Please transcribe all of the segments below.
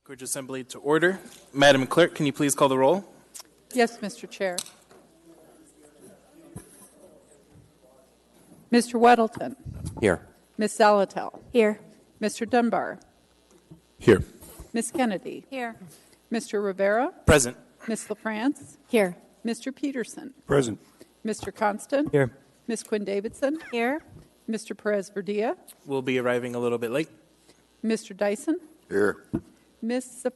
Court Assembly to order. Madam Clerk, can you please call the roll? Yes, Mr. Chair. Mr. Weddleton. Here. Ms. Zalatel. Here. Mr. Dunbar. Here. Ms. Kennedy. Here. Mr. Rivera. Present. Ms. LaFrance. Here. Mr. Peterson. Present. Mr. Constant. Here. Ms. Quinn Davidson. Here. Mr. Perez Verdilla. We'll be arriving a little bit late. Mr. Dyson. Here. Ms.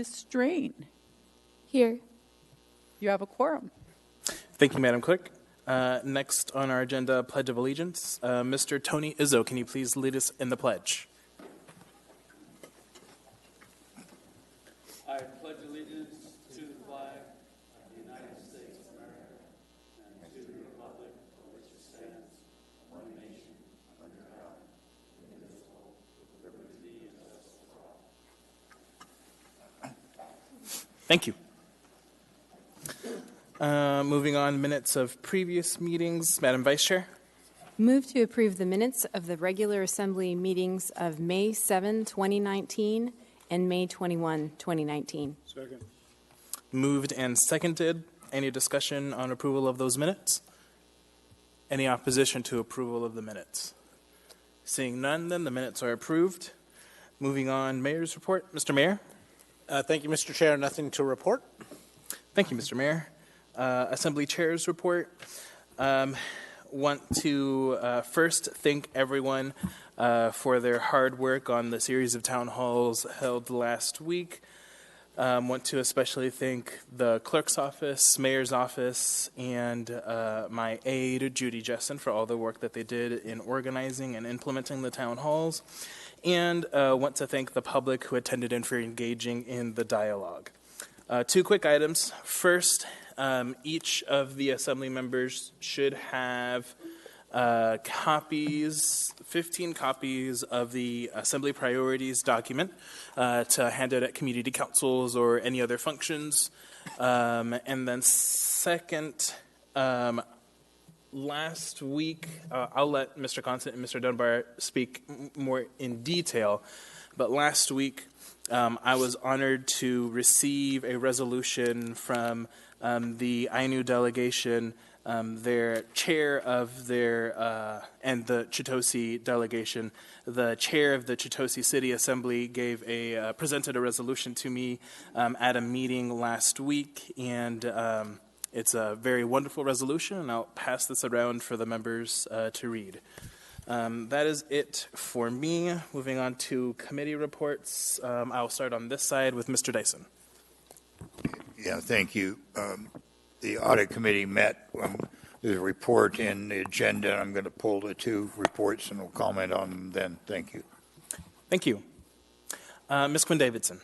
Strain. Here. You have a quorum. Thank you, Madam Clerk. Next on our agenda, Pledge of Allegiance. Mr. Tony Izzo, can you please lead us in the pledge? I pledge allegiance to the flag of the United States of America and to the republic for which it stands, one nation, under God, indivisible, with liberty and justice for all. Thank you. Moving on, minutes of previous meetings. Madam Vice Chair. Move to approve the minutes of the regular assembly meetings of May 7, 2019 and May 21, 2019. Second. Moved and seconded. Any discussion on approval of those minutes? Any opposition to approval of the minutes? Seeing none, then the minutes are approved. Moving on, Mayor's report. Mr. Mayor. Thank you, Mr. Chair. Nothing to report. Thank you, Mr. Mayor. Assembly Chair's report. Want to first thank everyone for their hard work on the series of town halls held last week. Want to especially thank the clerk's office, mayor's office, and my aide, Judy Jessen, for all the work that they did in organizing and implementing the town halls. And want to thank the public who attended and for engaging in the dialogue. Two quick items. First, each of the assembly members should have copies, 15 copies of the assembly priorities document to hand out at community councils or any other functions. And then second, last week, I'll let Mr. Constant and Mr. Dunbar speak more in detail, but last week I was honored to receive a resolution from the Ainu delegation, their chair of their, and the Chitose delegation. The chair of the Chitose City Assembly presented a resolution to me at a meeting last week, and it's a very wonderful resolution, and I'll pass this around for the members to read. That is it for me. Moving on to committee reports. I'll start on this side with Mr. Dyson. Yeah, thank you. The audit committee met. There's a report in the agenda. I'm going to pull the two reports and we'll comment on them then. Thank you. Thank you. Ms. Quinn Davidson.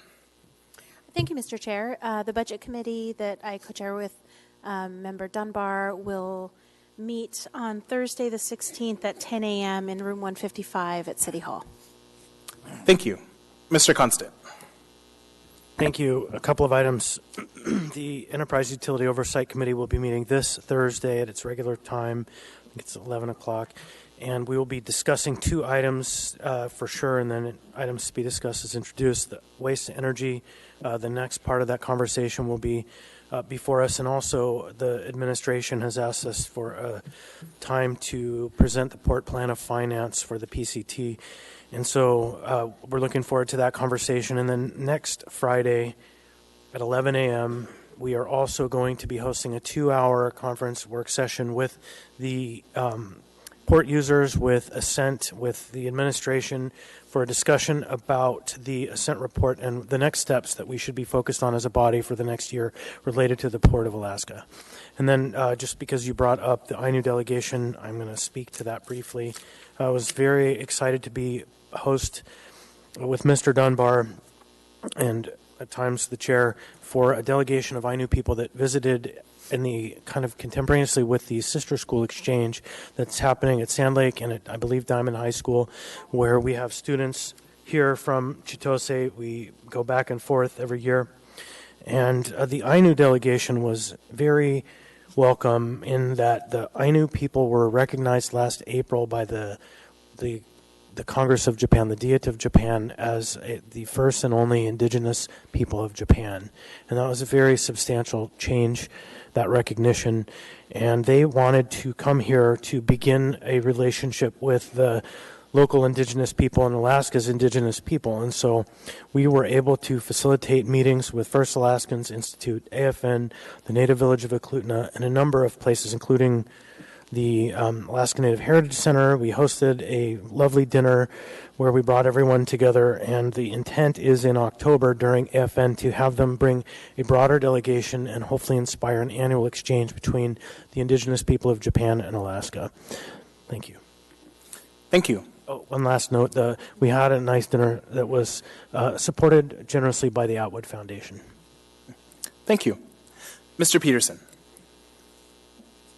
Thank you, Mr. Chair. The budget committee that I co-chair with Member Dunbar will meet on Thursday the 16th at 10 a.m. in room 155 at City Hall. Thank you. Mr. Constant. Thank you. A couple of items. The Enterprise Utility Oversight Committee will be meeting this Thursday at its regular time. I think it's 11 o'clock. And we will be discussing two items for sure, and then items to be discussed as introduced. The waste to energy, the next part of that conversation will be before us, and also the administration has asked us for time to present the port plan of finance for the PCT. And so we're looking forward to that conversation. And then next Friday at 11 a.m., we are also going to be hosting a 2-hour conference work session with the port users, with Ascent, with the administration, for a discussion about the Ascent report and the next steps that we should be focused on as a body for the next year related to the Port of Alaska. And then just because you brought up the Ainu delegation, I'm going to speak to that briefly. I was very excited to be host with Mr. Dunbar and at times the chair for a delegation of Ainu people that visited in the kind of contemporaneously with the sister school exchange that's happening at Sand Lake and at, I believe, Diamond High School, where we have students here from Chitose. We go back and forth every year. And the Ainu delegation was very welcome in that the Ainu people were recognized last April by the the Congress of Japan, the Diet of Japan, as the first and only indigenous people of Japan. And that was a very substantial change, that recognition. And they wanted to come here to begin a relationship with the local indigenous people and Alaska's indigenous people. And so we were able to facilitate meetings with First Alaskans Institute, AFN, the Native Village of Eklutna, and a number of places, including the Alaska Native Heritage Center. We hosted a lovely dinner where we brought everyone together, and the intent is in October during AFN to have them bring a broader delegation and hopefully inspire an annual exchange between the indigenous people of Japan and Alaska. Thank you. Thank you. Oh, one last note. We had a nice dinner that was supported generously by the Atwood Foundation. Thank you. Mr. Peterson.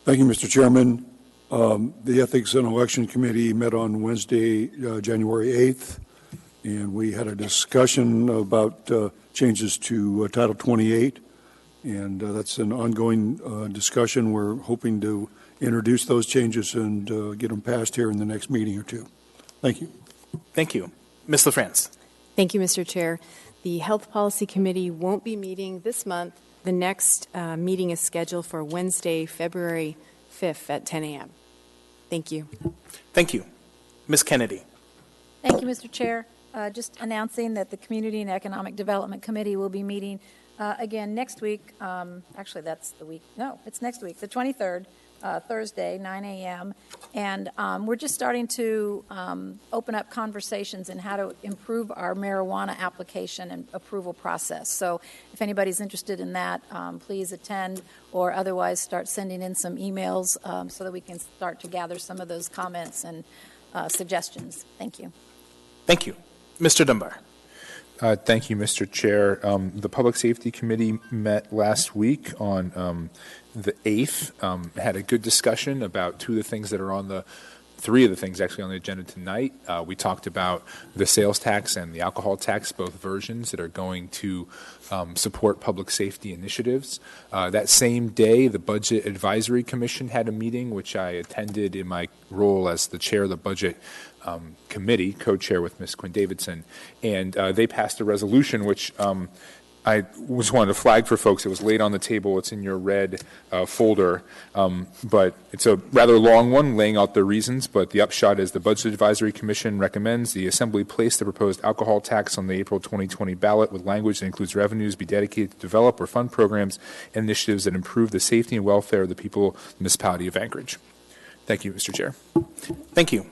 Thank you, Mr. Chairman. The Ethics and Election Committee met on Wednesday, January 8th, and we had a discussion about changes to Title 28, and that's an ongoing discussion. We're hoping to introduce those changes and get them passed here in the next meeting or two. Thank you. Thank you. Ms. LaFrance. Thank you, Mr. Chair. The Health Policy Committee won't be meeting this month. The next meeting is scheduled for Wednesday, February 5th at 10 a.m. Thank you. Thank you. Ms. Kennedy. Thank you, Mr. Chair. Just announcing that the Community and Economic Development Committee will be meeting again next week. Actually, that's the week. No, it's next week, the 23rd, Thursday, 9 a.m. And we're just starting to open up conversations in how to improve our marijuana application and approval process. So if anybody's interested in that, please attend, or otherwise start sending in some emails so that we can start to gather some of those comments and suggestions. Thank you. Thank you. Mr. Dunbar. Thank you, Mr. Chair. The Public Safety Committee met last week on the 8th, had a good discussion about three of the things actually on the agenda tonight. We talked about the sales tax and the alcohol tax, both versions that are going to support public safety initiatives. That same day, the Budget Advisory Commission had a meeting, which I attended in my role as the chair of the Budget Committee, co-chair with Ms. Quinn Davidson, and they passed a resolution which I just wanted to flag for folks. It was laid on the table. It's in your red folder, but it's a rather long one laying out the reasons, but the upshot is the Budget Advisory Commission recommends the Assembly place the proposed alcohol tax on the April 2020 ballot with language that includes revenues be dedicated to develop or fund programs and initiatives that improve the safety and welfare of the people of the municipality of Anchorage. Thank you, Mr. Chair. Thank you.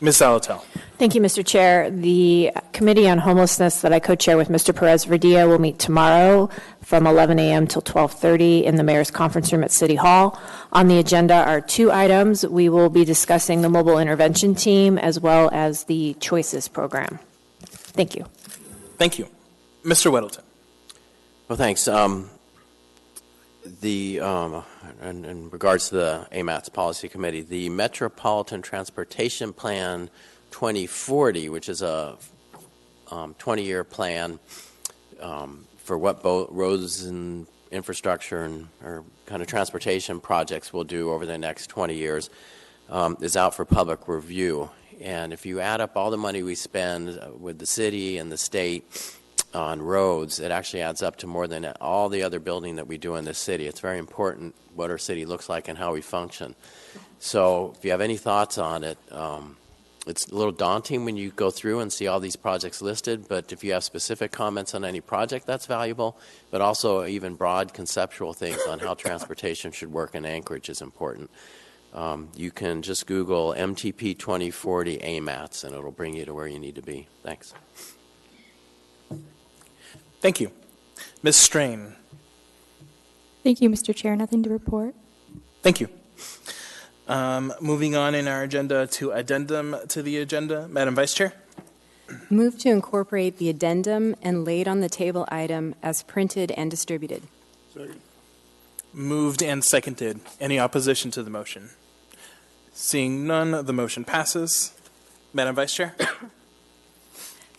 Ms. Salatel. Thank you, Mr. Chair. The Committee on Homelessness that I co-chair with Mr. Perez Verdia will meet tomorrow from 11 a.m. till 12:30 in the Mayor's Conference Room at City Hall. On the agenda are two items. We will be discussing the mobile intervention team as well as the Choices program. Thank you. Thank you. Mr. Weddleton. Well, thanks. In regards to the AMATS Policy Committee, the Metropolitan Transportation Plan 2040, which is a 20-year plan for what both roads and infrastructure or kind of transportation projects will do over the next 20 years, is out for public review. And if you add up all the money we spend with the city and the state on roads, it actually adds up to more than all the other building that we do in this city. It's very important what our city looks like and how we function. So if you have any thoughts on it, it's a little daunting when you go through and see all these projects listed, but if you have specific comments on any project, that's valuable, but also even broad conceptual things on how transportation should work in Anchorage is important. You can just Google MTP 2040 AMATS, and it'll bring you to where you need to be. Thanks. Thank you. Ms. Strain. Thank you, Mr. Chair. Nothing to report. Thank you. Moving on in our agenda to addendum to the agenda. Madam Vice Chair. Move to incorporate the addendum and laid on the table item as printed and distributed. Second. Moved and seconded. Any opposition to the motion? Seeing none, the motion passes. Madam Vice Chair.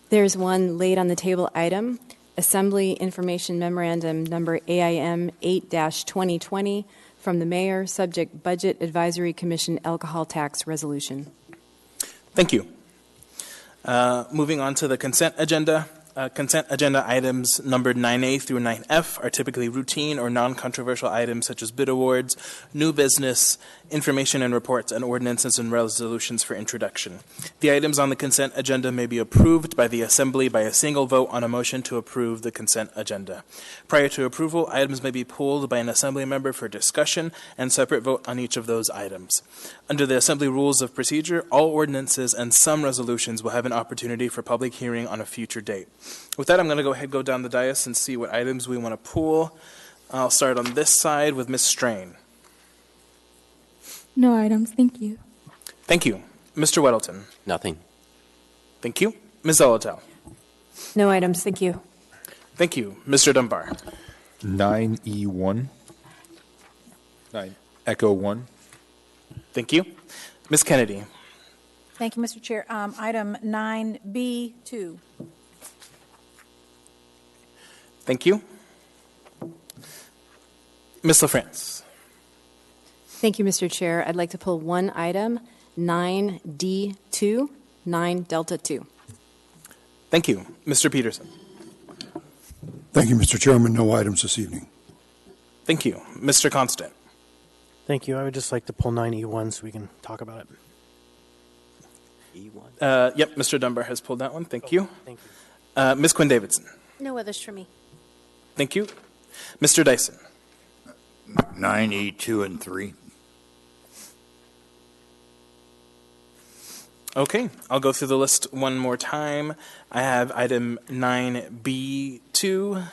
There's one laid on the table item, Assembly Information Memorandum number AIM 8-2020 from the Mayor, subject Budget Advisory Commission Alcohol Tax Resolution. Thank you. Moving on to the consent agenda. Consent agenda items numbered 9A through 9F are typically routine or non-controversial items such as bid awards, new business, information and reports, and ordinances and resolutions for introduction. The items on the consent agenda may be approved by the Assembly by a single vote on a motion to approve the consent agenda. Prior to approval, items may be pulled by an Assembly member for discussion and separate vote on each of those items. Under the Assembly Rules of Procedure, all ordinances and some resolutions will have an opportunity for public hearing on a future date. With that, I'm going to go down the dais and see what items we want to pull. I'll start on this side with Ms. Strain. No items, thank you. Thank you. Mr. Weddleton. Nothing. Thank you. Ms. Zolotel. No items, thank you. Thank you. Mr. Dunbar. 9E1. 9 Echo 1. Thank you. Ms. Kennedy. Thank you, Mr. Chair. Item 9B2. Thank you. Ms. LaFrance. Thank you, Mr. Chair. I'd like to pull one item, 9D2, 9 Delta 2. Thank you. Mr. Peterson. Thank you, Mr. Chairman. No items this evening. Thank you. Mr. Constant. Thank you. I would just like to pull 9E1 so we can talk about it. E1? Yep, Mr. Dunbar has pulled that one. Thank you. Thank you. Ms. Quinn Davidson. No others for me. Thank you. Mr. Dyson. 9E2 and 3. Okay, I'll go through the list one more time. I have item 9B2,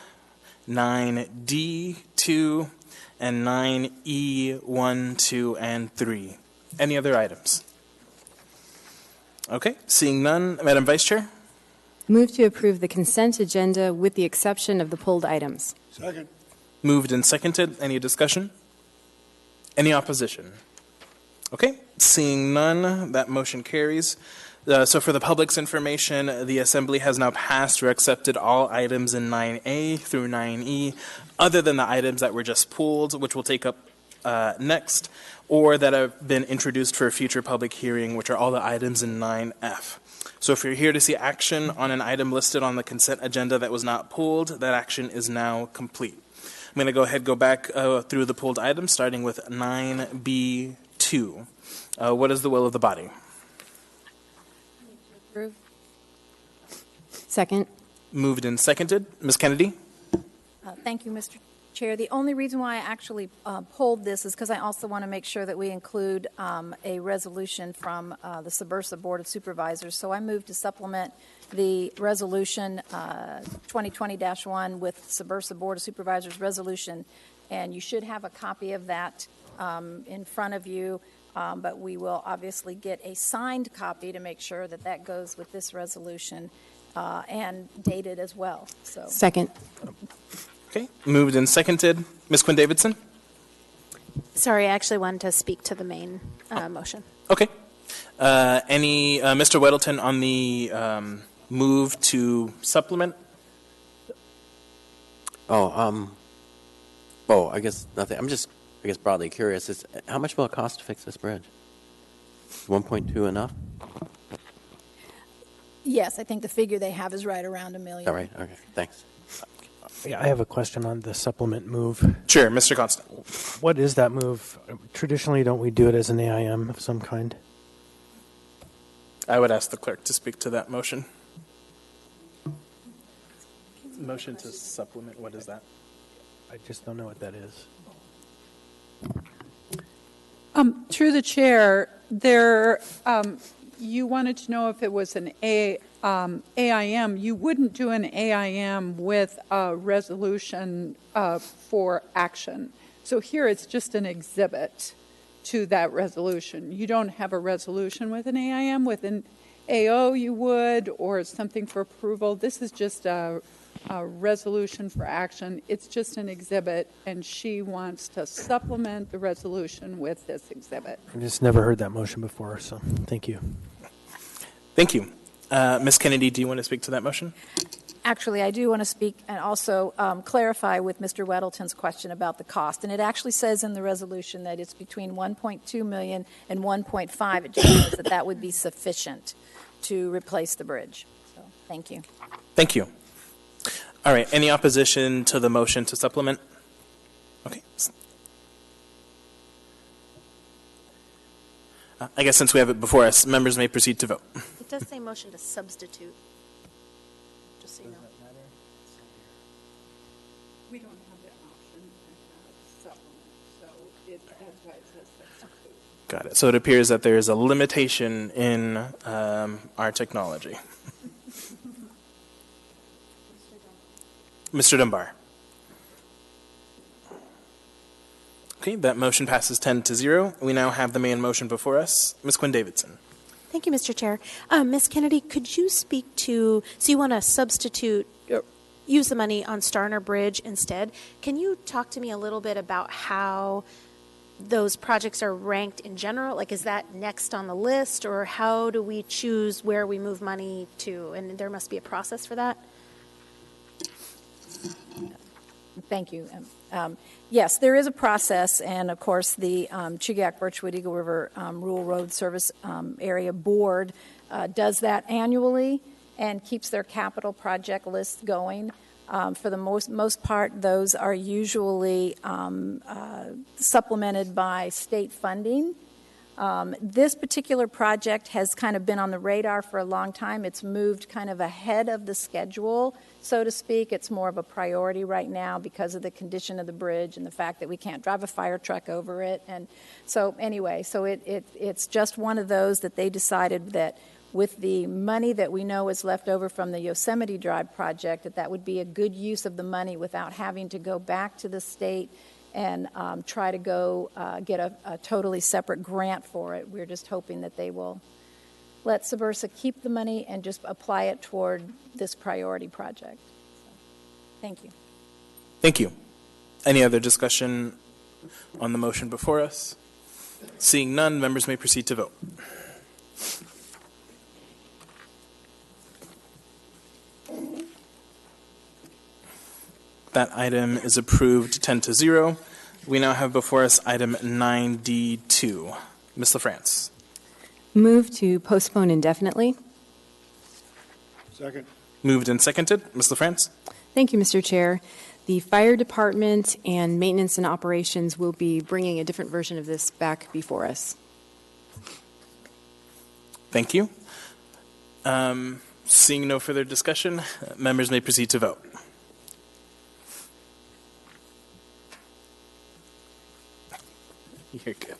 9D2, and 9E1, 2, and 3. Any other items? Okay, seeing none, Madam Vice Chair? Move to approve the consent agenda with the exception of the pulled items. Second. Moved and seconded. Any discussion? Any opposition? Okay, seeing none, that motion carries. So for the public's information, the Assembly has now passed or accepted all items in 9A through 9E, other than the items that were just pulled, which we'll take up next, or that have been introduced for a future public hearing, which are all the items in 9F. So if you're here to see action on an item listed on the consent agenda that was not pulled, that action is now complete. I'm going to go back through the pulled items, starting with 9B2. What is the will of the body? Approve. Second. Moved and seconded. Ms. Kennedy? Thank you, Mr. Chair. The only reason why I actually pulled this is because I also want to make sure that we include a resolution from the Subursa Board of Supervisors. So I moved to supplement the resolution 2020-1 with Subursa Board of Supervisors resolution, and you should have a copy of that in front of you, but we will obviously get a signed copy to make sure that that goes with this resolution and dated as well. So. Second. Okay, moved and seconded. Ms. Quinn Davidson? Sorry, I actually wanted to speak to the main motion. Okay. Any, Mr. Weddleton on the move to supplement? I guess nothing. I'm just, broadly curious. How much will it cost to fix this bridge? 1.2 enough? Yes, I think the figure they have is right around $1 million. All right, okay, thanks. Yeah, I have a question on the supplement move. Sure, Mr. Constant. What is that move? Traditionally, don't we do it as an AIM of some kind? I would ask the clerk to speak to that motion. Motion to supplement, what is that? I just don't know what that is. Through the chair, you wanted to know if it was an AIM. You wouldn't do an AIM with a resolution for action. So here it's just an exhibit to that resolution. You don't have a resolution with an AIM. With an AO you would, or something for approval. This is just a resolution for action. It's just an exhibit, and she wants to supplement the resolution with this exhibit. I've just never heard that motion before, so thank you. Thank you. Ms. Kennedy, do you want to speak to that motion? Actually, I do want to speak and also clarify with Mr. Weddleton's question about the cost. And it actually says in the resolution that it's between $1.2 million and $1.5. It just says that would be sufficient. to replace the bridge. So, thank you. Thank you. All right, any opposition to the motion to supplement? Okay. I guess since we have it before us, members may proceed to vote. It does say motion to substitute, just so you know. We don't have the option to have supplement, so that's why it says substitute. Got it. So it appears that there is a limitation in our technology. Mr. Dunbar. Okay, that motion passes 10-0. We now have the main motion before us. Ms. Quinn Davidson. Thank you, Mr. Chair. Ms. Kennedy, could you speak to, so you want to substitute or use the money on Starner Bridge instead. Can you talk to me a little bit about how those projects are ranked in general? Like, is that next on the list, or how do we choose where we move money to? And there must be a process for that. Thank you. Yes, there is a process, and of course, the Chugach-Birchwood Eagle River Rural Road Service Area Board does that annually and keeps their capital project list going. For the most part, those are usually supplemented by state funding. This particular project has kind of been on the radar for a long time. It's moved kind of ahead of the schedule, so to speak. It's more of a priority right now because of the condition of the bridge and the fact that we can't drive a fire truck over it. And so anyway, so it's just one of those that they decided that with the money that we know is left over from the Yosemite Drive project, that would be a good use of the money without having to go back to the state and try to go get a totally separate grant for it. We're just hoping that they will let Subursa keep the money and just apply it toward this priority project. So, thank you. Thank you. Any other discussion on the motion before us? Seeing none, members may proceed to vote. That item is approved 10-0. We now have before us item 9D2. Ms. LaFrance. Move to postpone indefinitely. Second. Moved and seconded. Ms. LaFrance. Thank you, Mr. Chair. The fire department and maintenance and operations will be bringing a different version of this back before us. Thank you. Seeing no further discussion, members may proceed to vote. You're good.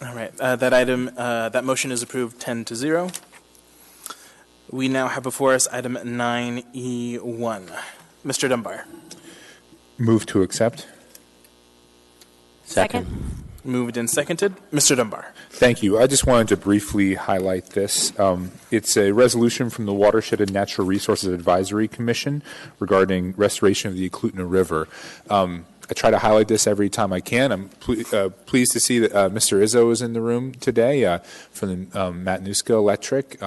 All right. That motion is approved 10-0. We now have before us item 9E1. Mr. Dunbar. Move to accept. Second. Moved and seconded. Mr. Dunbar. Thank you. I just wanted to briefly highlight this. It's a resolution from the Watershed and Natural Resources Advisory Commission regarding restoration of the Eklutna River. I try to highlight this every time I can. I'm pleased to see that Mr. Izzo is in the room today from the Matanuska Electric.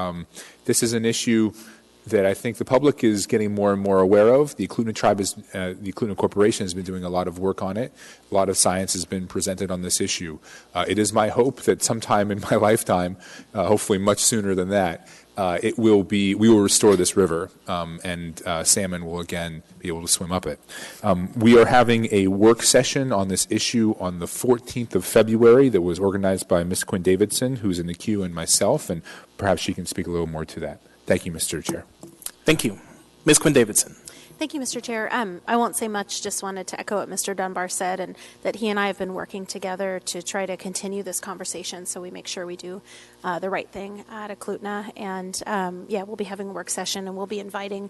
This is an issue that I think the public is getting more and more aware of. The Eklutna Tribe the Eklutna Corporation has been doing a lot of work on it. A lot of science has been presented on this issue. It is my hope that sometime in my lifetime, hopefully much sooner than that, we will restore this river, and salmon will again be able to swim up it. We are having a work session on this issue on the 14th of February that was organized by Ms. Quinn Davidson, who's in the queue, and myself, and perhaps she can speak a little more to that. Thank you, Mr. Chair. Thank you. Ms. Quinn Davidson. Thank you, Mr. Chair. I won't say much, just wanted to echo what Mr. Dunbar said, and that he and I have been working together to try to continue this conversation so we make sure we do the right thing at Eklutna. And we'll be having a work session, and we'll be inviting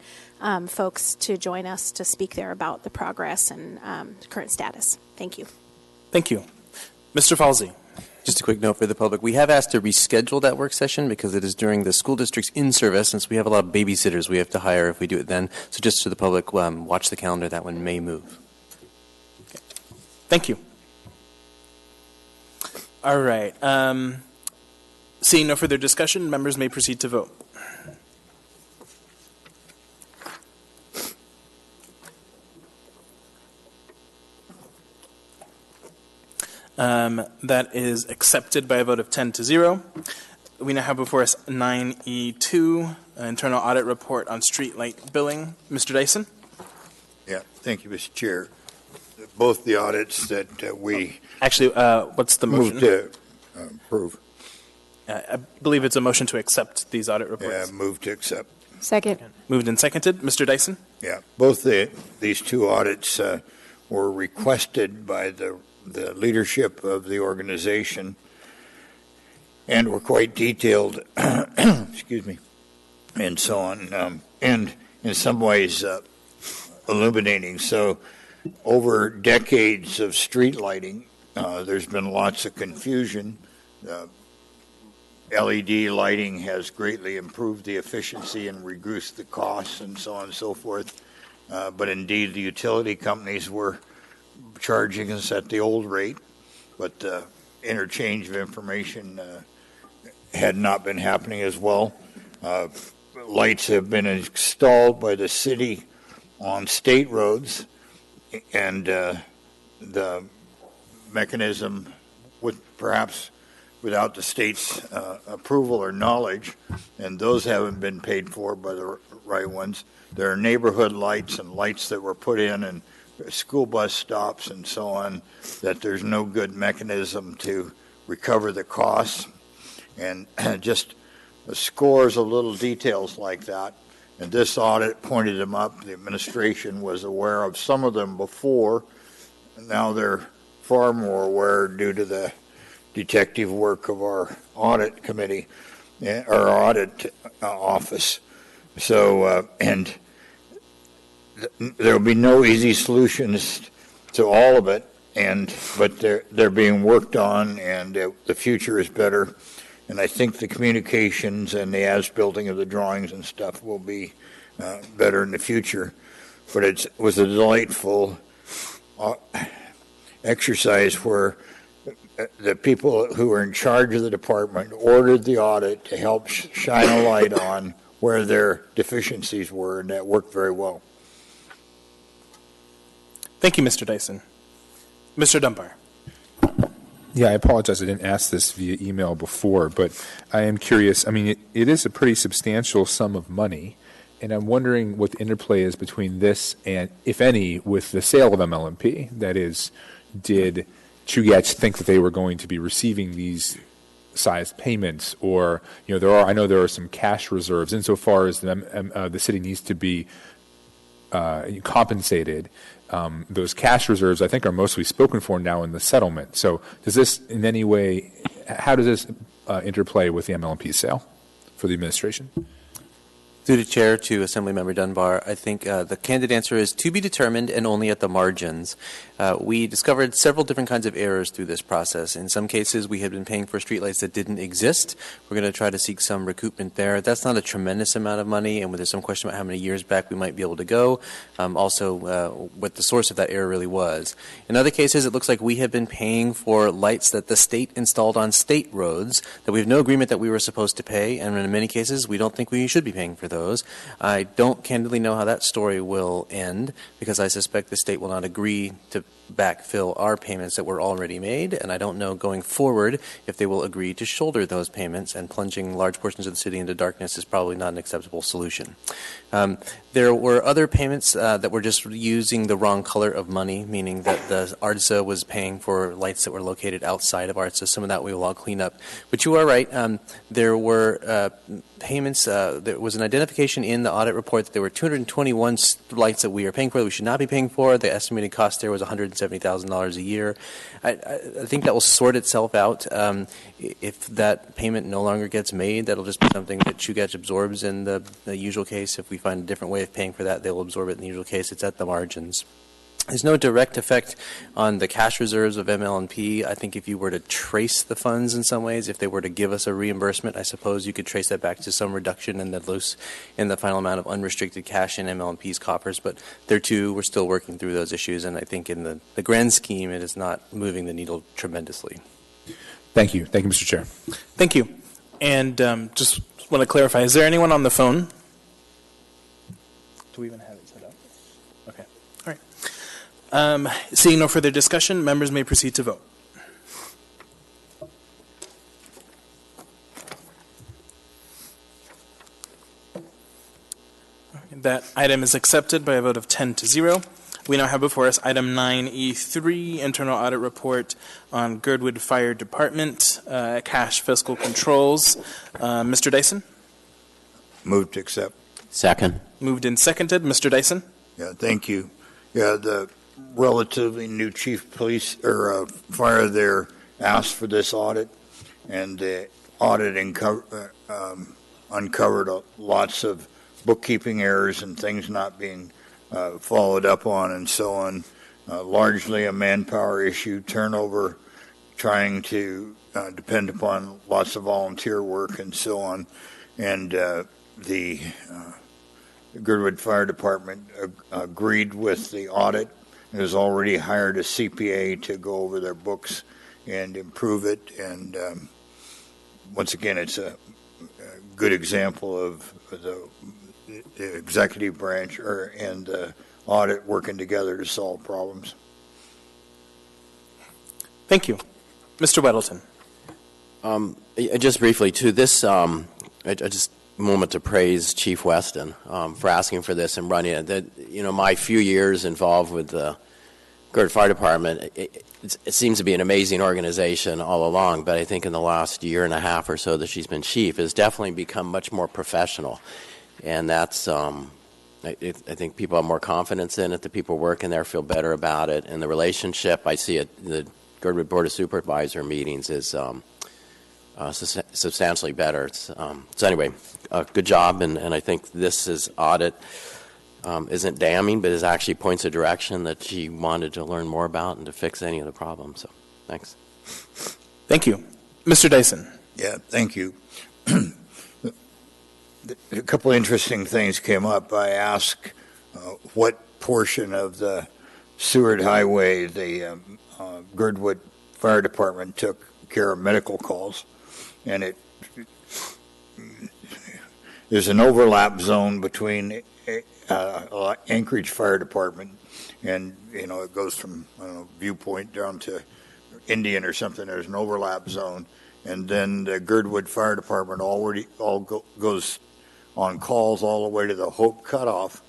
folks to join us to speak there about the progress and current status. Thank you. Thank you. Mr. Falsey. Just a quick note for the public. We have asked to reschedule that work session because it is during the school district's in-service, since we have a lot of babysitters we have to hire if we do it then. So just to the public, watch the calendar. That one may move. Okay. Thank you. All right. Seeing no further discussion, members may proceed to vote. That is accepted by a vote of 10-0. We now have before us 9E2, Internal Audit Report on Streetlight Billing. Mr. Dyson? Yeah, thank you, Mr. Chair. Both the audits that we Actually, what's the motion? moved to approve. I believe it's a motion to accept these audit reports. Move to accept. Second. Moved and seconded. Mr. Dyson? Yeah, both these two audits were requested by the leadership of the organization and were quite detailed, excuse me, and so on, and in some ways illuminating. So over decades of street lighting, there's been lots of confusion. LED lighting has greatly improved the efficiency and reduced the costs and so on and so forth. But indeed, the utility companies were charging us at the old rate, but the interchange of information had not been happening as well. Lights have been installed by the city on state roads, and the mechanism would perhaps without the state's approval or knowledge, and those haven't been paid for by the right ones. There are neighborhood lights and lights that were put in and school bus stops and so on that there's no good mechanism to recover the costs, and just scores of little details like that. And this audit pointed them up. The administration was aware of some of them before, and now they're far more aware due to the detective work of our audit committee, our audit office. So, and there will be no easy solutions to all of it, but they're being worked on, and the future is better. And I think the communications and the as-building of the drawings and stuff will be better in the future. But it was a delightful exercise where the people who were in charge of the department ordered the audit to help shine a light on where their deficiencies were, and that worked very well. Thank you, Mr. Dyson. Mr. Dunbar. Yeah, I apologize. I didn't ask this via email before, but I am curious. I mean, it is a pretty substantial sum of money, and I'm wondering what the interplay is between this and, if any, with the sale of MLMP. That is, did Chugach think that they were going to be receiving these sized payments, or I know there are some cash reserves insofar as the city needs to be compensated. Those cash reserves, I think, are mostly spoken for now in the settlement. So, does this in any way? How does this interplay with the MLMP sale for the administration? Through the chair to Assemblymember Dunbar, I think the candid answer is to be determined and only at the margins. We discovered several different kinds of errors through this process. In some cases, we had been paying for streetlights that didn't exist. We're going to try to seek some recoupment there. That's not a tremendous amount of money, and there's some question about how many years back we might be able to go. Also, what the source of that error really was. In other cases, it looks like we have been paying for lights that the state installed on state roads that we have no agreement that we were supposed to pay, and in many cases, we don't think we should be paying for those. I don't candidly know how that story will end, because I suspect the state will not agree to backfill our payments that were already made, and I don't know going forward if they will agree to shoulder those payments, and plunging large portions of the city into darkness is probably not an acceptable solution. There were other payments that were just using the wrong color of money, meaning that the ARDSA was paying for lights that were located outside of ARDSA. Some of that we will all clean up. But you are right. There were payments. There was an identification in the audit report that there were 221 lights that we are paying for that we should not be paying for. The estimated cost there was $170,000 a year. I think that will sort itself out. If that payment no longer gets made, that'll just be something that Chugach absorbs in the usual case. If we find a different way of paying for that, they'll absorb it in the usual case. It's at the margins. There's no direct effect on the cash reserves of MLMP. I think if you were to trace the funds in some ways, if they were to give us a reimbursement, I suppose you could trace that back to some reduction in the final amount of unrestricted cash in MLMP's coffers. But there too, we're still working through those issues, and I think in the grand scheme, it is not moving the needle tremendously. Thank you. Thank you, Mr. Chair. Thank you. And just want to clarify, is there anyone on the phone? Do we even have it set up? Okay. All right. Seeing no further discussion, members may proceed to vote. That item is accepted by a vote of 10 to 0. We now have before us item 9E3, Internal Audit Report on Girdwood Fire Department, cash fiscal controls. Mr. Dyson? Move to accept. Second. Moved and seconded. Mr. Dyson? Yeah, thank you. Yeah, the relatively new chief police or fire there asked for this audit, and the audit uncovered lots of bookkeeping errors and things not being followed up on and so on. Largely a manpower issue, turnover, trying to depend upon lots of volunteer work and so on. And the Girdwood Fire Department agreed with the audit and has already hired a CPA to go over their books and improve it. And once again, it's a good example of the executive branch and the audit working together to solve problems. Thank you. Mr. Weddleton. Just briefly, too, this, I just moment to praise Chief Weston for asking for this and running it. That, my few years involved with the Girdwood Fire Department, it seems to be an amazing organization all along, but I think in the last year and a half or so that she's been chief, has definitely become much more professional. And that's, I think people have more confidence in it. The people working there feel better about it. And the relationship I see at the Girdwood Board of Supervisor meetings is substantially better. So anyway, good job. And I think this audit isn't damning, but it actually points a direction that she wanted to learn more about and to fix any of the problems. So thanks. Thank you. Mr. Dyson. Yeah, thank you. A couple of interesting things came up. I asked what portion of the Seward Highway the Girdwood Fire Department took care of medical calls, and there's an overlap zone between Anchorage Fire Department and it goes from Viewpoint down to Indian or something. There's an overlap zone, and then the Girdwood Fire Department goes on calls all the way to the Hope Cutoff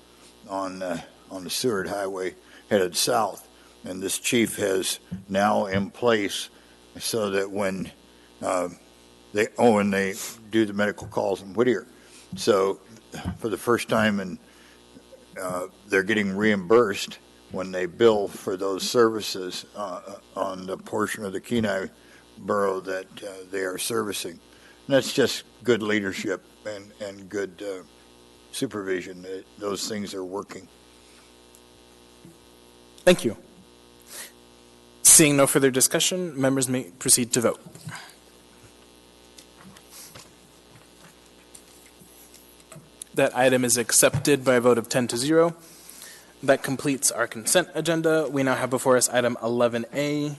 on the Seward Highway headed south. And this chief has now in place so that when they do the medical calls in Whittier. So for the first time, they're getting reimbursed when they bill for those services on the portion of the Kenai borough that they are servicing. And that's just good leadership and good supervision. Those things are working. Thank you. Seeing no further discussion, members may proceed to vote. That item is accepted by a vote of 10 to 0. That completes our consent agenda. We now have before us item 11A,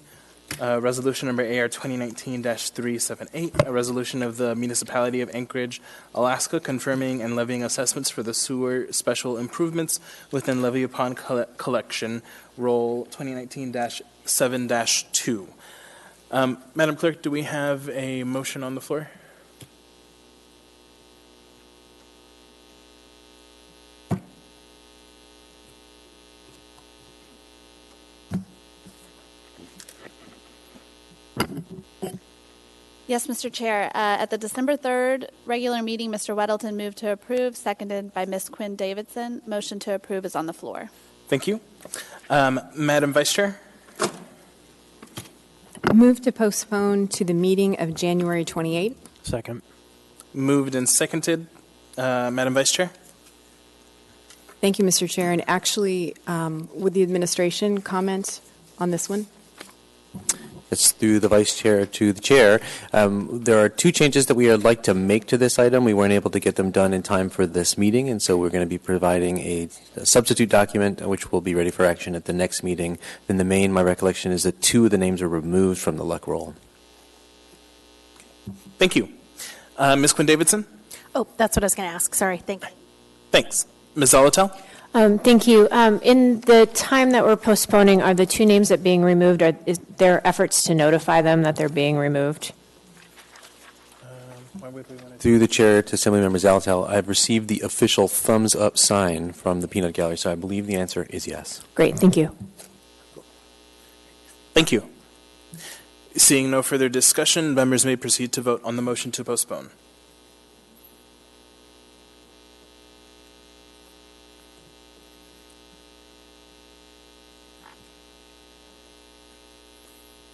resolution number AR 2019-378, a resolution of the Municipality of Anchorage, Alaska, confirming and levying assessments for the sewer special improvements within Levy Upon Collection, Roll 2019-7-2. Madam Clerk, do we have a motion on the floor? Yes, Mr. Chair. At the December 3rd regular meeting, Mr. Weddleton moved to approve, seconded by Ms. Quinn Davidson. Motion to approve is on the floor. Thank you. Madam Vice Chair? Move to postpone to the meeting of January 28th. Second. Moved and seconded. Madam Vice Chair? Thank you, Mr. Chair. And actually, would the administration comment on this one? It's through the vice chair to the chair. There are two changes that we would like to make to this item. We weren't able to get them done in time for this meeting, and so we're going to be providing a substitute document, which will be ready for action at the next meeting. In the main, my recollection is that two of the names are removed from the luck roll. Thank you. Ms. Quinn Davidson? Oh, that's what I was going to ask. Sorry. Thanks. Ms. Zolotel? Thank you. In the time that we're postponing, are the two names that being removed, is there efforts to notify them that they're being removed? Why would we want to? Through the chair to Assemblymember Zalatel, I've received the official thumbs up sign from the peanut gallery, so I believe the answer is yes. Great, thank you. Thank you. Seeing no further discussion, members may proceed to vote on the motion to postpone.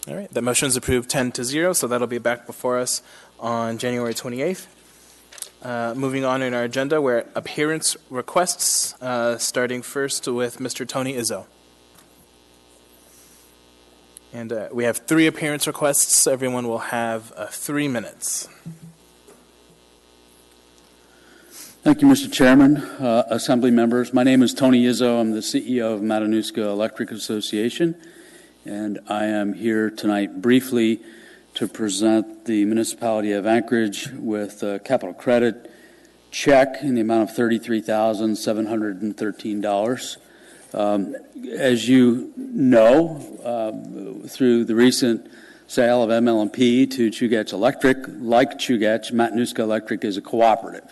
All right, that motion is approved 10-0, so that'll be back before us on January 28th. Moving on in our agenda, we're at appearance requests, starting first with Mr. Tony Izzo. And we have 3 appearance requests. Everyone will have 3 minutes. Thank you, Mr. Chairman, Assembly members. My name is Tony Izzo. I'm the CEO of Matanuska Electric Association, and I am here tonight briefly to present the municipality of Anchorage with a capital credit check in the amount of $33,713. As you know, through the recent sale of ML&P to Chugach Electric, like Chugach, Matanuska Electric is a cooperative.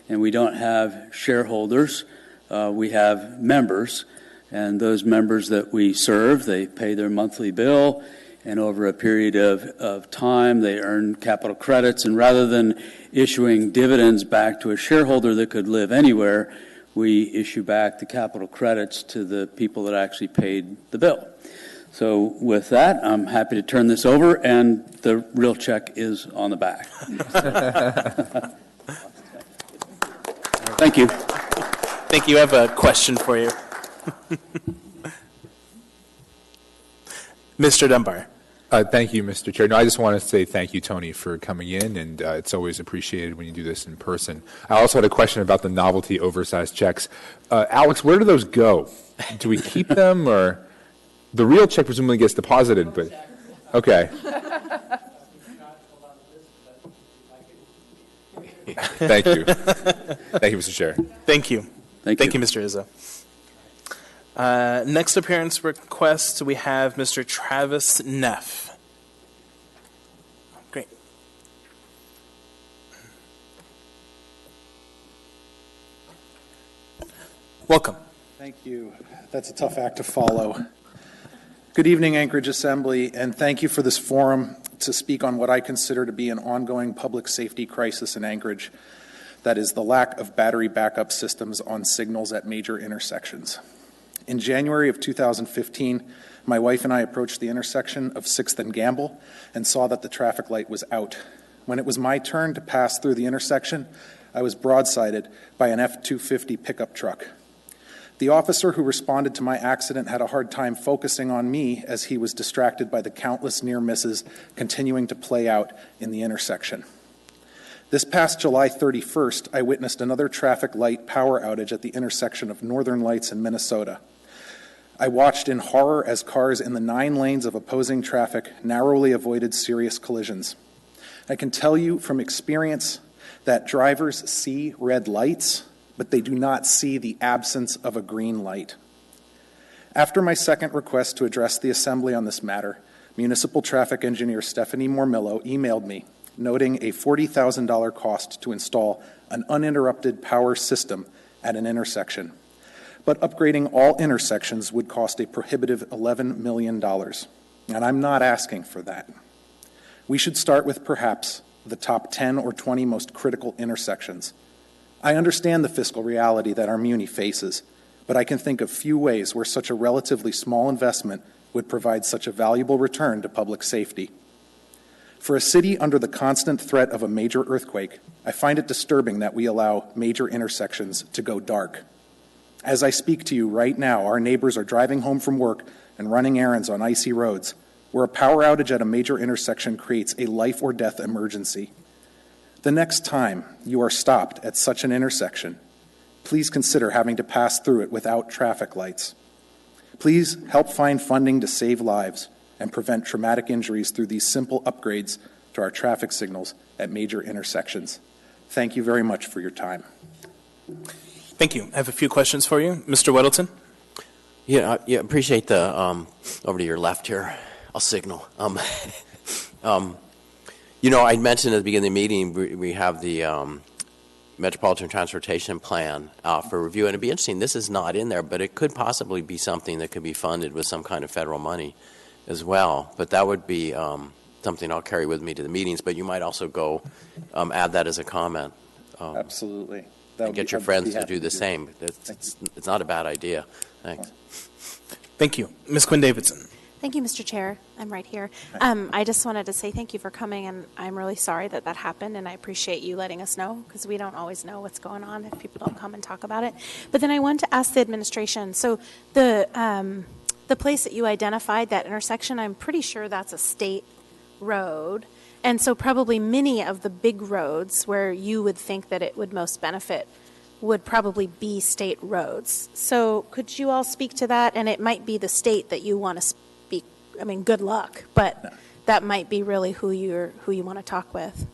And we don't have shareholders, we have members. And those members that we serve, they pay their monthly bill, and over a period of time, they earn capital credits. And rather than issuing dividends back to a shareholder that could live anywhere, we issue back the capital credits to the people that actually paid the bill. So with that, I'm happy to turn this over, and the real check is on the back. Thank you. Thank you. I have a question for you. Mr. Dunbar. Thank you, Mr. Chair. No, I just want to say thank you, Tony, for coming in, and it's always appreciated when you do this in person. I also had a question about the novelty oversized checks. Alex, where do those go? Do we keep them, or the real check presumably gets deposited? But okay. Thank you. Thank you, Mr. Chair. Thank you. Thank you, Mr. Izzo. Next appearance request, we have Mr. Travis Neff. Great. Welcome. Thank you. That's a tough act to follow. Good evening, Anchorage Assembly, and thank you for this forum to speak on what I consider to be an ongoing public safety crisis in Anchorage. That is the lack of battery backup systems on signals at major intersections. In January of 2015, my wife and I approached the intersection of 6th and Gamble and saw that the traffic light was out. When it was my turn to pass through the intersection, I was broadsided by an F-250 pickup truck. The officer who responded to my accident had a hard time focusing on me as he was distracted by the countless near misses continuing to play out in the intersection. This past July 31st, I witnessed another traffic light power outage at the intersection of Northern Lights and Minnesota. I watched in horror as cars in the 9 lanes of opposing traffic narrowly avoided serious collisions. I can tell you from experience that drivers see red lights, but they do not see the absence of a green light. After my second request to address the Assembly on this matter, Municipal Traffic Engineer Stephanie Mormillo emailed me, noting a $40,000 cost to install an uninterrupted power system at an intersection. But upgrading all intersections would cost a prohibitive $11 million, and I'm not asking for that. We should start with perhaps the top 10 or 20 most critical intersections. I understand the fiscal reality that our muni faces, but I can think of few ways where such a relatively small investment would provide such a valuable return to public safety. For a city under the constant threat of a major earthquake, I find it disturbing that we allow major intersections to go dark. As I speak to you right now, our neighbors are driving home from work and running errands on icy roads, where a power outage at a major intersection creates a life or death emergency. The next time you are stopped at such an intersection, please consider having to pass through it without traffic lights. Please help find funding to save lives and prevent traumatic injuries through these simple upgrades to our traffic signals at major intersections. Thank you very much for your time. Thank you. I have a few questions for you. Mr. Weddleton? Yeah, appreciate the, over to your left here. I'll signal. You know, I mentioned at the beginning of the meeting, we have the Metropolitan Transportation Plan out for review, and it'd be interesting, this is not in there, but it could possibly be something that could be funded with some kind of federal money as well. But that would be something I'll carry with me to the meetings, but you might also go add that as a comment. Absolutely. And get your friends to do the same. It's not a bad idea. Thanks. Thank you. Ms. Quinn Davidson. Thank you, Mr. Chair. I'm right here. I just wanted to say thank you for coming, and I'm really sorry that that happened, and I appreciate you letting us know, because we don't always know what's going on if people don't come and talk about it. But then I wanted to ask the administration, so the place that you identified, that intersection, I'm pretty sure that's a state road, and so probably many of the big roads where you would think that it would most benefit would probably be state roads. So could you all speak to that? And it might be the state that you want to speak. I mean, good luck, but that might be really who you want to talk with.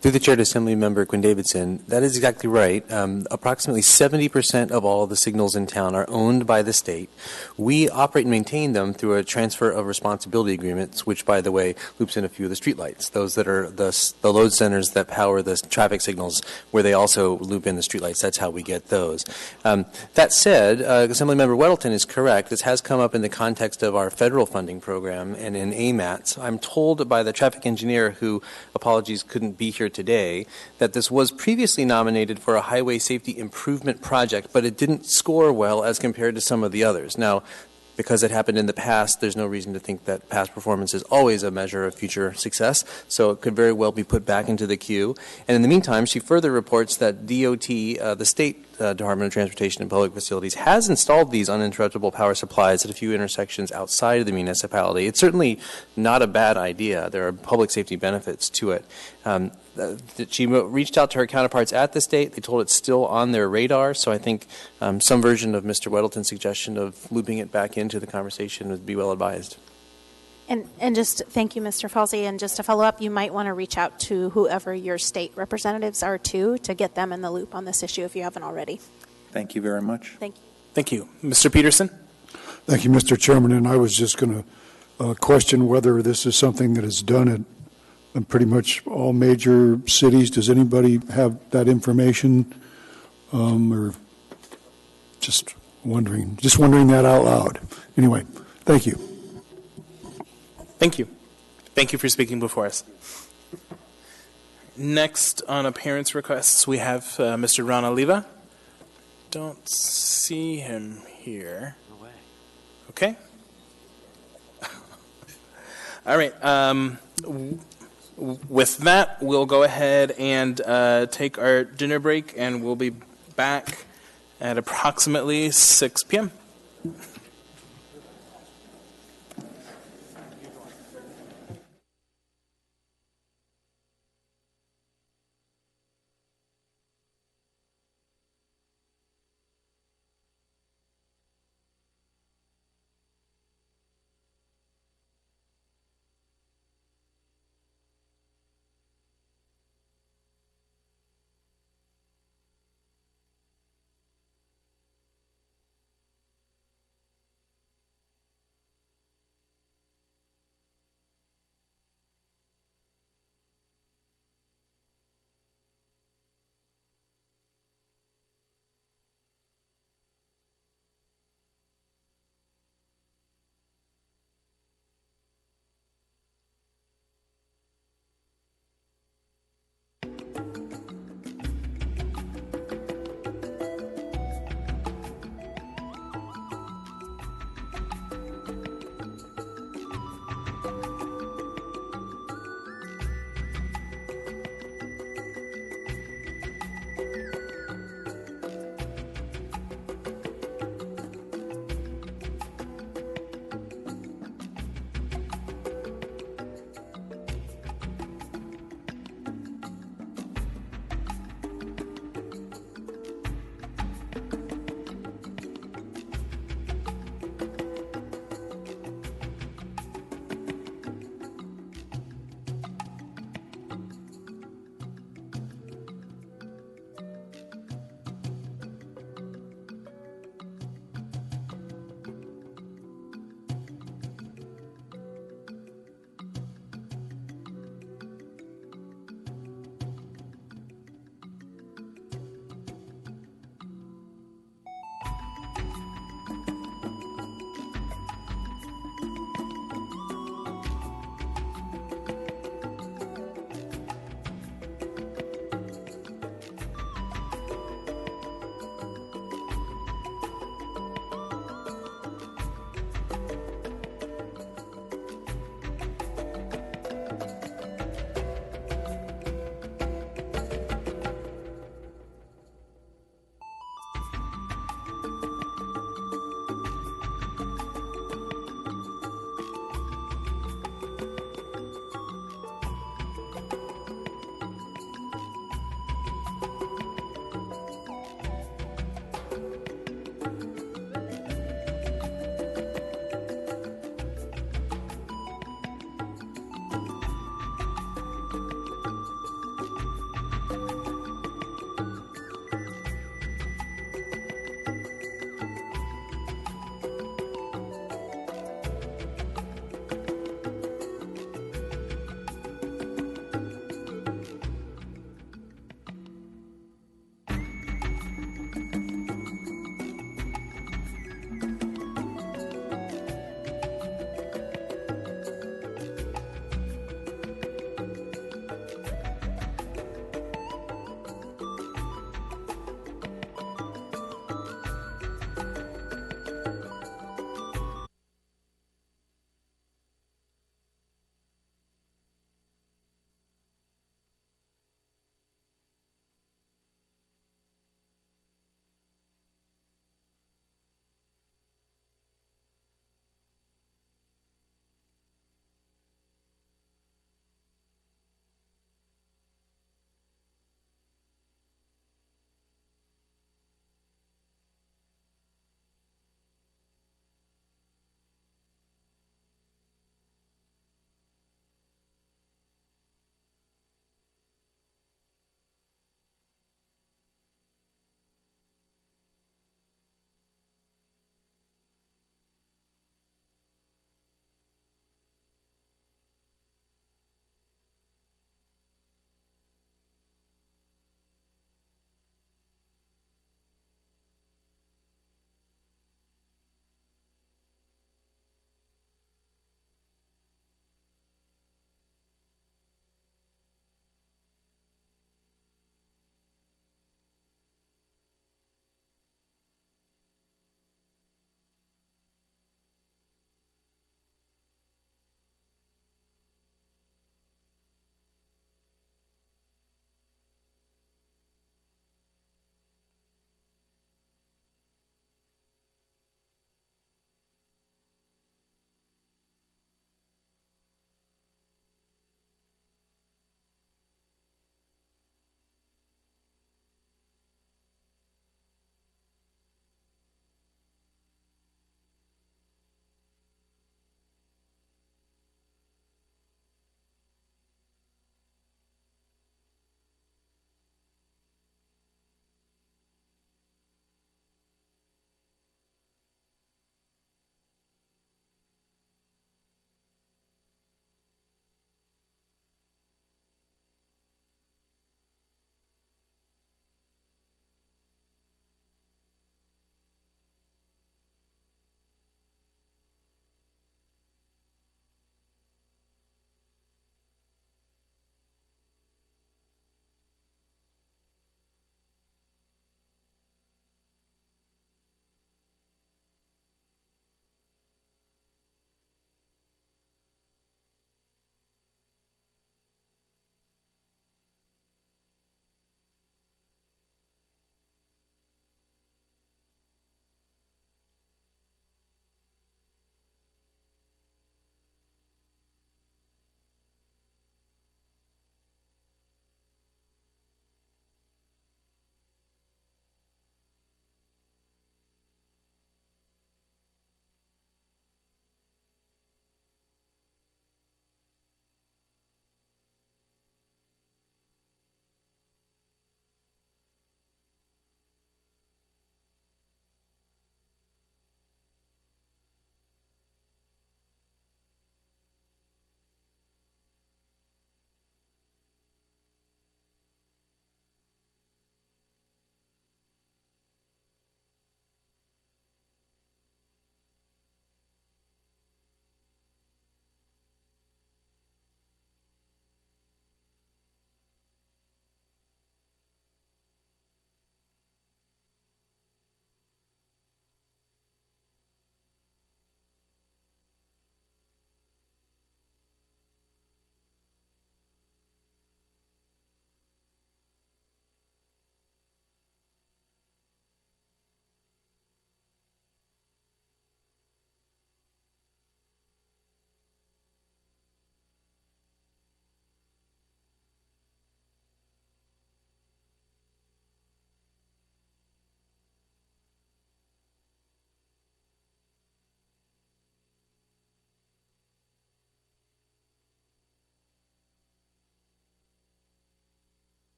Through the chair to Assemblymember Quinn Davidson, that is exactly right. Approximately 70% of all the signals in town are owned by the state. We operate and maintain them through a transfer of responsibility agreements, which, by the way, loops in a few of the streetlights, those that are the load centers that power the traffic signals, where they also loop in the streetlights. That's how we get those. That said, Assemblymember Weddleton is correct. This has come up in the context of our federal funding program and in AMATs. I'm told by the traffic engineer, who, apologies, couldn't be here today, that this was previously nominated for a highway safety improvement project, but it didn't score well as compared to some of the others. Now, because it happened in the past, there's no reason to think that past performance is always a measure of future success, so it could very well be put back into the queue. And in the meantime, she further reports that DOT, the state Department of Transportation and Public Facilities, has installed these uninterruptible power supplies at a few intersections outside of the municipality. It's certainly not a bad idea. There are public safety benefits to it. She reached out to her counterparts at the state. They told it's still on their radar, so I think some version of Mr. Weddleton's suggestion of looping it back into the conversation would be well advised. And just thank you, Mr. Falsey. And just to follow up, you might want to reach out to whoever your state representatives are to get them in the loop on this issue if you haven't already. Thank you very much. Thank you. Thank you. Mr. Peterson? Thank you, Mr. Chairman. And I was just going to question whether this is something that is done in pretty much all major cities. Does anybody have that information? Or just wondering that out loud. Anyway, thank you. Thank you. Thank you for speaking before us. Next on appearance requests, we have Mr. Ron Oliva. Don't see him here. No way. Okay. All right. With that, we'll go ahead and take our dinner break, and we'll be back at approximately 6 p.m.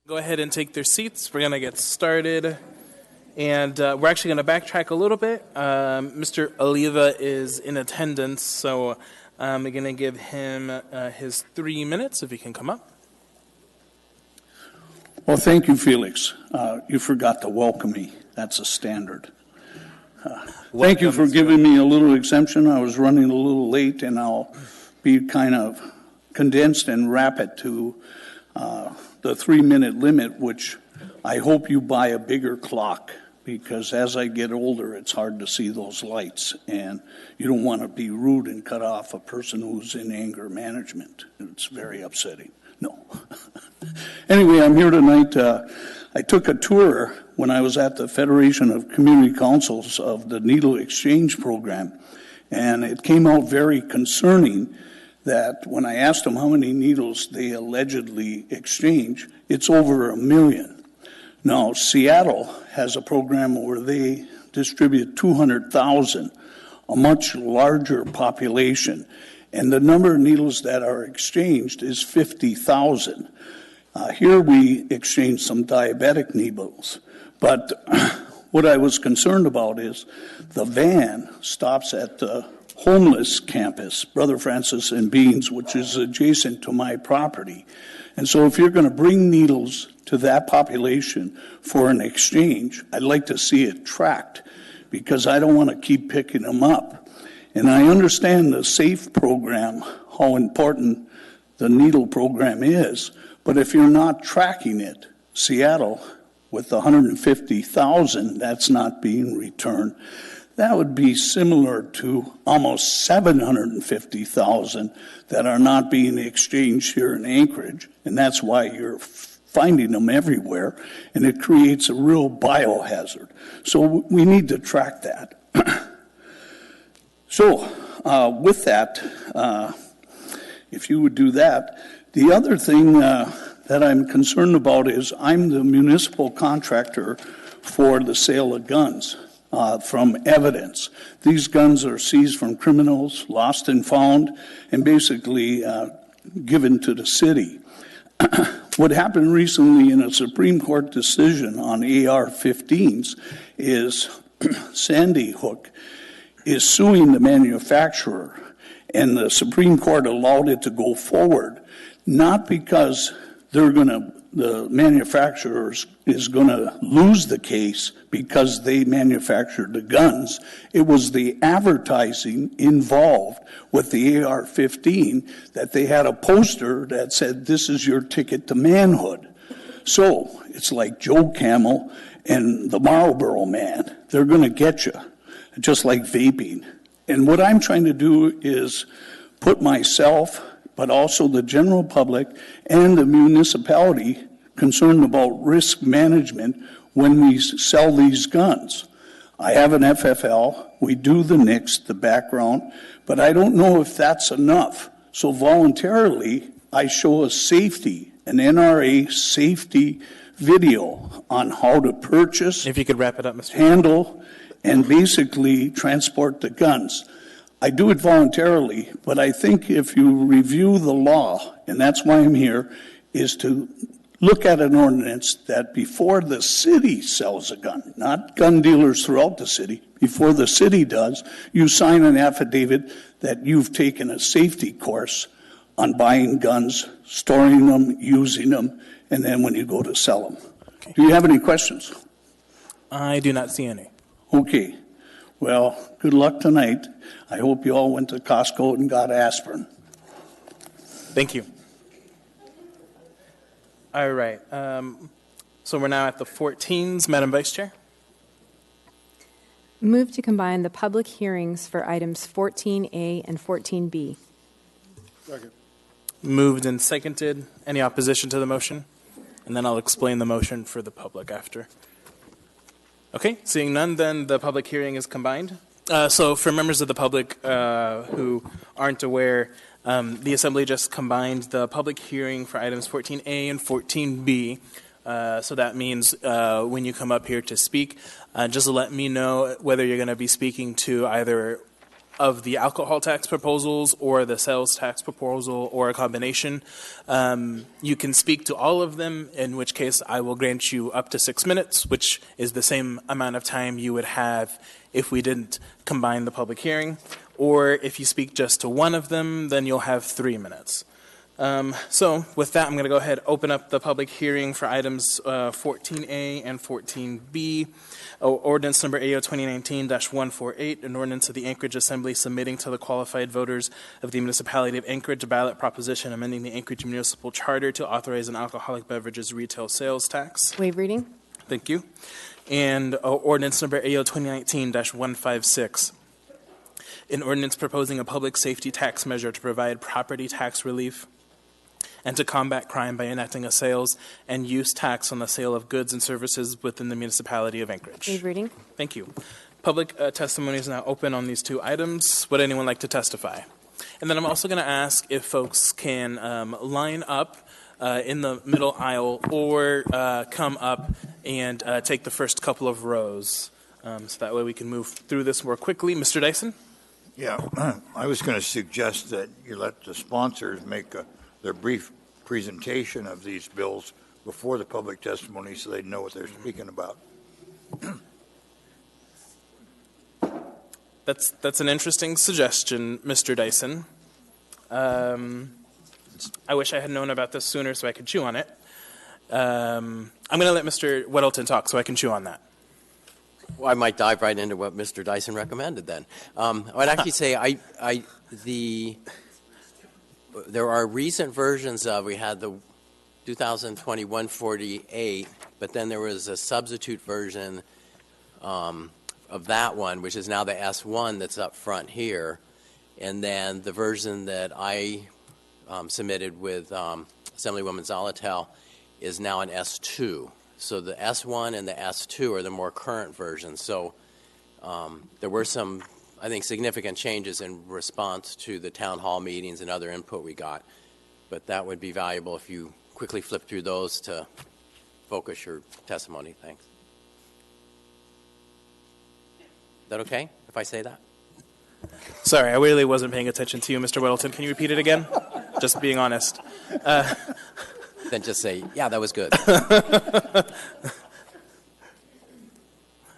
Go ahead and take their seats. We're going to get started. And we're actually going to backtrack a little bit. Mr. Oliva is in attendance, so I'm going to give him his 3 minutes, if he can come up. Well, thank you, Felix. You forgot to welcome me. That's a standard. Thank you for giving me a little exemption. I was running a little late, and I'll be kind of condensed and rapid to the 3-minute limit, which I hope you buy a bigger clock, because as I get older, it's hard to see those lights, and you don't want to be rude and cut off a person who's in anger management. It's very upsetting. No. Anyway, I'm here tonight. I took a tour when I was at the Federation of Community Councils of the Needle Exchange Program, and it came out very concerning that when I asked them how many needles they allegedly exchange, it's over 1 million. Now, Seattle has a program where they distribute 200,000, a much larger population, and the number of needles that are exchanged is 50,000. Here we exchange some diabetic needles, but what I was concerned about is the van stops at the homeless campus, Brother Francis and Beans, which is adjacent to my property. And so if you're going to bring needles to that population for an exchange, I'd like to see it tracked, because I don't want to keep picking them up. And I understand the SAFE program, how important the needle program is, but if you're not tracking it, Seattle, with the 150,000 that's not being returned, that would be similar to almost 750,000 that are not being exchanged here in Anchorage, and that's why you're finding them everywhere, and it creates a real biohazard. So we need to track that. So with that, if you would do that, the other thing that I'm concerned about is I'm the municipal contractor for the sale of guns. From evidence. These guns are seized from criminals, lost and found, and basically given to the city. What happened recently in a Supreme Court decision on AR-15s is Sandy Hook is suing the manufacturer, and the Supreme Court allowed it to go forward, not because the manufacturer is going to lose the case because they manufactured the guns. It was the advertising involved with the AR-15 that they had a poster that said, "This is your ticket to manhood." So it's like Joe Camel and the Marlboro Man. They're going to get you, just like vaping. And what I'm trying to do is put myself, but also the general public and the municipality concerned about risk management when we sell these guns. I have an FFL, we do the NICS, the background, but I don't know if that's enough. So voluntarily, I show a safety, an NRA safety video on how to purchase, if you could wrap it up, Mr. handle, and basically transport the guns. I do it voluntarily, but I think if you review the law, and that's why I'm here, is to look at an ordinance that before the city sells a gun, not gun dealers throughout the city, before the city does, you sign an affidavit that you've taken a safety course on buying guns, storing them, using them, and then when you go to sell them. Okay. Do you have any questions? I do not see any. Okay. Well, good luck tonight. I hope you all went to Costco and got aspirin. Thank you. All right. So we're now at the 14s. Madam Vice Chair. Move to combine the public hearings for items 14A and 14B. Second. Moved and seconded. Any opposition to the motion? And then I'll explain the motion for the public after. Okay, seeing none, then the public hearing is combined. So for members of the public who aren't aware, the Assembly just combined the public hearing for items 14A and 14B. So that means when you come up here to speak, just let me know whether you're going to be speaking to either of the alcohol tax proposals or the sales tax proposal or a combination. You can speak to all of them, in which case I will grant you up to 6 minutes, which is the same amount of time you would have if we didn't combine the public hearing. Or if you speak just to one of them, then you'll have 3 minutes. So with that, I'm going to go ahead and open up the public hearing for items 14A and 14B. Ordinance number AO 2019-148, an ordinance of the Anchorage Assembly submitting to the qualified voters of the municipality of Anchorage a ballot proposition amending the Anchorage Municipal Charter to authorize an alcoholic beverages retail sales tax. Waive reading. Thank you. And ordinance number AO 2019-156. An ordinance proposing a public safety tax measure to provide property tax relief and to combat crime by enacting a sales and use tax on the sale of goods and services within the municipality of Anchorage. Waive reading. Thank you. Public testimony is now open on these two items. Would anyone like to testify? And then I'm also going to ask if folks can line up in the middle aisle or come up and take the first couple of rows. So that way we can move through this more quickly. Mr. Dyson? Yeah, I was going to suggest that you let the sponsors make their brief presentation of these bills before the public testimony so they know what they're speaking about. That's an interesting suggestion, Mr. Dyson. I wish I had known about this sooner so I could chew on it. I'm going to let Mr. Weddleton talk so I can chew on that. Well, I might dive right into what Mr. Dyson recommended then. I'd actually say there are recent versions of, we had the 2020 148, but then there was a substitute version of that one, which is now the S1 that's up front here. And then the version that I submitted with Assemblywoman Zolotel is now an S2. So the S1 and the S2 are the more current versions. So there were some, I think, significant changes in response to the town hall meetings and other input we got. But that would be valuable if you quickly flip through those to focus your testimony. Thanks. Is that okay if I say that? Sorry, I really wasn't paying attention to you, Mr. Weddleton. Can you repeat it again? Just being honest. Then just say, yeah, that was good.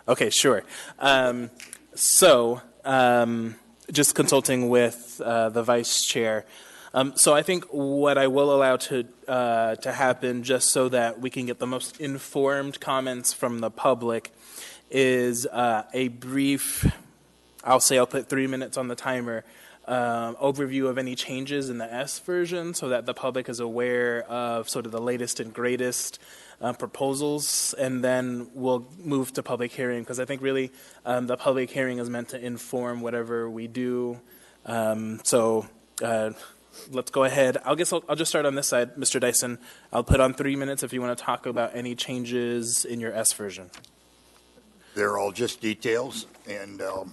Okay, sure. Just consulting with the vice chair. So I think what I will allow to happen, just so that we can get the most informed comments from the public, is a brief, I'll put 3 minutes on the timer, overview of any changes in the S version so that the public is aware of sort of the latest and greatest proposals, and then we'll move to public hearing, because I think really the public hearing is meant to inform whatever we do. Let's go ahead. I'll just start on this side, Mr. Dyson. I'll put on 3 minutes if you want to talk about any changes in your S version. They're all just details, and I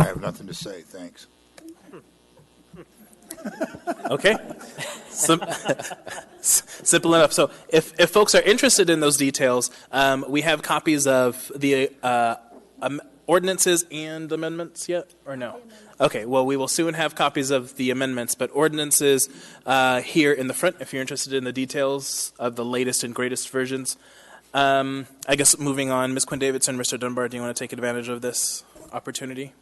have nothing to say. Thanks. Okay. Simple enough. So if folks are interested in those details, we have copies of the ordinances and amendments yet, or no? Okay, well, we will soon have copies of the amendments, but ordinances here in the front if you're interested in the details of the latest and greatest versions. I guess moving on, Ms. Quinn Davidson, Mr. Dunbar, do you want to take advantage of this opportunity?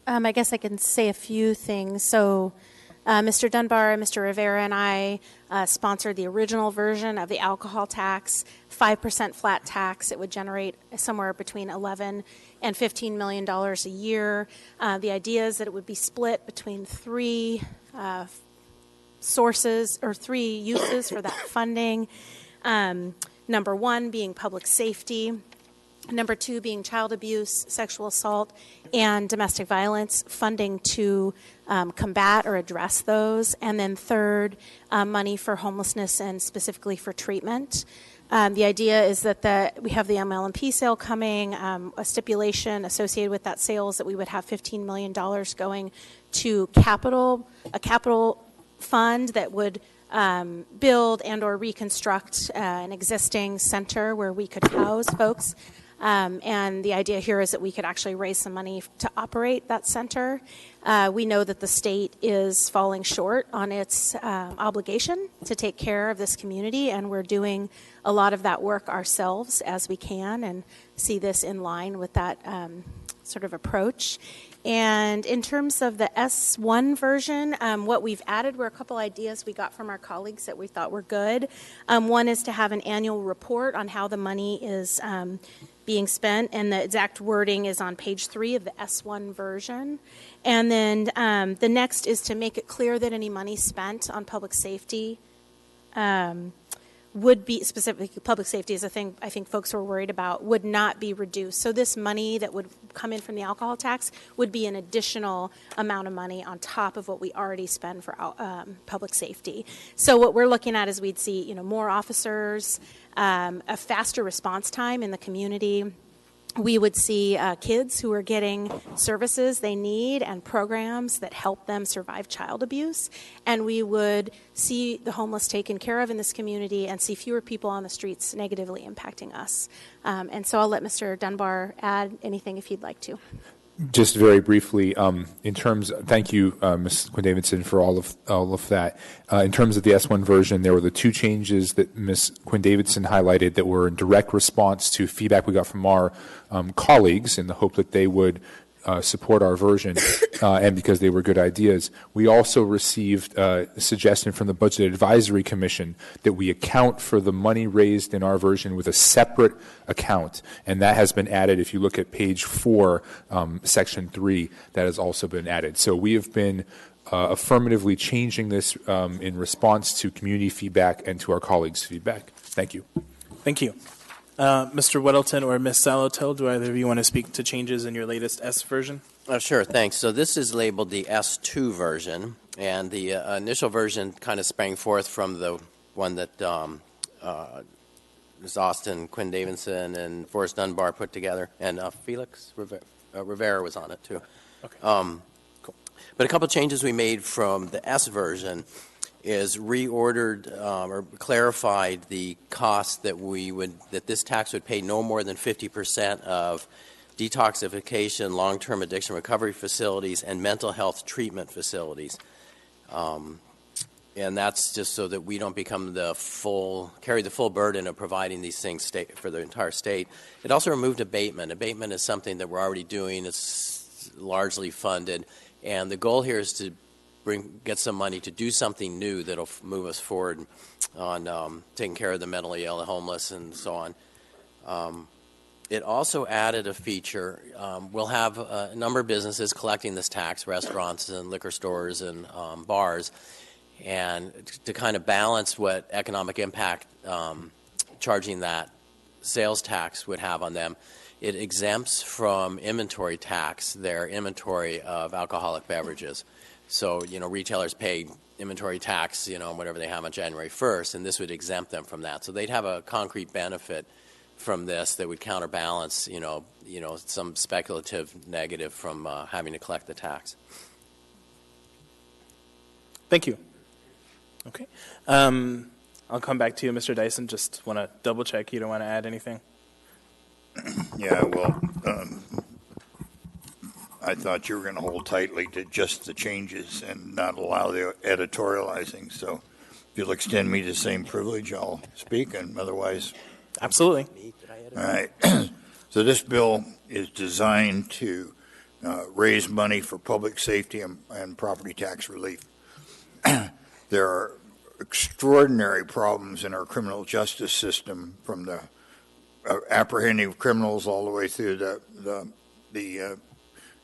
I guess I can say a few things. So Mr. Dunbar, Mr. Rivera, and I sponsored the original version of the alcohol tax, 5% flat tax. It would generate somewhere between $11 and $15 million a year. The idea is that it would be split between three sources or three uses for that funding. Number one being public safety. Number two being child abuse, sexual assault, and domestic violence, funding to combat or address those. And then third, money for homelessness and specifically for treatment. The idea is that we have the MLMP sale coming, a stipulation associated with that sale is that we would have $15 million going to a capital fund that would build and or reconstruct an existing center where we could house folks. And the idea here is that we could actually raise some money to operate that center. We know that the state is falling short on its obligation to take care of this community, and we're doing a lot of that work ourselves as we can and see this in line with that sort of approach. And in terms of the S1 version, what we've added were a couple ideas we got from our colleagues that we thought were good. One is to have an annual report on how the money is being spent, and the exact wording is on page 3 of the S1 version. And then the next is to make it clear that any money spent on public safety would be, specifically public safety is a thing I think folks were worried about, would not be reduced. So this money that would come in from the alcohol tax would be an additional amount of money on top of what we already spend for public safety. So what we're looking at is we'd see, more officers, a faster response time in the community. We would see kids who are getting services they need and programs that help them survive child abuse. And we would see the homeless taken care of in this community and see fewer people on the streets negatively impacting us. And so I'll let Mr. Dunbar add anything if he'd like to. Just very briefly, thank you, Ms. Quinn Davidson, for all of that. In terms of the S1 version, there were the 2 changes that Ms. Quinn Davidson highlighted that were in direct response to feedback we got from our colleagues in the hope that they would support our version, and because they were good ideas. We also received a suggestion from the Budget Advisory Commission that we account for the money raised in our version with a separate account, and that has been added. If you look at page 4, section 3, that has also been added. So we have been affirmatively changing this in response to community feedback and to our colleagues' feedback. Thank you. Thank you. Mr. Weddleton or Ms. Salotel, do either of you want to speak to changes in your latest S version? Sure, thanks. So this is labeled the S2 version, and the initial version kind of sprang forth from the one that Ms. Austin, Quinn Davidson, and Forrest Dunbar put together, and Felix Rivera was on it too. Okay. Cool. But a couple changes we made from the S version is reordered or clarified the cost that that this tax would pay no more than 50% of detoxification, long-term addiction recovery facilities, and mental health treatment facilities. And that's just so that we don't become carry the full burden of providing these things for the entire state. It also removed abatement. Abatement is something that we're already doing. It's largely funded. And the goal here is to get some money to do something new that'll move us forward on taking care of the mentally ill, the homeless, and so on. It also added a feature. We'll have a number of businesses collecting this tax, restaurants and liquor stores and bars, and to kind of balance what economic impact charging that sales tax would have on them, it exempts from inventory tax their inventory of alcoholic beverages. So, retailers pay inventory tax, whatever they have on January 1st, and this would exempt them from that. So they'd have a concrete benefit from this that would counterbalance, some speculative negative from having to collect the tax. Thank you. Okay. I'll come back to you, Mr. Dyson. Just want to double check. You don't want to add anything? Yeah, well, I thought you were going to hold tightly to just the changes and not allow the editorializing. So if you'll extend me the same privilege, I'll speak, and otherwise. Absolutely. All right. So this bill is designed to raise money for public safety and property tax relief. There are extraordinary problems in our criminal justice system, from the apprehending of criminals all the way through the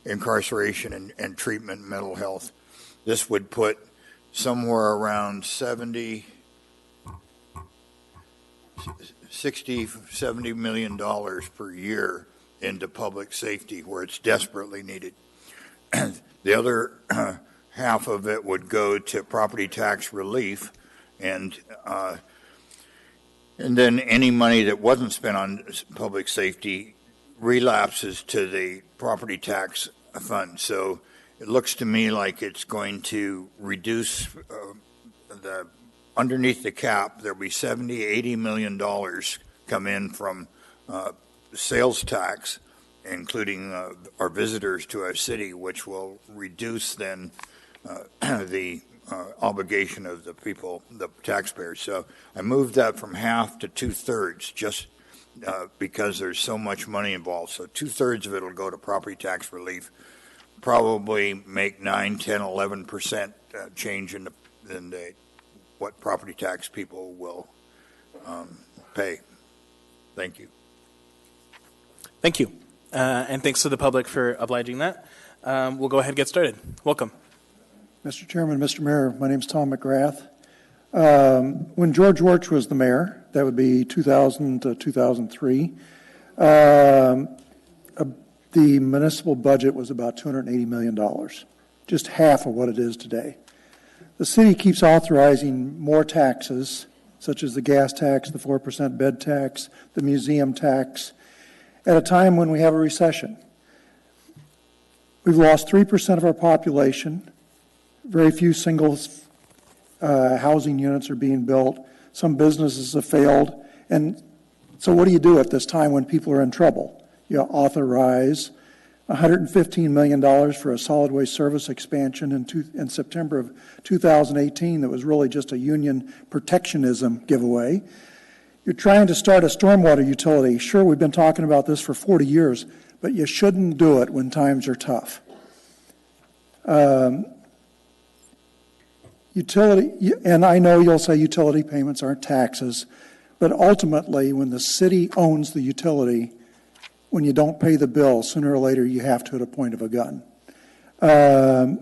incarceration and treatment, mental health. This would put somewhere around $70 million per year into public safety, where it's desperately needed. The other half of it would go to property tax relief, and then any money that wasn't spent on public safety relapses to the property tax fund. So it looks to me like it's going to reduce underneath the cap. There'll be $70, $80 million come in from sales tax, including our visitors to our city, which will reduce then the obligation of the people, the taxpayers. So I moved that from half to 2/3, just because there's so much money involved. So 2/3 of it will go to property tax relief, probably make 9, 10, 11% change in the what property tax people will pay. Thank you. Thank you. And thanks to the public for obliging that. We'll go ahead and get started. Welcome. Mr. Chairman, Mr. Mayor, my name is Tom McGrath. When George Warch was the mayor, that would be 2000 to 2003, the municipal budget was about $280 million, just half of what it is today. The city keeps authorizing more taxes, such as the gas tax, the 4% bed tax, the museum tax, at a time when we have a recession. We've lost 3% of our population. Very few single housing units are being built. Some businesses have failed. And so what do you do at this time when people are in trouble? You authorize $115 million for a solid waste service expansion in September of 2018 that was really just a union protectionism giveaway. You're trying to start a stormwater utility. Sure, we've been talking about this for 40 years, but you shouldn't do it when times are tough. Utility, and I know you'll say utility payments aren't taxes, but ultimately, when the city owns the utility, when you don't pay the bill, sooner or later you have to at a point of a gun. The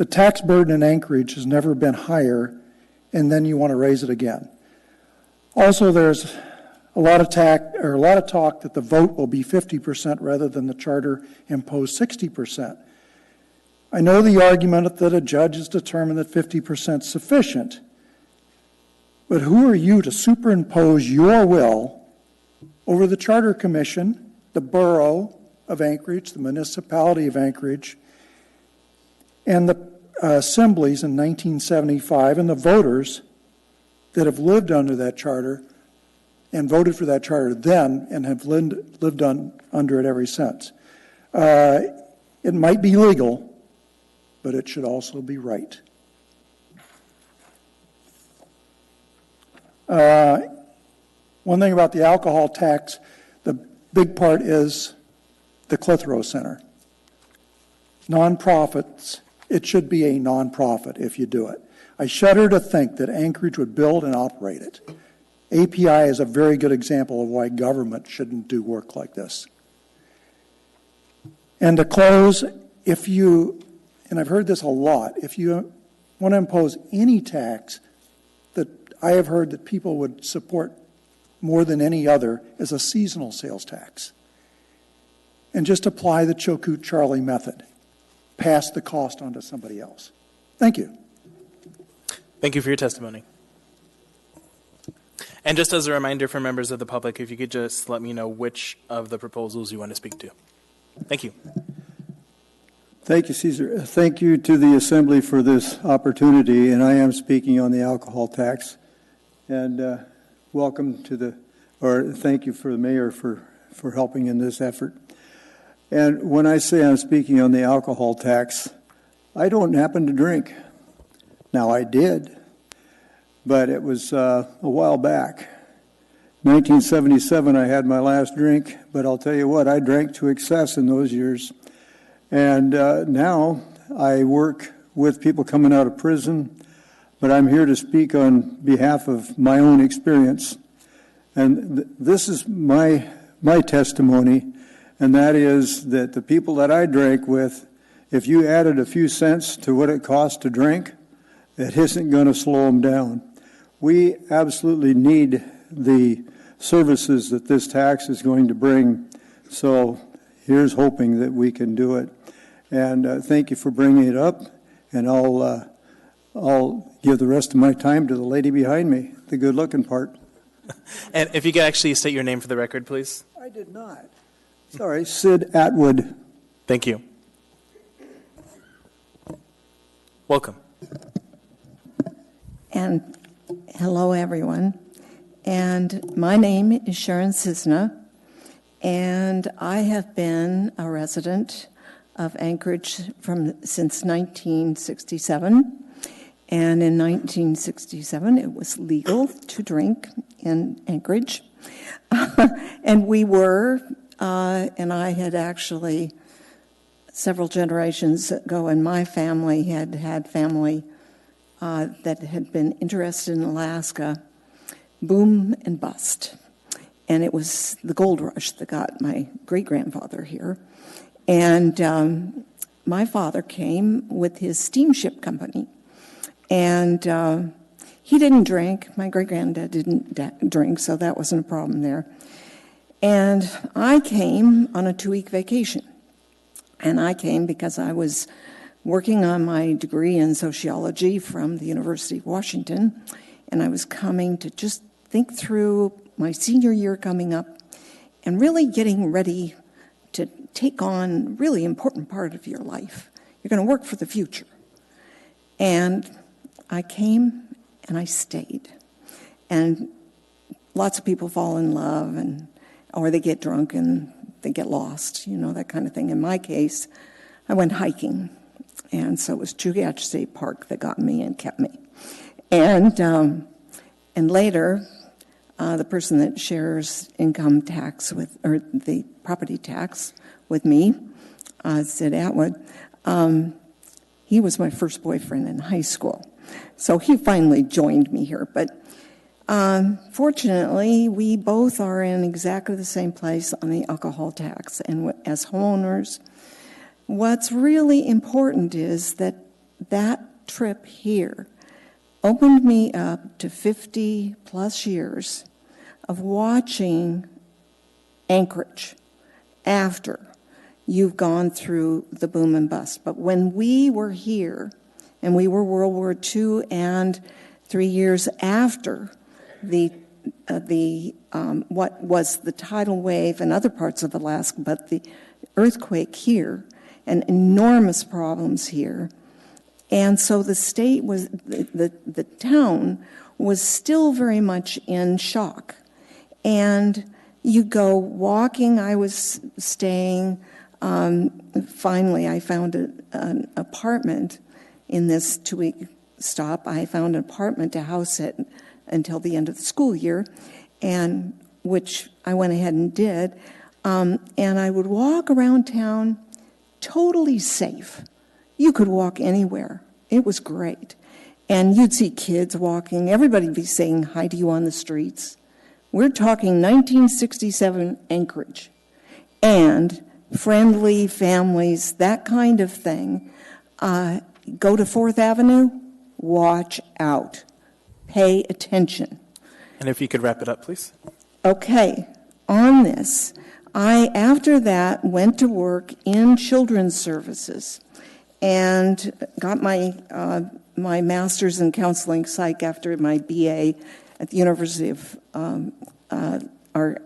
tax burden in Anchorage has never been higher, and then you want to raise it again. Also, there's a lot of talk that the vote will be 50% rather than the charter imposed 60%. I know the argument that a judge has determined that 50% is sufficient, but who are you to superimpose your will over the Charter Commission, the borough of Anchorage, the municipality of Anchorage, and the assemblies in 1975, and the voters that have lived under that charter and voted for that charter then and have lived under it ever since? It might be legal, but it should also be right. One thing about the alcohol tax, the big part is the Clitheroe Center. Nonprofits, it should be a nonprofit if you do it. I shudder to think that Anchorage would build and operate it. API is a very good example of why government shouldn't do work like this. And to close, if you, and I've heard this a lot, if you want to impose any tax that I have heard that people would support more than any other is a seasonal sales tax. And just apply the Chilkoot Charlie method. Pass the cost on to somebody else. Thank you. Thank you for your testimony. And just as a reminder for members of the public, if you could just let me know which of the proposals you want to speak to. Thank you. Thank you, Caesar. Thank you to the Assembly for this opportunity, and I am speaking on the alcohol tax. And welcome to thank you for the mayor for helping in this effort. And when I say I'm speaking on the alcohol tax, I don't happen to drink. Now, I did, but it was a while back. 1977, I had my last drink, but I'll tell you what, I drank to excess in those years. And now I work with people coming out of prison, but I'm here to speak on behalf of my own experience. And this is my testimony, and that is that the people that I drank with, if you added a few cents to what it costs to drink, it isn't going to slow them down. We absolutely need the services that this tax is going to bring. So here's hoping that we can do it. And thank you for bringing it up. And I'll give the rest of my time to the lady behind me, the good-looking part. And if you could actually state your name for the record, please. I did not. Sorry, Sid Atwood. Thank you. Welcome. And hello, everyone. And my name is Sharon Cisna, and I have been a resident of Anchorage since 1967. And in 1967, it was legal to drink in Anchorage. And we were, and I had actually, several generations ago in my family, had family that had been interested in Alaska, boom and bust. And it was the gold rush that got my great-grandfather here. And my father came with his steamship company. And he didn't drink. My great-granddad didn't drink, so that wasn't a problem there. And I came on a 2-week vacation. And I came because I was working on my degree in sociology from the University of Washington, and I was coming to just think through my senior year coming up and really getting ready to take on a really important part of your life. You're going to work for the future. And I came and I stayed. And lots of people fall in love, or they get drunk and they get lost, that kind of thing. In my case, I went hiking. And so it was Chugach State Park that got me and kept me. And later, the person that shares income tax or the property tax with me, Sid Atwood, he was my first boyfriend in high school. So he finally joined me here. But fortunately, we both are in exactly the same place on the alcohol tax. And as homeowners, what's really important is that trip here opened me up to 50 plus years of watching Anchorage after you've gone through the boom and bust. But when we were here, and we were World War II, and 3 years after what was the tidal wave in other parts of Alaska, but the earthquake here, and enormous problems here. And so the state was, the town was still very much in shock. And you go walking, I was staying, finally I found an apartment in this 2-week stop. I found an apartment to house it until the end of the school year, and which I went ahead and did. And I would walk around town totally safe. You could walk anywhere. It was great. And you'd see kids walking. Everybody would be saying hi to you on the streets. We're talking 1967 Anchorage. And friendly families, that kind of thing. Go to 4th Avenue, watch out. Pay attention. And if you could wrap it up, please. Okay, on this, I, after that, went to work in children's services and got my master's in counseling psych after my BA at the University of our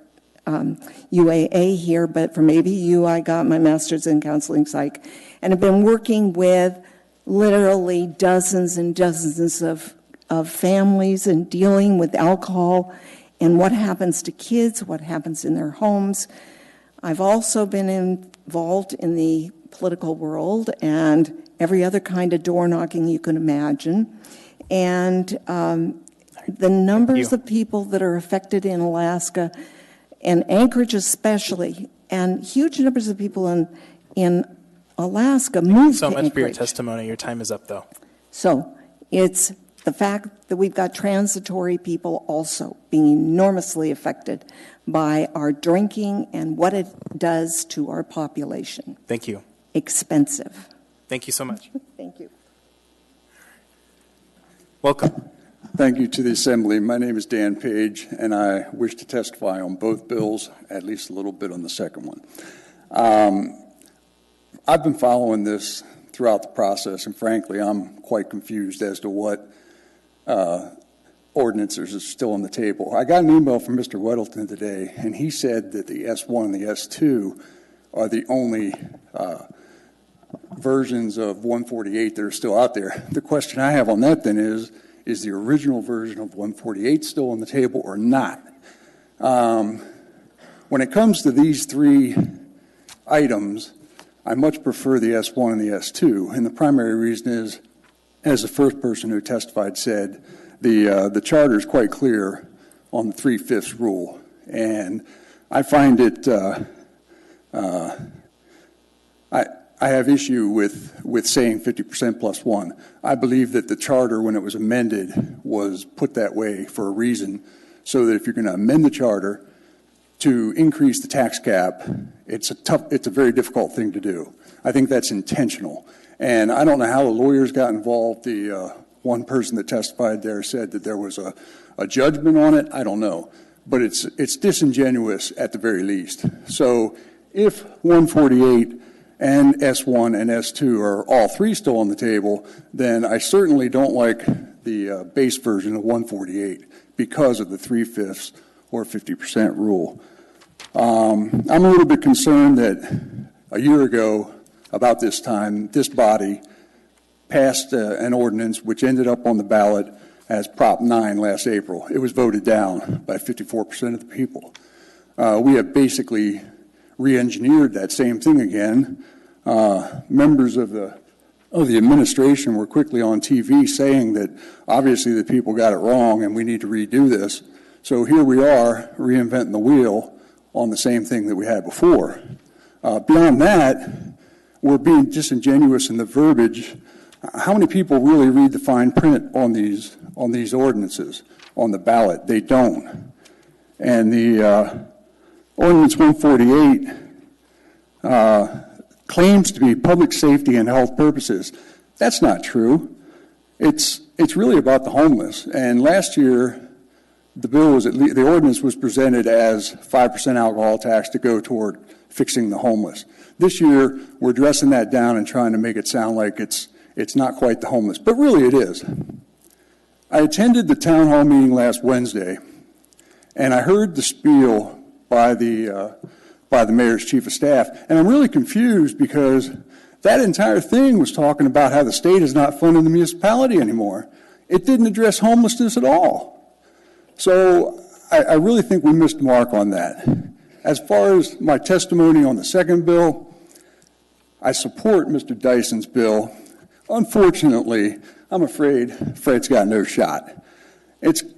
UAA here, but from ABU I got my master's in counseling psych, and have been working with literally dozens and dozens of families and dealing with alcohol and what happens to kids, what happens in their homes. I've also been involved in the political world and every other kind of door knocking you can imagine. And the numbers of people that are affected in Alaska, and Anchorage especially, and huge numbers of people in Alaska move to Anchorage. So much for your testimony. Your time is up, though. So it's the fact that we've got transitory people also being enormously affected by our drinking and what it does to our population. Thank you. Expensive. Thank you so much. Thank you. Welcome. Thank you to the Assembly. My name is Dan Page, and I wish to testify on both bills, at least a little bit on the second one. I've been following this throughout the process, and frankly, I'm quite confused as to what ordinances are still on the table. I got an email from Mr. Weddleton today, and he said that the S1 and the S2 are the only versions of 148 that are still out there. The question I have on that then is the original version of 148 still on the table or not? when it comes to these three items, I much prefer the S1 and the S2, and the primary reason is, as the first person who testified said, the charter is quite clear on the 3/5 rule, and I find it, I have issue with saying 50% plus one. I believe that the charter, when it was amended, was put that way for a reason, so that if you're going to amend the charter to increase the tax cap, it's a very difficult thing to do. I think that's intentional. And I don't know how the lawyers got involved. The one person that testified there said that there was a judgment on it. I don't know. But it's disingenuous at the very least. So if 148 and S1 and S2 are all three still on the table, then I certainly don't like the base version of 148 because of the 3/5 or 50% rule. I'm a little bit concerned that a year ago, about this time, this body passed an ordinance which ended up on the ballot as Prop 9 last April. It was voted down by 54% of the people. We have basically re-engineered that same thing again. Members of the administration were quickly on TV saying that obviously the people got it wrong and we need to redo this. So here we are reinventing the wheel on the same thing that we had before. Beyond that, we're being disingenuous in the verbiage. How many people really read the fine print on these ordinances on the ballot? They don't. And the Ordinance 148 claims to be public safety and health purposes. That's not true. It's really about the homeless. And last year, the ordinance was presented as 5% alcohol tax to go toward fixing the homeless. This year, we're dressing that down and trying to make it sound like it's not quite the homeless, but really it is. I attended the town hall meeting last Wednesday, and I heard the spiel by the mayor's chief of staff, and I'm really confused because that entire thing was talking about how the state is not funding the municipality anymore. It didn't address homelessness at all. So I really think we missed the mark on that. As far as my testimony on the second bill, I support Mr. Dyson's bill. Unfortunately, I'm afraid Fred's got no shot.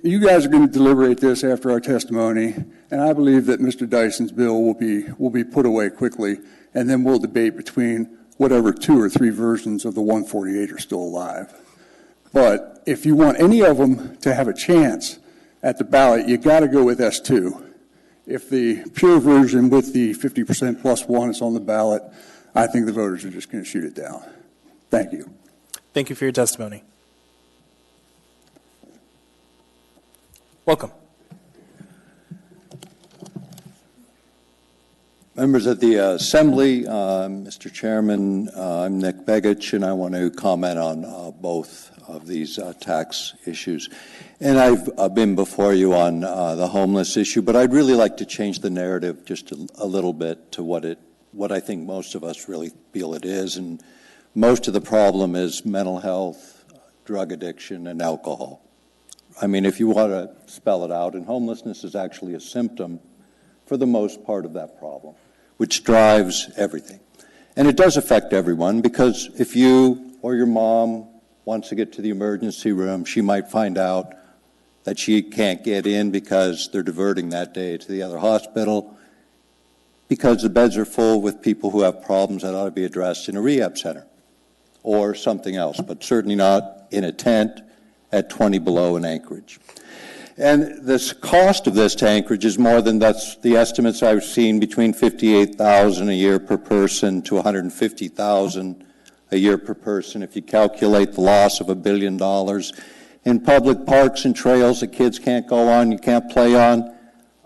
You guys are going to deliberate this after our testimony, and I believe that Mr. Dyson's bill will be put away quickly, and then we'll debate between whatever 2 or 3 versions of the 148 are still alive. But if you want any of them to have a chance at the ballot, you got to go with S2. If the pure version with the 50% plus one is on the ballot, I think the voters are just going to shoot it down. Thank you. Thank you for your testimony. Welcome. Members of the Assembly, Mr. Chairman, I'm Nick Begich, and I want to comment on both of these tax issues. And I've been before you on the homeless issue, but I'd really like to change the narrative just a little bit to what I think most of us really feel it is. And most of the problem is mental health, drug addiction, and alcohol. I mean, if you want to spell it out, and homelessness is actually a symptom for the most part of that problem, which drives everything. And it does affect everyone, because if you or your mom wants to get to the emergency room, she might find out that she can't get in because they're diverting that day to the other hospital, because the beds are full with people who have problems that ought to be addressed in a rehab center or something else, but certainly not in a tent at 20 below in Anchorage. And this cost of this to Anchorage is more than the estimates I've seen, between $58,000 a year per person to $150,000 a year per person. If you calculate the loss of $1 billion in public parks and trails that kids can't go on, you can't play on.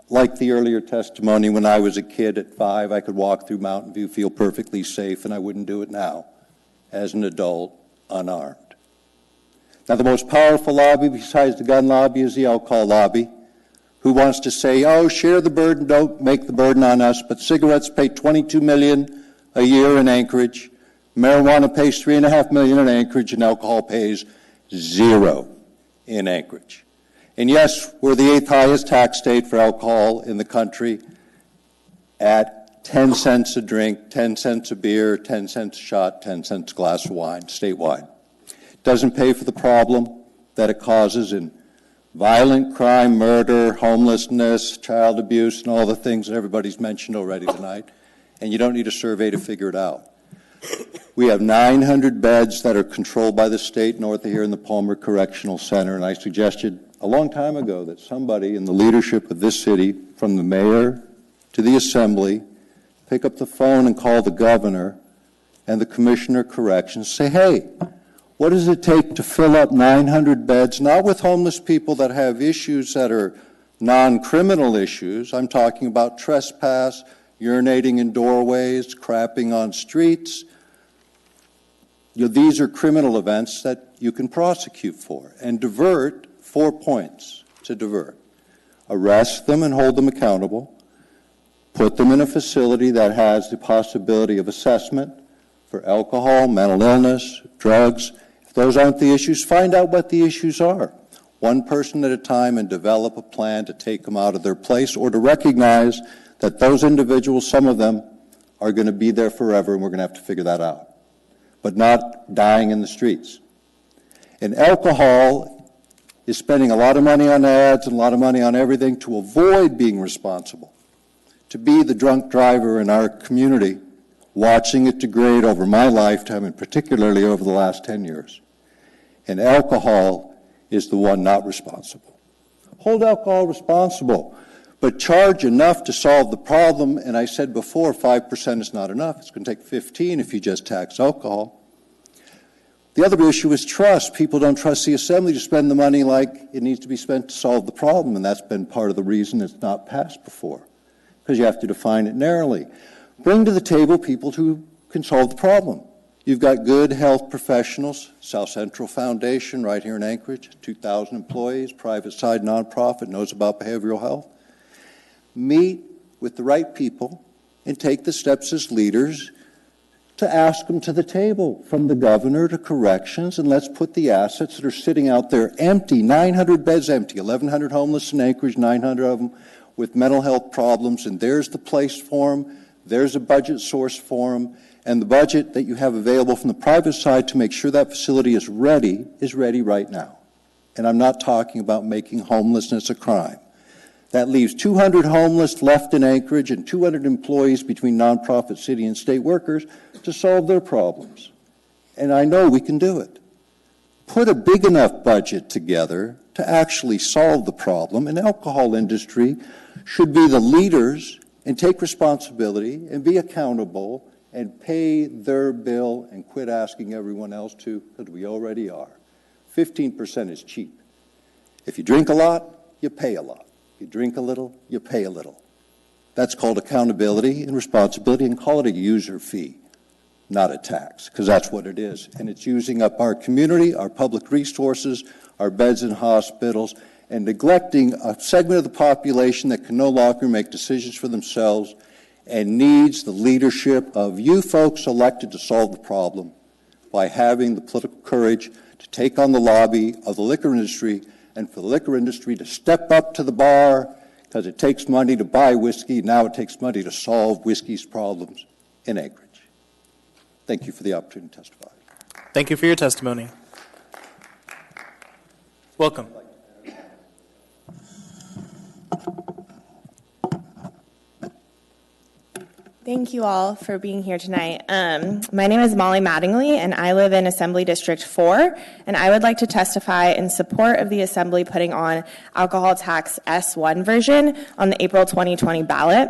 Like the earlier testimony, when I was a kid at 5, I could walk through Mountain View, feel perfectly safe, and I wouldn't do it now as an adult, unarmed. Now, the most powerful lobby besides the gun lobby is the alcohol lobby, who wants to say, oh, share the burden, don't make the burden on us, but cigarettes pay $22 million a year in Anchorage, marijuana pays $3.5 million in Anchorage, and alcohol pays $0 in Anchorage. And yes, we're the 8th highest tax state for alcohol in the country, at 10 cents a drink, 10 cents a beer, 10 cents a shot, 10 cents a glass of wine, statewide. It doesn't pay for the problem that it causes in violent crime, murder, homelessness, child abuse, and all the things that everybody's mentioned already tonight. And you don't need a survey to figure it out. We have 900 beds that are controlled by the state north of here in the Palmer Correctional Center, and I suggested a long time ago that somebody in the leadership of this city, from the mayor to the assembly, pick up the phone and call the governor and the commissioner of corrections, say, hey, what does it take to fill up 900 beds, not with homeless people that have issues that are non-criminal issues. I'm talking about trespass, urinating in doorways, crapping on streets. These are criminal events that you can prosecute for and divert 4 points to divert. Arrest them and hold them accountable. Put them in a facility that has the possibility of assessment for alcohol, mental illness, drugs. If those aren't the issues, find out what the issues are. One person at a time, and develop a plan to take them out of their place, or to recognize that those individuals, some of them, are going to be there forever, and we're going to have to figure that out. But not dying in the streets. And alcohol is spending a lot of money on ads and a lot of money on everything to avoid being responsible. To be the drunk driver in our community, watching it degrade over my lifetime, and particularly over the last 10 years. And alcohol is the one not responsible. Hold alcohol responsible, but charge enough to solve the problem. And I said before, 5% is not enough. It's going to take 15 if you just tax alcohol. The other issue is trust. People don't trust the assembly to spend the money like it needs to be spent to solve the problem, and that's been part of the reason it's not passed before, because you have to define it narrowly. Bring to the table people who can solve the problem. You've got good health professionals, South Central Foundation right here in Anchorage, 2,000 employees, private side nonprofit, knows about behavioral health. Meet with the right people and take the steps as leaders to ask them to the table, from the governor to corrections, and let's put the assets that are sitting out there empty, 900 beds empty, 1,100 homeless in Anchorage, 900 of them with mental health problems, and there's the place for them, there's a budget source for them, and the budget that you have available from the private side to make sure that facility is ready right now. And I'm not talking about making homelessness a crime. That leaves 200 homeless left in Anchorage and 200 employees between nonprofit, city, and state workers to solve their problems. And I know we can do it. Put a big enough budget together to actually solve the problem, and alcohol industry should be the leaders and take responsibility and be accountable and pay their bill and quit asking everyone else to, because we already are. 15% is cheap. If you drink a lot, you pay a lot. If you drink a little, you pay a little. That's called accountability and responsibility, and call it a user fee, not a tax, because that's what it is. And it's using up our community, our public resources, our beds in hospitals, and neglecting a segment of the population that can no longer make decisions for themselves and needs the leadership of you folks elected to solve the problem by having the political courage to take on the lobby of the liquor industry, and for the liquor industry to step up to the bar, because it takes money to buy whiskey. Now it takes money to solve whiskey's problems in Anchorage. Thank you for the opportunity to testify. Thank you for your testimony. Welcome. Thank you all for being here tonight. My name is Molly Mattingly, and I live in Assembly District 4, and I would like to testify in support of the Assembly putting on alcohol tax S1 version on the April 2020 ballot.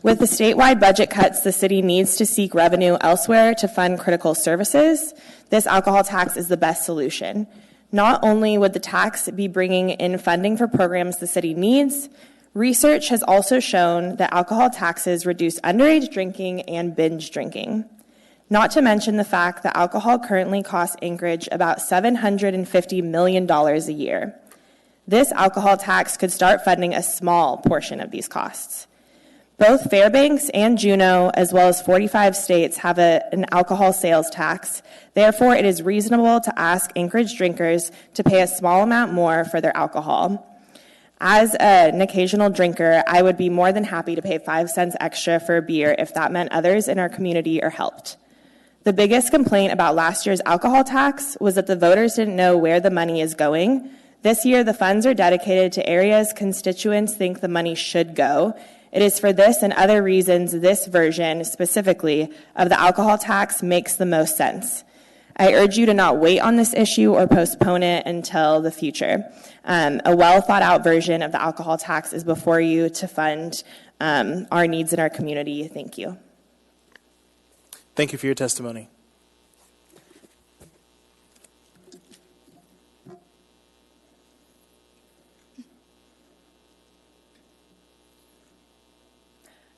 With the statewide budget cuts, the city needs to seek revenue elsewhere to fund critical services. This alcohol tax is the best solution. Not only would the tax be bringing in funding for programs the city needs, research has also shown that alcohol taxes reduce underage drinking and binge drinking. Not to mention the fact that alcohol currently costs Anchorage about $750 million a year. This alcohol tax could start funding a small portion of these costs. Both Fairbanks and Juneau, as well as 45 states, have an alcohol sales tax. Therefore, it is reasonable to ask Anchorage drinkers to pay a small amount more for their alcohol. As an occasional drinker, I would be more than happy to pay 5 cents extra for a beer if that meant others in our community are helped. The biggest complaint about last year's alcohol tax was that the voters didn't know where the money is going. This year, the funds are dedicated to areas constituents think the money should go. It is for this and other reasons this version, specifically, of the alcohol tax makes the most sense. I urge you to not wait on this issue or postpone it until the future. A well-thought-out version of the alcohol tax is before you to fund our needs in our community. Thank you. Thank you for your testimony.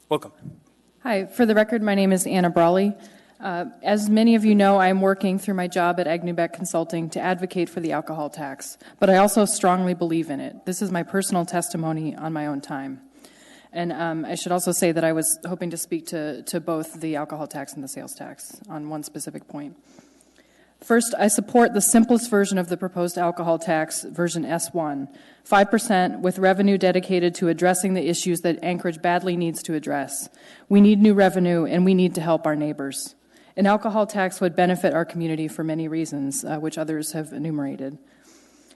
Welcome. Hi, for the record, my name is Anna Brawley. As many of you know, I am working through my job at Agnew-Beck Consulting to advocate for the alcohol tax, but I also strongly believe in it. This is my personal testimony on my own time. And I should also say that I was hoping to speak to both the alcohol tax and the sales tax on one specific point. First, I support the simplest version of the proposed alcohol tax, version S1, 5% with revenue dedicated to addressing the issues that Anchorage badly needs to address. We need new revenue, and we need to help our neighbors. An alcohol tax would benefit our community for many reasons, which others have enumerated.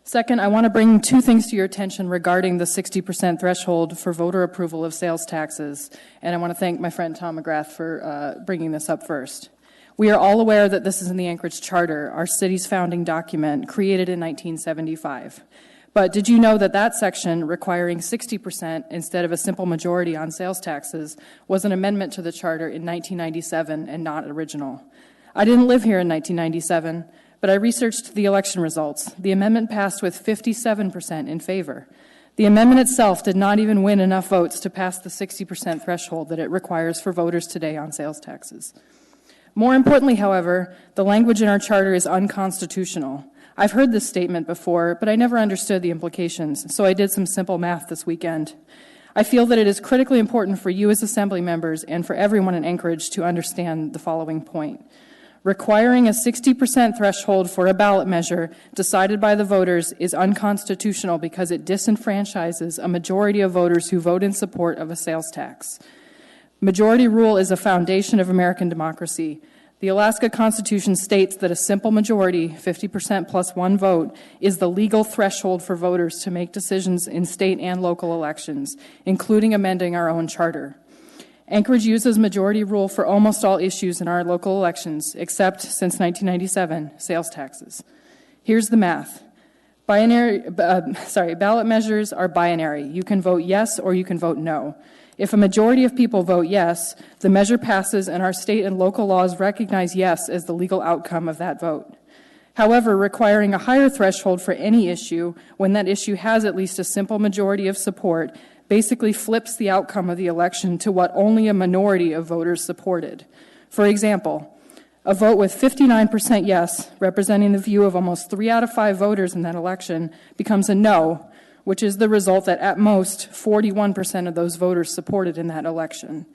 Second, I want to bring two things to your attention regarding the 60% threshold for voter approval of sales taxes, and I want to thank my friend Tom McGrath for bringing this up first. We are all aware that this is in the Anchorage Charter, our city's founding document, created in 1975. But did you know that that section, requiring 60% instead of a simple majority on sales taxes, was an amendment to the Charter in 1997 and not original? I didn't live here in 1997, but I researched the election results. The amendment passed with 57% in favor. The amendment itself did not even win enough votes to pass the 60% threshold that it requires for voters today on sales taxes. More importantly, however, the language in our charter is unconstitutional. I've heard this statement before, but I never understood the implications, so I did some simple math this weekend. I feel that it is critically important for you as Assembly members and for everyone in Anchorage to understand the following point. Requiring a 60% threshold for a ballot measure decided by the voters is unconstitutional because it disenfranchises a majority of voters who vote in support of a sales tax. Majority rule is a foundation of American democracy. The Alaska Constitution states that a simple majority, 50% plus one vote, is the legal threshold for voters to make decisions in state and local elections, including amending our own charter. Anchorage uses majority rule for almost all issues in our local elections, except, since 1997, sales taxes. Here's the math. Ballot measures are binary. You can vote yes or you can vote no. If a majority of people vote yes, the measure passes and our state and local laws recognize yes as the legal outcome of that vote. However, requiring a higher threshold for any issue when that issue has at least a simple majority of support basically flips the outcome of the election to what only a minority of voters supported. For example, a vote with 59% yes, representing the view of almost 3 out of 5 voters in that election, becomes a no, which is the result that at most 41% of those voters supported in that election.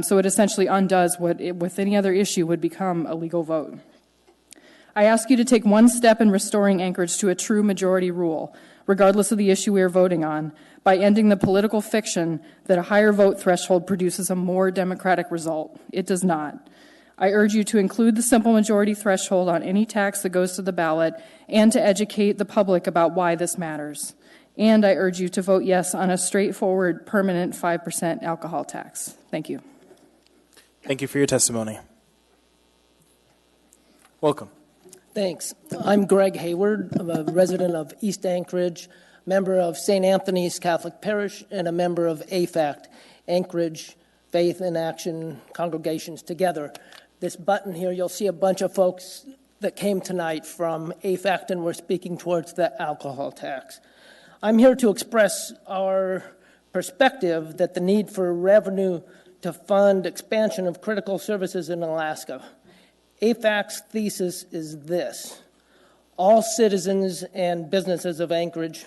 So it essentially undoes what with any other issue would become a legal vote. I ask you to take one step in restoring Anchorage to a true majority rule, regardless of the issue we are voting on, by ending the political fiction that a higher vote threshold produces a more democratic result. It does not. I urge you to include the simple majority threshold on any tax that goes to the ballot and to educate the public about why this matters. And I urge you to vote yes on a straightforward, permanent 5% alcohol tax. Thank you. Thank you for your testimony. Welcome. Thanks. I'm Greg Hayward. I'm a resident of East Anchorage, member of St. Anthony's Catholic Parish, and a member of AFACT, Anchorage Faith in Action Congregations Together. This button here, you'll see a bunch of folks that came tonight from AFACT and were speaking towards the alcohol tax. I'm here to express our perspective that the need for revenue to fund expansion of critical services in Alaska. AFACT's thesis is this: all citizens and businesses of Anchorage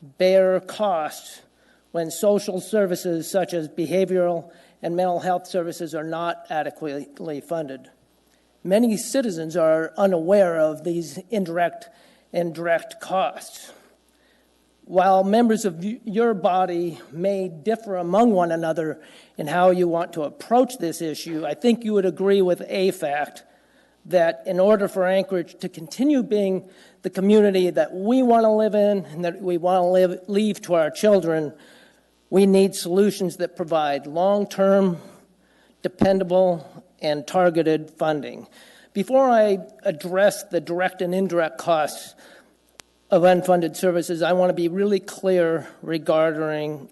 bear costs when social services such as behavioral and mental health services are not adequately funded. Many citizens are unaware of these indirect and direct costs. While members of your body may differ among one another in how you want to approach this issue, I think you would agree with AFACT that in order for Anchorage to continue being the community that we want to live in and that we want to leave to our children, we need solutions that provide long-term, dependable, and targeted funding. Before I address the direct and indirect costs of unfunded services, I want to be really clear regarding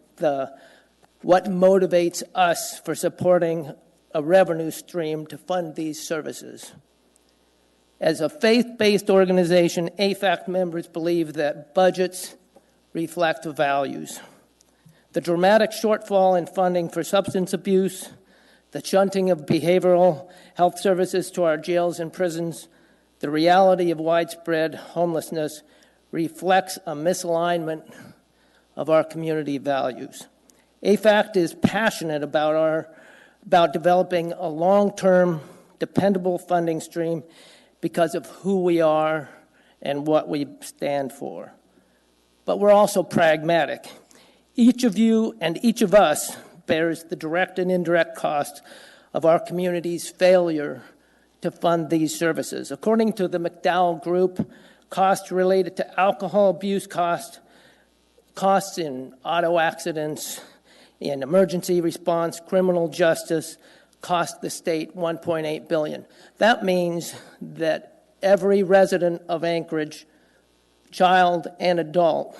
what motivates us for supporting a revenue stream to fund these services. As a faith-based organization, AFACT members believe that budgets reflect values. The dramatic shortfall in funding for substance abuse, the shunting of behavioral health services to our jails and prisons, the reality of widespread homelessness reflects a misalignment of our community values. AFACT is passionate about developing a long-term, dependable funding stream because of who we are and what we stand for. But we're also pragmatic. Each of you and each of us bears the direct and indirect cost of our community's failure to fund these services. According to the McDowell Group, costs related to alcohol abuse costs in auto accidents, in emergency response, criminal justice, cost the state $1.8 billion. That means that every resident of Anchorage, child and adult,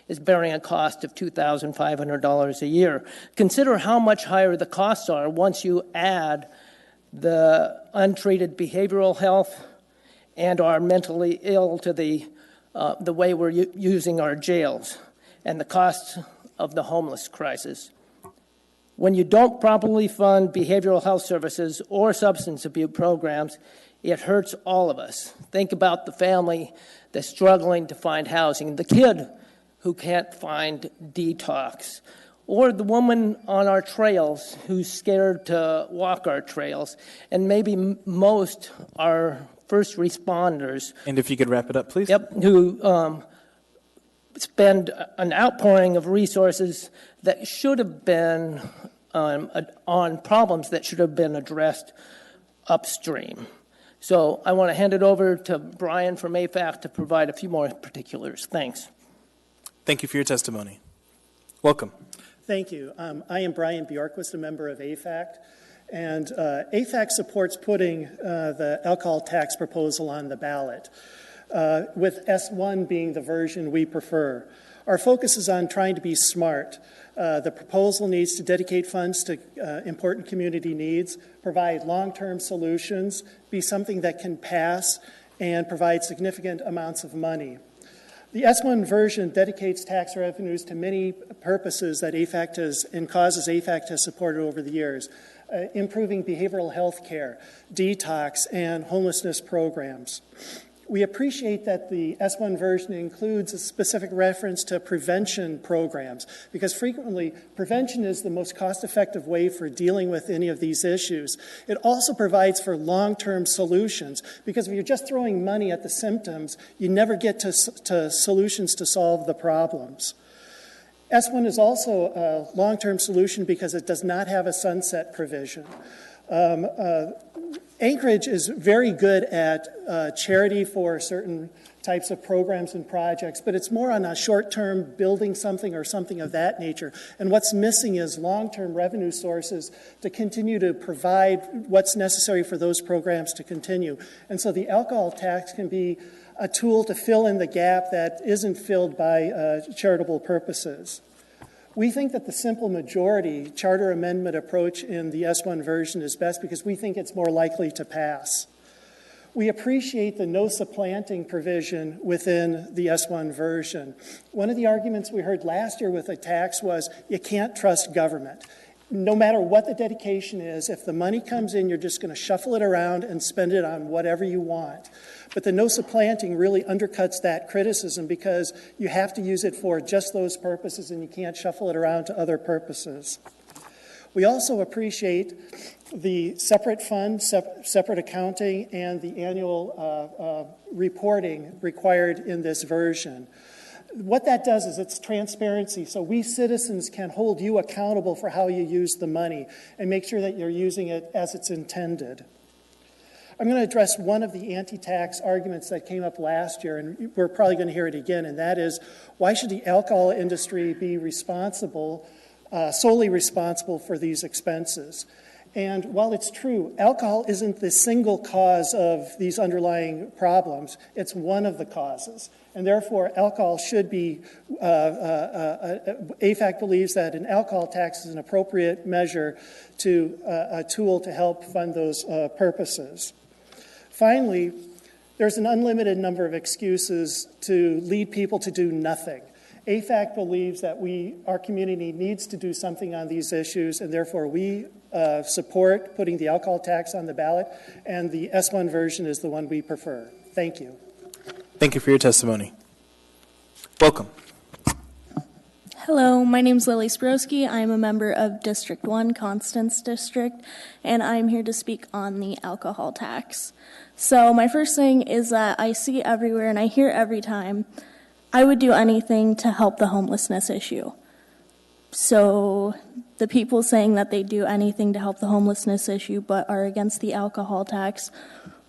is bearing a cost of $2,500 a year. Consider how much higher the costs are once you add the untreated behavioral health and our mentally ill to the way we're using our jails, and the costs of the homeless crisis. When you don't properly fund behavioral health services or substance abuse programs, it hurts all of us. Think about the family that's struggling to find housing, the kid who can't find detox, or the woman on our trails who's scared to walk our trails, and maybe most are first responders. And if you could wrap it up, please. Yep, who spend an outpouring of resources that should have been on problems that should have been addressed upstream. So I want to hand it over to Brian from AFACT to provide a few more particulars. Thanks. Thank you for your testimony. Welcome. Thank you. I am Brian Bjorkquist, a member of AFACT, and AFACT supports putting the alcohol tax proposal on the ballot, with S1 being the version we prefer. Our focus is on trying to be smart. The proposal needs to dedicate funds to important community needs, provide long-term solutions, be something that can pass, and provide significant amounts of money. The S1 version dedicates tax revenues to many purposes that AFACT has and causes AFACT has supported over the years, improving behavioral health care, detox, and homelessness programs. We appreciate that the S1 version includes a specific reference to prevention programs, because frequently prevention is the most cost-effective way for dealing with any of these issues. It also provides for long-term solutions, because if you're just throwing money at the symptoms, you never get to solutions to solve the problems. S1 is also a long-term solution because it does not have a sunset provision. Anchorage is very good at charity for certain types of programs and projects, but it's more on a short-term building something or something of that nature. And what's missing is long-term revenue sources to continue to provide what's necessary for those programs to continue. And so the alcohol tax can be a tool to fill in the gap that isn't filled by charitable purposes. We think that the simple majority charter amendment approach in the S1 version is best because we think it's more likely to pass. We appreciate the no supplanting provision within the S1 version. One of the arguments we heard last year with the tax was you can't trust government. No matter what the dedication is, if the money comes in, you're just going to shuffle it around and spend it on whatever you want. But the no supplanting really undercuts that criticism because you have to use it for just those purposes and you can't shuffle it around to other purposes. We also appreciate the separate fund, separate accounting, and the annual reporting required in this version. What that does is it's transparency, so we citizens can hold you accountable for how you use the money and make sure that you're using it as it's intended. I'm going to address one of the anti-tax arguments that came up last year, and we're probably going to hear it again, and that is, why should the alcohol industry be responsible, solely responsible for these expenses? And while it's true, alcohol isn't the single cause of these underlying problems. It's one of the causes. And therefore, alcohol should be, AFAC believes that an alcohol tax is an appropriate measure to a tool to help fund those purposes. Finally, there's an unlimited number of excuses to lead people to do nothing. AFAC believes that our community needs to do something on these issues, and therefore we support putting the alcohol tax on the ballot, and the S1 version is the one we prefer. Thank you. Thank you for your testimony. Welcome. Hello, my name is Lily Sprowski. I'm a member of District 1, Constance District, and I'm here to speak on the alcohol tax. So my first thing is that I see everywhere and I hear every time, I would do anything to help the homelessness issue. So the people saying that they do anything to help the homelessness issue but are against the alcohol tax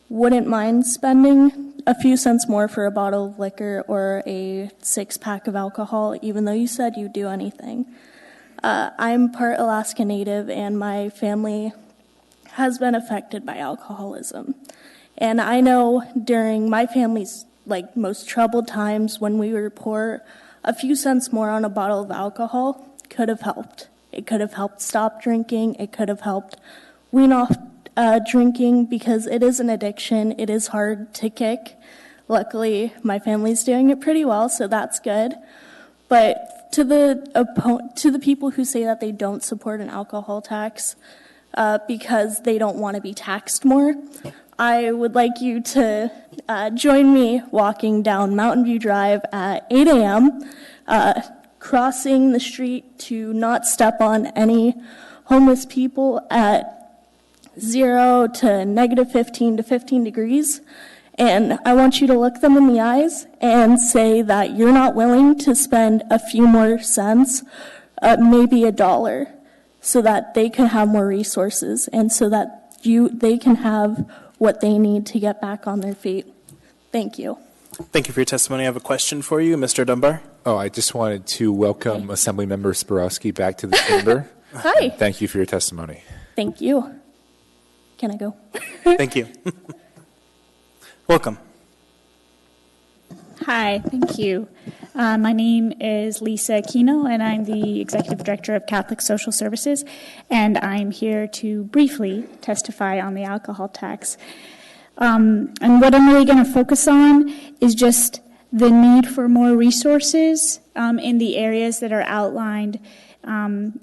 wouldn't mind spending a few cents more for a bottle of liquor or a 6-pack of alcohol, even though you said you'd do anything. I'm part Alaska Native, and my family has been affected by alcoholism. And I know during my family's most troubled times when we were poor, a few cents more on a bottle of alcohol could have helped. It could have helped stop drinking. It could have helped wean off drinking, because it is an addiction. It is hard to kick. Luckily, my family's doing it pretty well, so that's good. But to the people who say that they don't support an alcohol tax because they don't want to be taxed more, I would like you to join me walking down Mountain View Drive at 8 a.m., crossing the street to not step on any homeless people at 0 to negative 15 to 15 degrees. And I want you to look them in the eyes and say that you're not willing to spend a few more cents, maybe $1, so that they can have more resources and so that they can have what they need to get back on their feet. Thank you. Thank you for your testimony. I have a question for you, Mr. Dunbar. Oh, I just wanted to welcome Assemblymember Sporowski back to the chamber. Hi. Thank you for your testimony. Thank you. Can I go? Thank you. Welcome. Hi, thank you. My name is Lisa Aquino, and I'm the Executive Director of Catholic Social Services, and I'm here to briefly testify on the alcohol tax. And what I'm really going to focus on is just the need for more resources in the areas that are outlined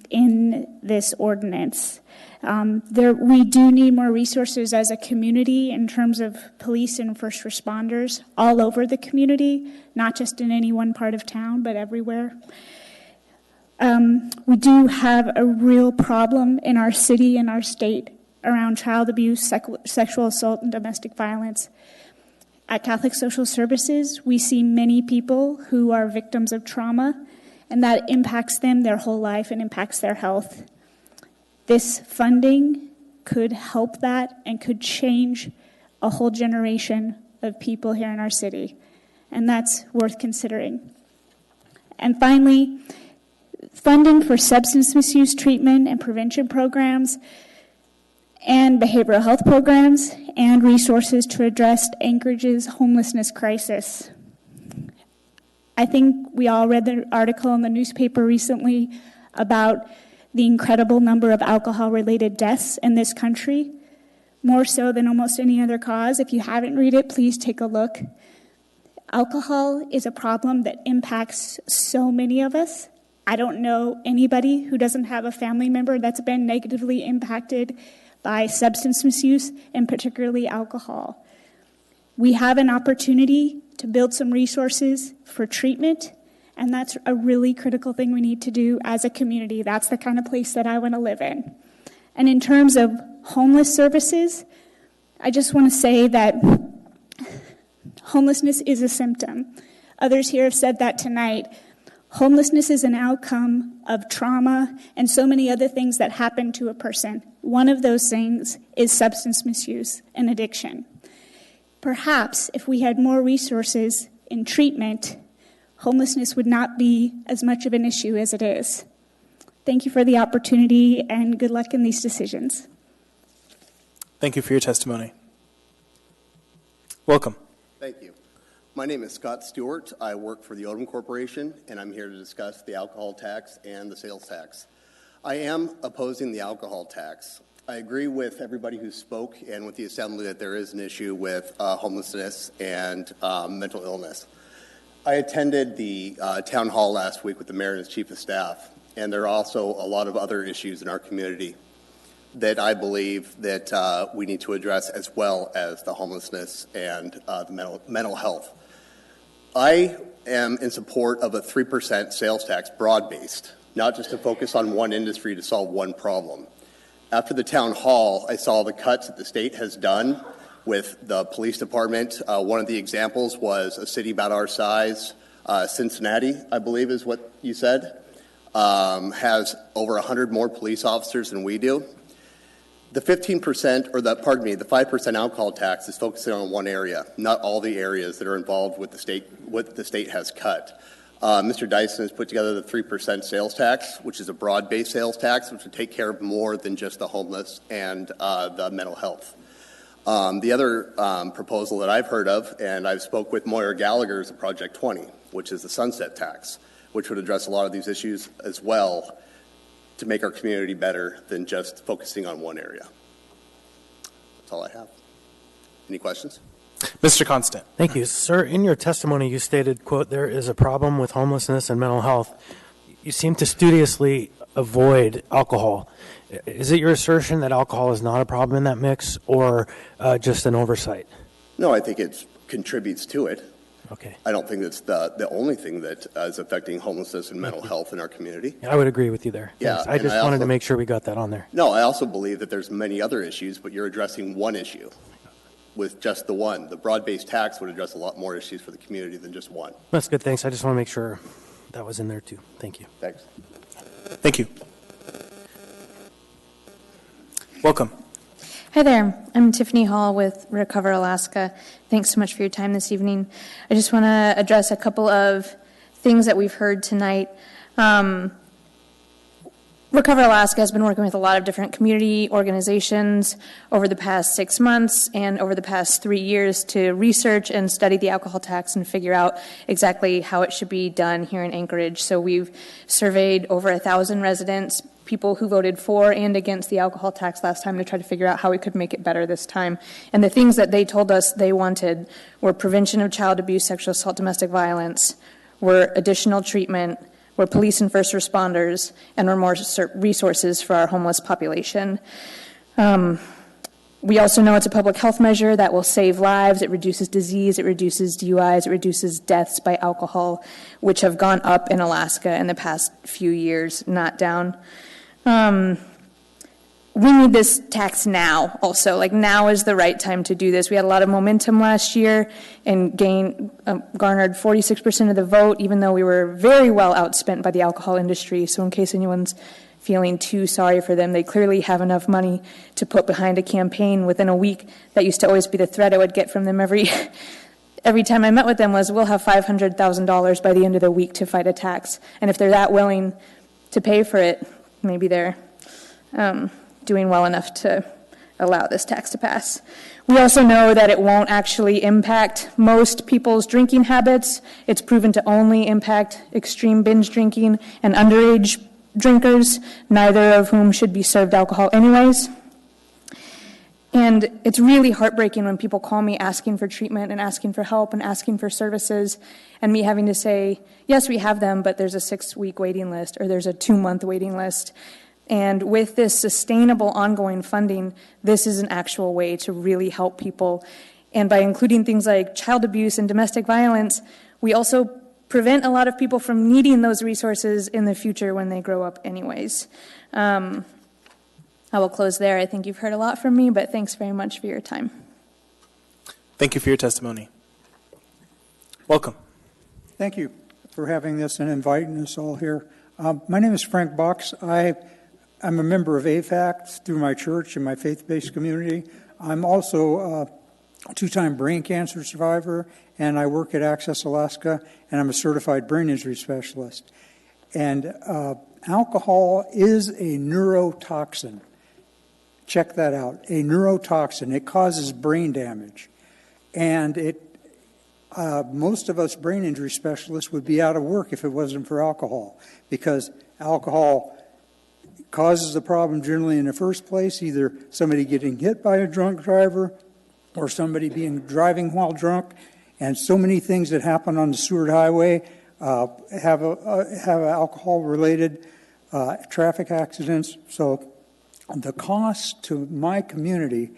in this ordinance. We do need more resources as a community in terms of police and first responders all over the community, not just in any one part of town, but everywhere. We do have a real problem in our city and our state around child abuse, sexual assault, and domestic violence. At Catholic Social Services, we see many people who are victims of trauma, and that impacts them their whole life and impacts their health. This funding could help that and could change a whole generation of people here in our city, and that's worth considering. And finally, funding for substance misuse treatment and prevention programs and behavioral health programs and resources to address Anchorage's homelessness crisis. I think we all read the article in the newspaper recently about the incredible number of alcohol-related deaths in this country, more so than almost any other cause. If you haven't read it, please take a look. Alcohol is a problem that impacts so many of us. I don't know anybody who doesn't have a family member that's been negatively impacted by substance misuse, and particularly alcohol. We have an opportunity to build some resources for treatment, and that's a really critical thing we need to do as a community. That's the kind of place that I want to live in. And in terms of homeless services, I just want to say that homelessness is a symptom Others here have said that tonight. Homelessness is an outcome of trauma and so many other things that happen to a person. One of those things is substance misuse and addiction. Perhaps if we had more resources in treatment, homelessness would not be as much of an issue as it is. Thank you for the opportunity and good luck in these decisions. Thank you for your testimony. Welcome. Thank you. My name is Scott Stewart. I work for the Odom Corporation, and I'm here to discuss the alcohol tax and the sales tax. I am opposing the alcohol tax. I agree with everybody who spoke and with the Assembly that there is an issue with homelessness and mental illness. I attended the town hall last week with the mayor and his chief of staff, and there are also a lot of other issues in our community that I believe that we need to address, as well as the homelessness and the mental health. I am in support of a 3% sales tax, broad-based, not just to focus on one industry to solve one problem. After the town hall, I saw the cuts that the state has done with the police department. One of the examples was a city about our size, Cincinnati, I believe is what you said, has over 100 more police officers than we do. The 15%, or the 5% alcohol tax is focusing on one area, not all the areas that are involved with the state, what the state has cut. Mr. Dyson has put together the 3% sales tax, which is a broad-based sales tax, which would take care of more than just the homeless and the mental health. The other proposal that I've heard of, and I've spoke with Moyer Gallagher, is the Project 20, which is the sunset tax, which would address a lot of these issues as well, to make our community better than just focusing on one area. That's all I have. Any questions? Mr. Constant. Thank you. Sir, in your testimony you stated, quote, there is a problem with homelessness and mental health. You seem to studiously avoid alcohol. Is it your assertion that alcohol is not a problem in that mix, or just an oversight? No, I think it contributes to it. Okay. I don't think that's the only thing that is affecting homelessness and mental health in our community. I would agree with you there. Yeah, Thanks. I just wanted to make sure we got that on there. No, I also believe that there's many other issues, but you're addressing one issue with just the one. The broad-based tax would address a lot more issues for the community than just one. That's good. Thanks. I just want to make sure that was in there too. Thank you. Thanks. Thank you. Welcome. Hi there. I'm Tiffany Hall with Recover Alaska. Thanks so much for your time this evening. I just want to address a couple of things that we've heard tonight. Recover Alaska has been working with a lot of different community organizations over the past 6 months and over the past 3 years to research and study the alcohol tax and figure out exactly how it should be done here in Anchorage. So we've surveyed over 1,000 residents, people who voted for and against the alcohol tax last time, to try to figure out how we could make it better this time. And the things that they told us they wanted were prevention of child abuse, sexual assault, domestic violence, were additional treatment, were police and first responders, and were more resources for our homeless population. We also know it's a public health measure that will save lives. It reduces disease, it reduces DUIs, it reduces deaths by alcohol, which have gone up in Alaska in the past few years, not down. We need this tax now also. Like, now is the right time to do this. We had a lot of momentum last year and garnered 46% of the vote, even though we were very well outspent by the alcohol industry. So in case anyone's feeling too sorry for them, they clearly have enough money to put behind a campaign within a week. That used to always be the threat I would get from them every time I met with them was, we'll have $500,000 by the end of the week to fight a tax. And if they're that willing to pay for it, maybe they're doing well enough to allow this tax to pass. We also know that it won't actually impact most people's drinking habits. It's proven to only impact extreme binge drinking and underage drinkers, neither of whom should be served alcohol anyways. And it's really heartbreaking when people call me asking for treatment and asking for help and asking for services, and me having to say, yes, we have them, but there's a 6-week waiting list, or there's a 2-month waiting list. And with this sustainable ongoing funding, this is an actual way to really help people. And by including things like child abuse and domestic violence, we also prevent a lot of people from needing those resources in the future when they grow up anyways. I will close there. I think you've heard a lot from me, but thanks very much for your time. Thank you for your testimony. Welcome. Thank you for having this and inviting us all here. My name is Frank Box. I'm a member of AFACT through my church and my faith-based community. I'm also a two-time brain cancer survivor, and I work at Access Alaska, and I'm a certified brain injury specialist. And alcohol is a neurotoxin. Check that out, a neurotoxin. It causes brain damage. And most of us brain injury specialists would be out of work if it wasn't for alcohol, because alcohol causes the problem generally in the first place, either somebody getting hit by a drunk driver or somebody driving while drunk. And so many things that happen on the Seward Highway have alcohol-related traffic accidents. So the cost to my community,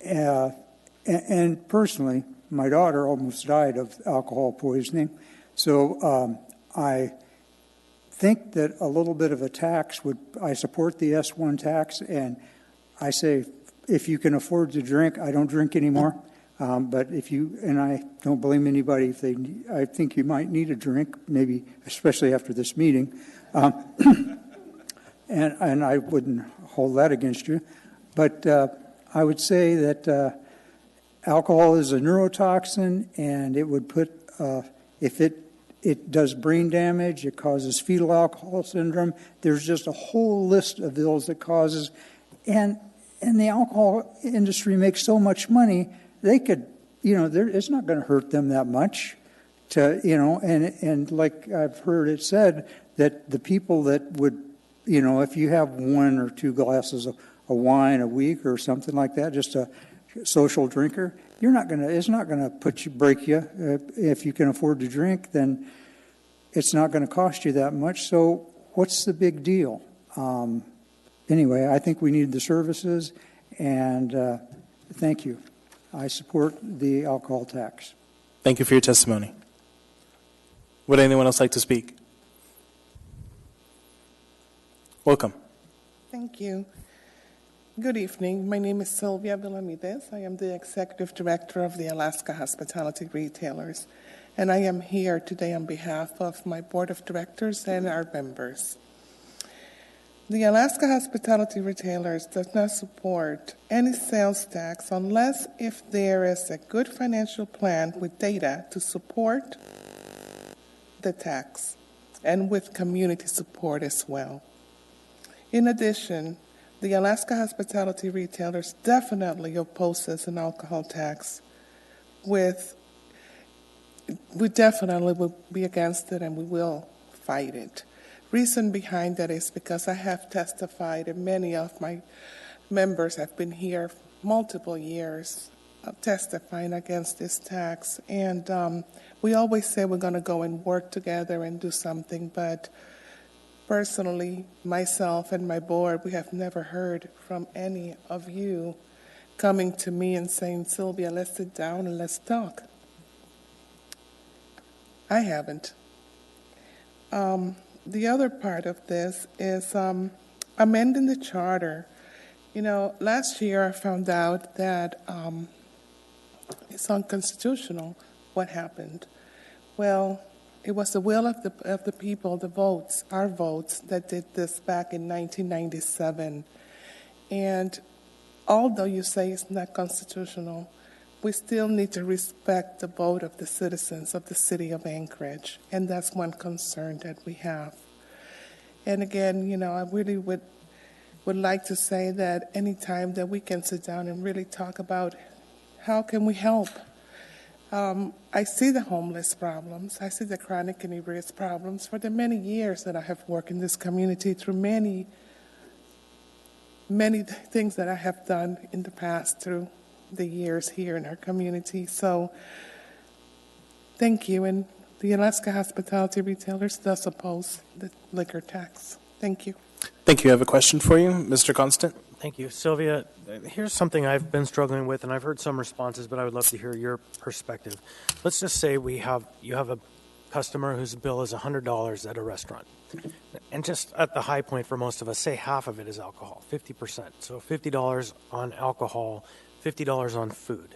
and personally, my daughter almost died of alcohol poisoning. So I think that a little bit of a tax I support the S1 tax, and I say if you can afford to drink, I don't drink anymore. But and I don't blame anybody I think you might need a drink, maybe especially after this meeting. And I wouldn't hold that against you. But I would say that alcohol is a neurotoxin, and it would put, if it does brain damage, it causes fetal alcohol syndrome. There's just a whole list of ills it causes. And the alcohol industry makes so much money, they could, it's not going to hurt them that much. And like I've heard it said, that the people that would, if you have 1 or 2 glasses of wine a week or something like that, just a social drinker, it's not going to break you. If you can afford to drink, then it's not going to cost you that much. So what's the big deal? Anyway, I think we need the services, and thank you. I support the alcohol tax. Thank you for your testimony. Would anyone else like to speak? Welcome. Thank you. Good evening. My name is Sylvia Vilamides. I am the Executive Director of the Alaska Hospitality Retailers, and I am here today on behalf of my Board of Directors and our members. The Alaska Hospitality Retailers does not support any sales tax unless if there is a good financial plan with data to support the tax and with community support as well. In addition, the Alaska Hospitality Retailers definitely opposes an alcohol tax. We definitely will be against it, and we will fight it. Reason behind that is because I have testified, and many of my members have been here multiple years testifying against this tax. And we always say we're going to go and work together and do something, but personally, myself and my board, we have never heard from any of you coming to me and saying, Sylvia, let's sit down and let's talk. I haven't. The other part of this is amending the charter. Last year I found out that it's unconstitutional what happened. Well, it was the will of the people, the votes, our votes, that did this back in 1997. And although you say it's not constitutional, we still need to respect the vote of the citizens of the city of Anchorage. And that's one concern that we have. And again, I really would like to say that any time that we can sit down and really talk about how can we help. I see the homeless problems. I see the chronic inebriates problems for the many years that I have worked in this community through many things that I have done in the past through the years here in our community. So thank you. And the Alaska Hospitality Retailers does oppose the liquor tax. Thank you. Thank you. I have a question for you, Mr. Constant. Thank you. Sylvia, here's something I've been struggling with, and I've heard some responses, but I would love to hear your perspective. Let's just say you have a customer whose bill is $100 at a restaurant. And just at the high point for most of us, say half of it is alcohol, 50%. So $50 on alcohol, $50 on food.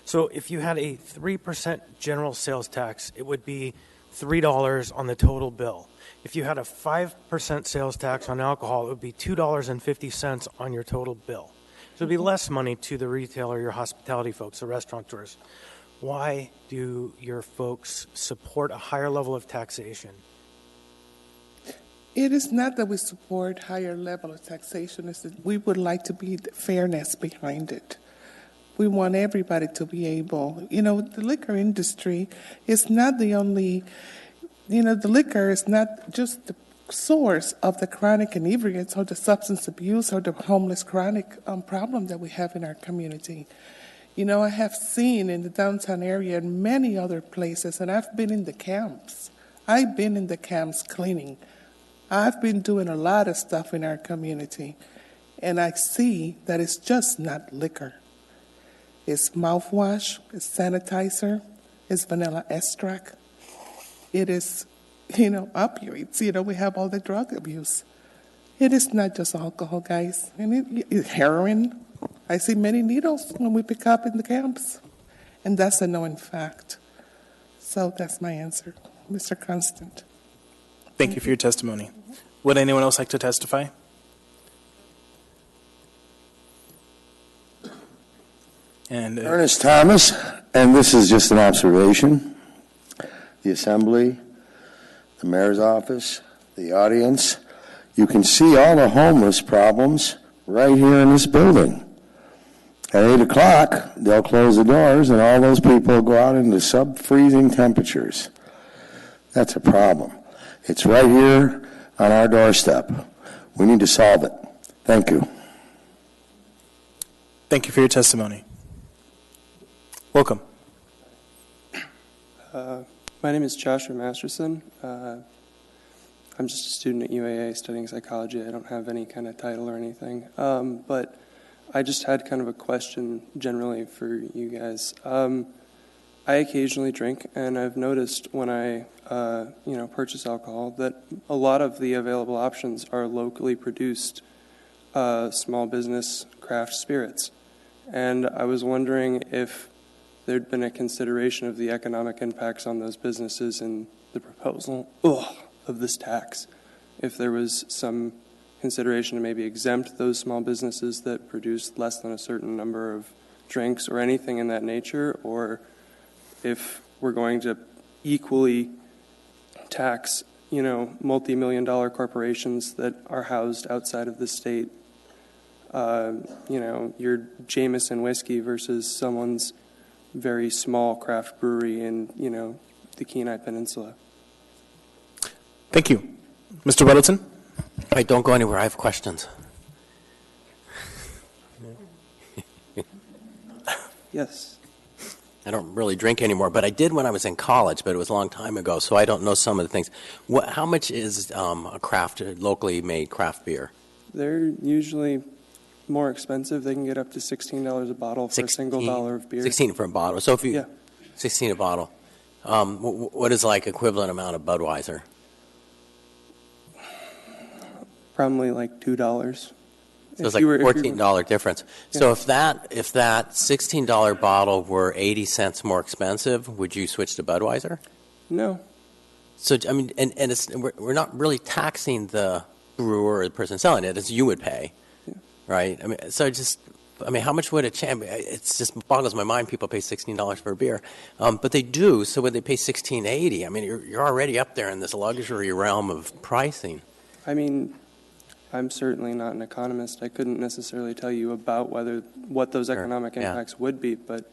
So if you had a 3% general sales tax, it would be $3 on the total bill. If you had a 5% sales tax on alcohol, it would be $2.50 on your total bill. So it would be less money to the retailer, your hospitality folks, the restaurateurs. Why do your folks support a higher level of taxation? It is not that we support higher level of taxation. It's that we would like to be the fairness behind it. We want everybody to be able, the liquor industry is not the only, the liquor is not just the source of the chronic inebriates or the substance abuse or the homeless chronic problem that we have in our community. I have seen in the downtown area and many other places, and I've been in the camps. I've been in the camps cleaning. I've been doing a lot of stuff in our community, and I see that it's just not liquor. It's mouthwash, it's sanitizer, it's vanilla extract. It is, opioids. We have all the drug abuse. It is not just alcohol, guys. And it's heroin. I see many needles when we pick up in the camps. And that's a known fact. So that's my answer, Mr. Constant. Thank you for your testimony. Would anyone else like to testify? And Ernest Thomas, and this is just an observation. The Assembly, the Mayor's office, the audience, you can see all the homeless problems right here in this building. At 8 o'clock, they'll close the doors and all those people go out into sub-freezing temperatures. That's a problem. It's right here on our doorstep. We need to solve it. Thank you. Thank you for your testimony. Welcome. My name is Joshua Masterson. I'm just a student at UAA studying psychology. I don't have any kind of title or anything. But I just had kind of a question generally for you guys. I occasionally drink, and I've noticed when I purchase alcohol that a lot of the available options are locally produced small business craft spirits. And I was wondering if there'd been a consideration of the economic impacts on those businesses in the proposal of this tax. If there was some consideration to maybe exempt those small businesses that produce less than a certain number of drinks or anything in that nature, or if we're going to equally tax, multi-million-dollar corporations that are housed outside of the state, your Jameson whiskey versus someone's very small craft brewery in, the Kenai Peninsula. Thank you. Mr. Weddleton? Wait, don't go anywhere. I have questions. Yes. I don't really drink anymore, but I did when I was in college, but it was a long time ago, so I don't know some of the things. How much is a locally made craft beer? They're usually more expensive. They can get up to $16 a bottle for a single dollar of beer. 16 for a bottle. So if you 16 a bottle. What is like equivalent amount of Budweiser? Probably like $2. So it's like $14 difference. Yeah. So if that $16 bottle were 80 cents more expensive, would you switch to Budweiser? No. So I mean, and we're not really taxing the brewer or the person selling it, as you would pay, right? I mean, how much would it change? It just boggles my mind. People pay $16 for a beer, but they do. So when they pay $16.80, I mean, you're already up there in this luxury realm of pricing. I mean, I'm certainly not an economist. I couldn't necessarily tell you about what those economic impacts would be, but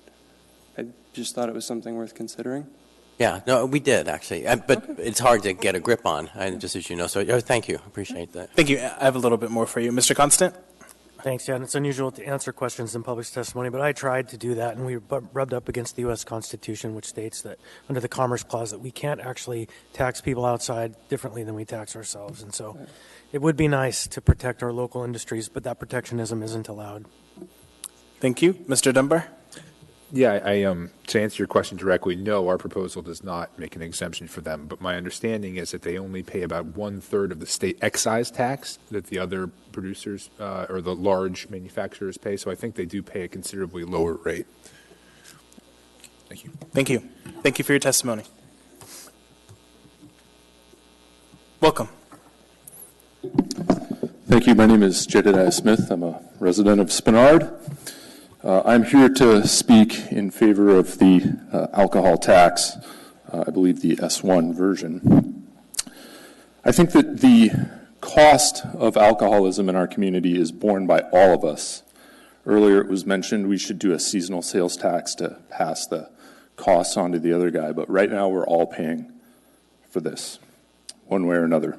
I just thought it was something worth considering. Yeah, no, we did actually, but it's hard to get a grip on, just as you know. So thank you, appreciate that. Thank you. I have a little bit more for you, Mr. Constant. Thanks, Dan. It's unusual to answer questions in public testimony, but I tried to do that, and we rubbed up against the U.S. Constitution, which states that under the Commerce Clause that we can't actually tax people outside differently than we tax ourselves. And so it would be nice to protect our local industries, but that protectionism isn't allowed. Thank you. Mr. Dunbar? Yeah, to answer your question directly, no, our proposal does not make an exemption for them. But my understanding is that they only pay about 1/3 of the state excise tax that the other producers or the large manufacturers pay. So I think they do pay a considerably lower rate. Thank you. Thank you. Thank you for your testimony. Welcome. Thank you. My name is Jedediah Smith. I'm a resident of Spenard. I'm here to speak in favor of the alcohol tax, I believe the S1 version. I think that the cost of alcoholism in our community is borne by all of us. Earlier it was mentioned we should do a seasonal sales tax to pass the costs on to the other guy, but right now we're all paying for this, one way or another.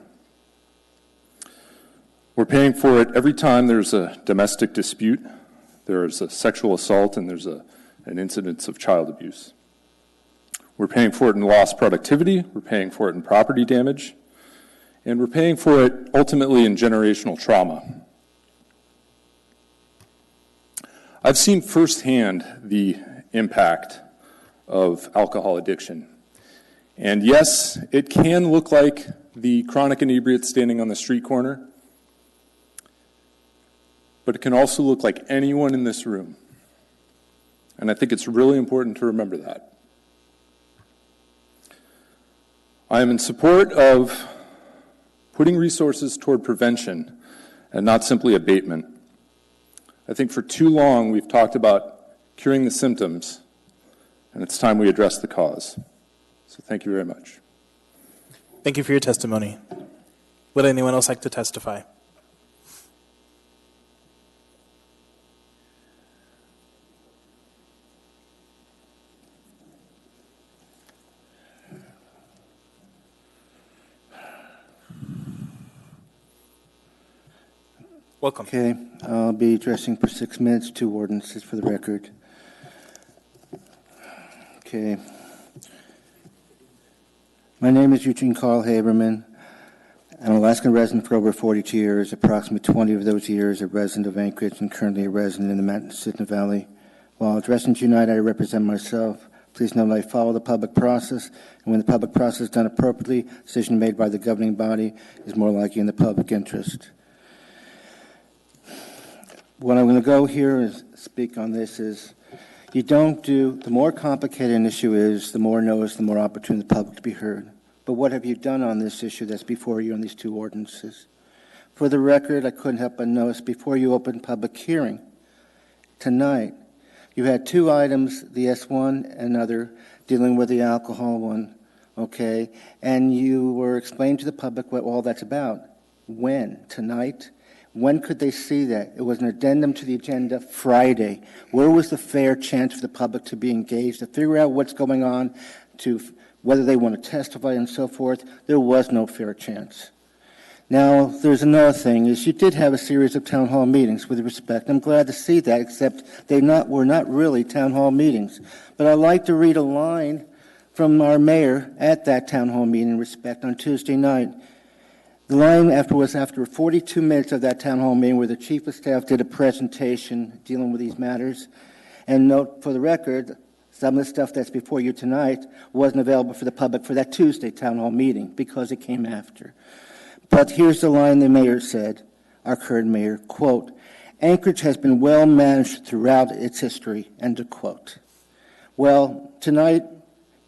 We're paying for it every time there's a domestic dispute, there's a sexual assault, and there's an incidence of child abuse. We're paying for it in lost productivity, we're paying for it in property damage, and we're paying for it ultimately in generational trauma. I've seen firsthand the impact of alcohol addiction. And yes, it can look like the chronic inebriate standing on the street corner, but it can also look like anyone in this room. And I think it's really important to remember that. I am in support of putting resources toward prevention and not simply abatement. I think for too long we've talked about curing the symptoms, and it's time we address the cause. So thank you very much. Thank you for your testimony. Would anyone else like to testify? Welcome. Okay, I'll be addressing for 6 minutes 2 ordinances for the record. Okay. My name is Eugene Carl Haberman. I'm an Alaskan resident for over 42 years, approximately 20 of those years a resident of Anchorage and currently a resident in the Matanuska Valley. While addressing tonight, I represent myself. Please know that I follow the public process, and when the public process is done appropriately, a decision made by the governing body is more likely in the public interest. What I'm going to go here is speak on this is the more complicated an issue is, the more notice, the more opportunity the public to be heard. But what have you done on this issue that's before you on these 2 ordinances? For the record, I couldn't help but notice before you opened public hearing tonight, you had 2 items, the S1 and another, dealing with the alcohol one, okay? And you were explaining to the public what all that's about. When? Tonight? When could they see that? It was an addendum to the agenda Friday. Where was the fair chance for the public to be engaged, to figure out what's going on, to whether they want to testify and so forth? There was no fair chance. Now, there's another thing, is you did have a series of town hall meetings, with respect. I'm glad to see that, except were not really town hall meetings. But I'd like to read a line from our mayor at that town hall meeting, in respect, on Tuesday night. The line was after 42 minutes of that town hall meeting where the chief of staff did a presentation dealing with these matters. And note for the record, some of the stuff that's before you tonight wasn't available for the public for that Tuesday town hall meeting because it came after. But here's the line the mayor said, our current mayor, quote, "Anchorage has been well managed throughout its history," end of quote. Well, tonight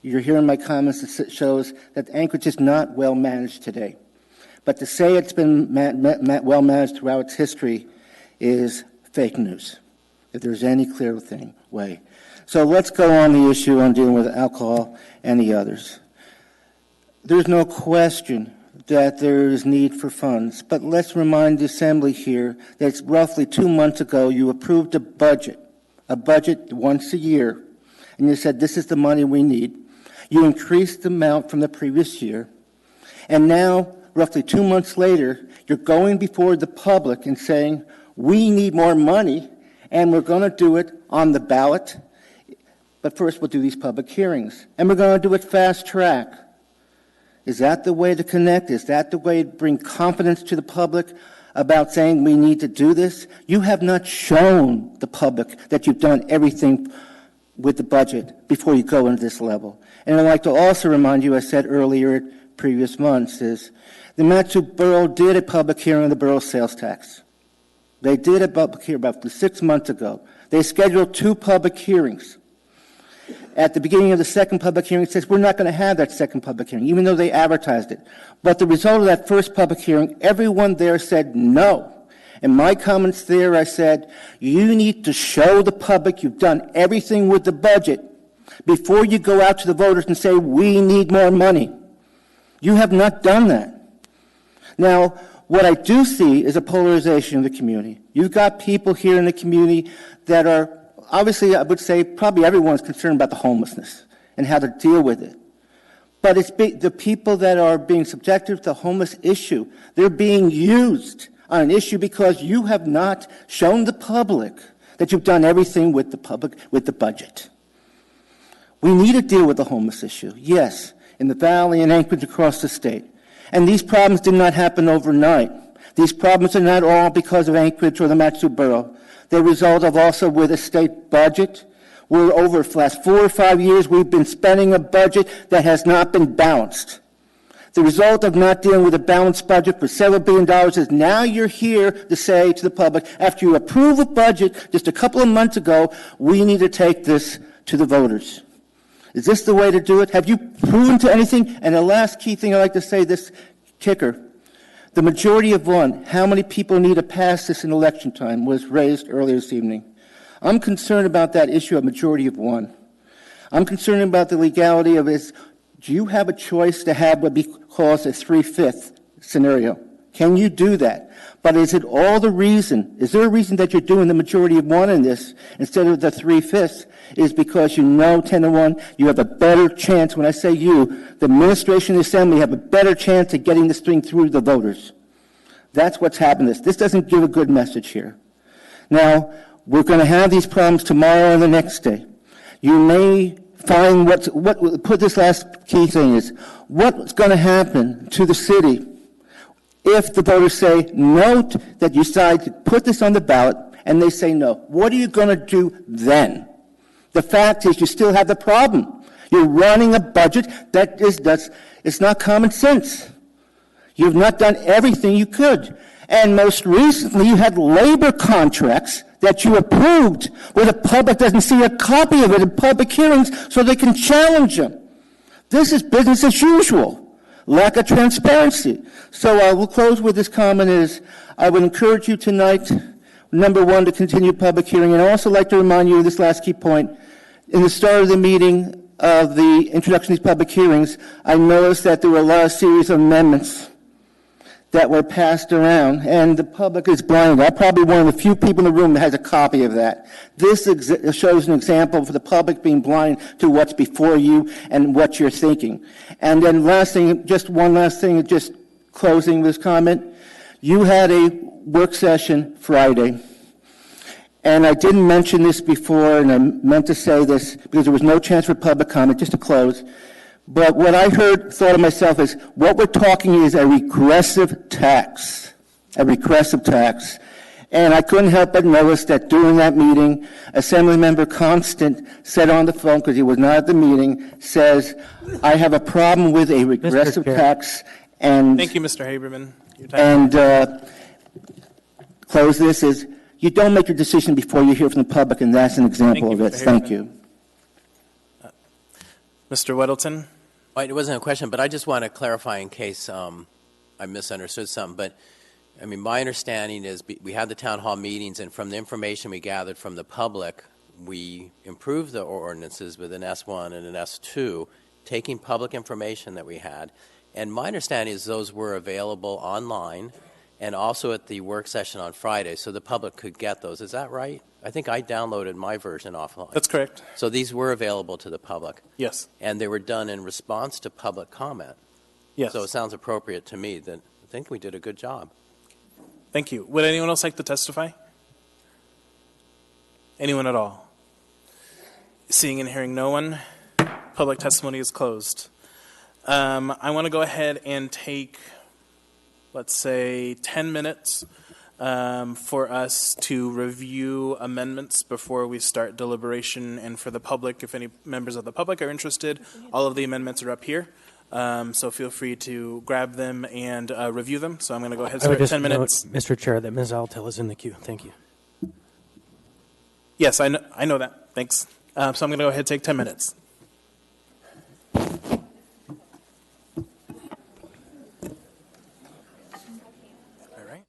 you're hearing my comments that shows that Anchorage is not well managed today. But to say it's been well managed throughout its history is fake news, if there's any clear way. So let's go on the issue on dealing with alcohol and the others. There's no question that there is need for funds, but let's remind the Assembly here that it's roughly 2 months ago you approved a budget once a year, and you said this is the money we need. You increased the amount from the previous year, and now roughly 2 months later, you're going before the public and saying, we need more money, and we're going to do it on the ballot. But first, we'll do these public hearings, and we're going to do it fast track. Is that the way to connect? Is that the way to bring confidence to the public about saying we need to do this? You have not shown the public that you've done everything with the budget before you go into this level. And I'd like to also remind you, I said earlier, previous months, is the Matsu Borough did a public hearing on the borough sales tax. They did a public hearing about 6 months ago. They scheduled 2 public hearings. At the beginning of the second public hearing, it says we're not going to have that second public hearing, even though they advertised it. But the result of that first public hearing, everyone there said no. In my comments there, I said, you need to show the public you've done everything with the budget before you go out to the voters and say, we need more money. You have not done that. Now, what I do see is a polarization of the community. You've got people here in the community that are, obviously, I would say probably everyone's concerned about the homelessness and how to deal with it. But it's the people that are being subjected to the homeless issue, they're being used on an issue because you have not shown the public that you've done everything with the budget. We need to deal with the homeless issue, yes, in the Valley and Anchorage across the state. And these problems did not happen overnight. These problems are not all because of Anchorage or the Mat-Su Borough. They're a result of also with a state budget. We're over the last 4 or 5 years, we've been spending a budget that has not been balanced. The result of not dealing with a balanced budget for several $billion is now you're here to say to the public, after you approve a budget just a couple of months ago, we need to take this to the voters. Is this the way to do it? Have you proven to anything? And the last key thing I'd like to say, this kicker. The majority of one, how many people need to pass this in election time, was raised earlier this evening. I'm concerned about that issue of majority of one. I'm concerned about the legality of this. Do you have a choice to have what we call a 3/5 scenario? Can you do that? But is it all the reason? Is there a reason that you're doing the majority of one in this instead of the 3/5? Is because you know 10-1, you have a better chance. When I say you, the administration and the assembly have a better chance of getting this thing through the voters. That's what's happened. This doesn't give a good message here. Now, we're going to have these problems tomorrow and the next day. You may find put this last key thing is, what's going to happen to the city if the voters say no, that you decide to put this on the ballot and they say no? What are you going to do then? The fact is you still have the problem. You're running a budget that it's not common sense. You've not done everything you could. And most recently, you had labor contracts that you approved where the public doesn't see a copy of it in public hearings so they can challenge them. This is business as usual. Lack of transparency. So I will close with this comment is, I would encourage you tonight, number one, to continue public hearing. And I also like to remind you of this last key point. In the start of the meeting of the introduction of these public hearings, I noticed that there were a lot of series of amendments that were passed around, and the public is blind. I'm probably one of the few people in the room that has a copy of that. This shows an example for the public being blind to what's before you and what you're thinking. And then last thing, just one last thing, just closing this comment. You had a work session Friday, and I didn't mention this before, and I meant to say this because there was no chance for public comment, just to close. But what I thought of myself is, what we're talking is a regressive tax. A regressive tax. And I couldn't help but notice that during that meeting, Assemblymember Constant said on the phone, because he was not at the meeting, says, I have a problem with a regressive tax. And thank you, Mr. Haberman. Your time. And close this is, you don't make your decision before you hear from the public, and that's an example of it. Thank you. Mr. Weddleton? It wasn't a question, but I just want to clarify in case I misunderstood something. But, I mean, my understanding is we had the town hall meetings, and from the information we gathered from the public, we improved the ordinances with an S1 and an S2, taking public information that we had. And my understanding is those were available online and also at the work session on Friday, so the public could get those. Is that right? I think I downloaded my version offline. That's correct. So these were available to the public? Yes. And they were done in response to public comment? Yes. So it sounds appropriate to me that I think we did a good job. Thank you. Would anyone else like to testify? Anyone at all? Seeing and hearing no one, public testimony is closed. I want to go ahead and take, let's say, 10 minutes for us to review amendments before we start deliberation. And for the public, if any members of the public are interested, all of the amendments are up here. So feel free to grab them and review them. So I'm going to go ahead and start 10 minutes. Note, Mr. Chair, that Ms. Altel is in the queue. Thank you. Yes, I know that. Thanks. So I'm going to go ahead and take 10 minutes. All right.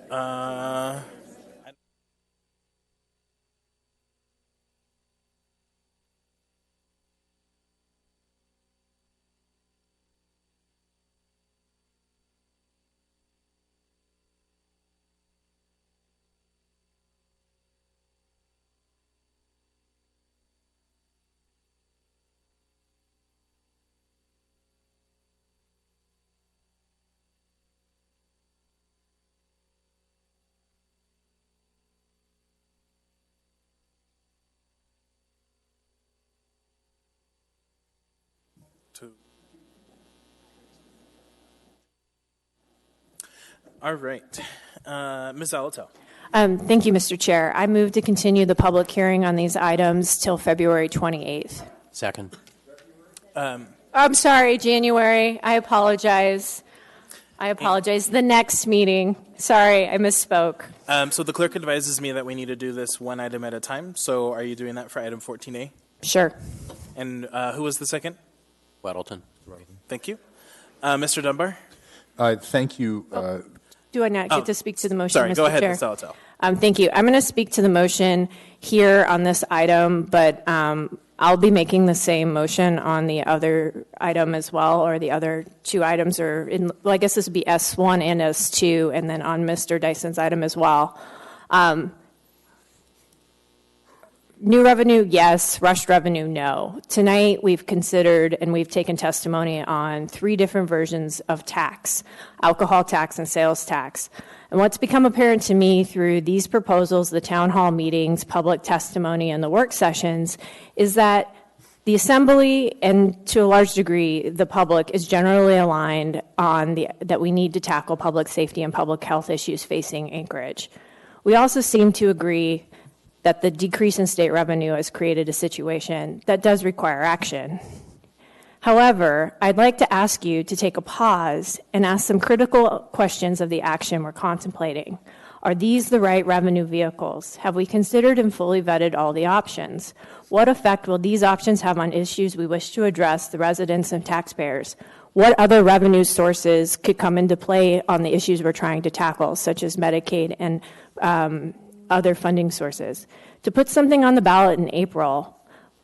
Uh, All right. Ms. Zalato. Thank you, Mr. Chair. I move to continue the public hearing on these items till February 28th. Second. I'm sorry, January. I apologize. The next meeting. Sorry, I misspoke. So the clerk advises me that we need to do this one item at a time. So are you doing that for item 14A? Sure. And who was the second? Weddleton. Thank you. Mr. Dunbar? Thank you. Do I not get to speak to the motion, Sorry, Mr. go ahead, Chair? Ms. Zalato. Thank you. I'm going to speak to the motion here on this item, but I'll be making the same motion on the other item as well, or the other two items are in, well, I guess this would be S1 and S2, and then on Mr. Dyson's item as well. New revenue, yes. Rushed revenue, no. Tonight, we've considered and we've taken testimony on 3 different versions of tax: alcohol tax and sales tax. And what's become apparent to me through these proposals, the town hall meetings, public testimony, and the work sessions is that the Assembly, and to a large degree, the public, is generally aligned on that we need to tackle public safety and public health issues facing Anchorage. We also seem to agree that the decrease in state revenue has created a situation that does require action. However, I'd like to ask you to take a pause and ask some critical questions of the action we're contemplating. Are these the right revenue vehicles? Have we considered and fully vetted all the options? What effect will these options have on issues we wish to address, the residents and taxpayers? What other revenue sources could come into play on the issues we're trying to tackle, such as Medicaid and other funding sources? To put something on the ballot in April,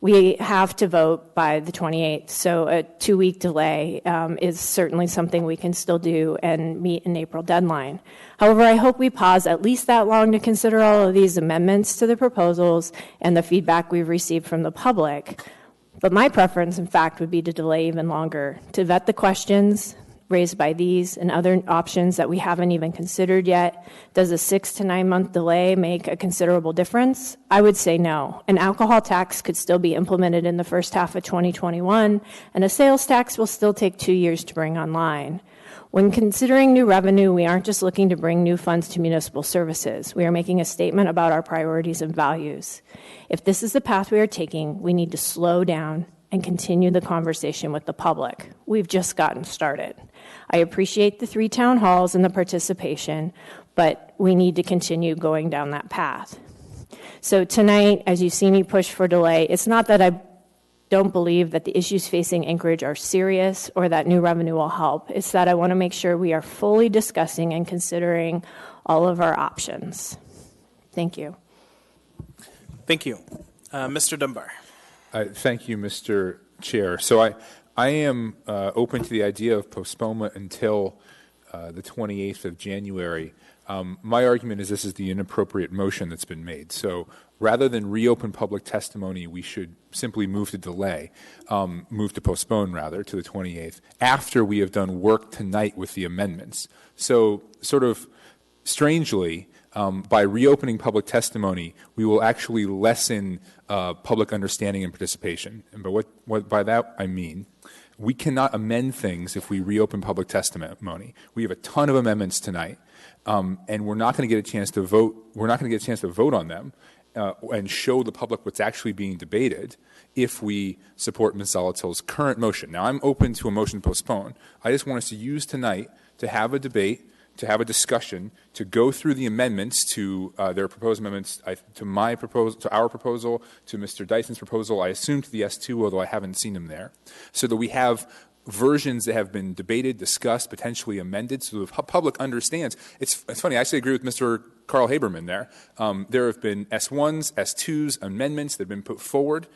we have to vote by the 28th, so a 2-week delay is certainly something we can still do and meet an April deadline. However, I hope we pause at least that long to consider all of these amendments to the proposals and the feedback we've received from the public. But my preference, in fact, would be to delay even longer, to vet the questions raised by these and other options that we haven't even considered yet. Does a 6 to 9 month delay make a considerable difference? I would say no. An alcohol tax could still be implemented in the first half of 2021, and a sales tax will still take 2 years to bring online. When considering new revenue, we aren't just looking to bring new funds to municipal services. We are making a statement about our priorities and values. If this is the path we are taking, we need to slow down and continue the conversation with the public. We've just gotten started. I appreciate the 3 town halls and the participation, but we need to continue going down that path. So tonight, as you see me push for delay, it's not that I don't believe that the issues facing Anchorage are serious or that new revenue will help. It's that I want to make sure we are fully discussing and considering all of our options. Thank you. Thank you. Mr. Dunbar. Thank you, Mr. Chair. So I am open to the idea of postponement until the 28th of January. My argument is this is the inappropriate motion that's been made. So rather than reopen public testimony, we should simply move to delay, move to postpone, rather, to the 28th, after we have done work tonight with the amendments. So sort of strangely, by reopening public testimony, we will actually lessen public understanding and participation. And what by that I mean, we cannot amend things if we reopen public testimony. We have a ton of amendments tonight, and we're not going to get a chance to vote. We're not going to get a chance to vote on them and show the public what's actually being debated if we support Ms. Zalato's current motion. Now, I'm open to a motion to postpone. I just want us to use tonight to have a debate, to have a discussion, to go through the amendments to their proposed amendments, to my proposal, to our proposal, to Mr. Dyson's proposal, I assume to the S2, although I haven't seen them there, so that we have versions that have been debated, discussed, potentially amended, so the public understands. It's funny, I actually agree with Mr. Carl Haberman there. There have been S1s, S2s, amendments that have been put forward.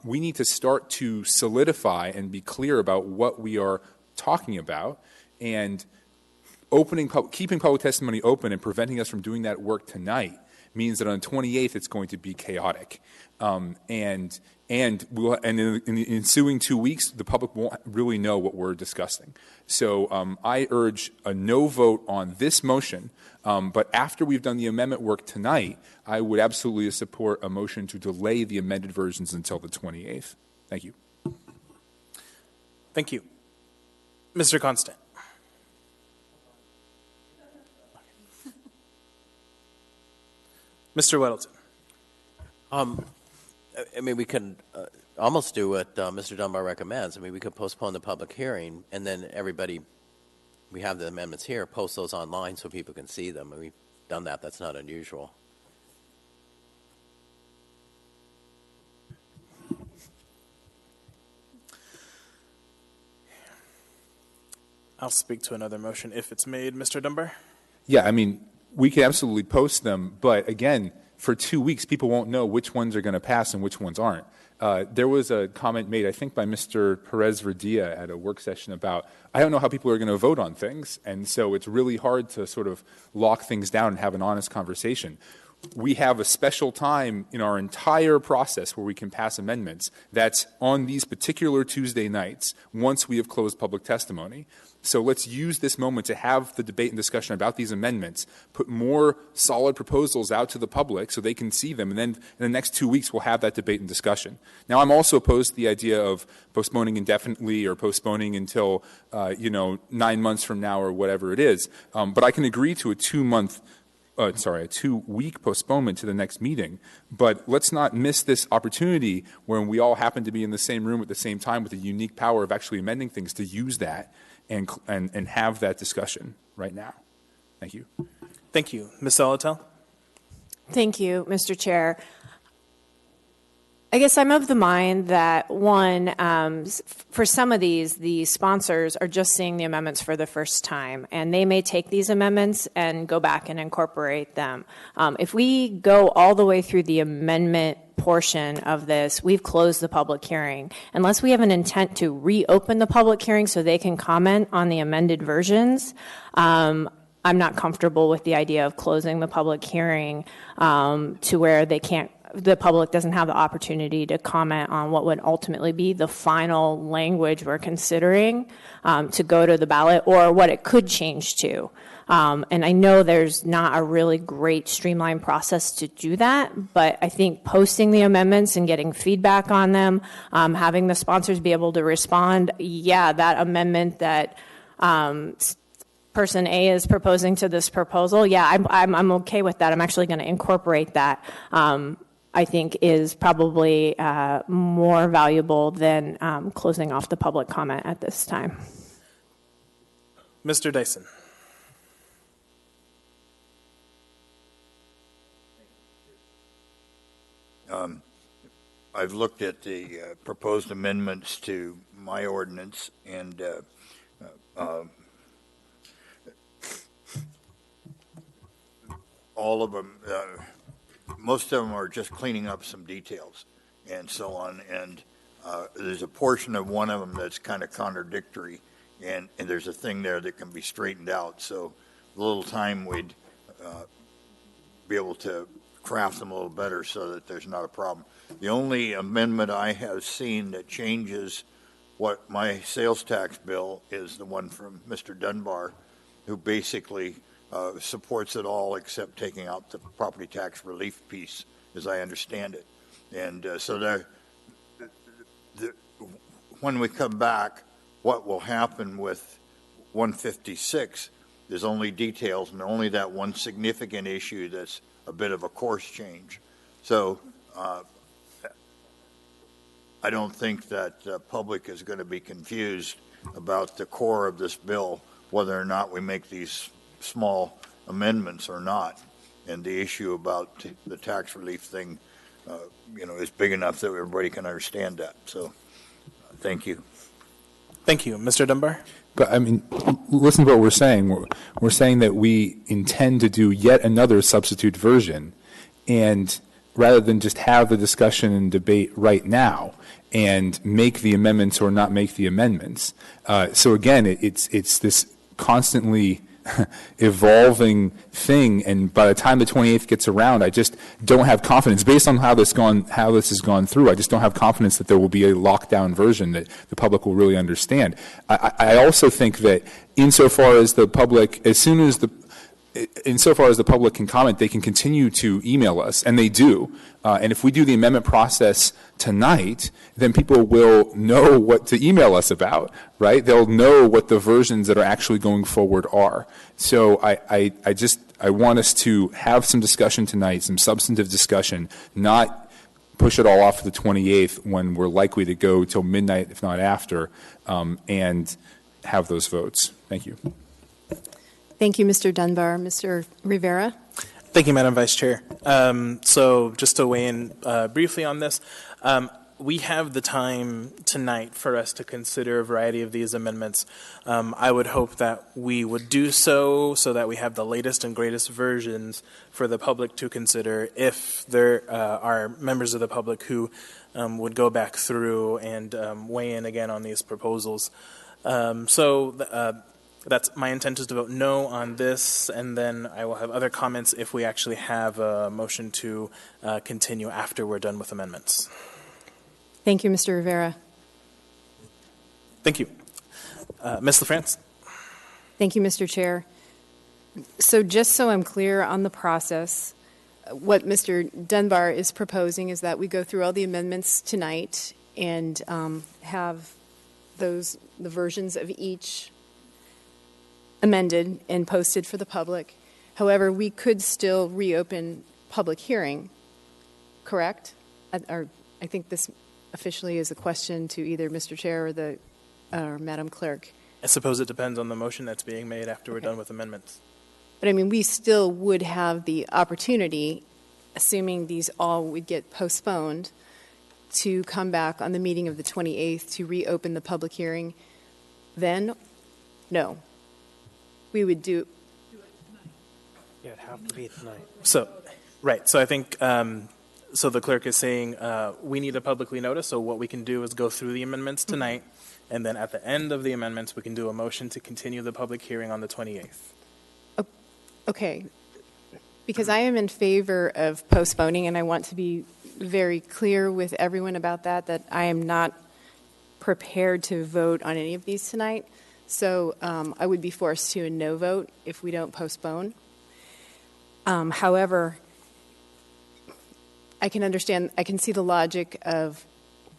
We need to start to solidify and be clear about what we are talking about, and keeping public testimony open and preventing us from doing that work tonight means that on the 28th it's going to be chaotic. And in the ensuing 2 weeks, the public won't really know what we're discussing. So I urge a no vote on this motion, but after we've done the amendment work tonight, I would absolutely support a motion to delay the amended versions until the 28th. Thank you. Thank you. Mr. Constant. Mr. Weddleton. I mean, we can almost do what Mr. Dunbar recommends. I mean, we could postpone the public hearing, and then we have the amendments here, post those online so people can see them. And we've done that. That's not unusual. I'll speak to another motion if it's made. Mr. Dunbar? Yeah, I mean, we can absolutely post them, but again, for 2 weeks, people won't know which ones are going to pass and which ones aren't. There was a comment made, I think, by Mr. Perez-Verdia at a work session about, I don't know how people are going to vote on things, and so it's really hard to sort of lock things down and have an honest conversation. We have a special time in our entire process where we can pass amendments that's on these particular Tuesday nights once we have closed public testimony. So let's use this moment to have the debate and discussion about these amendments, put more solid proposals out to the public so they can see them, and then in the next 2 weeks we'll have that debate and discussion. Now, I'm also opposed to the idea of postponing indefinitely or postponing until, 9 months from now or whatever it is. But I can agree to a 2-week postponement to the next meeting. But let's not miss this opportunity when we all happen to be in the same room at the same time with the unique power of actually amending things to use that and have that discussion right now. Thank you. Thank you. Ms. Solotel? Thank you, Mr. Chair. I guess I'm of the mind that, one, for some of these, the sponsors are just seeing the amendments for the first time, and they may take these amendments and go back and incorporate them. If we go all the way through the amendment portion of this, we've closed the public hearing. Unless we have an intent to reopen the public hearing so they can comment on the amended versions, I'm not comfortable with the idea of closing the public hearing to where the public doesn't have the opportunity to comment on what would ultimately be the final language we're considering to go to the ballot, or what it could change to. And I know there's not a really great streamlined process to do that, but I think posting the amendments and getting feedback on them, having the sponsors be able to respond, that amendment that person A is proposing to this proposal, I'm okay with that. I'm actually going to incorporate that. I think is probably more valuable than closing off the public comment at this time. Mr. Dyson. I've looked at the proposed amendments to my ordinance, and all of them, most of them are just cleaning up some details and so on. And there's a portion of one of them that's kind of contradictory, and there's a thing there that can be straightened out. So a little time we'd be able to craft them a little better so that there's not a problem. The only amendment I have seen that changes what my sales tax bill is the one from Mr. Dunbar, who basically supports it all except taking out the property tax relief piece, as I understand it. And so when we come back, what will happen with 156 is only details, and only that one significant issue that's a bit of a course change. So I don't think that the public is going to be confused about the core of this bill, whether or not we make these small amendments or not. And the issue about the tax relief thing, is big enough that everybody can understand that. So thank you. Thank you. Mr. Dunbar? But, I mean, listen to what we're saying. We're saying that we intend to do yet another substitute version, and rather than just have the discussion and debate right now and make the amendments or not make the amendments. So again, it's this constantly evolving thing, and by the time the 28th gets around, I just don't have confidence, based on how this has gone through, I just don't have confidence that there will be a lockdown version that the public will really understand. I also think that insofar as the public can comment, they can continue to email us, and they do. And if we do the amendment process tonight, then people will know what to email us about, right? They'll know what the versions that are actually going forward are. So I want us to have some discussion tonight, some substantive discussion, not push it all off to the 28th when we're likely to go till midnight, if not after, and have those votes. Thank you. Thank you, Mr. Dunbar. Mr. Rivera? Thank you, Madam Vice Chair. So just to weigh in briefly on this, we have the time tonight for us to consider a variety of these amendments. I would hope that we would do so that we have the latest and greatest versions for the public to consider if there are members of the public who would go back through and weigh in again on these proposals. That's my intent, is to vote no on this, and then I will have other comments if we actually have a motion to continue after we're done with amendments. Thank you, Mr. Rivera. Thank you. Ms. LaFrance? Thank you, Mr. Chair. So just so I'm clear on the process, what Mr. Dunbar is proposing is that we go through all the amendments tonight and have the versions of each amended and posted for the public. However, we could still reopen public hearing, correct? Or I think this officially is a question to either Mr. Chair or Madam Clerk. I suppose it depends on the motion that's being made after we're done with amendments. But I mean, we still would have the opportunity, assuming these all would get postponed, to come back on the meeting of the 28th to reopen the public hearing. Then, no. We would do. Yeah, it'd have to be tonight. So, right. So I think, so the clerk is saying we need to publicly notice. So what we can do is go through the amendments tonight, and then at the end of the amendments, we can do a motion to continue the public hearing on the 28th. Okay. Because I am in favor of postponing, and I want to be very clear with everyone about that I am not prepared to vote on any of these tonight. So I would be forced to a no vote if we don't postpone. However, I can see the logic of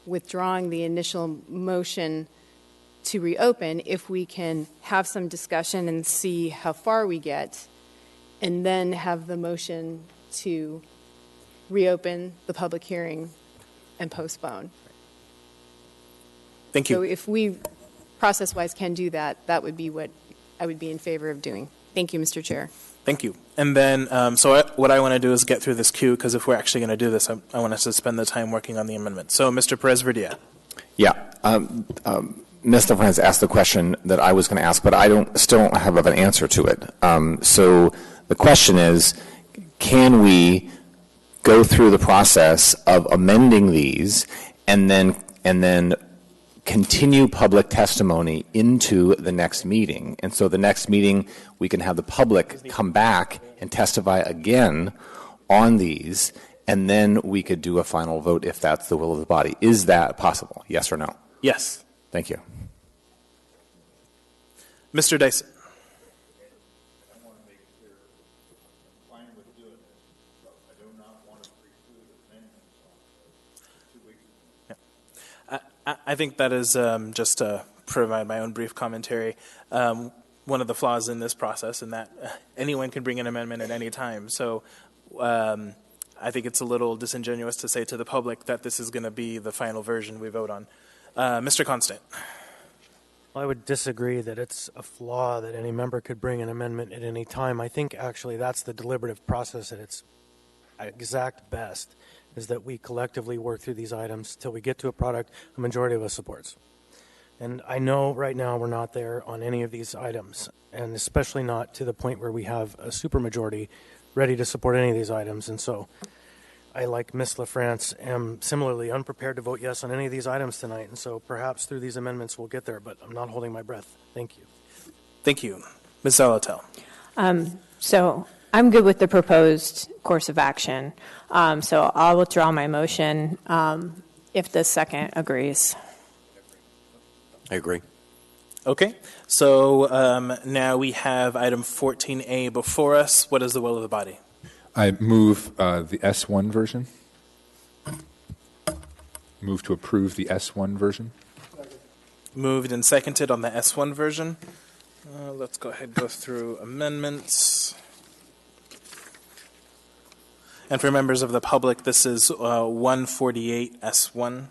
withdrawing the initial motion to reopen if we can have some discussion and see how far we get, and then have the motion to reopen the public hearing and postpone. Thank you. So if we process-wise can do that, that would be what I would be in favor of doing. Thank you, Mr. Chair. Thank you. And then, what I want to do is get through this queue, because if we're actually going to do this, I want us to spend the time working on the amendment. So, Mr. Perez-Verdia. Yeah. Ms. LaFrance asked the question that I was going to ask, but I still don't have an answer to it. So the question is, can we go through the process of amending these and then continue public testimony into the next meeting? And so the next meeting, we can have the public come back and testify again on these, and then we could do a final vote if that's the will of the body. Is that possible? Yes or no? Yes. Thank you. Mr. Dyson. I think that is, just to provide my own brief commentary, one of the flaws in this process, in that anyone can bring an amendment at any time. So I think it's a little disingenuous to say to the public that this is going to be the final version we vote on. Mr. Constant. Well, I would disagree that it's a flaw that any member could bring an amendment at any time. I think actually that's the deliberative process at its exact best, is that we collectively work through these items till we get to a product a majority of us supports. And I know right now we're not there on any of these items, and especially not to the point where we have a supermajority ready to support any of these items. And so I, like Ms. LaFrance, am similarly unprepared to vote yes on any of these items tonight. And so perhaps through these amendments we'll get there, but I'm not holding my breath. Thank you. Thank you. Ms. Zalatel. So I'm good with the proposed course of action. So I'll withdraw my motion if the second agrees. I agree. Okay, so now we have item 14A before us. What is the will of the body? I move the S1 version. Move to approve the S1 version. Moved and seconded on the S1 version. Let's go ahead and go through amendments. And for members of the public, this is 148 S1.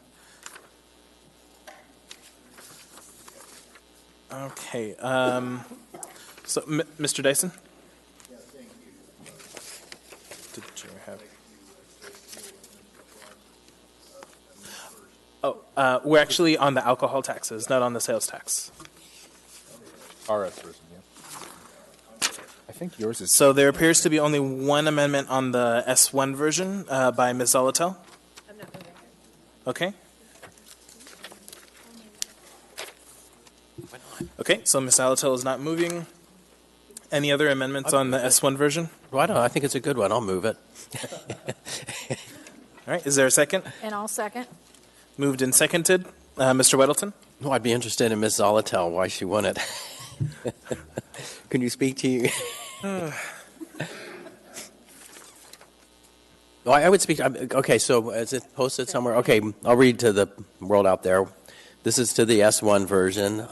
Okay. So, Mr. Dyson? Yes, thank you. Did you have? We're actually on the alcohol taxes, not on the sales tax. RS version, yeah. I think yours is. So there appears to be only one amendment on the S1 version by Ms. Zalatel. I'm not moving. Okay. Okay, so Ms. Zalatel is not moving. Any other amendments on the S1 version? Why not? I think it's a good one. I'll move it. All right, is there a second? And I'll second. Moved and seconded. Mr. Weddleton? No, I'd be interested in Ms. Zalatel, why she won it. Can you speak to you? No, I would speak. Okay, so is it posted somewhere? Okay, I'll read to the world out there. This is to the S1 version.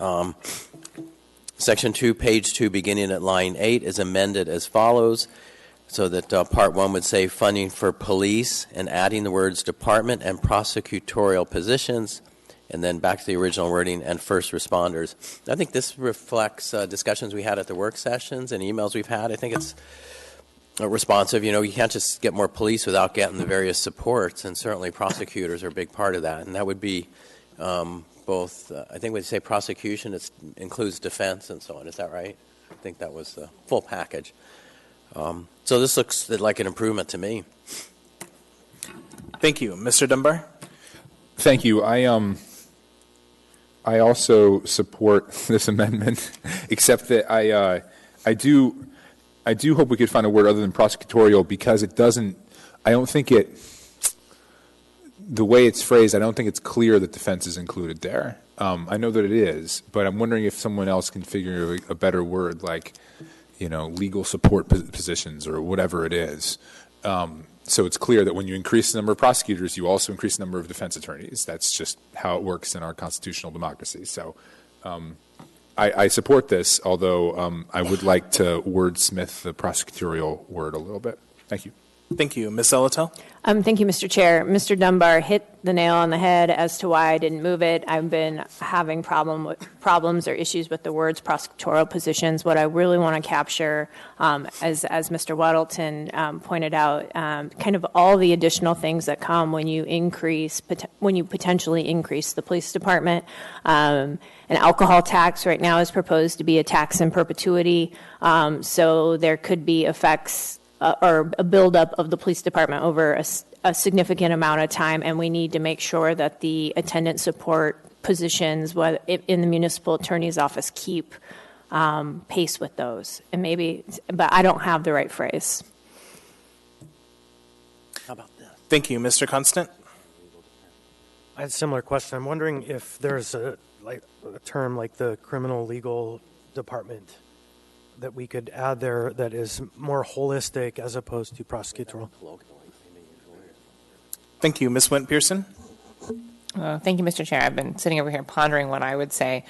Section 2, page 2, beginning at line 8, is amended as follows, so that Part 1 would say funding for police and adding the words department and prosecutorial positions, and then back to the original wording, and first responders. I think this reflects discussions we had at the work sessions and emails we've had. I think it's responsive. You know, you can't just get more police without getting the various supports, and certainly prosecutors are a big part of that, and that would be both, I think when you say prosecution, it includes defense and so on. Is that right? I think that was the full package. So this looks like an improvement to me. Thank you. Mr. Dunbar? Thank you. I also support this amendment, except that I do hope we could find a word other than prosecutorial, because it doesn't, I don't think it, the way it's phrased, I don't think it's clear that defense is included there. I know that it is, but I'm wondering if someone else can figure a better word, like, you know, legal support positions or whatever it is. So it's clear that when you increase the number of prosecutors, you also increase the number of defense attorneys. That's just how it works in our constitutional democracy. So I support this, although I would like to wordsmith the prosecutorial word a little bit. Thank you. Thank you. Ms. Zalatel? Thank you, Mr. Chair. Mr. Dunbar hit the nail on the head as to why I didn't move it. I've been having problems or issues with the words prosecutorial positions. What I really want to capture, as Mr. Weddleton pointed out, kind of all the additional things that come when you potentially increase the police department. An alcohol tax right now is proposed to be a tax in perpetuity, so there could be effects or a buildup of the police department over a significant amount of time, and we need to make sure that the attendant support positions in the municipal attorney's office keep pace with those. And maybe, but I don't have the right phrase. How about that? Thank you. Mr. Constant? I had a similar question. I'm wondering if there's a term like the criminal legal department that we could add there that is more holistic as opposed to prosecutorial. Thank you. Ms. Went-Pearson? Thank you, Mr. Chair. I've been sitting over here pondering what I would say.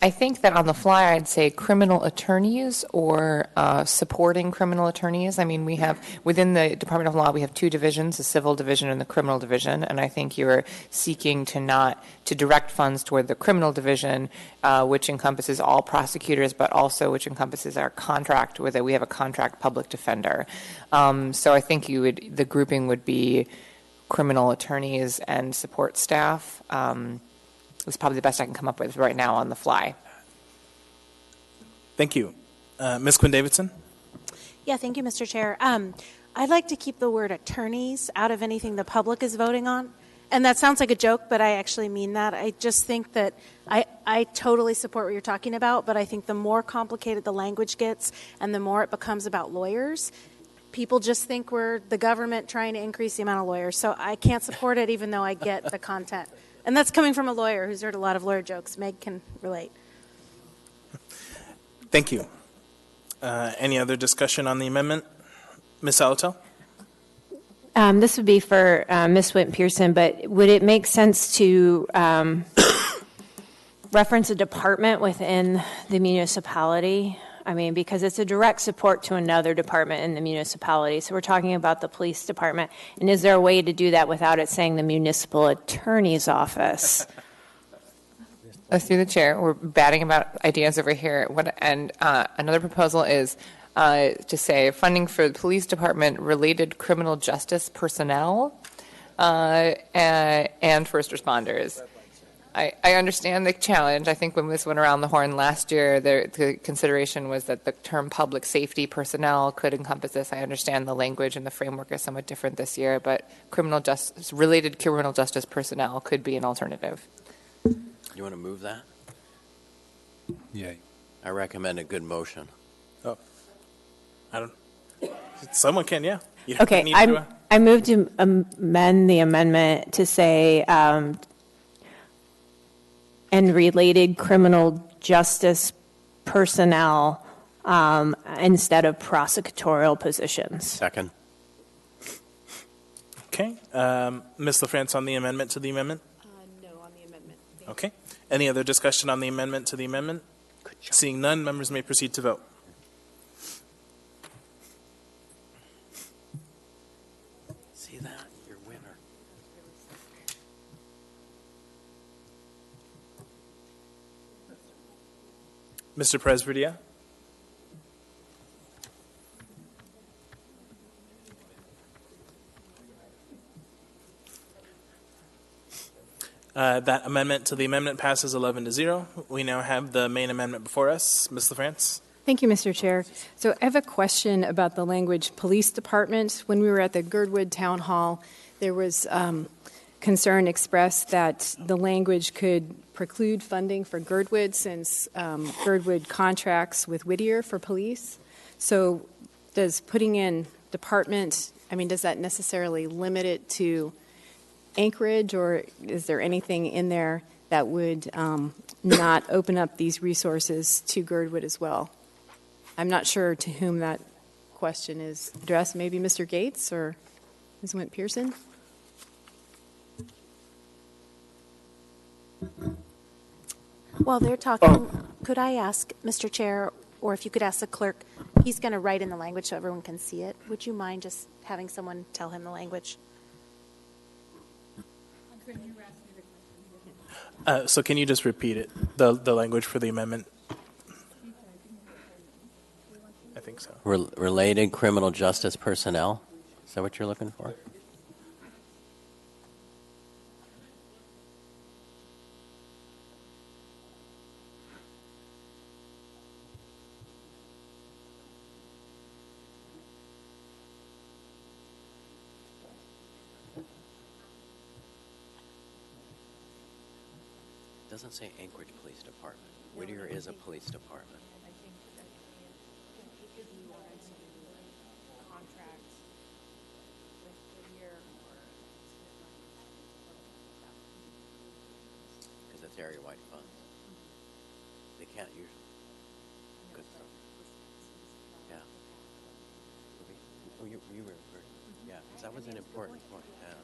I think that on the fly, I'd say criminal attorneys or supporting criminal attorneys. I mean, we have, within the Department of Law, we have two divisions, the civil division and the criminal division, and I think you're seeking to direct funds toward the criminal division, which encompasses all prosecutors, but also which encompasses our contract with it. We have a contract public defender. So I think the grouping would be criminal attorneys and support staff. That's probably the best I can come up with right now on the fly. Thank you. Ms. Quinn Davidson? Yeah, thank you, Mr. Chair. I'd like to keep the word attorneys out of anything the public is voting on. And that sounds like a joke, but I actually mean that. I just think that I totally support what you're talking about, but I think the more complicated the language gets and the more it becomes about lawyers, people just think we're the government trying to increase the amount of lawyers. So I can't support it even though I get the content. And that's coming from a lawyer who's heard a lot of lawyer jokes. Meg can relate. Thank you. Any other discussion on the amendment? Ms. Salatel? This would be for Ms. Wint-Pearson, but would it make sense to reference a department within the municipality? I mean, because it's a direct support to another department in the municipality. So we're talking about the police department. And is there a way to do that without it saying the municipal attorney's office? Through the chair, we're batting about ideas over here. And another proposal is to say funding for the police department related criminal justice personnel and first responders. I understand the challenge. I think when this went around the horn last year, the consideration was that the term public safety personnel could encompass this. I understand the language and the framework is somewhat different this year, but related criminal justice personnel could be an alternative. You want to move that? Yeah. I recommend a good motion. Oh, I don't. Someone can, yeah. You don't Okay, need to, I moved to amend the amendment to say and related criminal justice personnel instead of prosecutorial positions. Second. Okay. Ms. LaFrance on the amendment to the amendment? No, on the amendment. Okay. Any other discussion on the amendment to the amendment? Seeing none, members may proceed to vote. See that? You're a winner. Mr. Presbytia? That amendment to the amendment passes 11-0. We now have the main amendment before us. Ms. LaFrance? Thank you, Mr. Chair. So I have a question about the language police department. When we were at the Girdwood Town Hall, there was concern expressed that the language could preclude funding for Girdwood since Girdwood contracts with Whittier for police. So does putting in department, does that necessarily limit it to Anchorage, or is there anything in there that would not open up these resources to Girdwood as well? I'm not sure to whom that question is addressed. Maybe Mr. Gates or Ms. Wint-Pearson? While they're talking, could I ask, Mr. Chair, or if you could ask the clerk, he's going to write in the language so everyone can see it. Would you mind just having someone tell him the language? So can you just repeat it, the language for the amendment? I think so. Related criminal justice personnel? Is that what you're looking for? It doesn't say Anchorage Police Department. Whittier is a police department. Because it's area-wide funds. They can't use good stuff. Yeah. Oh, you were, yeah, because that was an important point. Yeah.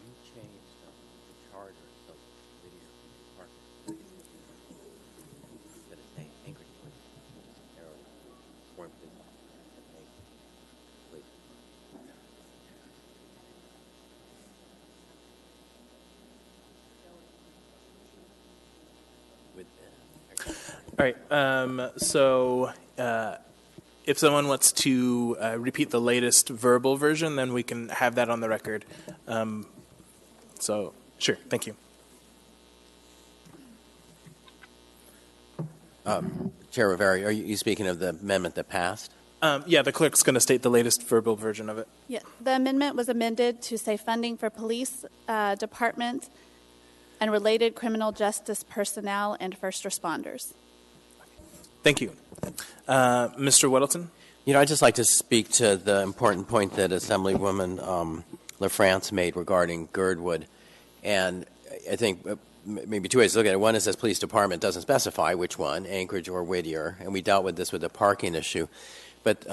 You changed the charter so Whittier Department instead of saying Anchorage Police, area, Warren Police, Police. With All right. So if someone wants to repeat the latest verbal version, then we can have that on the record. So, sure, thank you. Chair Rivera, are you speaking of the amendment that passed? Yeah, the clerk's going to state the latest verbal version of it. Yeah, the amendment was amended to say funding for police department and related criminal justice personnel and first responders. Thank you. Mr. Weddleton? You know, I'd just like to speak to the important point that Assemblywoman LaFrance made regarding Girdwood. And I think maybe two ways to look at it. One is this police department doesn't specify which one, Anchorage or Whittier, and we dealt with this with the parking issue. But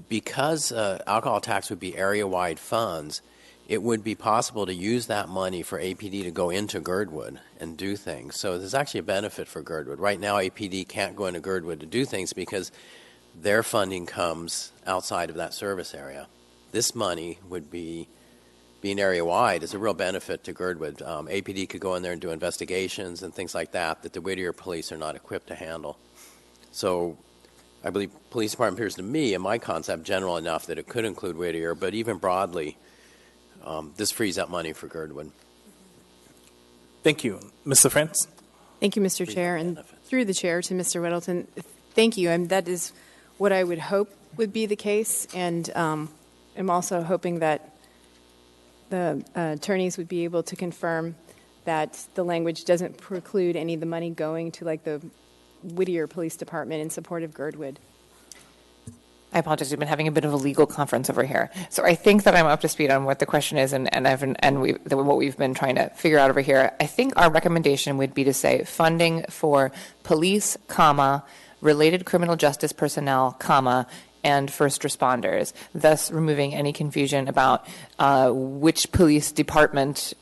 because alcohol tax would be area-wide funds, it would be possible to use that money for APD to go into Girdwood and do things. So there's actually a benefit for Girdwood. Right now, APD can't go into Girdwood to do things because their funding comes outside of that service area. This money would be, being area-wide, is a real benefit to Girdwood. APD could go in there and do investigations and things like that the Whittier police are not equipped to handle. So I believe police department appears to me, in my concept, general enough that it could include Whittier, but even broadly, this frees up money for Girdwood. Thank you. Ms. LaFrance? Thank you, Mr. Chair, and through the chair to Mr. Weddleton. Thank you, and that is what I would hope would be the case, and I'm also hoping that the attorneys would be able to confirm that the language doesn't preclude any of the money going to like the Whittier Police Department in support of Girdwood. I apologize. We've been having a bit of a legal conference over here, so I think that I'm up to speed on what the question is, and what we've been trying to figure out over here. I think our recommendation would be to say funding for police, comma, related criminal justice personnel, comma, and first responders, thus removing any confusion about which police department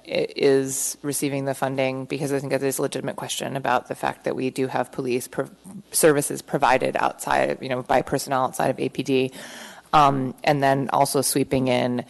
is receiving the funding, because I think that is a legitimate question about the fact that we do have police services provided outside, by personnel outside of APD, and then also sweeping in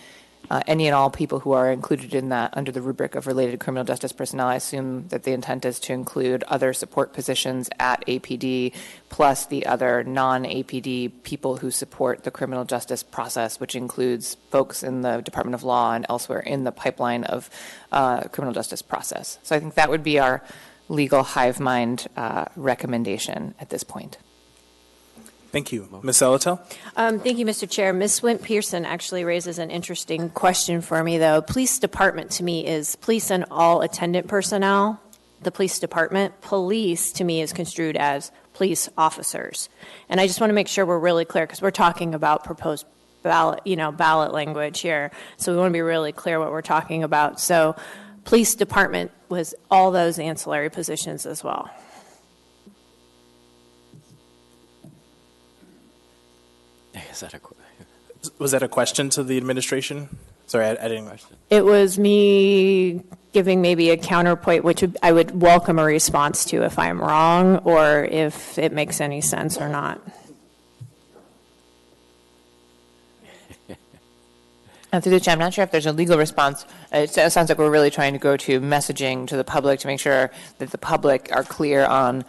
any and all people who are included in that under the rubric of related criminal justice personnel. I assume that the intent is to include other support positions at APD, plus the other non-APD people who support the criminal justice process, which includes folks in the Department of Law and elsewhere in the pipeline of criminal justice process. So I think that would be our legal hive mind recommendation at this point. Thank you. Ms. Salatel? Thank you, Mr. Chair. Ms. Wint Pearson actually raises an interesting question for me, though. Police department to me is police and all attendant personnel. The police department. Police to me is construed as police officers. And I just want to make sure we're really clear, because we're talking about proposed ballot language here. So we want to be really clear what we're talking about. So police department was all those ancillary positions as well. Was that a question to the administration? Sorry, I didn't question. It was me giving maybe a counterpoint, which I would welcome a response to if I'm wrong or if it makes any sense or not. Through the chair, I'm not sure if there's a legal response. It sounds like we're really trying to go to messaging to the public to make sure that the public are clear on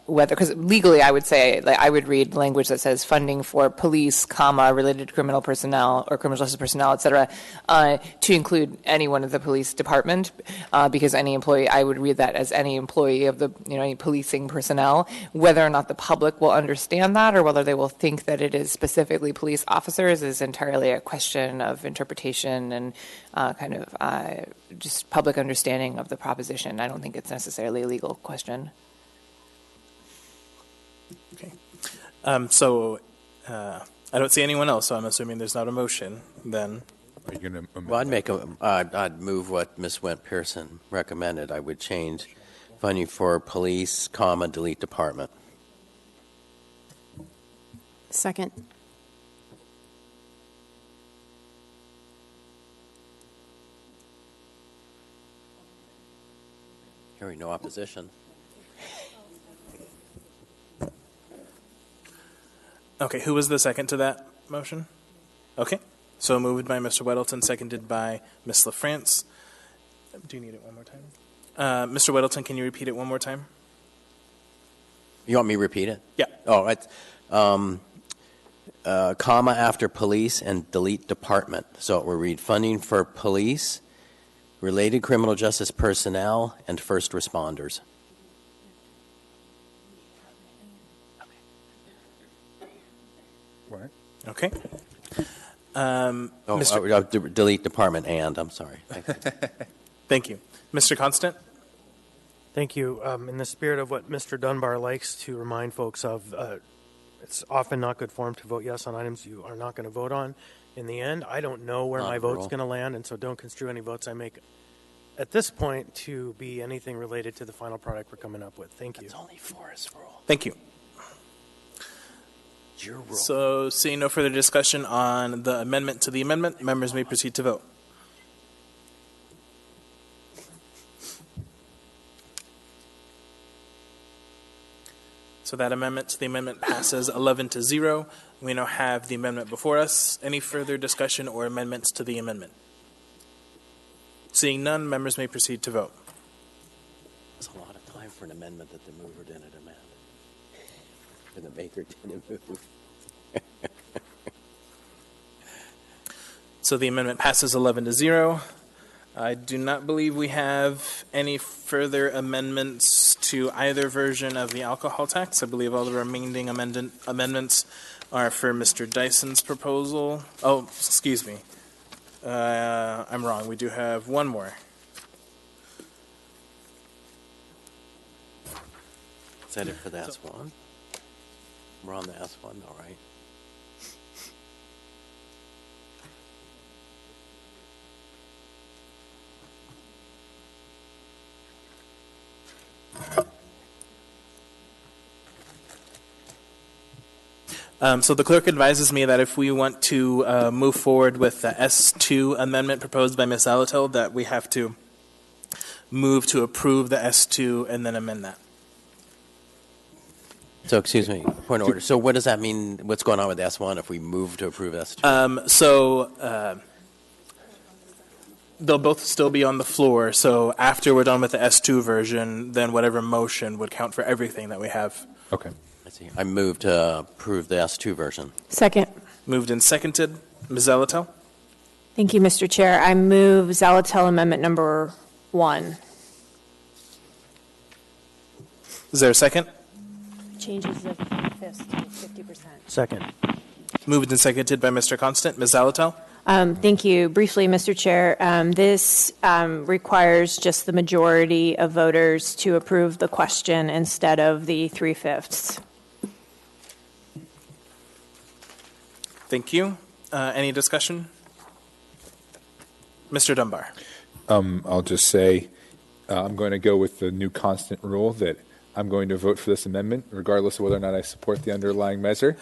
whether, because legally I would say, I would read language that says funding for police, comma, related criminal personnel or criminal justice personnel, et cetera, to include anyone of the police department, because any employee, I would read that as any employee of the, any policing personnel. Whether or not the public will understand that or whether they will think that it is specifically police officers is entirely a question of interpretation and just public understanding of the proposition. I don't think it's necessarily a legal question. Okay. So I don't see anyone else, so I'm assuming there's not a motion then. Are you going to Well, I'd move what Ms. Wint Pearson recommended. I would change funding for police, comma, delete department. Second. Hearing no opposition. Okay, who was the second to that motion? Okay, so moved by Mr. Weddleton, seconded by Ms. LaFrance. Do you need it one more time? Mr. Weddleton, can you repeat it one more time? You want me to repeat it? Yeah. Oh, it's, comma after police and delete department. So it will read funding for police, related criminal justice personnel, and first responders. What? Okay. Delete department and, I'm sorry. Thank you. Thank you. Mr. Constant? Thank you. In the spirit of what Mr. Dunbar likes to remind folks of, it's often not good form to vote yes on items you are not going to vote on. In the end, I don't know where my vote's going to land, and so don't construe any votes I make at this point to be anything related to the final product we're coming up with. Thank you. It's only Forrest rule. Thank you. Your rule. So, seeing no further discussion on the amendment to the amendment, members may proceed to vote. So that amendment to the amendment passes 11-0. We now have the amendment before us. Any further discussion or amendments to the amendment? Seeing none, members may proceed to vote. There's a lot of time for an amendment that the mover didn't amend. And the maker didn't move. So the amendment passes 11-0. I do not believe we have any further amendments to either version of the alcohol tax. I believe all the remaining amendments are for Mr. Dyson's proposal. Oh, excuse me. I'm wrong. We do have one more. Is that it for the S1? We're on the S1, all right. So the clerk advises me that if we want to move forward with the S2 amendment proposed by Ms. Alatel, that we have to move to approve the S2 and then amend that. So, excuse me, point of order. So what does that mean, what's going on with S1 if we move to approve S2? They'll both still be on the floor. So after we're done with the S2 version, then whatever motion would count for everything that we have. Okay. I see. I move to approve the S2 version. Second. Moved and seconded. Ms. Alatel? Thank you, Mr. Chair. I move Zalatel Amendment Number 1. Is there a second? Changes the fifth to 50%. Second. Moved and seconded by Mr. Constant. Ms. Alatel? Thank you. Briefly, Mr. Chair, this requires just the majority of voters to approve the question instead of the 3/5. Thank you. Any discussion? Mr. Dunbar? I'll just say I'm going to go with the new constant rule that I'm going to vote for this amendment, regardless of whether or not I support the underlying measure.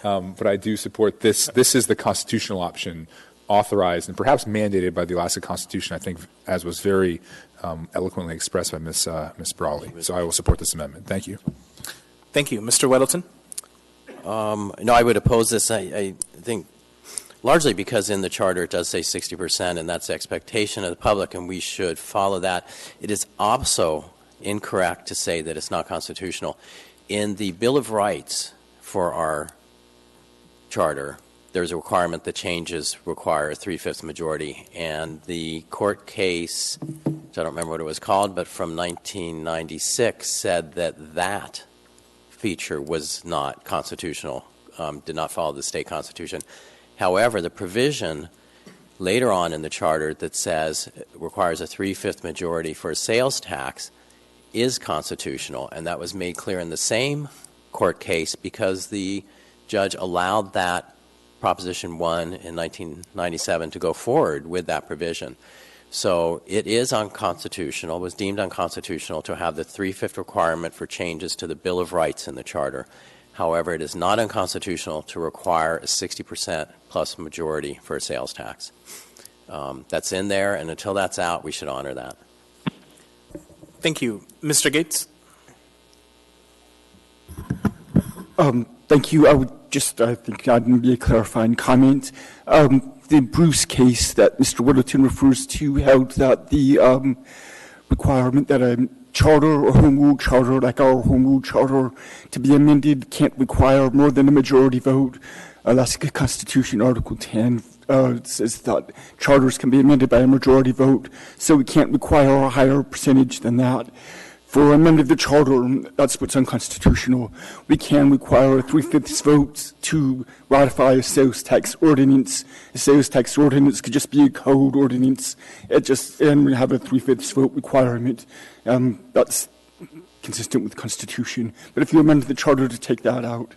But I do support this. This is the constitutional option authorized and perhaps mandated by the Alaska Constitution, I think, as was very eloquently expressed by Ms. Brawley. So I will support this amendment. Thank you. Thank you. Mr. Weddleton? No, I would oppose this. I think largely because in the charter it does say 60%, and that's the expectation of the public, and we should follow that. It is also incorrect to say that it's not constitutional. In the Bill of Rights for our charter, there's a requirement that changes require a 3/5 majority, and the court case, which I don't remember what it was called, but from 1996 said that that feature was not constitutional, did not follow the state constitution. However, the provision later on in the charter that says it requires a 3/5 majority for a sales tax is constitutional, and that was made clear in the same court case because the judge allowed that Proposition 1 in 1997 to go forward with that provision. So it is unconstitutional, was deemed unconstitutional to have the 3/5 requirement for changes to the Bill of Rights in the charter. However, it is not unconstitutional to require a 60% plus majority for a sales tax. That's in there, and until that's out, we should honor that. Thank you. Mr. Gates? Thank you. I would just, I think I'd maybe a clarifying comment. The Bruce case that Mr. Whittleton refers to held that the requirement that a charter or home rule charter, like our home rule charter, to be amended can't require more than a majority vote. Alaska Constitution Article 10 says that charters can be amended by a majority vote, so we can't require a higher percentage than that. For amending the charter, that's what's unconstitutional. We can require a 3/5 vote to ratify a sales tax ordinance. A sales tax ordinance could just be a code ordinance. And we have a 3/5 vote requirement. That's consistent with the Constitution. But if you amend the charter to take that out,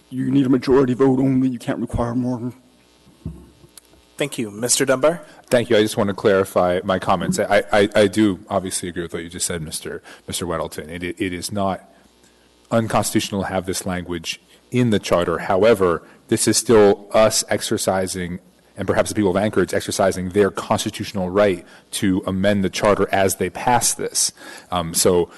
you need a majority vote only. You can't require more. Thank you. Mr. Dunbar? Thank you. I just want to clarify my comments. I do obviously agree with what you just said, Mr. Weddleton. It is not unconstitutional to have this language in the charter. However, this is still us exercising, and perhaps the people of Anchorage exercising their constitutional right to amend the charter as they pass this. So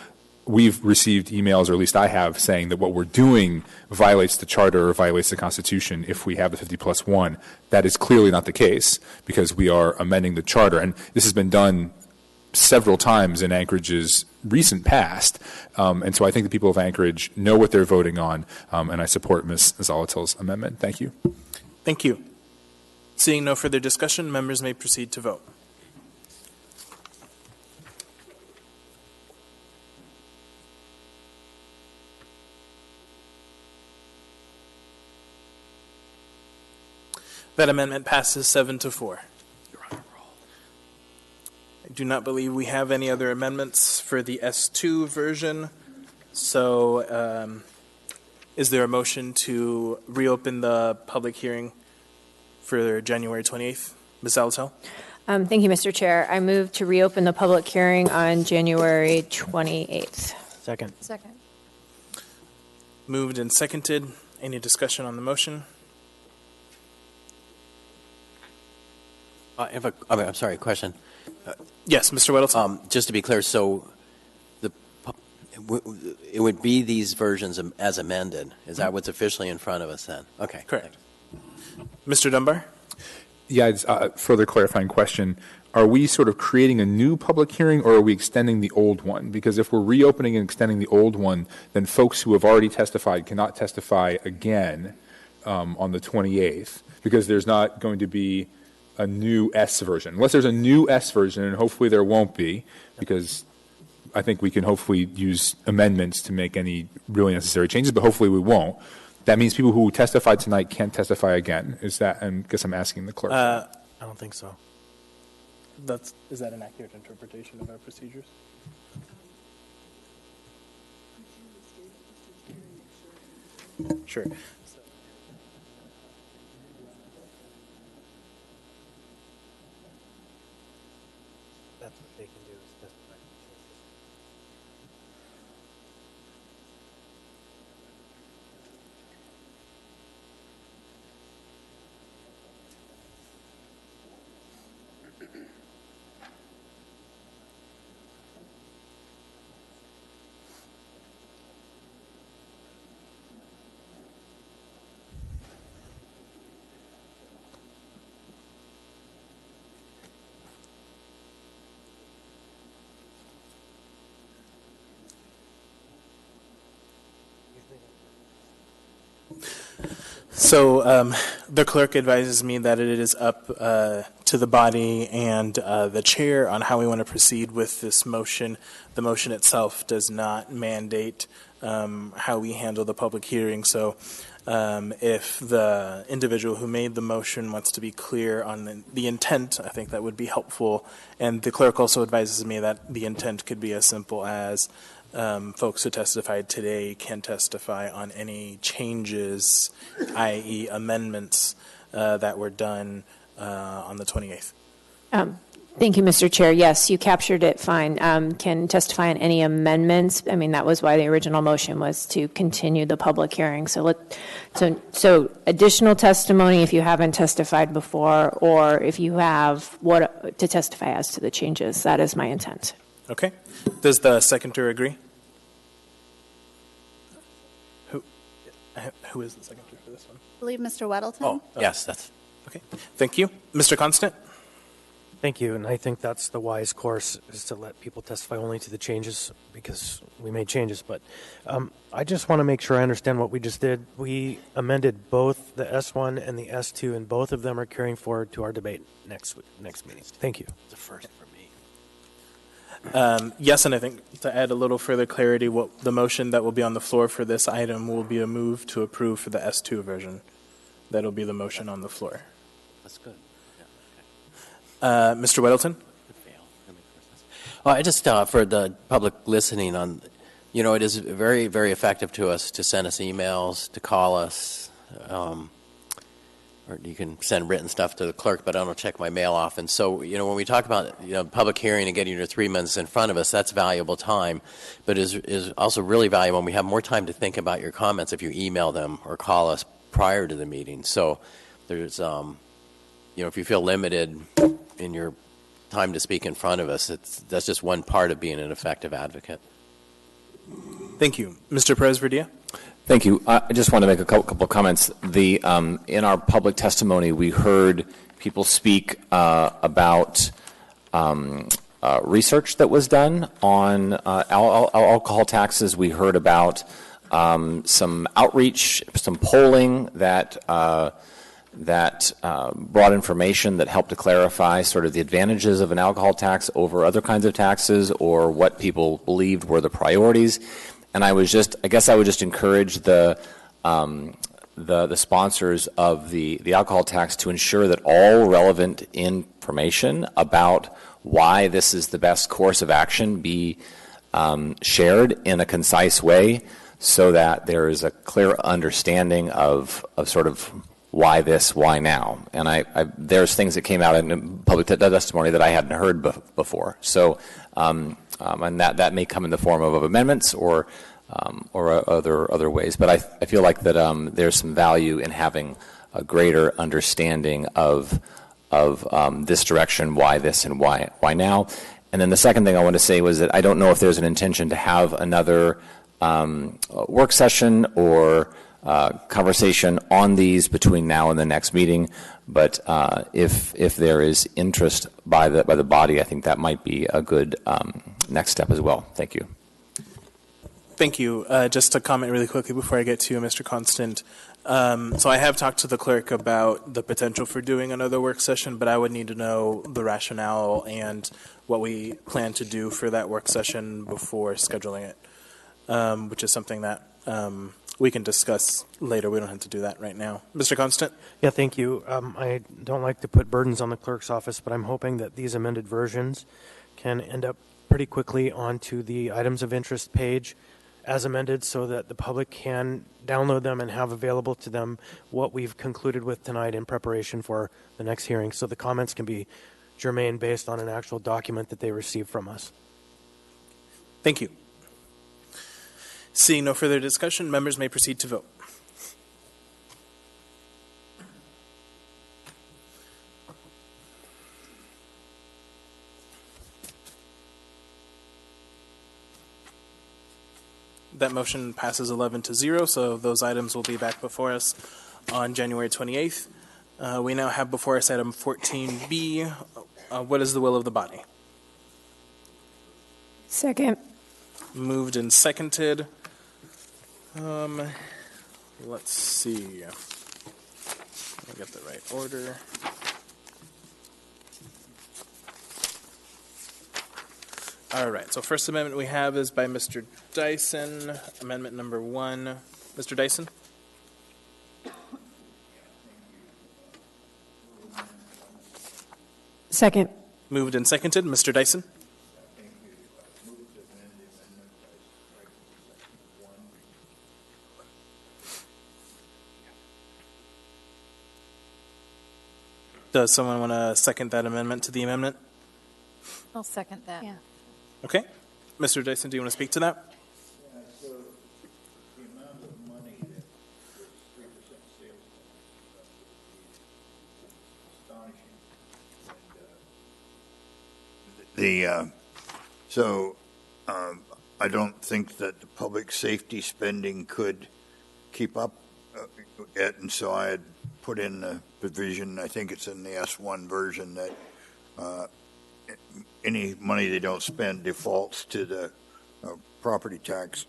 we've received emails, or at least I have, saying that what we're doing violates the charter or violates the Constitution if we have the 50+1. That is clearly not the case, because we are amending the charter. And this has been done several times in Anchorage's recent past. And so I think the people of Anchorage know what they're voting on, and I support Ms. Zolotel's amendment. Thank you. Thank you. Seeing no further discussion, members may proceed to vote. That amendment passes 7-4. I do not believe we have any other amendments for the S2 version. So is there a motion to reopen the public hearing for January 28th? Ms. Zolotel? Thank you, Mr. Chair. I move to reopen the public hearing on January 28th. Second. Second. Moved and seconded. Any discussion on the motion? I'm sorry, question. Yes, Mr. Weddleton. Just to be clear, so it would be these versions as amended. Is that what's officially in front of us then? Okay. Correct. Mr. Dunbar? Yeah, it's a further clarifying question. Are we sort of creating a new public hearing, or are we extending the old one? Because if we're reopening and extending the old one, then folks who have already testified cannot testify again on the 28th, because there's not going to be a new S version. Unless there's a new S version, and hopefully there won't be, because I think we can hopefully use amendments to make any really necessary changes, but hopefully we won't. That means people who testified tonight can't testify again. Is that, and I guess I'm asking the clerk. I don't think so. Is that an accurate interpretation of our procedures? Sure. That's what they can do, is testify. So the clerk advises me that it is up to the body and the chair on how we want to proceed with this motion. The motion itself does not mandate how we handle the public hearing. So if the individual who made the motion wants to be clear on the intent, I think that would be helpful. And the clerk also advises me that the intent could be as simple as folks who testified today can testify on any changes, i.e. amendments, that were done on the 28th. Thank you, Mr. Chair. Yes, you captured it fine. Can testify on any amendments. I mean, that was why the original motion was to continue the public hearing. So additional testimony if you haven't testified before, or if you have what to testify as to the changes. That is my intent. Okay. Does the seconder agree? Who is the seconder for this one? I believe Mr. Weddleton. Oh, yes, that's okay. Thank you. Mr. Constant? Thank you, and I think that's the wise course, is to let people testify only to the changes, because we made changes. But I just want to make sure I understand what we just did. We amended both the S1 and the S2, and both of them are carrying forward to our debate next meeting. Thank you. The first for me. Yes, and I think to add a little further clarity, what the motion that will be on the floor for this item will be a move to approve for the S2 version. That'll be the motion on the floor. That's good. Mr. Weddleton? Well, I just, for the public listening on, it is very, very effective to us to send us emails, to call us, or you can send written stuff to the clerk, but I don't check my mail often. So, when we talk about, public hearing and getting your 3 minutes in front of us, that's valuable time, but is also really valuable when we have more time to think about your comments if you email them or call us prior to the meeting. So there's, if you feel limited in your time to speak in front of us, that's just one part of being an effective advocate. Thank you. Mr. Perez-Verdia? Thank you. I just want to make a couple of comments. In our public testimony, we heard people speak about research that was done on alcohol taxes. We heard about some outreach, some polling that brought information that helped to clarify sort of the advantages of an alcohol tax over other kinds of taxes, or what people believed were the priorities. And I would just encourage the sponsors of the alcohol tax to ensure that all relevant information about why this is the best course of action be shared in a concise way, so that there is a clear understanding of sort of why this, why now. And there's things that came out in public testimony that I hadn't heard before. So, and that may come in the form of amendments or other ways. But I feel like that there's some value in having a greater understanding of this direction, why this and why now. And then the second thing I want to say was that I don't know if there's an intention to have another work session or conversation on these between now and the next meeting, but if there is interest by the body, I think that might be a good next step as well. Thank you. Thank you. Just to comment really quickly before I get to you, Mr. Constant. So I have talked to the clerk about the potential for doing another work session, but I would need to know the rationale and what we plan to do for that work session before scheduling it, which is something that we can discuss later. We don't have to do that right now. Mr. Constant? Yeah, thank you. I don't like to put burdens on the clerk's office, but I'm hoping that these amended versions can end up pretty quickly onto the items of interest page as amended, so that the public can download them and have available to them what we've concluded with tonight in preparation for the next hearing, so the comments can be germane based on an actual document that they receive from us. Thank you. Seeing no further discussion, members may proceed to vote. That motion passes 11-0, so those items will be back before us on January 28th. We now have before us item 14B. What is the will of the body? Second. Moved and seconded. Let's see. Let me get the right order. All right, so first amendment we have is by Mr. Dyson, amendment number 1. Mr. Dyson? Second. Moved and seconded. Mr. Dyson? Does someone want to second that amendment to the amendment? I'll second that. Yeah. Okay. Mr. Dyson, do you want to speak to that? Yeah, so the amount of money that the 3% sales tax is astonishing. I don't think that the public safety spending could keep up it, and so I had put in the provision, I think it's in the S1 version, that any money they don't spend defaults to the property tax.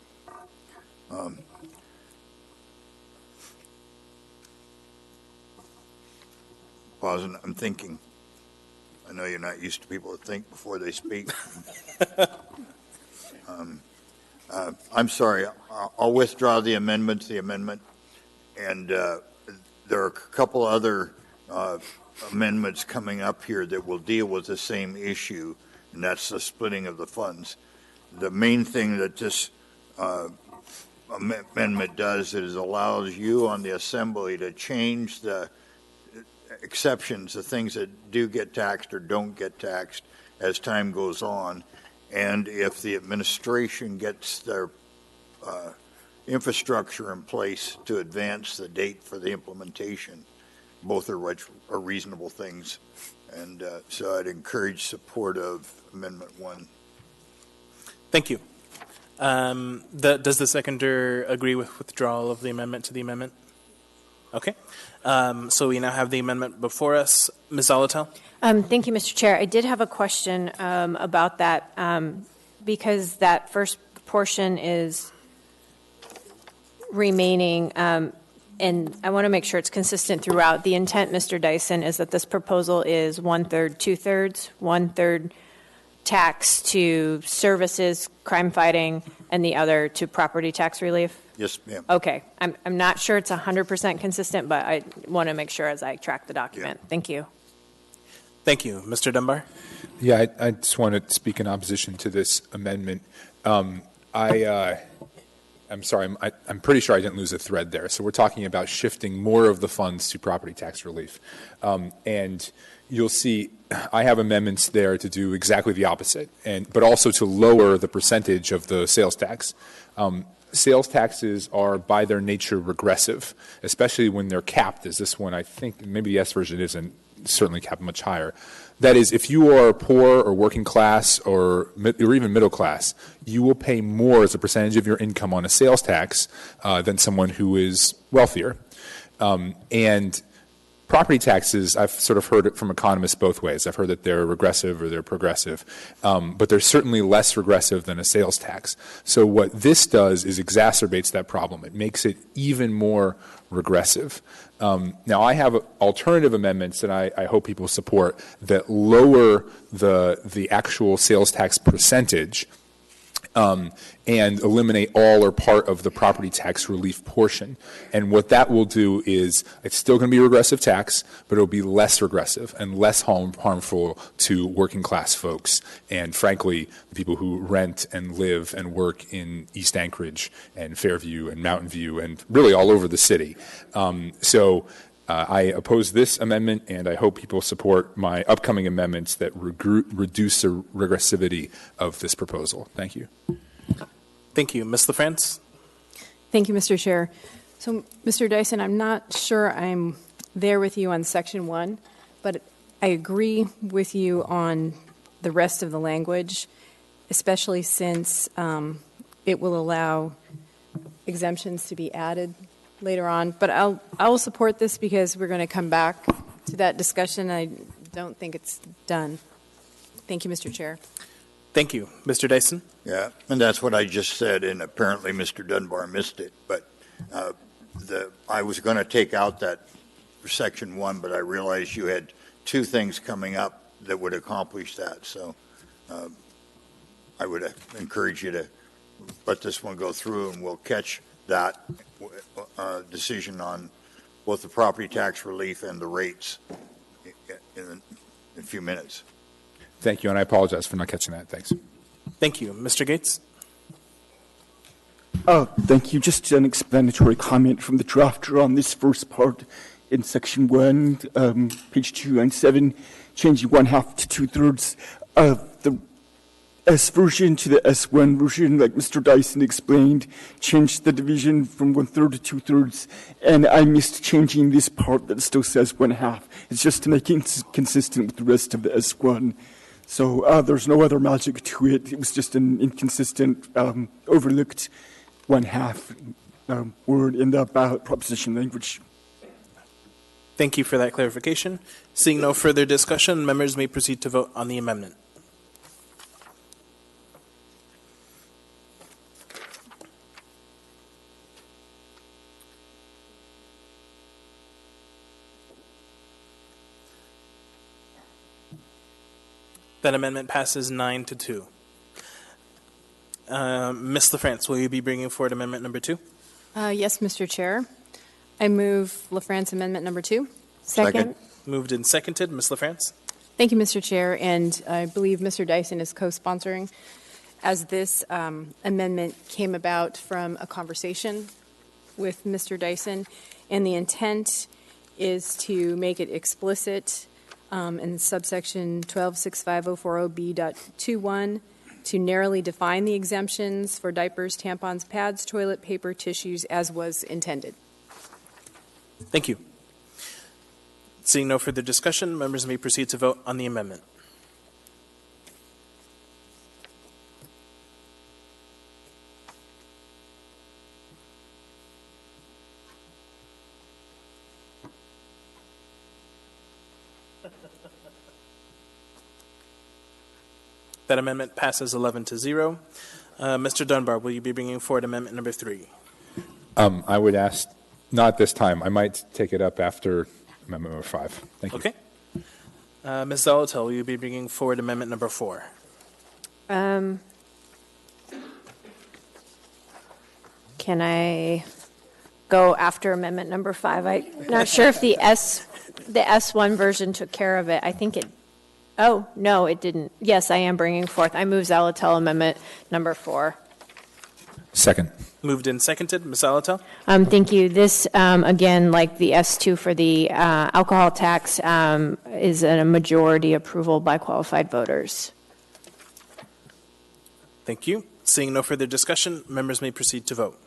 Pausing, I'm thinking. I know you're not used to people that think before they speak. I'm sorry. I'll withdraw the amendment to the amendment. And there are a couple other amendments coming up here that will deal with the same issue, and that's the splitting of the funds. The main thing that this amendment does is allows you on the assembly to change the exceptions, the things that do get taxed or don't get taxed as time goes on. And if the administration gets their infrastructure in place to advance the date for the implementation, both are reasonable things. And so I'd encourage support of Amendment 1. Thank you. Does the seconder agree with withdrawal of the amendment to the amendment? Okay. So we now have the amendment before us. Ms. Zolotel? Thank you, Mr. Chair. I did have a question about that because that first portion is remaining, and I want to make sure it's consistent throughout. The intent, Mr. Dyson, is that this proposal is 1/3, 2/3, 1/3 tax to services, crime fighting, and the other to property tax relief? Yes, ma'am. Okay. I'm not sure it's 100% consistent, but I want to make sure as I track the document. Thank you. Thank you. Mr. Dunbar? Yeah, I just want to speak in opposition to this amendment. I'm sorry, I'm pretty sure I didn't lose a thread there. So we're talking about shifting more of the funds to property tax relief. And you'll see I have amendments there to do exactly the opposite, but also to lower the percentage of the sales tax. Sales taxes are by their nature regressive, especially when they're capped, as this one, I think, maybe the S version isn't, certainly capped much higher. That is, if you are poor or working class or even middle class, you will pay more as a percentage of your income on a sales tax than someone who is wealthier. And property taxes, I've sort of heard it from economists both ways. I've heard that they're regressive or they're progressive, but they're certainly less regressive than a sales tax. So what this does is exacerbates that problem. It makes it even more regressive. Now, I have alternative amendments that I hope people support that lower the actual sales tax percentage and eliminate all or part of the property tax relief portion. And what that will do is it's still going to be a regressive tax, but it will be less regressive and less harmful to working class folks and, frankly, the people who rent and live and work in East Anchorage and Fairview and Mountain View and really all over the city. I oppose this amendment, and I hope people support my upcoming amendments that reduce the regressivity of this proposal. Thank you. Thank you. Ms. LaFrance? Thank you, Mr. Chair. So, Mr. Dyson, I'm not sure I'm there with you on Section 1, but I agree with you on the rest of the language, especially since it will allow exemptions to be added later on. But I will support this because we're going to come back to that discussion. I don't think it's done. Thank you, Mr. Chair. Thank you. Mr. Dyson? Yeah, and that's what I just said, and apparently Mr. Dunbar missed it. But I was going to take out that Section 1, but I realized you had two things coming up that would accomplish that. So I would encourage you to let this one go through, and we'll catch that decision on both the property tax relief and the rates in a few minutes. Thank you, and I apologize for not catching that. Thanks. Thank you. Mr. Gates? Thank you. Just an explanatory comment from the drafter on this first part in Section 1, page 297, changing 1/2 to 2/3 of the S version to the S1 version, like Mr. Dyson explained, changed the division from 1/3 to 2/3, and I missed changing this part that still says 1/2. It's just to make it consistent with the rest of the S1. So there's no other magic to it. It was just an inconsistent, overlooked 1/2 word in the ballot proposition language. Thank you for that clarification. Seeing no further discussion, members may proceed to vote on the amendment. That amendment passes 9-2. Ms. LaFrance, will you be bringing forward amendment number 2? Yes, Mr. Chair. I move LaFrance Amendment Number 2. Second. Moved and seconded. Ms. LaFrance? Thank you, Mr. Chair, and I believe Mr. Dyson is co-sponsoring, as this amendment came about from a conversation with Mr. Dyson, and the intent is to make it explicit in subsection 126504.b.21 to narrowly define the exemptions for diapers, tampons, pads, toilet paper, tissues, as was intended. Thank you. Seeing no further discussion, members may proceed to vote on the amendment. That amendment passes 11-0. Mr. Dunbar, will you be bringing forward amendment number 3? I would ask, not this time. I might take it up after amendment number 5. Thank you. Okay. Ms. Zolotel, will you be bringing forward amendment number 4? Can I go after amendment number 5? I'm not sure if the S1 version took care of it. I think it. Oh, no, it didn't. Yes, I am bringing forth. I move Zolotel amendment number 4. Second. Moved and seconded. Ms. Zolotel? Thank you. This, again, like the S2 for the alcohol tax, is a majority approval by qualified voters. Thank you. Seeing no further discussion, members may proceed to vote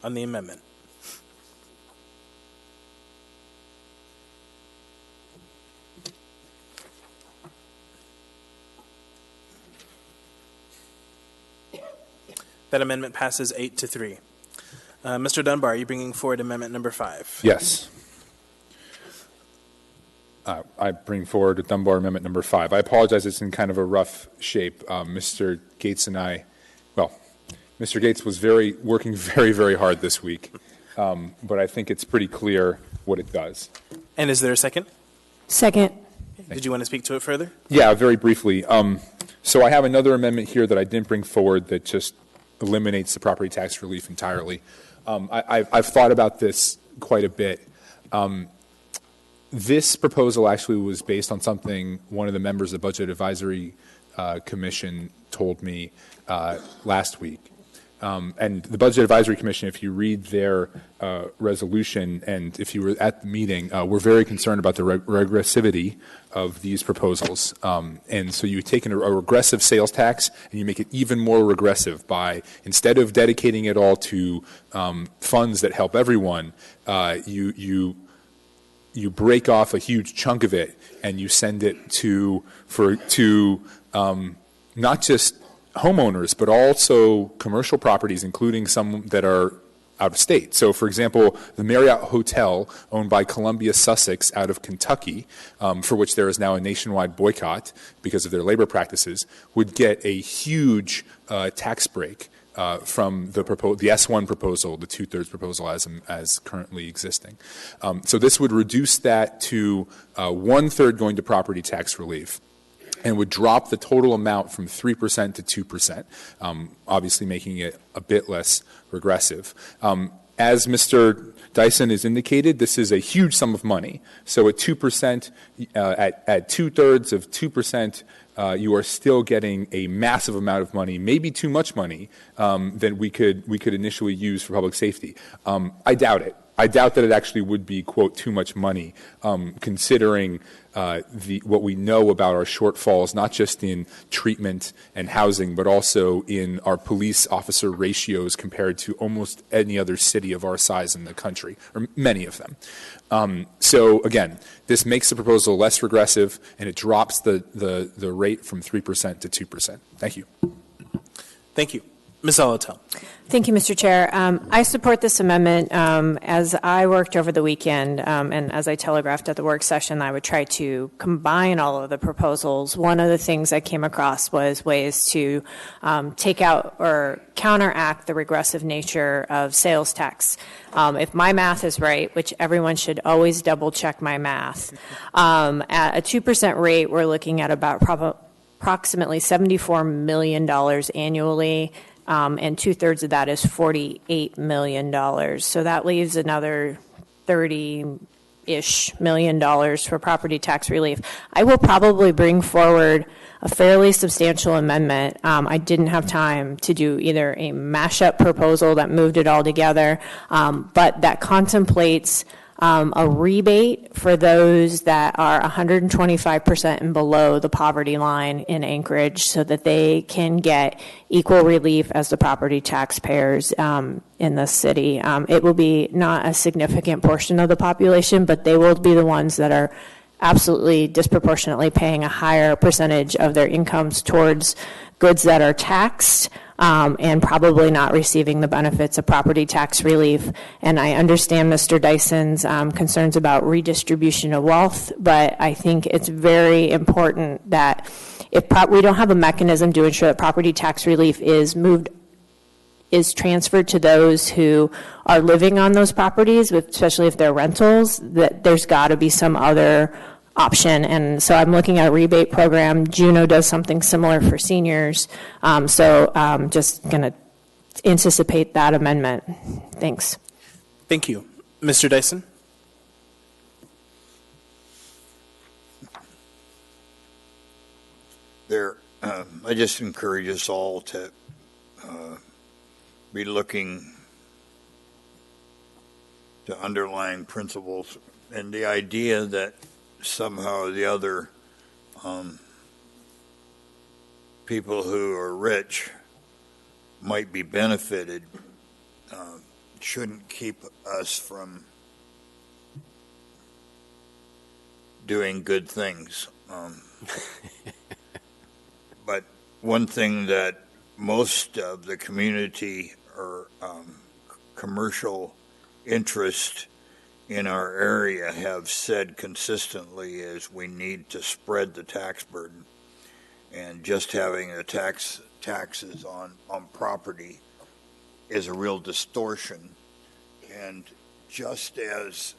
on the amendment. That amendment passes 8-3. Mr. Dunbar, are you bringing forward amendment number 5? Yes. I bring forward Dunbar amendment number 5. I apologize, it's in kind of a rough shape. Mr. Gates and I, well, Mr. Gates was working very, very hard this week, but I think it's pretty clear what it does. And is there a second? Second. Did you want to speak to it further? Yeah, very briefly. So I have another amendment here that I didn't bring forward that just eliminates the property tax relief entirely. I've thought about this quite a bit. This proposal actually was based on something one of the members of the Budget Advisory Commission told me last week. And the Budget Advisory Commission, if you read their resolution, and if you were at the meeting, we're very concerned about the regressivity of these proposals. And so you take a regressive sales tax and you make it even more regressive by, instead of dedicating it all to funds that help everyone, you break off a huge chunk of it and you send it to not just homeowners, but also commercial properties, including some that are out of state. So, for example, the Marriott Hotel, owned by Columbia Sussex out of Kentucky, for which there is now a nationwide boycott because of their labor practices, would get a huge tax break from the S1 proposal, the 2/3 proposal as currently existing. So this would reduce that to 1/3 going to property tax relief, and would drop the total amount from 3% to 2%, obviously making it a bit less regressive. As Mr. Dyson has indicated, this is a huge sum of money. So at 2%, at 2/3 of 2%, you are still getting a massive amount of money, maybe too much money, that we could initially use for public safety. I doubt it. I doubt that it actually would be, quote, too much money, considering what we know about our shortfalls, not just in treatment and housing, but also in our police officer ratios compared to almost any other city of our size in the country, or many of them. So, again, this makes the proposal less regressive, and it drops the rate from 3% to 2%. Thank you. Thank you. Ms. Alatel. Thank you, Mr. Chair. I support this amendment. As I worked over the weekend, and as I telegraphed at the work session, I would try to combine all of the proposals. One of the things I came across was ways to take out or counteract the regressive nature of sales tax. If my math is right, which everyone should always double check my math, at a 2% rate, we're looking at about approximately $74 million annually. And 2/3 of that is $48 million. So that leaves another $30-ish million for property tax relief. I will probably bring forward a fairly substantial amendment. I didn't have time to do either a mashup proposal that moved it all together, but that contemplates a rebate for those that are 125% and below the poverty line in Anchorage so that they can get equal relief as the property taxpayers in the city. It will be not a significant portion of the population, but they will be the ones that are absolutely disproportionately paying a higher percentage of their incomes towards goods that are taxed, and probably not receiving the benefits of property tax relief. And I understand Mr. Dyson's concerns about redistribution of wealth, but I think it's very important that if we don't have a mechanism to ensure that property tax relief is transferred to those who are living on those properties, especially if they're rentals, that there's got to be some other option. And so I'm looking at a rebate program. Juneau does something similar for seniors. So I'm just going to anticipate that amendment. Thanks. Thank you. Mr. Dyson? I just encourage us all to be looking to underlying principles and the idea that somehow or the other people who are rich might be benefited shouldn't keep us from doing good things. But one thing that most of the community or commercial interest in our area have said consistently is we need to spread the tax burden, and just having the taxes on property is a real distortion. And just as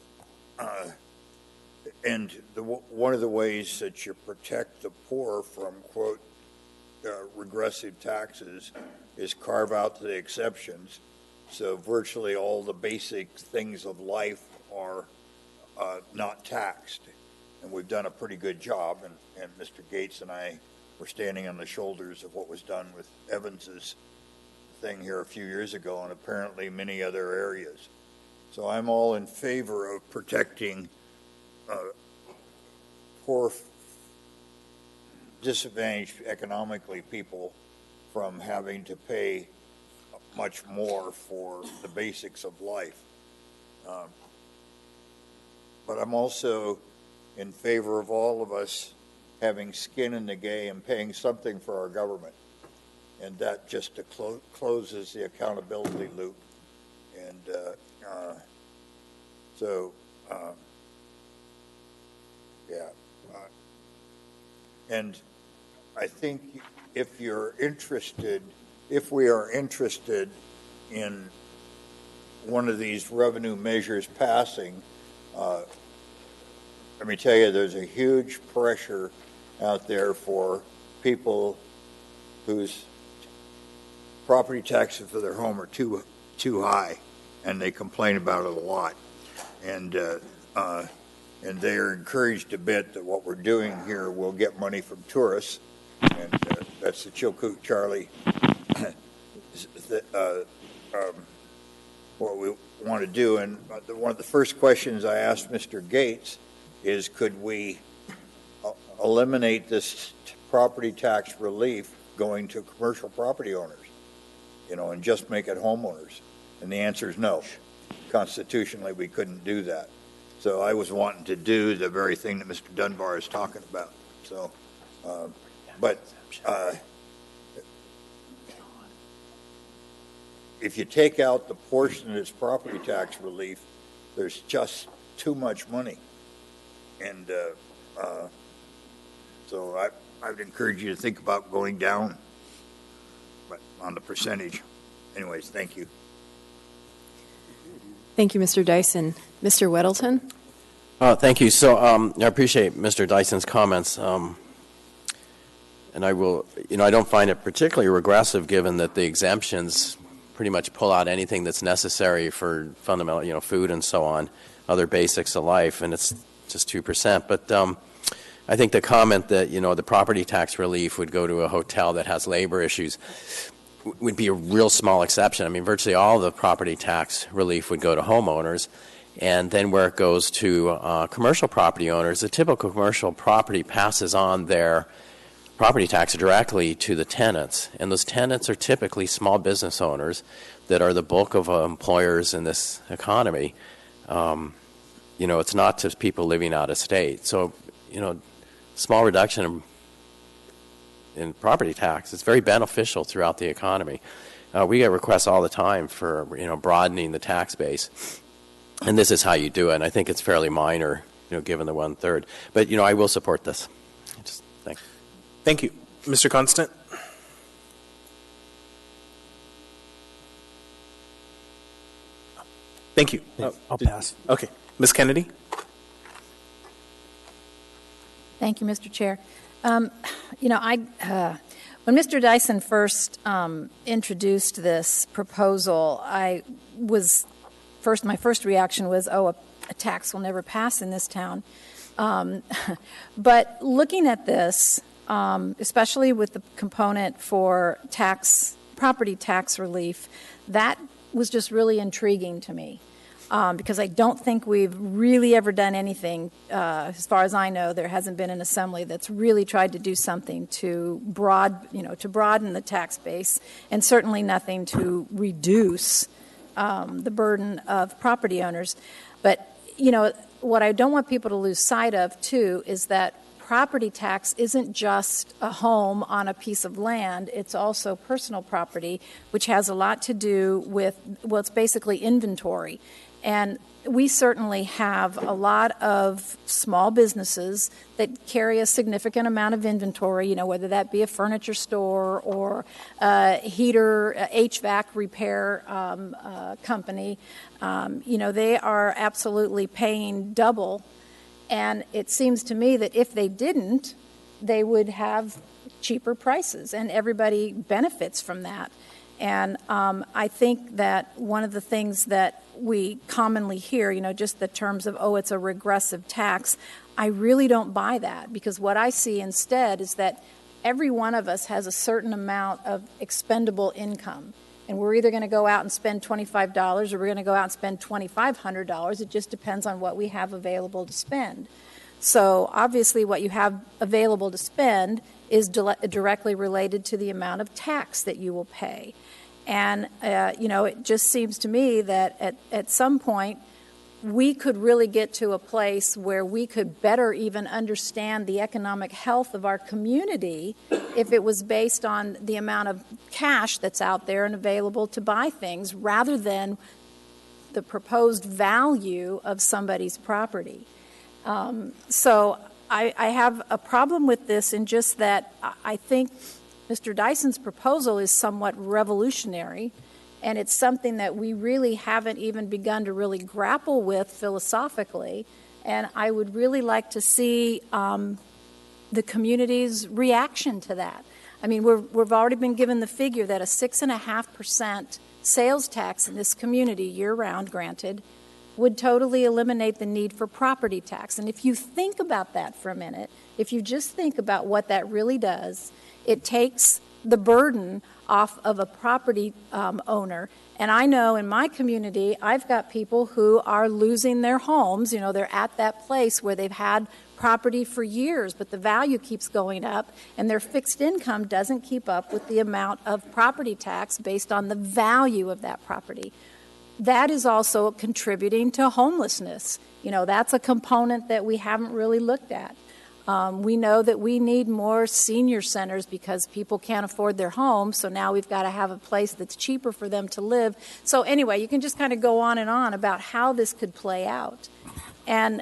one of the ways that you protect the poor from quote regressive taxes is carve out the exceptions, so virtually all the basic things of life are not taxed. And we've done a pretty good job, and Mr. Gates and I were standing on the shoulders of what was done with Evans's thing here a few years ago, and apparently many other areas. So I'm all in favor of protecting poor, disadvantaged economically people from having to pay much more for the basics of life. But I'm also in favor of all of us having skin in the game and paying something for our government. And that just closes the accountability loop. And and I think if we are interested in one of these revenue measures passing, let me tell you, there's a huge pressure out there for people whose property taxes for their home are too high, and they complain about it a lot. And they are encouraged a bit that what we're doing here will get money from tourists, and that's the Chilkoot Charlie. What we want to do, and one of the first questions I asked Mr. Gates is, could we eliminate this property tax relief going to commercial property owners, and just make it homeowners? And the answer is no. Constitutionally, we couldn't do that. So I was wanting to do the very thing that Mr. Dunbar is talking about. So, if you take out the portion that's property tax relief, there's just too much money. And so I would encourage you to think about going down but on the percentage. Anyways, thank you. Thank you, Mr. Dyson. Mr. Weddleton? Thank you. So I appreciate Mr. Dyson's comments. And I will, I don't find it particularly regressive given that the exemptions pretty much pull out anything that's necessary for fundamental, food and so on, other basics of life, and it's just 2%. But I think the comment that, the property tax relief would go to a hotel that has labor issues would be a real small exception. I mean, virtually all the property tax relief would go to homeowners. And then where it goes to commercial property owners, the typical commercial property passes on their property tax directly to the tenants. And those tenants are typically small business owners that are the bulk of employers in this economy. It's not just people living out of state. So, small reduction in property tax is very beneficial throughout the economy. We get requests all the time for, broadening the tax base. And this is how you do it. And I think it's fairly minor, given the 1/3. But, I will support this. Thanks. Thank you. Mr. Constant? Thank you. I'll pass. Okay. Ms. Kennedy? Thank you, Mr. Chair. When Mr. Dyson first introduced this proposal, my first reaction was, a tax will never pass in this town. But looking at this, especially with the component for property tax relief, that was just really intriguing to me. Because I don't think we've really ever done anything, as far as I know, there hasn't been an assembly that's really tried to do something to broaden the tax base, and certainly nothing to reduce the burden of property owners. But, what I don't want people to lose sight of, too, is that property tax isn't just a home on a piece of land. It's also personal property, which has a lot to do with, it's basically inventory. And we certainly have a lot of small businesses that carry a significant amount of inventory, whether that be a furniture store or a heater, HVAC repair company. They are absolutely paying double. And it seems to me that if they didn't, they would have cheaper prices, and everybody benefits from that. And I think that one of the things that we commonly hear, just the terms of, it's a regressive tax, I really don't buy that, because what I see instead is that every one of us has a certain amount of expendable income. And we're either going to go out and spend $25 or we're going to go out and spend $2,500. It just depends on what we have available to spend. So obviously what you have available to spend is directly related to the amount of tax that you will pay. And, it just seems to me that at some point we could really get to a place where we could better even understand the economic health of our community if it was based on the amount of cash that's out there and available to buy things rather than the proposed value of somebody's property. So I have a problem with this in just that I think Mr. Dyson's proposal is somewhat revolutionary, and it's something that we really haven't even begun to really grapple with philosophically. And I would really like to see the community's reaction to that. I mean, we've already been given the figure that a 6.5% sales tax in this community, year-round, granted, would totally eliminate the need for property tax. And if you think about that for a minute, if you just think about what that really does, it takes the burden off of a property owner. And I know in my community, I've got people who are losing their homes. They're at that place where they've had property for years, but the value keeps going up, and their fixed income doesn't keep up with the amount of property tax based on the value of that property. That is also contributing to homelessness. That's a component that we haven't really looked at. We know that we need more senior centers because people can't afford their homes, so now we've got to have a place that's cheaper for them to live. So anyway, you can just kind of go on and on about how this could play out. And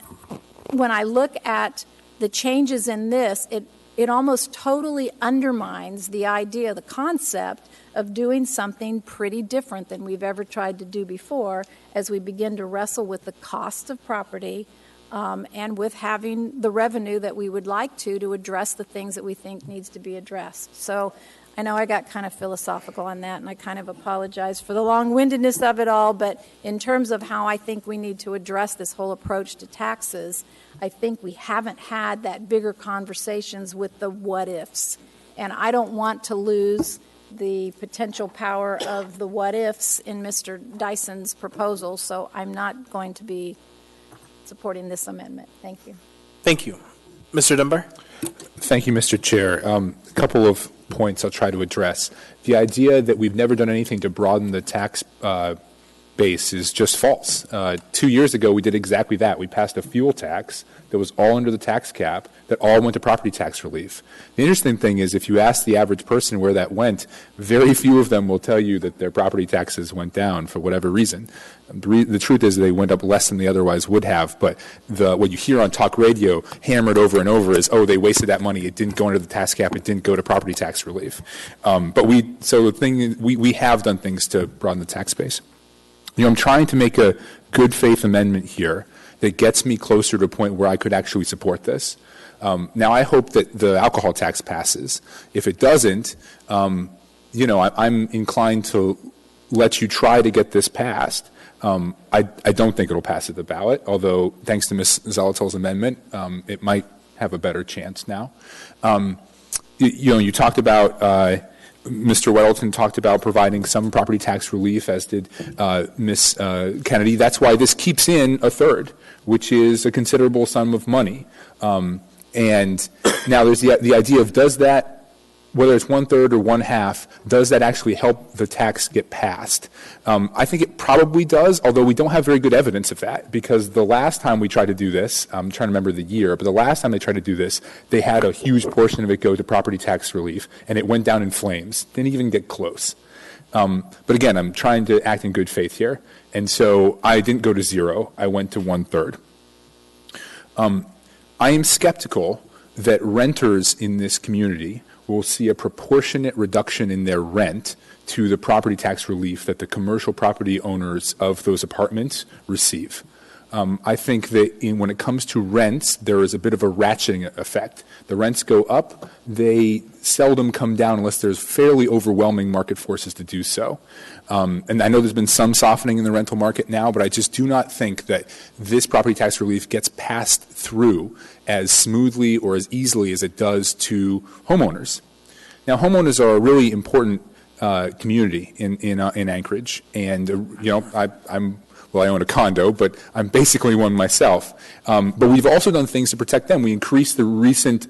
when I look at the changes in this, it almost totally undermines the idea, the concept of doing something pretty different than we've ever tried to do before as we begin to wrestle with the cost of property and with having the revenue that we would like to address the things that we think needs to be addressed. So I know I got kind of philosophical on that, and I kind of apologize for the long-windedness of it all, but in terms of how I think we need to address this whole approach to taxes, I think we haven't had that bigger conversations with the what-ifs. And I don't want to lose the potential power of the what-ifs in Mr. Dyson's proposal, so I'm not going to be supporting this amendment. Thank you. Thank you. Mr. Dunbar? Thank you, Mr. Chair. A couple of points I'll try to address. The idea that we've never done anything to broaden the tax base is just false. 2 years ago, we did exactly that. We passed a fuel tax that was all under the tax cap that all went to property tax relief. The interesting thing is if you ask the average person where that went, very few of them will tell you that their property taxes went down for whatever reason. The truth is they went up less than they otherwise would have, but what you hear on talk radio hammered over and over is, oh, they wasted that money. It didn't go under the tax cap. It didn't go to property tax relief. So the thing is, we have done things to broaden the tax base. I'm trying to make a good faith amendment here that gets me closer to a point where I could actually support this. Now, I hope that the alcohol tax passes. If it doesn't, I'm inclined to let you try to get this passed. I don't think it'll pass at the ballot, although thanks to Ms. Zolotol's amendment, it might have a better chance now. You talked about Mr. Weddleton talked about providing some property tax relief, as did Ms. Kennedy. That's why this keeps in a third, which is a considerable sum of money. And now there's the idea of does that, whether it's 1/3 or 1/2, does that actually help the tax get passed? I think it probably does, although we don't have very good evidence of that, because the last time we tried to do this, I'm trying to remember the year, but the last time they tried to do this, they had a huge portion of it go to property tax relief, and it went down in flames. Didn't even get close. But again, I'm trying to act in good faith here, and so I didn't go to 0. I went to 1/3. I am skeptical that renters in this community will see a proportionate reduction in their rent to the property tax relief that the commercial property owners of those apartments receive. I think that when it comes to rents, there is a bit of a ratcheting effect. The rents go up, they seldom come down unless there's fairly overwhelming market forces to do so. And I know there's been some softening in the rental market now, but I just do not think that this property tax relief gets passed through as smoothly or as easily as it does to homeowners. Now, homeowners are a really important community in Anchorage, and I own a condo, but I'm basically one myself. But we've also done things to protect them. We increased the recent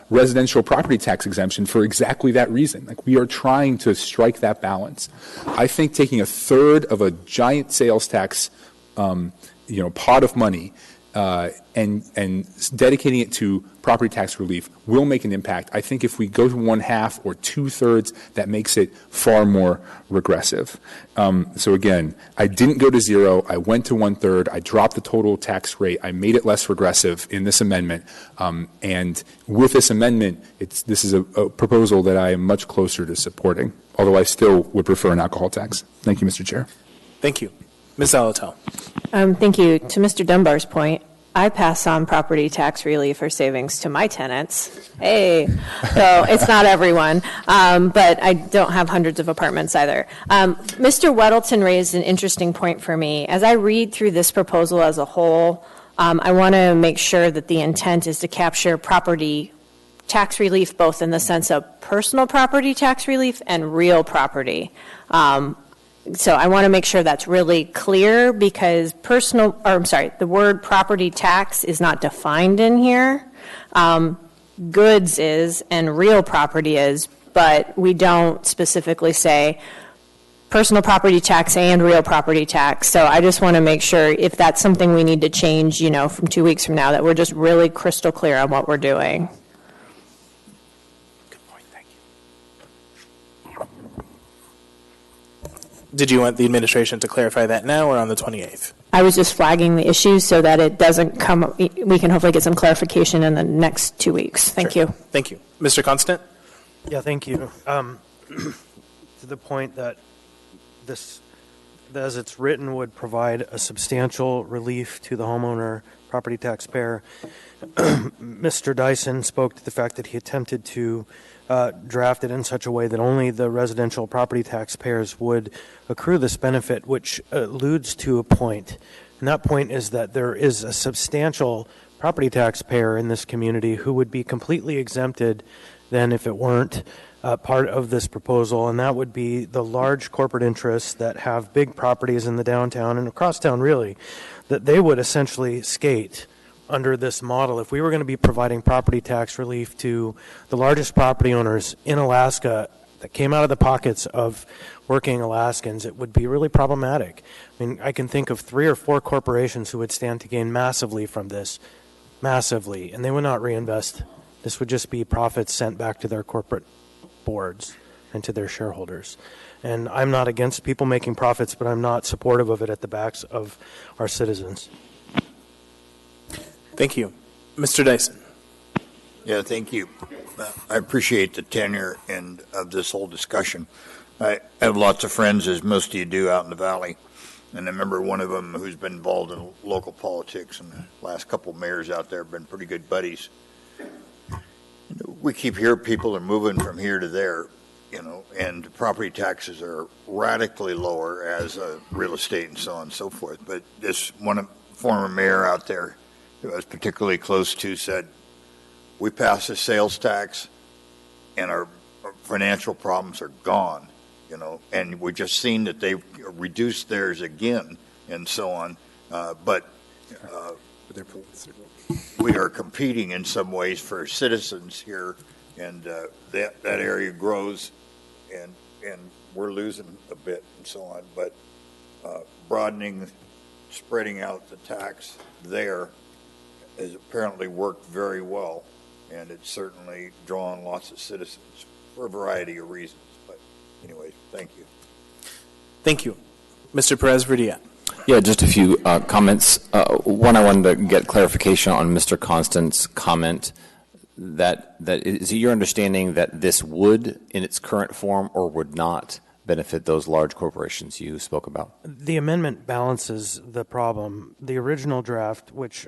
residential property tax exemption for exactly that reason. Like, we are trying to strike that balance. I think taking 1/3 of a giant sales tax, pot of money, and dedicating it to property tax relief will make an impact. I think if we go to 1/2 or 2/3, that makes it far more regressive. So again, I didn't go to 0. I went to 1/3. I dropped the total tax rate. I made it less regressive in this amendment. And with this amendment, this is a proposal that I am much closer to supporting, although I still would prefer an alcohol tax. Thank you, Mr. Chair. Thank you. Ms. Zolotel. Thank you. To Mr. Dunbar's point, I pass on property tax relief or savings to my tenants. Hey, so it's not everyone, but I don't have hundreds of apartments either. Mr. Weddleton raised an interesting point for me. As I read through this proposal as a whole, I want to make sure that the intent is to capture property tax relief both in the sense of personal property tax relief and real property. So I want to make sure that's really clear, because the word property tax is not defined in here. Goods is and real property is, but we don't specifically say personal property tax and real property tax. So I just want to make sure if that's something we need to change, from 2 weeks from now, that we're just really crystal clear on what we're doing. Good point, thank you. Did you want the administration to clarify that now or on the 28th? I was just flagging the issues so that it doesn't come, we can hopefully get some clarification in the next 2 weeks. Thank you. Thank you. Mr. Constant? Yeah, thank you. To the point that this, as it's written, would provide a substantial relief to the homeowner, property taxpayer. Mr. Dyson spoke to the fact that he attempted to draft it in such a way that only the residential property taxpayers would accrue this benefit, which alludes to a point. And that point is that there is a substantial property taxpayer in this community who would be completely exempted then if it weren't part of this proposal, and that would be the large corporate interests that have big properties in the downtown and across town, really, that they would essentially skate under this model. If we were going to be providing property tax relief to the largest property owners in Alaska that came out of the pockets of working Alaskans, it would be really problematic. I mean, I can think of 3 or 4 corporations who would stand to gain massively from this, massively, and they would not reinvest. This would just be profits sent back to their corporate boards and to their shareholders. And I'm not against people making profits, but I'm not supportive of it at the backs of our citizens. Thank you. Mr. Dyson. Yeah, thank you. I appreciate the tenor and of this whole discussion. I have lots of friends, as most of you do, out in the valley. And I remember one of them who's been involved in local politics, and the last couple of mayors out there have been pretty good buddies. We keep hearing people are moving from here to there, and property taxes are radically lower as real estate and so on and so forth. But this one former mayor out there who I was particularly close to said, we passed a sales tax and our financial problems are gone, and we've just seen that they've reduced theirs again and so on. But we are competing in some ways for citizens here, and that area grows, and we're losing a bit and so on. But broadening, spreading out the tax there has apparently worked very well, and it's certainly drawn lots of citizens for a variety of reasons. But anyway, thank you. Thank you. Mr. Perez-Verdia. Yeah, just a few comments. One, I wanted to get clarification on Mr. Constant's comment that is it your understanding that this would, in its current form, or would not benefit those large corporations you spoke about? The amendment balances the problem. The original draft, which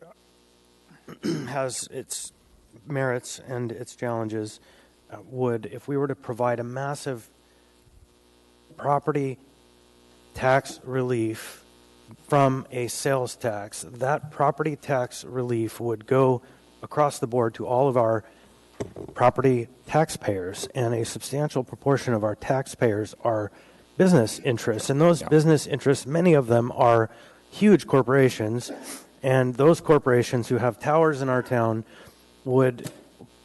has its merits and its challenges, would, if we were to provide a massive property tax relief from a sales tax, that property tax relief would go across the board to all of our property taxpayers, and a substantial proportion of our taxpayers are business interests. And those business interests, many of them are huge corporations, and those corporations who have towers in our town would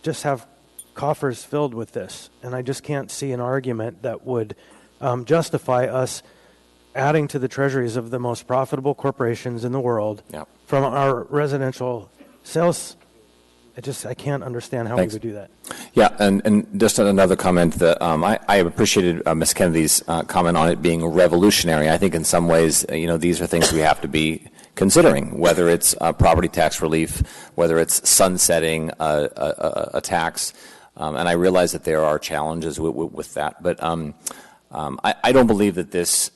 just have coffers filled with this. And I just can't see an argument that would justify us adding to the treasuries of the most profitable corporations in the world from our residential sales. I can't understand how we would do that. Yeah, and just another comment that I appreciated Ms. Kennedy's comment on it being revolutionary. I think in some ways, these are things we have to be considering, whether it's property tax relief, whether it's sunsetting a tax, and I realize that there are challenges with that, but I don't believe that this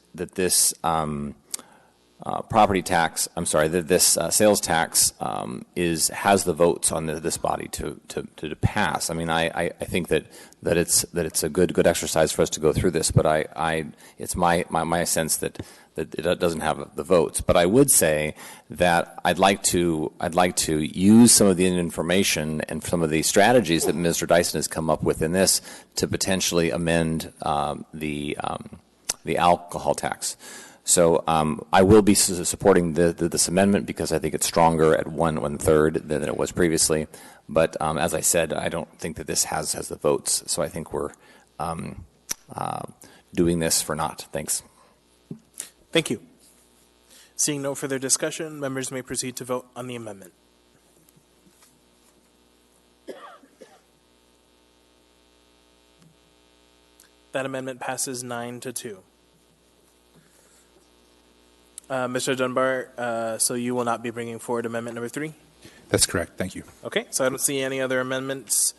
property tax, that this sales tax has the votes on this body to pass. I mean, I think that it's a good exercise for us to go through this, but it's my sense that it doesn't have the votes. But I would say that I'd like to use some of the information and some of the strategies that Mr. Dyson has come up with in this to potentially amend the alcohol tax. So I will be supporting this amendment because I think it's stronger at 1/3 than it was previously. But as I said, I don't think that this has the votes. So I think we're doing this for naught. Thanks. Thank you. Seeing no further discussion, members may proceed to vote on the amendment. That amendment passes 9-2. Mr. Dunbar, so you will not be bringing forward amendment number 3? That's correct. Thank you. Okay, so I don't see any other amendments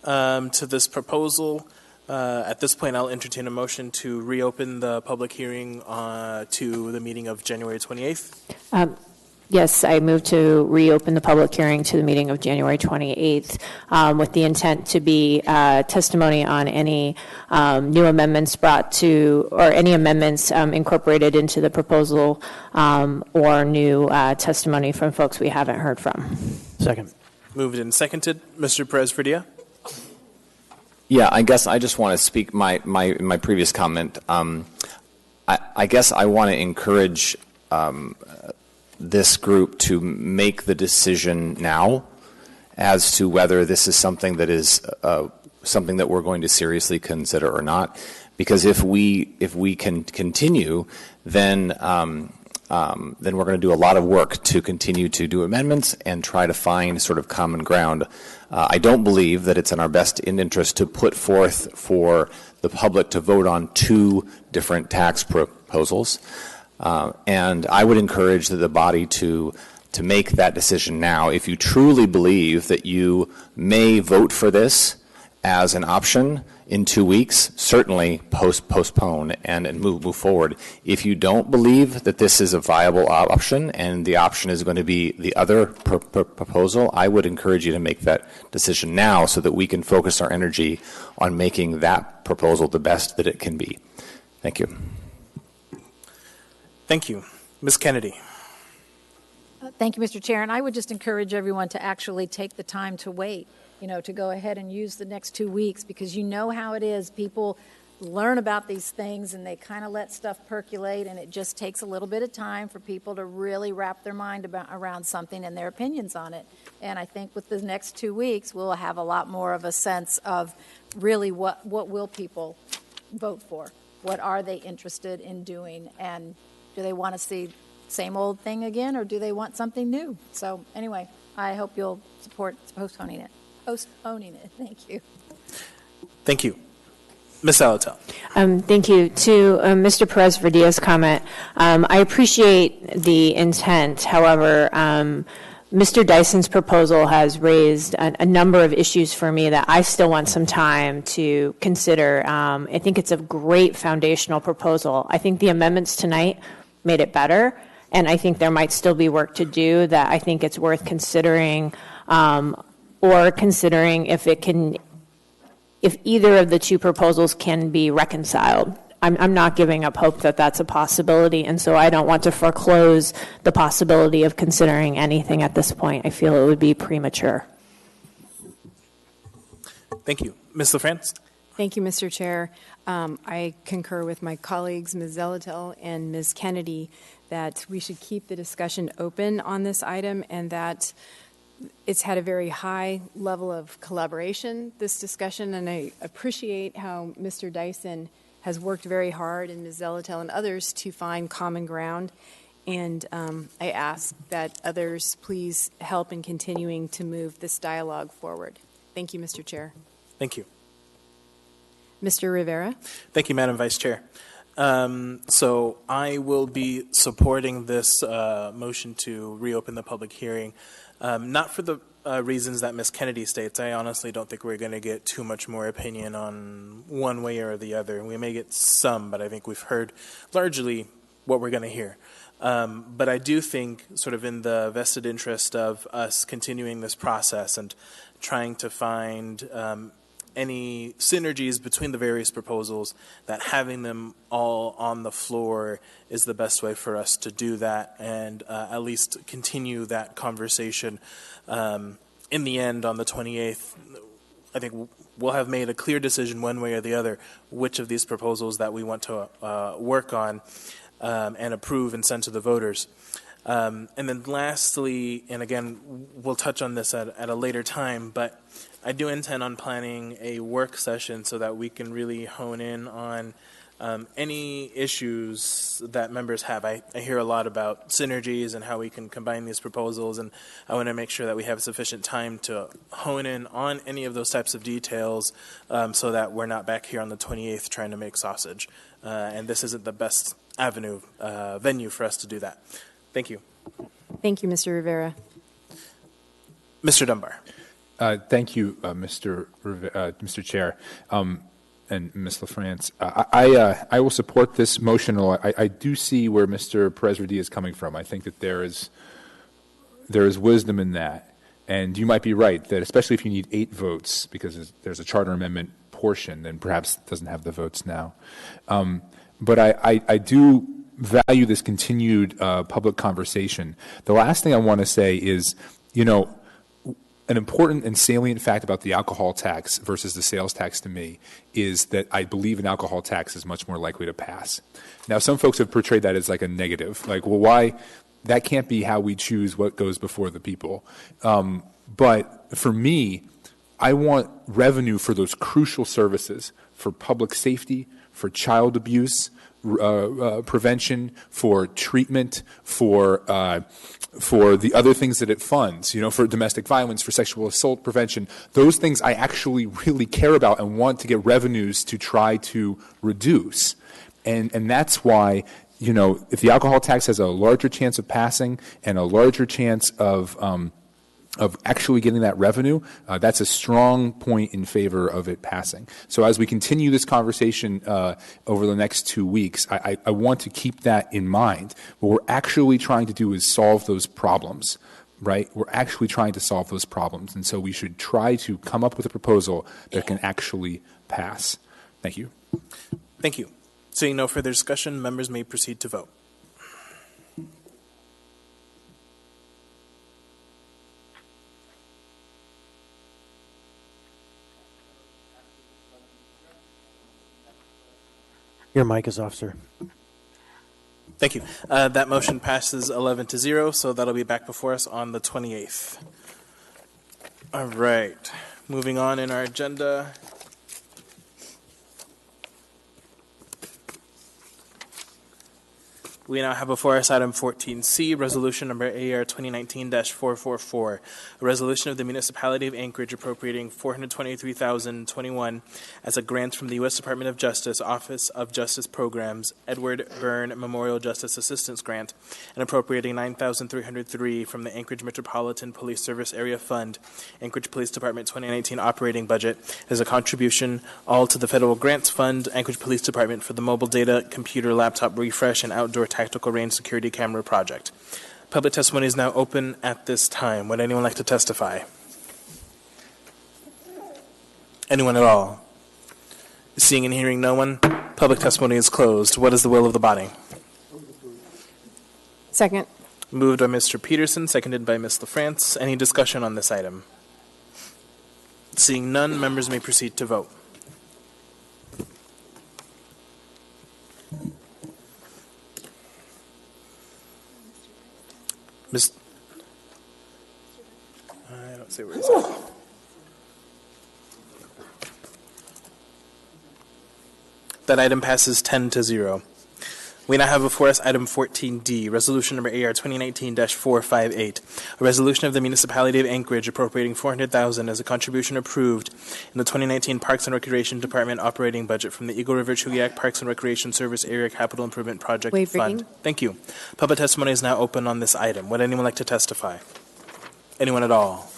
to this proposal. At this point, I'll entertain a motion to reopen the public hearing to the meeting of January 28th. Yes, I move to reopen the public hearing to the meeting of January 28th with the intent to be testimony on any new amendments brought to, or any amendments incorporated into the proposal or new testimony from folks we haven't heard from. Second. Moved and seconded. Mr. Perez-Verdia? Yeah, I guess I just want to speak my previous comment. I guess I want to encourage this group to make the decision now as to whether this is something that is something that we're going to seriously consider or not. Because if we can continue, then we're going to do a lot of work to continue to do amendments and try to find sort of common ground. I don't believe that it's in our best interest to put forth for the public to vote on 2 different tax proposals. And I would encourage the body to make that decision now. If you truly believe that you may vote for this as an option in 2 weeks, certainly postpone and move forward. If you don't believe that this is a viable option and the option is going to be the other proposal, I would encourage you to make that decision now so that we can focus our energy on making that proposal the best that it can be. Thank you. Thank you. Ms. Kennedy. Thank you, Mr. Chair. And I would just encourage everyone to actually take the time to wait, to go ahead and use the next 2 weeks, because you know how it is. People learn about these things and they kind of let stuff percolate, and it just takes a little bit of time for people to really wrap their mind around something and their opinions on it. And I think with the next 2 weeks, we'll have a lot more of a sense of really what will people vote for? What are they interested in doing? And do they want to see same old thing again, or do they want something new? So anyway, I hope you'll support postponing it. Thank you. Thank you. Ms. Salatel. Thank you. To Mr. Perez-Verdia's comment, I appreciate the intent. However, Mr. Dyson's proposal has raised a number of issues for me that I still want some time to consider. I think it's a great foundational proposal. I think the amendments tonight made it better, and I think there might still be work to do that I think it's worth considering, or considering if either of the 2 proposals can be reconciled. I'm not giving up hope that that's a possibility, and so I don't want to foreclose the possibility of considering anything at this point. I feel it would be premature. Thank you. Ms. LaFrance? Thank you, Mr. Chair. I concur with my colleagues, Ms. Zelatel and Ms. Kennedy, that we should keep the discussion open on this item, and that it's had a very high level of collaboration, this discussion, and I appreciate how Mr. Dyson has worked very hard, and Ms. Zelatel and others, to find common ground. And I ask that others please help in continuing to move this dialogue forward. Thank you, Mr. Chair. Thank you. Mr. Rivera? Thank you, Madam Vice Chair. So I will be supporting this motion to reopen the public hearing, not for the reasons that Ms. Kennedy states. I honestly don't think we're going to get too much more opinion on one way or the other. We may get some, but I think we've heard largely what we're going to hear. But I do think, sort of in the vested interest of us continuing this process and trying to find any synergies between the various proposals, that having them all on the floor is the best way for us to do that, and at least continue that conversation. In the end, on the 28th, I think we'll have made a clear decision one way or the other which of these proposals that we want to work on and approve and send to the voters. And then lastly, and again, we'll touch on this at a later time, but I do intend on planning a work session so that we can really hone in on any issues that members have. I hear a lot about synergies and how we can combine these proposals, and I want to make sure that we have sufficient time to hone in on any of those types of details so that we're not back here on the 28th trying to make sausage. And this isn't the best venue for us to do that. Thank you. Thank you, Mr. Rivera. Mr. Dunbar. Thank you, Mr. Chair. And Ms. LaFrance, I will support this motion. I do see where Mr. Perez-Rodilla is coming from. I think that there is wisdom in that. And you might be right that especially if you need 8 votes, because there's a charter amendment portion, then perhaps it doesn't have the votes now. But I do value this continued public conversation. The last thing I want to say is, an important and salient fact about the alcohol tax versus the sales tax to me is that I believe an alcohol tax is much more likely to pass. Now, some folks have portrayed that as like a negative, like, well, why? That can't be how we choose what goes before the people. But for me, I want revenue for those crucial services, for public safety, for child abuse prevention, for treatment, for the other things that it funds, for domestic violence, for sexual assault prevention. Those things I actually really care about and want to get revenues to try to reduce. And that's why, if the alcohol tax has a larger chance of passing and a larger chance of actually getting that revenue, that's a strong point in favor of it passing. So as we continue this conversation over the next 2 weeks, I want to keep that in mind. What we're actually trying to do is solve those problems, right? We're actually trying to solve those problems. And so we should try to come up with a proposal that can actually pass. Thank you. Thank you. Seeing no further discussion, members may proceed to vote. Your mic is off, sir. Thank you. That motion passes 11-0, so that'll be back before us on the 28th. All right. Moving on in our agenda. We now have before us item 14C, resolution number AR 2019-444, a resolution of the Municipality of Anchorage appropriating $423,021 as a grant from the U.S. Department of Justice, Office of Justice Programs, Edward Byrne Memorial Justice Assistance Grant, and appropriating $9,303 from the Anchorage Metropolitan Police Service Area Fund, Anchorage Police Department 2019 operating budget, as a contribution all to the Federal Grants Fund, Anchorage Police Department for the mobile data, computer, laptop refresh, and outdoor tactical range security camera project. Public testimony is now open at this time. Would anyone like to testify? Anyone at all? Seeing and hearing no one, public testimony is closed. What is the will of the body? Second. Moved by Mr. Peterson, seconded by Ms. LaFrance. Any discussion on this item? Seeing none, members may proceed to vote. I don't see where he's at. That item passes 10-0. We now have before us item 14D, resolution number AR 2019-458, a resolution of the Municipality of Anchorage appropriating $400,000 as a contribution approved in the 2019 Parks and Recreation Department operating budget from the Eagle River Chugiak Parks and Recreation Service Area Capital Improvement Project Fund. Thank you. Public testimony is now open on this item. Would anyone like to testify? Anyone at all?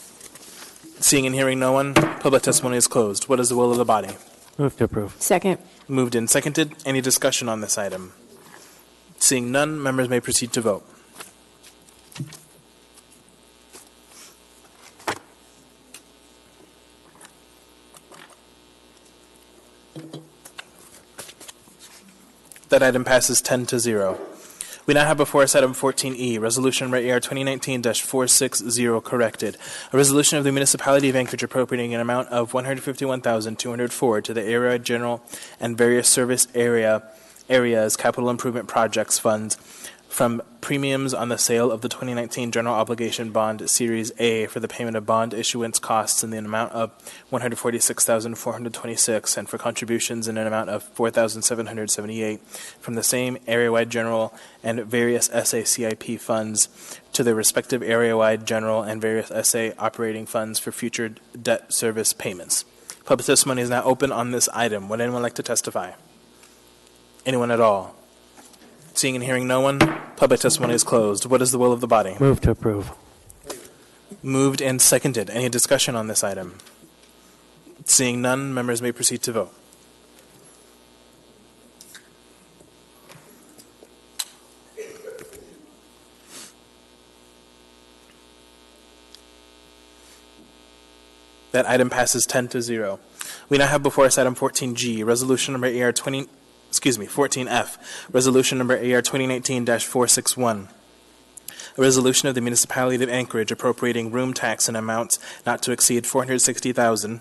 Seeing and hearing no one, public testimony is closed. What is the will of the body? Move to approve. Second. Moved and seconded. Any discussion on this item? Seeing none, members may proceed to vote. That item passes 10-0. We now have before us item 14E, resolution number AR 2019-460 corrected. A resolution of the Municipality of Anchorage appropriating an amount of $151,204 to the area general and various service areas capital improvement projects funds from premiums on the sale of the 2019 General Obligation Bond Series A for the payment of bond issuance costs in the amount of $146,426 and for contributions in an amount of $4,778 from the same area-wide general and various SACIP funds to their respective area-wide general and various SA operating funds for future debt service payments. Public testimony is now open on this item. Would anyone like to testify? Anyone at all? Seeing and hearing no one, public testimony is closed. What is the will of the body? Move to approve. Moved and seconded. Any discussion on this item? Seeing none, members may proceed to vote. That item passes 10-0. We now have before us item 14G, resolution number 14F, resolution number AR 2019-461. A resolution of the Municipality of Anchorage appropriating room tax in amounts not to exceed $460,000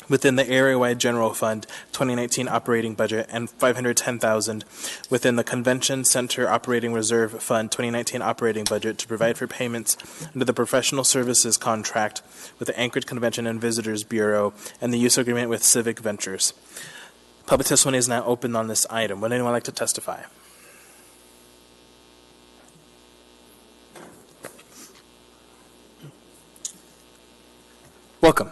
within the area-wide general fund 2019 operating budget and $510,000 within the Convention Center Operating Reserve Fund 2019 operating budget to provide for payments under the professional services contract with the Anchorage Convention and Visitors Bureau and the use agreement with Civic Ventures. Public testimony is now open on this item. Would anyone like to testify? Welcome.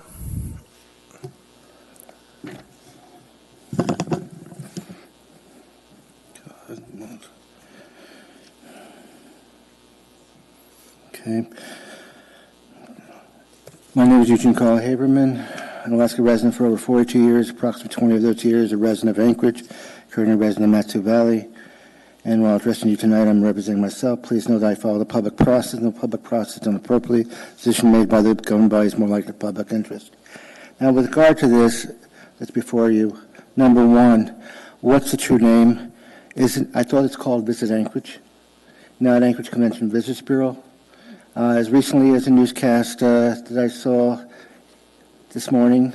Okay. My name is Eugene Carl Haberman. An Alaska resident for over 42 years, approximately 20 of those years a resident of Anchorage, currently a resident of Matsu Valley. And while addressing you tonight, I'm representing myself. Please know that I follow the public process. No public process done appropriately. Decision made by the governing body is more likely to public interest. Now, with regard to this, that's before you. Number one, what's the true name? I thought it's called Visit Anchorage, not Anchorage Convention Visitors Bureau. As recently as a newscast that I saw this morning,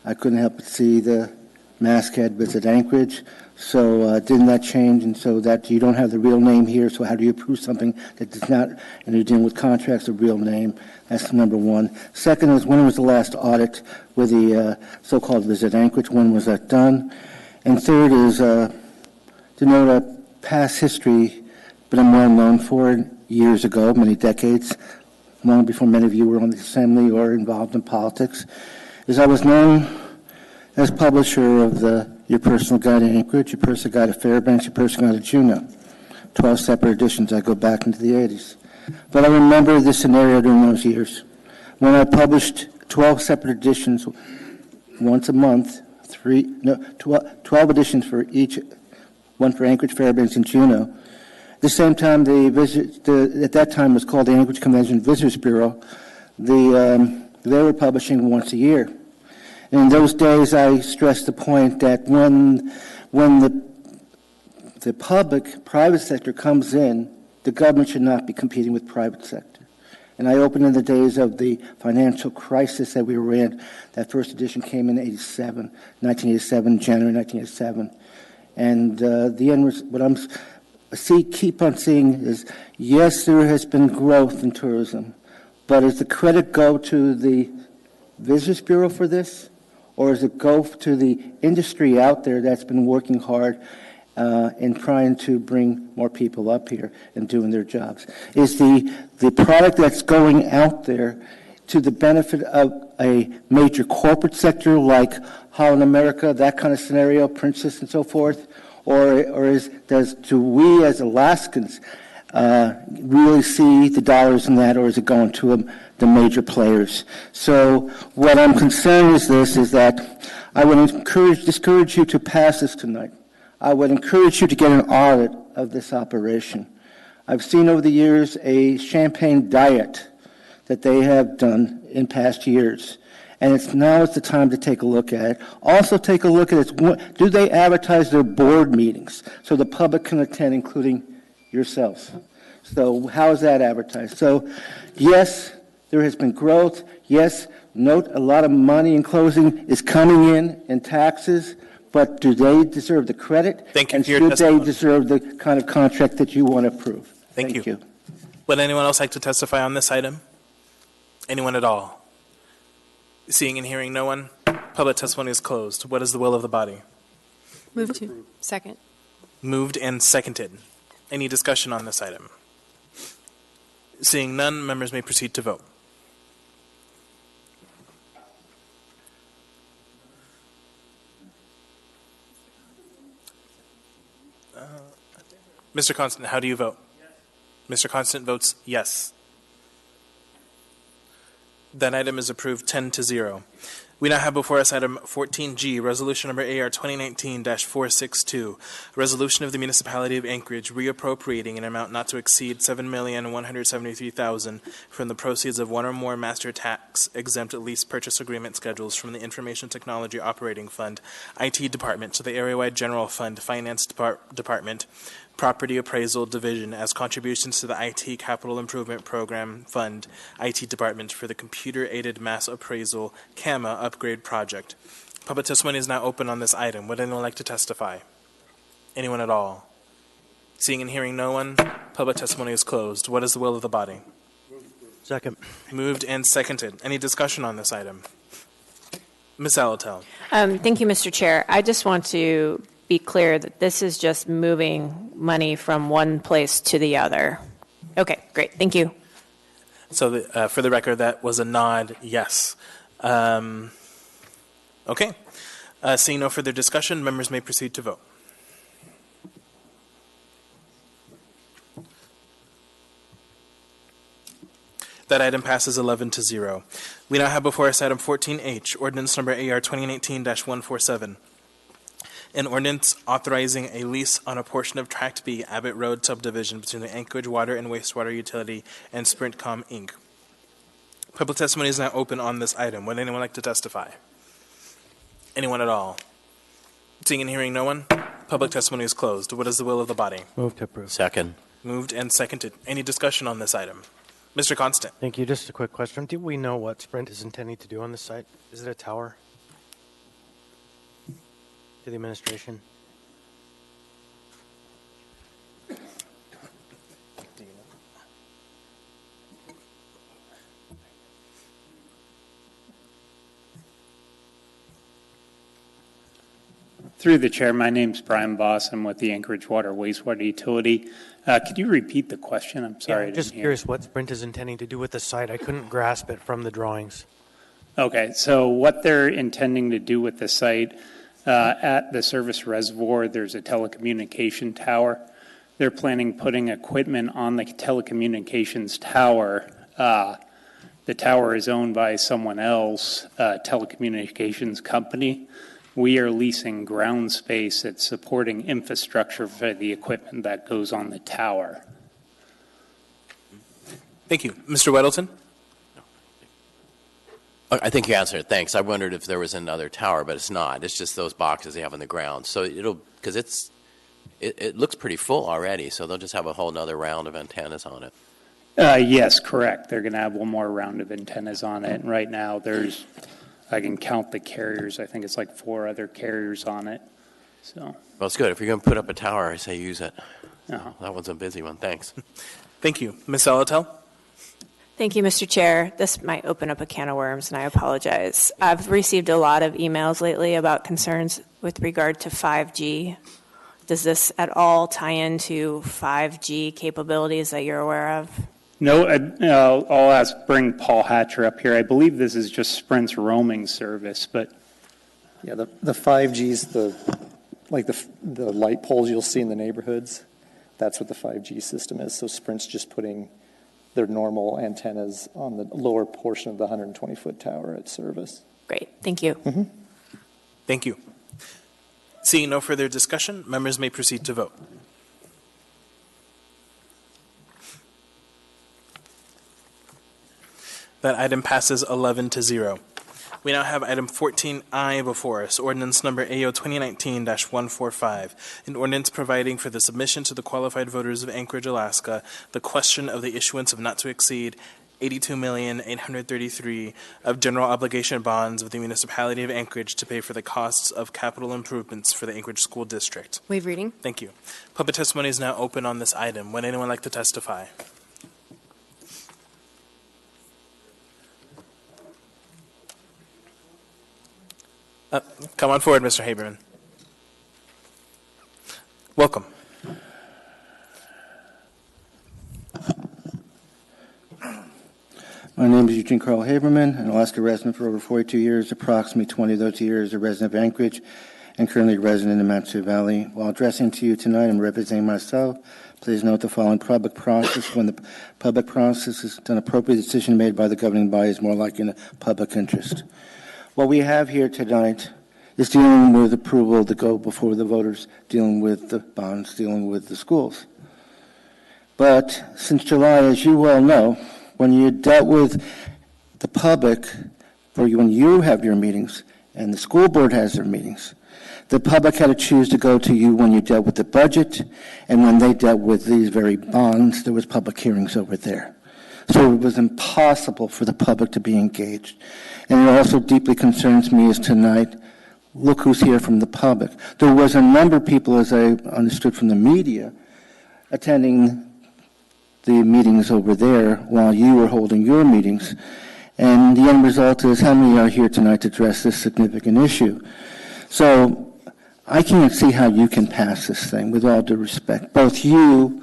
I couldn't help but see the masthead Visit Anchorage. So didn't that change? And so that you don't have the real name here. So how do you approve something that does not, and you're dealing with contracts, of real name? That's number one. Second is, when was the last audit with the so-called Visit Anchorage? When was that done? And third is to note a past history, but I'm well known for it years ago, many decades, long before many of you were on the assembly or involved in politics, is I was known as publisher of Your Personal Guide to Anchorage, Your Personal Guide to Fairbanks, Your Personal Guide to Juneau. 12 separate editions. I go back into the 80s. But I remember this scenario during those years when I published 12 separate editions once a month, 12 editions for each, one for Anchorage, Fairbanks, and Juneau. At the same time, at that time was called the Anchorage Convention Visitors Bureau. They were publishing once a year. And in those days, I stressed the point that when the private sector comes in, the government should not be competing with private sector. And I opened in the days of the financial crisis that we were in. That first edition came in 1987, January 1987. And the end was what keep on seeing is, yes, there has been growth in tourism, but does the credit go to the Visitors Bureau for this, or does it go to the industry out there that's been working hard in trying to bring more people up here and doing their jobs? Is the product that's going out there to the benefit of a major corporate sector like Holland America, that kind of scenario, Princess and so forth? Or do we as Alaskans really see the dollars in that, or is it going to the major players? So what I'm concerned is that I would discourage you to pass this tonight. I would encourage you to get an audit of this operation. I've seen over the years a champagne diet that they have done in past years. And now it's the time to take a look at it. Also take a look at it. Do they advertise their board meetings so the public can attend, including yourselves? So how is that advertised? So yes, there has been growth. Yes, note a lot of money in closing is coming in taxes but do they deserve the credit? Thank you And for your should testimony. they deserve the kind of contract that you want to approve? Thank you. Would anyone else like to testify on this item? Anyone at all? Seeing and hearing no one, public testimony is closed. What is the will of the body? Move to. Second. Moved and seconded. Any discussion on this item? Seeing none, members may proceed to vote. Mr. Constant, how do you vote? Mr. Constant votes yes. That item is approved 10-0. We now have before us item 14G, resolution number AR 2019-462, resolution of the Municipality of Anchorage reappropriating an amount not to exceed $7,173,000 from the proceeds of one or more master tax exempt lease purchase agreement schedules from the Information Technology Operating Fund, IT Department, to the Area-Wide General Fund, Finance Department, Property Appraisal Division as contributions to the IT Capital Improvement Program Fund, IT Department, for the Computer-Aided Mass Appraisal CAMA Upgrade Project. Public testimony is now open on this item. Would anyone like to testify? Anyone at all? Seeing and hearing no one, public testimony is closed. What is the will of the body? Second. Moved and seconded. Any discussion on this item? Ms. Alatel. Thank you, Mr. Chair. I just want to be clear that this is just moving money from one place to the other. Okay, great. Thank you. So for the record, that was a nod, yes. Okay. Seeing no further discussion, members may proceed to vote. That item passes 11-0. We now have before us item 14H, ordinance number AR 2019-147. An ordinance authorizing a lease on a portion of Tract B, Abbott Road subdivision between the Anchorage Water and Wastewater Utility and Sprintcom, Inc. Public testimony is now open on this item. Would anyone like to testify? Anyone at all? Seeing and hearing no one, public testimony is closed. What is the will of the body? Move to approve. Second. Moved and seconded. Any discussion on this item? Mr. Constant. Thank you. Just a quick question. Do we know what Sprint is intending to do on this site? Is it a tower? To the administration. Through the chair, my name's Brian Voss. I'm with the Anchorage Water Wastewater Utility. Could you repeat the question? I'm sorry. Yeah, just curious what Sprint is intending to do with the site. I couldn't grasp it from the drawings. Okay, so what they're intending to do with the site, at the service reservoir, there's a telecommunication tower. They're planning putting equipment on the telecommunications tower. The tower is owned by someone else, a telecommunications company. We are leasing ground space that's supporting infrastructure for the equipment that goes on the tower. Thank you. Mr. Weddleton? I think you answered it. Thanks. I wondered if there was another tower, but it's not. It's just those boxes they have on the ground. So because it looks pretty full already, so they'll just have a whole nother round of antennas on it. Yes, correct. They're going to have one more round of antennas on it. And right now I can count the carriers. I think it's like 4 other carriers on it. So. Well, it's good. If you're going to put up a tower, I say use it. Uh-huh. That one's a busy one. Thanks. Thank you. Ms. Alatel? Thank you, Mr. Chair. This might open up a can of worms, and I apologize. I've received a lot of emails lately about concerns with regard to 5G. Does this at all tie into 5G capabilities that you're aware of? No, I'll bring Paul Hatcher up here. I believe this is just Sprint's roaming service, but. Yeah, the 5G's the light poles you'll see in the neighborhoods. That's what the 5G system is. So Sprint's just putting their normal antennas on the lower portion of the 120-foot tower at service. Great, thank you. Mm-hmm. Thank you. Seeing no further discussion, members may proceed to vote. That item passes 11-0. We now have item 14I before us, ordinance number AO 2019-145, an ordinance providing for the submission to the qualified voters of Anchorage, Alaska, the question of the issuance of not to exceed $82,833,000 of general obligation bonds of the municipality of Anchorage to pay for the costs of capital improvements for the Anchorage School District. Waive reading. Thank you. Public testimony is now open on this item. Would anyone like to testify? Come on forward, Mr. Haberman. Welcome. My name is Eugene Carl Haberman, an Alaska resident for over 42 years, approximately 20 of those years a resident of Anchorage, and currently a resident in Mat-Su Valley. While addressing to you tonight, I'm representing myself. Please note the following public process. When the public process is an appropriate decision made by the governing body is more like in the public interest. What we have here tonight is dealing with approval to go before the voters, dealing with the bonds, dealing with the schools. But since July, as you well know, when you dealt with the public, or when you have your meetings and the school board has their meetings, the public had to choose to go to you when you dealt with the budget, and when they dealt with these very bonds, there was public hearings over there. So it was impossible for the public to be engaged. And it also deeply concerns me is tonight, look who's here from the public. There was a number of people, as I understood from the media, attending the meetings over there while you were holding your meetings. And the end result is how many are here tonight to address this significant issue. So I can't see how you can pass this thing, with all due respect. Both you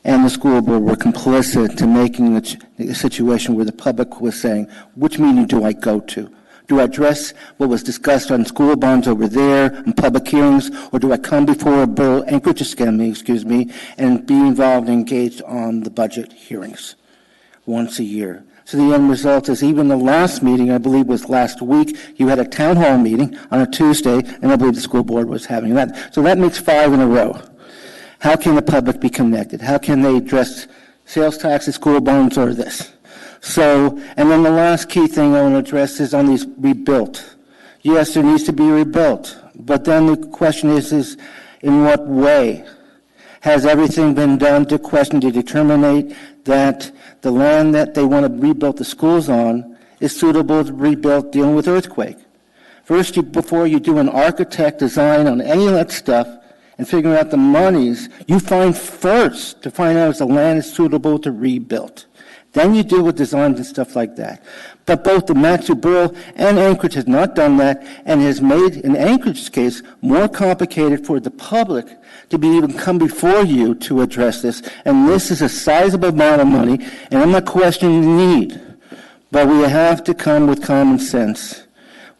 and the school board were complicit to making a situation where the public was saying, which meeting do I go to? Do I address what was discussed on school bonds over there in public hearings, or do I come before a borough, Anchorage Assembly, and be involved and engaged on the budget hearings once a year? So the end result is even the last meeting, I believe was last week, you had a town hall meeting on a Tuesday, and I believe the school board was having that. So that makes 5 in a row. How can the public be connected? How can they address sales taxes, school bonds, or this? So, and then the last key thing I want to address is on these rebuilt. Yes, there needs to be rebuilt, but then the question is in what way? Has everything been done to determine that the land that they want to rebuild the schools on is suitable to rebuild dealing with earthquake? First, before you do an architect design on any of that stuff and figuring out the monies, you find first to find out if the land is suitable to rebuild. Then you deal with designs and stuff like that. But both the Mat-Su Borough and Anchorage has not done that, and has made, in Anchorage's case, more complicated for the public to be even come before you to address this. And this is a sizable amount of money, and I'm not questioning the need, but we have to come with common sense.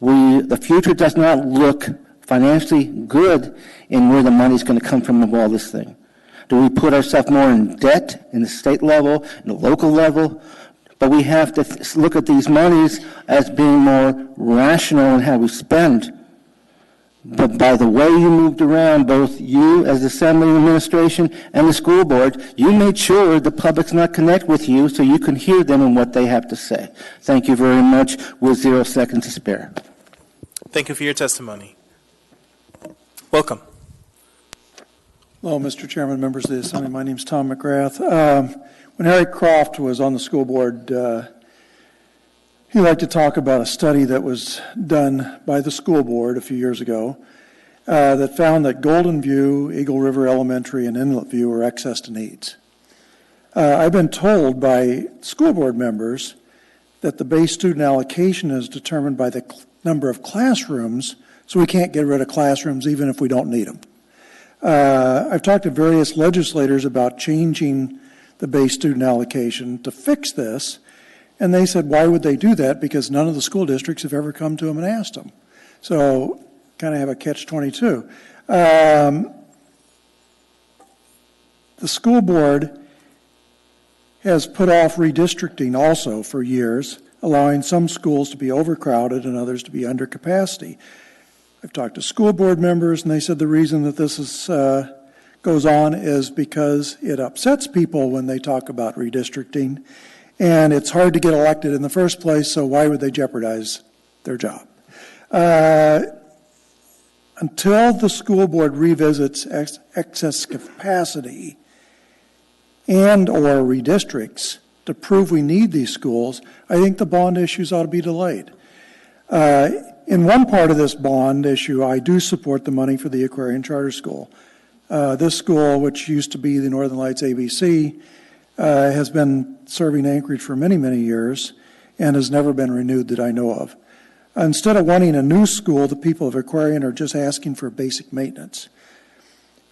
The future does not look financially good in where the money is going to come from of all this thing. Do we put ourselves more in debt in the state level, in the local level? But we have to look at these monies as being more rational in how we spend. But by the way you moved around, both you as the Assembly Administration and the school board, you made sure the public's not connect with you so you can hear them and what they have to say. Thank you very much, with 0 seconds to spare. Thank you for your testimony. Welcome. Hello, Mr. Chairman, members of the Assembly. My name is Tom McGrath. When Harry Croft was on the school board, he liked to talk about a study that was done by the school board a few years ago that found that Golden View, Eagle River Elementary, and Inlet View are excess to needs. I've been told by school board members that the base student allocation is determined by the number of classrooms, so we can't get rid of classrooms even if we don't need them. I've talked to various legislators about changing the base student allocation to fix this, and they said, why would they do that? Because none of the school districts have ever come to them and asked them. So kind of have a catch-22. The school board has put off redistricting also for years, allowing some schools to be overcrowded and others to be under capacity. I've talked to school board members, and they said the reason that this goes on is because it upsets people when they talk about redistricting, and it's hard to get elected in the first place, so why would they jeopardize their job? Until the school board revisits excess capacity and or redistricts, to prove we need these schools, I think the bond issues ought to be delayed. In one part of this bond issue, I do support the money for the Aquarian Charter School. This school, which used to be the Northern Lights ABC, has been serving Anchorage for many, many years and has never been renewed that I know of. Instead of wanting a new school, the people of Aquarian are just asking for basic maintenance.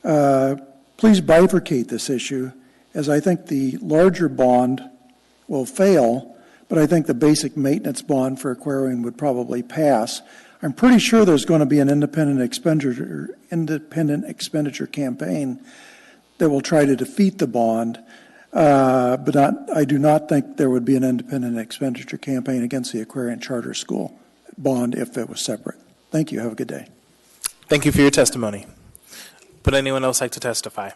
Please bifurcate this issue, as I think the larger bond will fail, but I think the basic maintenance bond for Aquarian would probably pass. I'm pretty sure there's going to be an independent expenditure campaign that will try to defeat the bond, but I do not think there would be an independent expenditure campaign against the Aquarian Charter School bond if it was separate. Thank you. Have a good day. Thank you for your testimony. Would anyone else like to testify?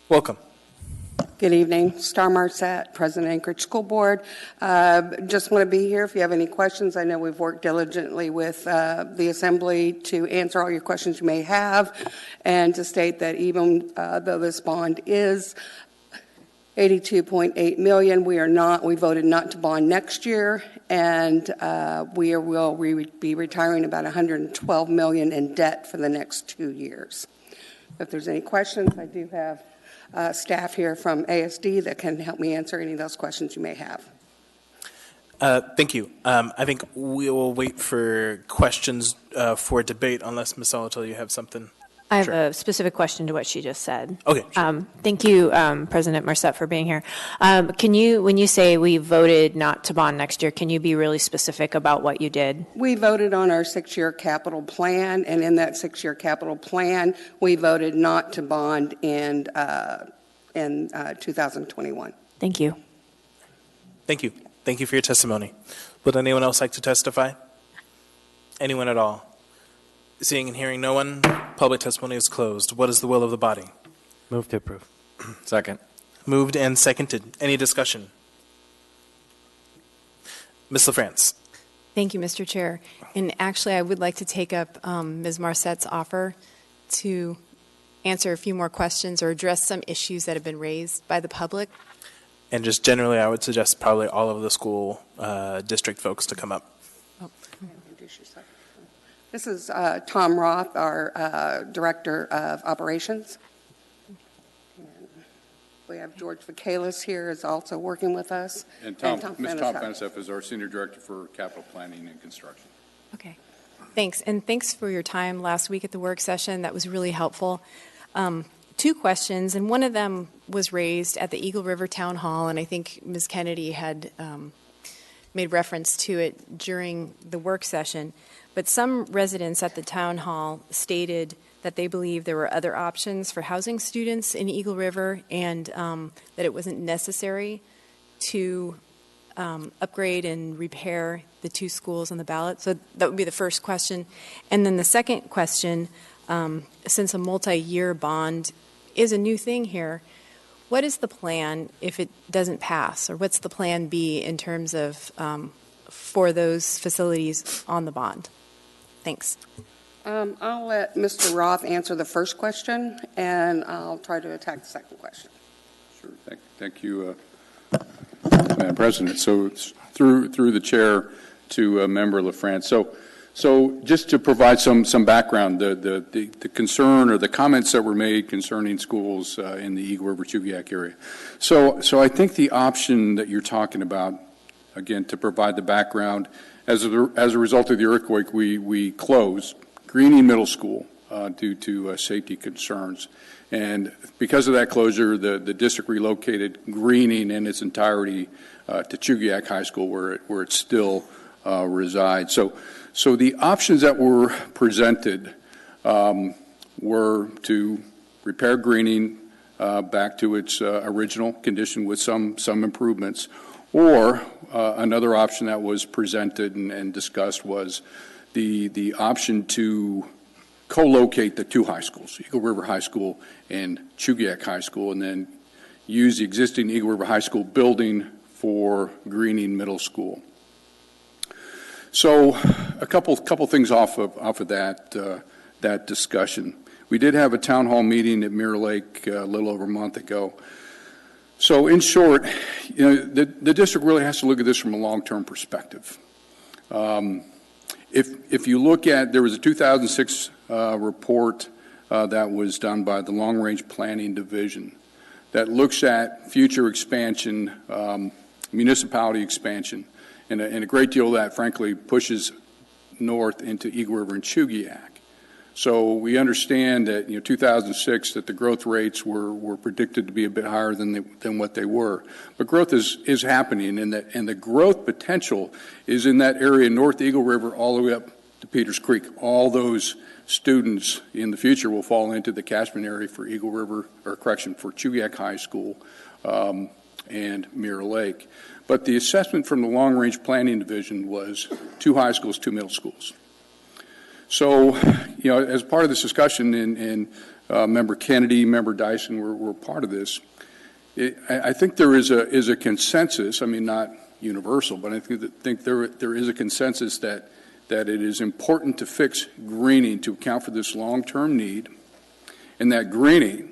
Welcome. Good evening. Star Marset, President Anchorage School Board. Just want to be here if you have any questions. I know we've worked diligently with the Assembly to answer all your questions you may have, and to state that even though this bond is $82.8 million, we voted not to bond next year, and we will be retiring about $112 million in debt for the next 2 years. If there's any questions, I do have staff here from ASD that can help me answer any of those questions you may have. Thank you. I think we will wait for questions for debate unless Ms. Solotel, you have something. I have a specific question to what she just said. Okay. Sure. Thank you, President Marset, for being here. Can you, when you say we voted not to bond next year, can you be really specific about what you did? We voted on our 6-year capital plan, and in that 6-year capital plan, we voted not to bond in 2021. Thank you. Thank you. Thank you for your testimony. Would anyone else like to testify? Anyone at all? Seeing and hearing no one, public testimony is closed. What is the will of the body? Move to approve. Second. Moved and seconded. Any discussion? Ms. LaFrance. Thank you, Mr. Chair. And actually, I would like to take up Ms. Marset's offer to answer a few more questions or address some issues that have been raised by the public. And just generally, I would suggest probably all of the school district folks to come up. This is Tom Roth, our Director of Operations. And we have George Vacalis here is also working with us. And Ms. Tom Fennesef is our Senior Director for Capital Planning and Construction. Okay. Thanks. And thanks for your time last week at the work session. That was really helpful. 2 questions, and one of them was raised at the Eagle River Town Hall, and I think Ms. Kennedy had made reference to it during the work session. But some residents at the town hall stated that they believe there were other options for housing students in Eagle River, and that it wasn't necessary to upgrade and repair the 2 schools on the ballot. So that would be the first question. And then the second question, since a multi-year bond is a new thing here, what is the plan if it doesn't pass? Or what's the plan B in terms of for those facilities on the bond? Thanks. I'll let Mr. Roth answer the first question, and I'll try to attack the second question. Sure. Thank you, Madam President. So it's through the chair to Member LaFrance. So just to provide some background, the concern or the comments that were made concerning schools in the Eagle River Chugiak area. So I think the option that you're talking about, again, to provide the background, as a result of the earthquake, we closed Greening Middle School due to safety concerns. And because of that closure, the district relocated Greening in its entirety to Chugiak High School, where it still resides. So the options that were presented were to repair Greening back to its original condition with some improvements, or another option that was presented and discussed was the option to co-locate the 2 high schools, Eagle River High School and Chugiak High School, and then use the existing Eagle River High School building for Greening Middle School. So a couple things off of that discussion. We did have a town hall meeting at Mirror Lake a little over a month ago. So in short, the district really has to look at this from a long-term perspective. If you look at, there was a 2006 report that was done by the Long Range Planning Division that looks at future expansion, municipality expansion, and a great deal of that, frankly, pushes north into Eagle River and Chugiak. So we understand that 2006 that the growth rates were predicted to be a bit higher than what they were, but growth is happening, and the growth potential is in that area north Eagle River all the way up to Peters Creek. All those students in the future will fall into the catchment area for Eagle River, or correction, for Chugiak High School and Mirror Lake. But the assessment from the Long Range Planning Division was 2 high schools, 2 middle schools. So, as part of this discussion, and Member Kennedy, Member Dyson were part of this, I think there is a consensus, I mean, not universal, but I think there is a consensus that it is important to fix greening to account for this long-term need, and that greening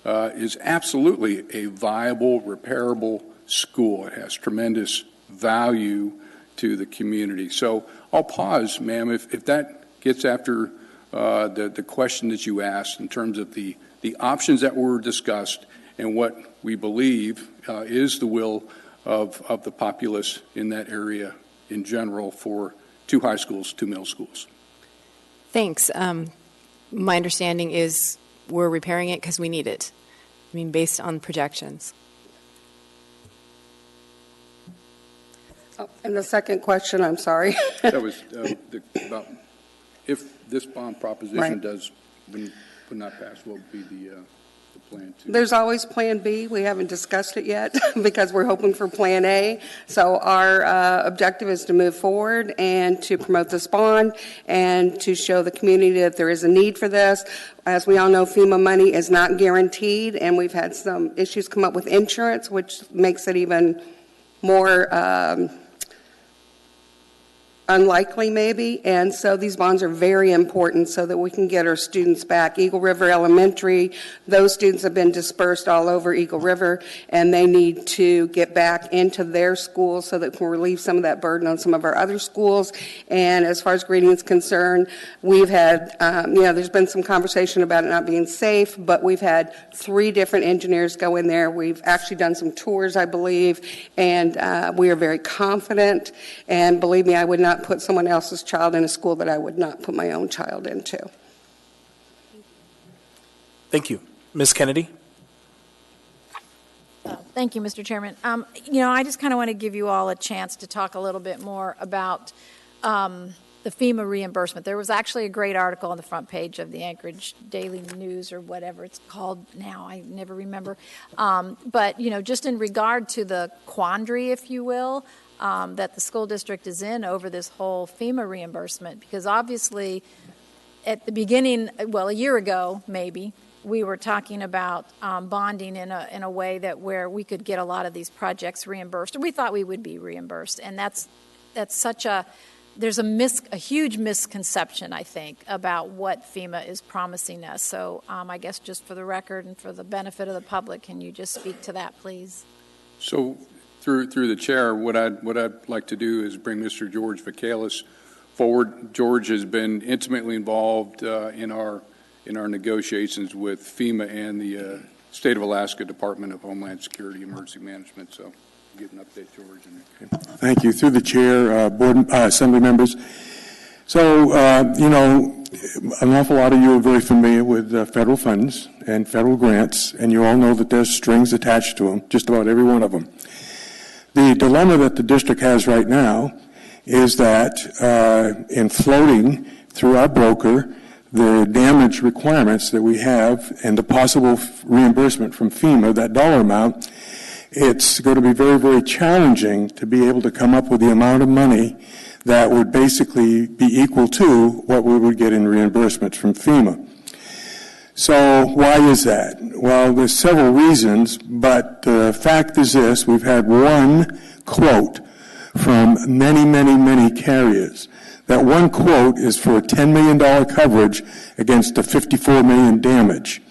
is absolutely a viable, repairable school. It has tremendous value to the community. So I'll pause, ma'am, if that gets after the question that you asked in terms of the options that were discussed and what we believe is the will of the populace in that area in general for 2 high schools, 2 middle schools. Thanks. My understanding is we're repairing it because we need it. I mean, based on projections. Oh, and the second question, I'm sorry. That was about if this bond proposition would not pass, what would be the plan to? There's always Plan B. We haven't discussed it yet because we're hoping for Plan A. So our objective is to move forward and to promote this bond and to show the community that there is a need for this. As we all know, FEMA money is not guaranteed, and we've had some issues come up with insurance, which makes it even more unlikely maybe, and so these bonds are very important so that we can get our students back. Eagle River Elementary, those students have been dispersed all over Eagle River, and they need to get back into their schools so that we can relieve some of that burden on some of our other schools. And as far as greening is concerned, we've had, there's been some conversation about it not being safe, but we've had 3 different engineers go in there. We've actually done some tours, I believe, and we are very confident, and believe me, I would not put someone else's child in a school that I would not put my own child into. Thank you. Ms. Kennedy? Thank you, Mr. Chairman. I just kind of want to give you all a chance to talk a little bit more about the FEMA reimbursement. There was actually a great article on the front page of the Anchorage Daily News or whatever it's called now. I never remember. But, just in regard to the quandary, if you will, that the school district is in over this whole FEMA reimbursement, because obviously at the beginning, well, a year ago maybe, we were talking about bonding in a way that where we could get a lot of these projects reimbursed, or we thought we would be reimbursed, and that's such there's a huge misconception, I think, about what FEMA is promising us. So I guess just for the record and for the benefit of the public, can you just speak to that, please? So through the chair, what I'd like to do is bring Mr. George Vacalis forward. George has been intimately involved in our negotiations with FEMA and the State of Alaska Department of Homeland Security Emergency Management. So get an update, George. Thank you. Through the chair, board assembly members. So, an awful lot of you are very familiar with federal funds and federal grants, and you all know that there's strings attached to them, just about every one of them. The dilemma that the district has right now is that in floating through our broker the damage requirements that we have and the possible reimbursement from FEMA, that dollar amount, it's going to be very, very challenging to be able to come up with the amount of money that would basically be equal to what we would get in reimbursement from FEMA. So why is that? Well, there's several reasons, but the fact is this: we've had one quote from many, many, many carriers. That one quote is for a $10 million coverage against a $54 million damage.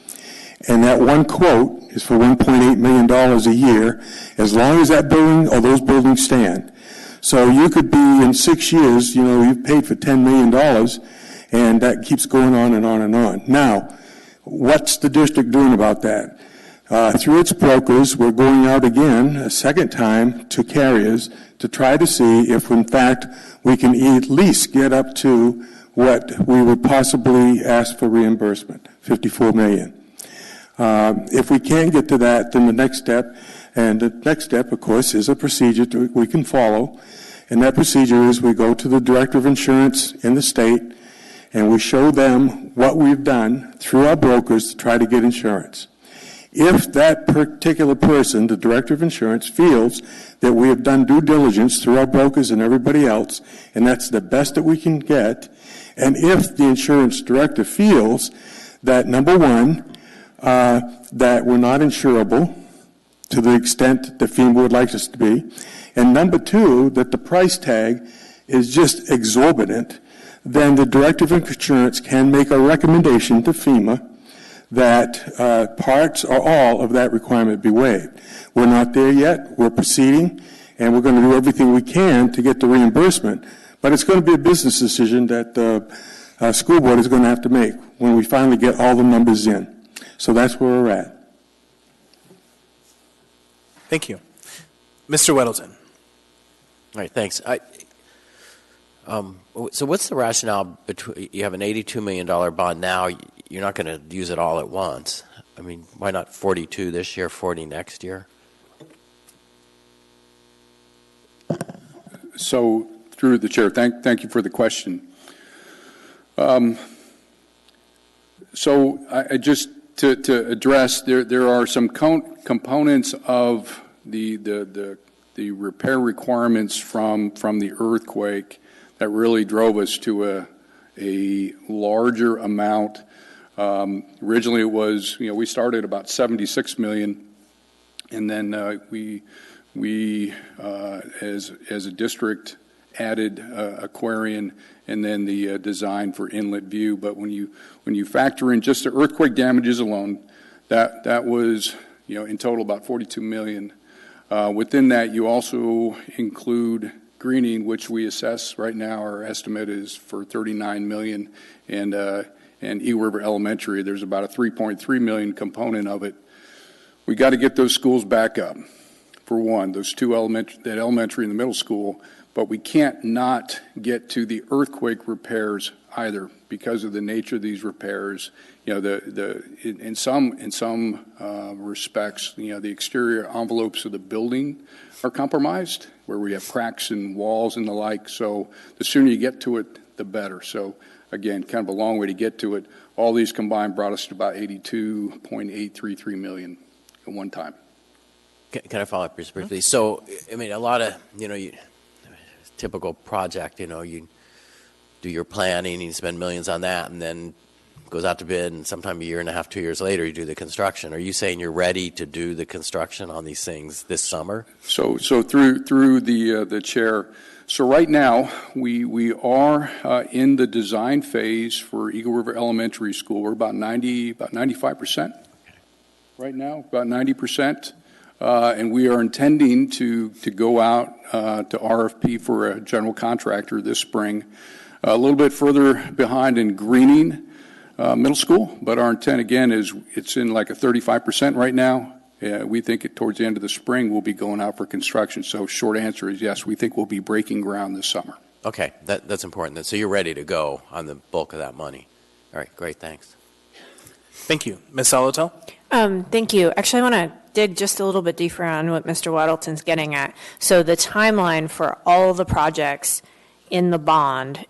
And that one quote is for $1.8 million a year, as long as that building or those buildings stand. So you could be in 6 years, you've paid for $10 million, and that keeps going on and on and on. Now, what's the district doing about that? Through its brokers, we're going out again, a second time, to carriers to try to see if, in fact, we can at least get up to what we would possibly ask for reimbursement, $54 million. If we can't get to that, then the next step, of course, is a procedure we can follow. And that procedure is we go to the Director of Insurance in the state, and we show them what we've done through our brokers to try to get insurance. If that particular person, the Director of Insurance, feels that we have done due diligence through our brokers and everybody else, and that's the best that we can get, and if the insurance director feels that, number one, that we're not insurable to the extent that FEMA would like us to be, and number two, that the price tag is just exorbitant, then the Director of Insurance can make a recommendation to FEMA that parts or all of that requirement be waived. We're not there yet. We're proceeding, and we're going to do everything we can to get the reimbursement. But it's going to be a business decision that the school board is going to have to make when we finally get all the numbers in. So that's where we're at. Thank you. Mr. Weddleton. All right, thanks. So what's the rationale between, you have an $82 million bond now, you're not going to use it all at once. I mean, why not 42 this year, 40 next year? So through the chair, thank you for the question. So I just to address, there are some components of the repair requirements from the earthquake that really drove us to a larger amount. Originally, it was, we started about 76 million, and then we as a district added Aquarian and then the design for Inlet View. But when you factor in just the earthquake damages alone, that was in total about 42 million. Within that, you also include greening, which we assess right now. Our estimate is for 39 million, and Eagle River Elementary, there's about a 3.3 million component of it. We got to get those schools back up. For one, those two that elementary and the middle school, but we can't not get to the earthquake repairs either because of the nature of these repairs. In some respects, the exterior envelopes of the building are compromised, where we have cracks in walls and the like. So the sooner you get to it, the better. So again, kind of a long way to get to it. All these combined brought us to about 82.833 million at one time. Can I follow up just briefly? So, I mean, a lot of, typical project, you do your planning, you spend millions on that, and then goes out to bid, and sometime a year and a half, 2 years later, you do the construction. Are you saying you're ready to do the construction on these things this summer? So through the chair, so right now we are in the design phase for Eagle River Elementary School. We're about 95% right now, about 90%. And we are intending to go out to RFP for a general contractor this spring. A little bit further behind in greening middle school, but our intent again is it's in like a 35% right now. We think towards the end of the spring we'll be going out for construction. So short answer is yes, we think we'll be breaking ground this summer. Okay, that's important then. So you're ready to go on the bulk of that money. All right, great, thanks. Thank you. Ms. Solotel? Thank you. Actually, I want to dig just a little bit deeper on what Mr. Weddleton's getting at. So the timeline for all the projects in the bond,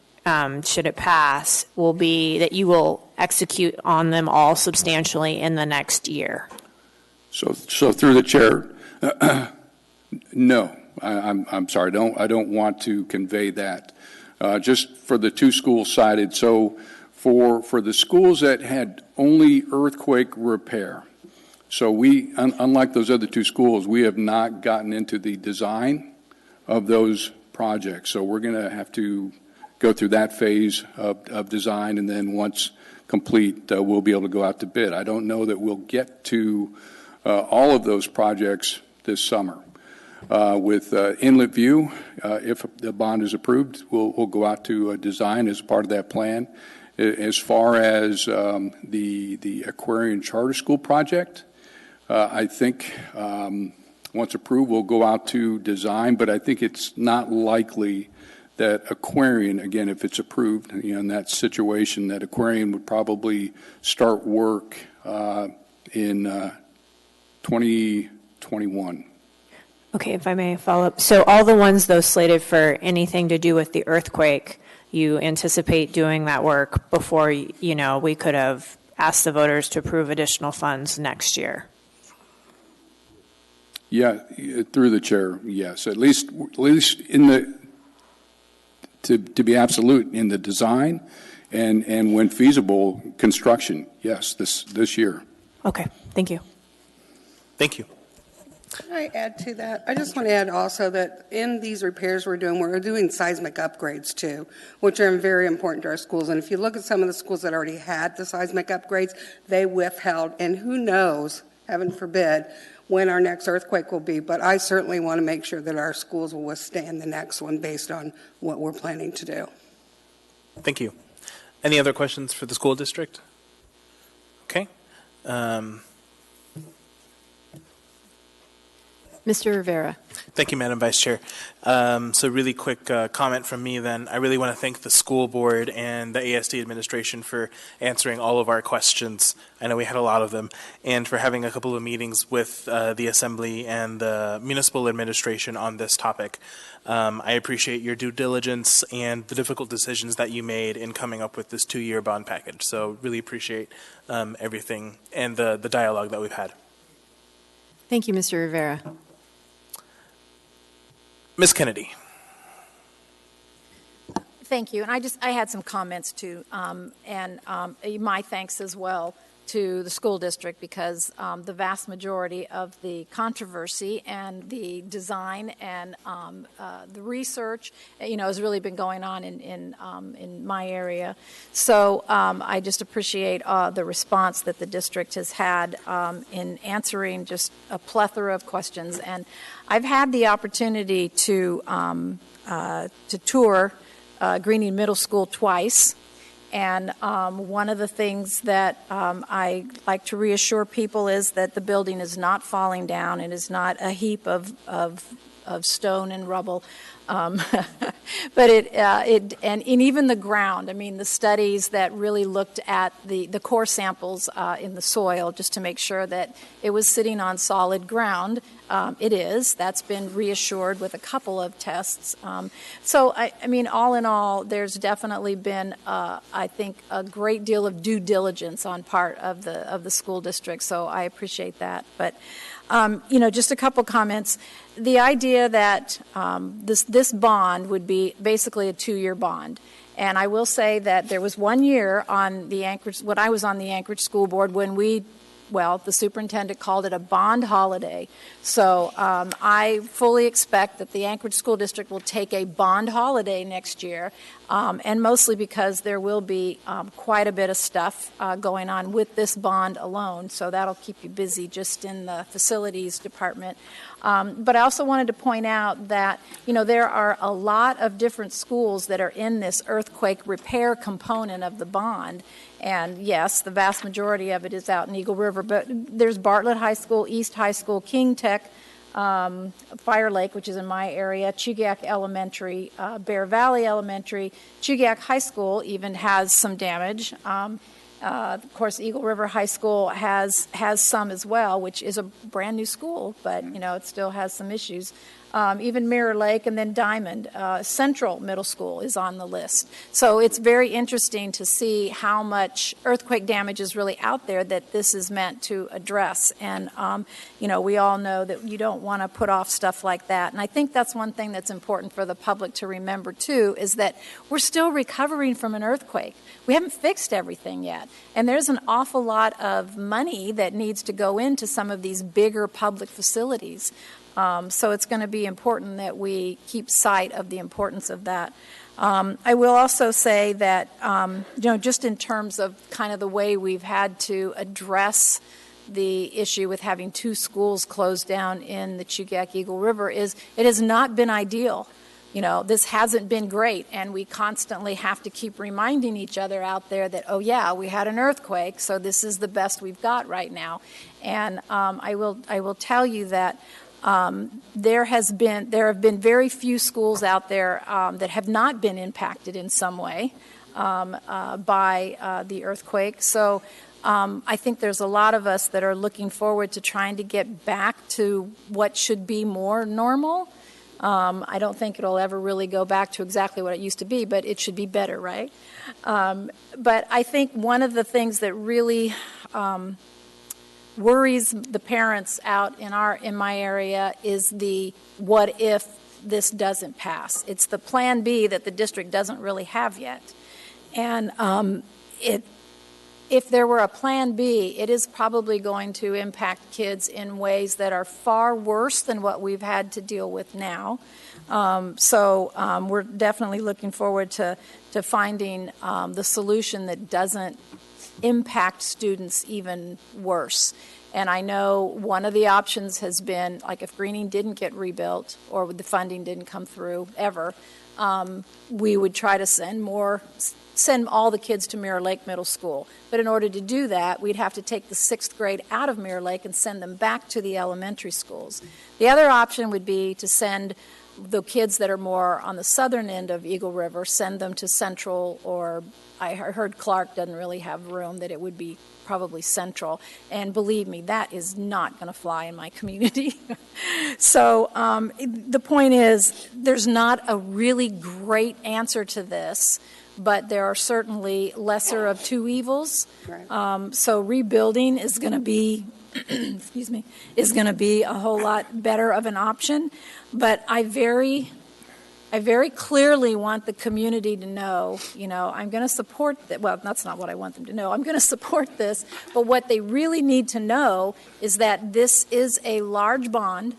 should it pass, will be that you will execute on them all substantially in the next year. So through the chair, no, I'm sorry. I don't want to convey that. Just for the two schools cited. So for the schools that had only earthquake repair. So we, unlike those other two schools, we have not gotten into the design of those project. So we're going to have to go through that phase of design, and then once complete, we'll be able to go out to bid. I don't know that we'll get to all of those projects this summer. With Inlet View, if the bond is approved, we'll go out to design as part of that plan. As far as the Aquarian Charter School project, I think once approved, we'll go out to design, but I think it's not likely that Aquarian, again, if it's approved, in that situation, that Aquarian would probably start work in 2021. Okay, if I may follow up. So all the ones, though, slated for anything to do with the earthquake, you anticipate doing that work before, we could have asked the voters to approve additional funds next year? Yeah, through the chair, yes. At least in the, to be absolute, in the design and when feasible, construction, yes, this year. Okay, thank you. Thank you. Can I add to that? I just want to add also that in these repairs we're doing seismic upgrades too, which are very important to our schools. And if you look at some of the schools that already had the seismic upgrades, they withheld. And who knows, heaven forbid, when our next earthquake will be. But I certainly want to make sure that our schools will withstand the next one based on what we're planning to do. Thank you. Any other questions for the school district? Okay. Mr. Rivera. Thank you, Madam Vice Chair. So really quick comment from me then. I really want to thank the school board and the ASD administration for answering all of our questions. I know we had a lot of them, and for having a couple of meetings with the Assembly and the municipal administration on this topic. I appreciate your due diligence and the difficult decisions that you made in coming up with this 2-year bond package. So really appreciate everything and the dialogue that we've had. Thank you, Mr. Rivera. Ms. Kennedy. Thank you. And I had some comments too, and my thanks as well to the school district, because the vast majority of the controversy and the design and the research, has really been going on in my area. So I just appreciate the response that the district has had in answering just a plethora of questions. And I've had the opportunity to tour Greening Middle School twice. And one of the things that I like to reassure people is that the building is not falling down. It is not a heap of stone and rubble. But and even the ground, the studies that really looked at the core samples in the soil just to make sure that it was sitting on solid ground. It is. That's been reassured with a couple of tests. So, all in all, there's definitely been, I think, a great deal of due diligence on part of the school district. So I appreciate that. But, just a couple comments. The idea that this bond would be basically a 2-year bond. And I will say that there was 1 year on the Anchorage, when I was on the Anchorage School Board, when the superintendent called it a bond holiday. So I fully expect that the Anchorage School District will take a bond holiday next year, and mostly because there will be quite a bit of stuff going on with this bond alone. So that'll keep you busy just in the facilities department. But I also wanted to point out that, there are a lot of different schools that are in this earthquake repair component of the bond. And yes, the vast majority of it is out in Eagle River, but there's Bartlett High School, East High School, King Tech, Fire Lake, which is in my area, Chugach Elementary, Bear Valley Elementary, Chugach High School even has some damage. Of course, Eagle River High School has some as well, which is a brand new school, but it still has some issues. Even Mirror Lake, and then Diamond. Central Middle School is on the list. So it's very interesting to see how much earthquake damage is really out there that this is meant to address. And, we all know that you don't want to put off stuff like that. And I think that's one thing that's important for the public to remember, too, is that we're still recovering from an earthquake. We haven't fixed everything yet. And there's an awful lot of money that needs to go into some of these bigger public facilities. So it's going to be important that we keep sight of the importance of that. I will also say that, just in terms of kind of the way we've had to address the issue with having 2 schools closed down in the Chugach-Eagle River it has not been ideal. This hasn't been great, and we constantly have to keep reminding each other out there that, oh yeah, we had an earthquake, so this is the best we've got right now. And I will tell you that there have been very few schools out there that have not been impacted in some way by the earthquake. So I think there's a lot of us that are looking forward to trying to get back to what should be more normal. I don't think it'll ever really go back to exactly what it used to be, but it should be better, right? But I think one of the things that really worries the parents out in my area is the what if this doesn't pass. It's the plan B that the district doesn't really have yet. And if there were a plan B, it is probably going to impact kids in ways that are far worse than what we've had to deal with now. So we're definitely looking forward to finding the solution that doesn't impact students even worse. And I know one of the options has been, like if Greening didn't get rebuilt or the funding didn't come through ever, we would try to send all the kids to Mirror Lake Middle School. But in order to do that, we'd have to take the 6th grade out of Mirror Lake and send them back to the elementary schools. The other option would be to send the kids that are more on the southern end of Eagle River, send them to Central, or I heard Clark doesn't really have room, that it would be probably Central. And believe me, that is not going to fly in my community. So the point is, there's not a really great answer to this, but there are certainly lesser of 2 evils. Right. So rebuilding is going to be, is going to be a whole lot better of an option. But I very clearly want the community to know, I'm going to support that. Well, that's not what I want them to know. I'm going to support this. But what they really need to know is that this is a large bond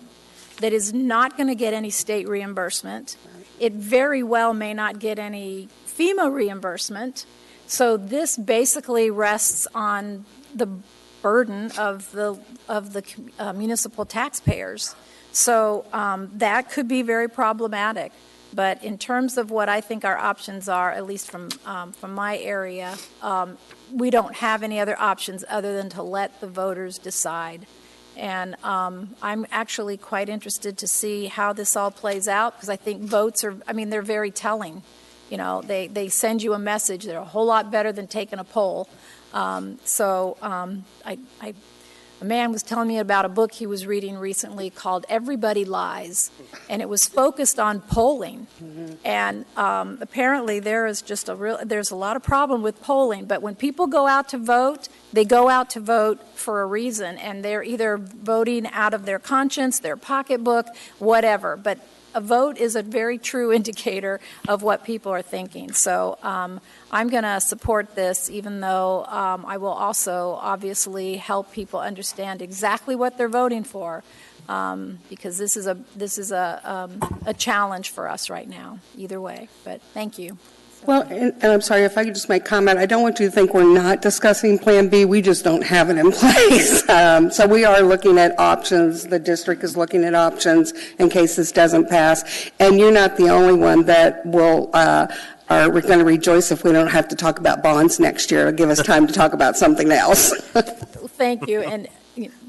that is not going to get any state reimbursement. It very well may not get any FEMA reimbursement. So this basically rests on the burden of the municipal taxpayers. So that could be very problematic. But in terms of what I think our options are, at least from my area, we don't have any other options other than to let the voters decide. And I'm actually quite interested to see how this all plays out, because I think votes they're very telling. They send you a message. They're a whole lot better than taking a poll. A man was telling me about a book he was reading recently called Everybody Lies, and it was focused on polling. Mm-hmm. And apparently there's a lot of problem with polling, but when people go out to vote, they go out to vote for a reason, and they're either voting out of their conscience, their pocketbook, whatever. But a vote is a very true indicator of what people are thinking. So I'm going to support this, even though I will also obviously help people understand exactly what they're voting for, because this is a challenge for us right now, either way. But thank you. Well, and I'm sorry, if I could just make comment, I don't want you to think we're not discussing Plan B. We just don't have it in place. So we are looking at options. The district is looking at options in case this doesn't pass. And you're not the only one that we're going to rejoice if we don't have to talk about bonds next year. It'll give us time to talk about something else. Thank you. And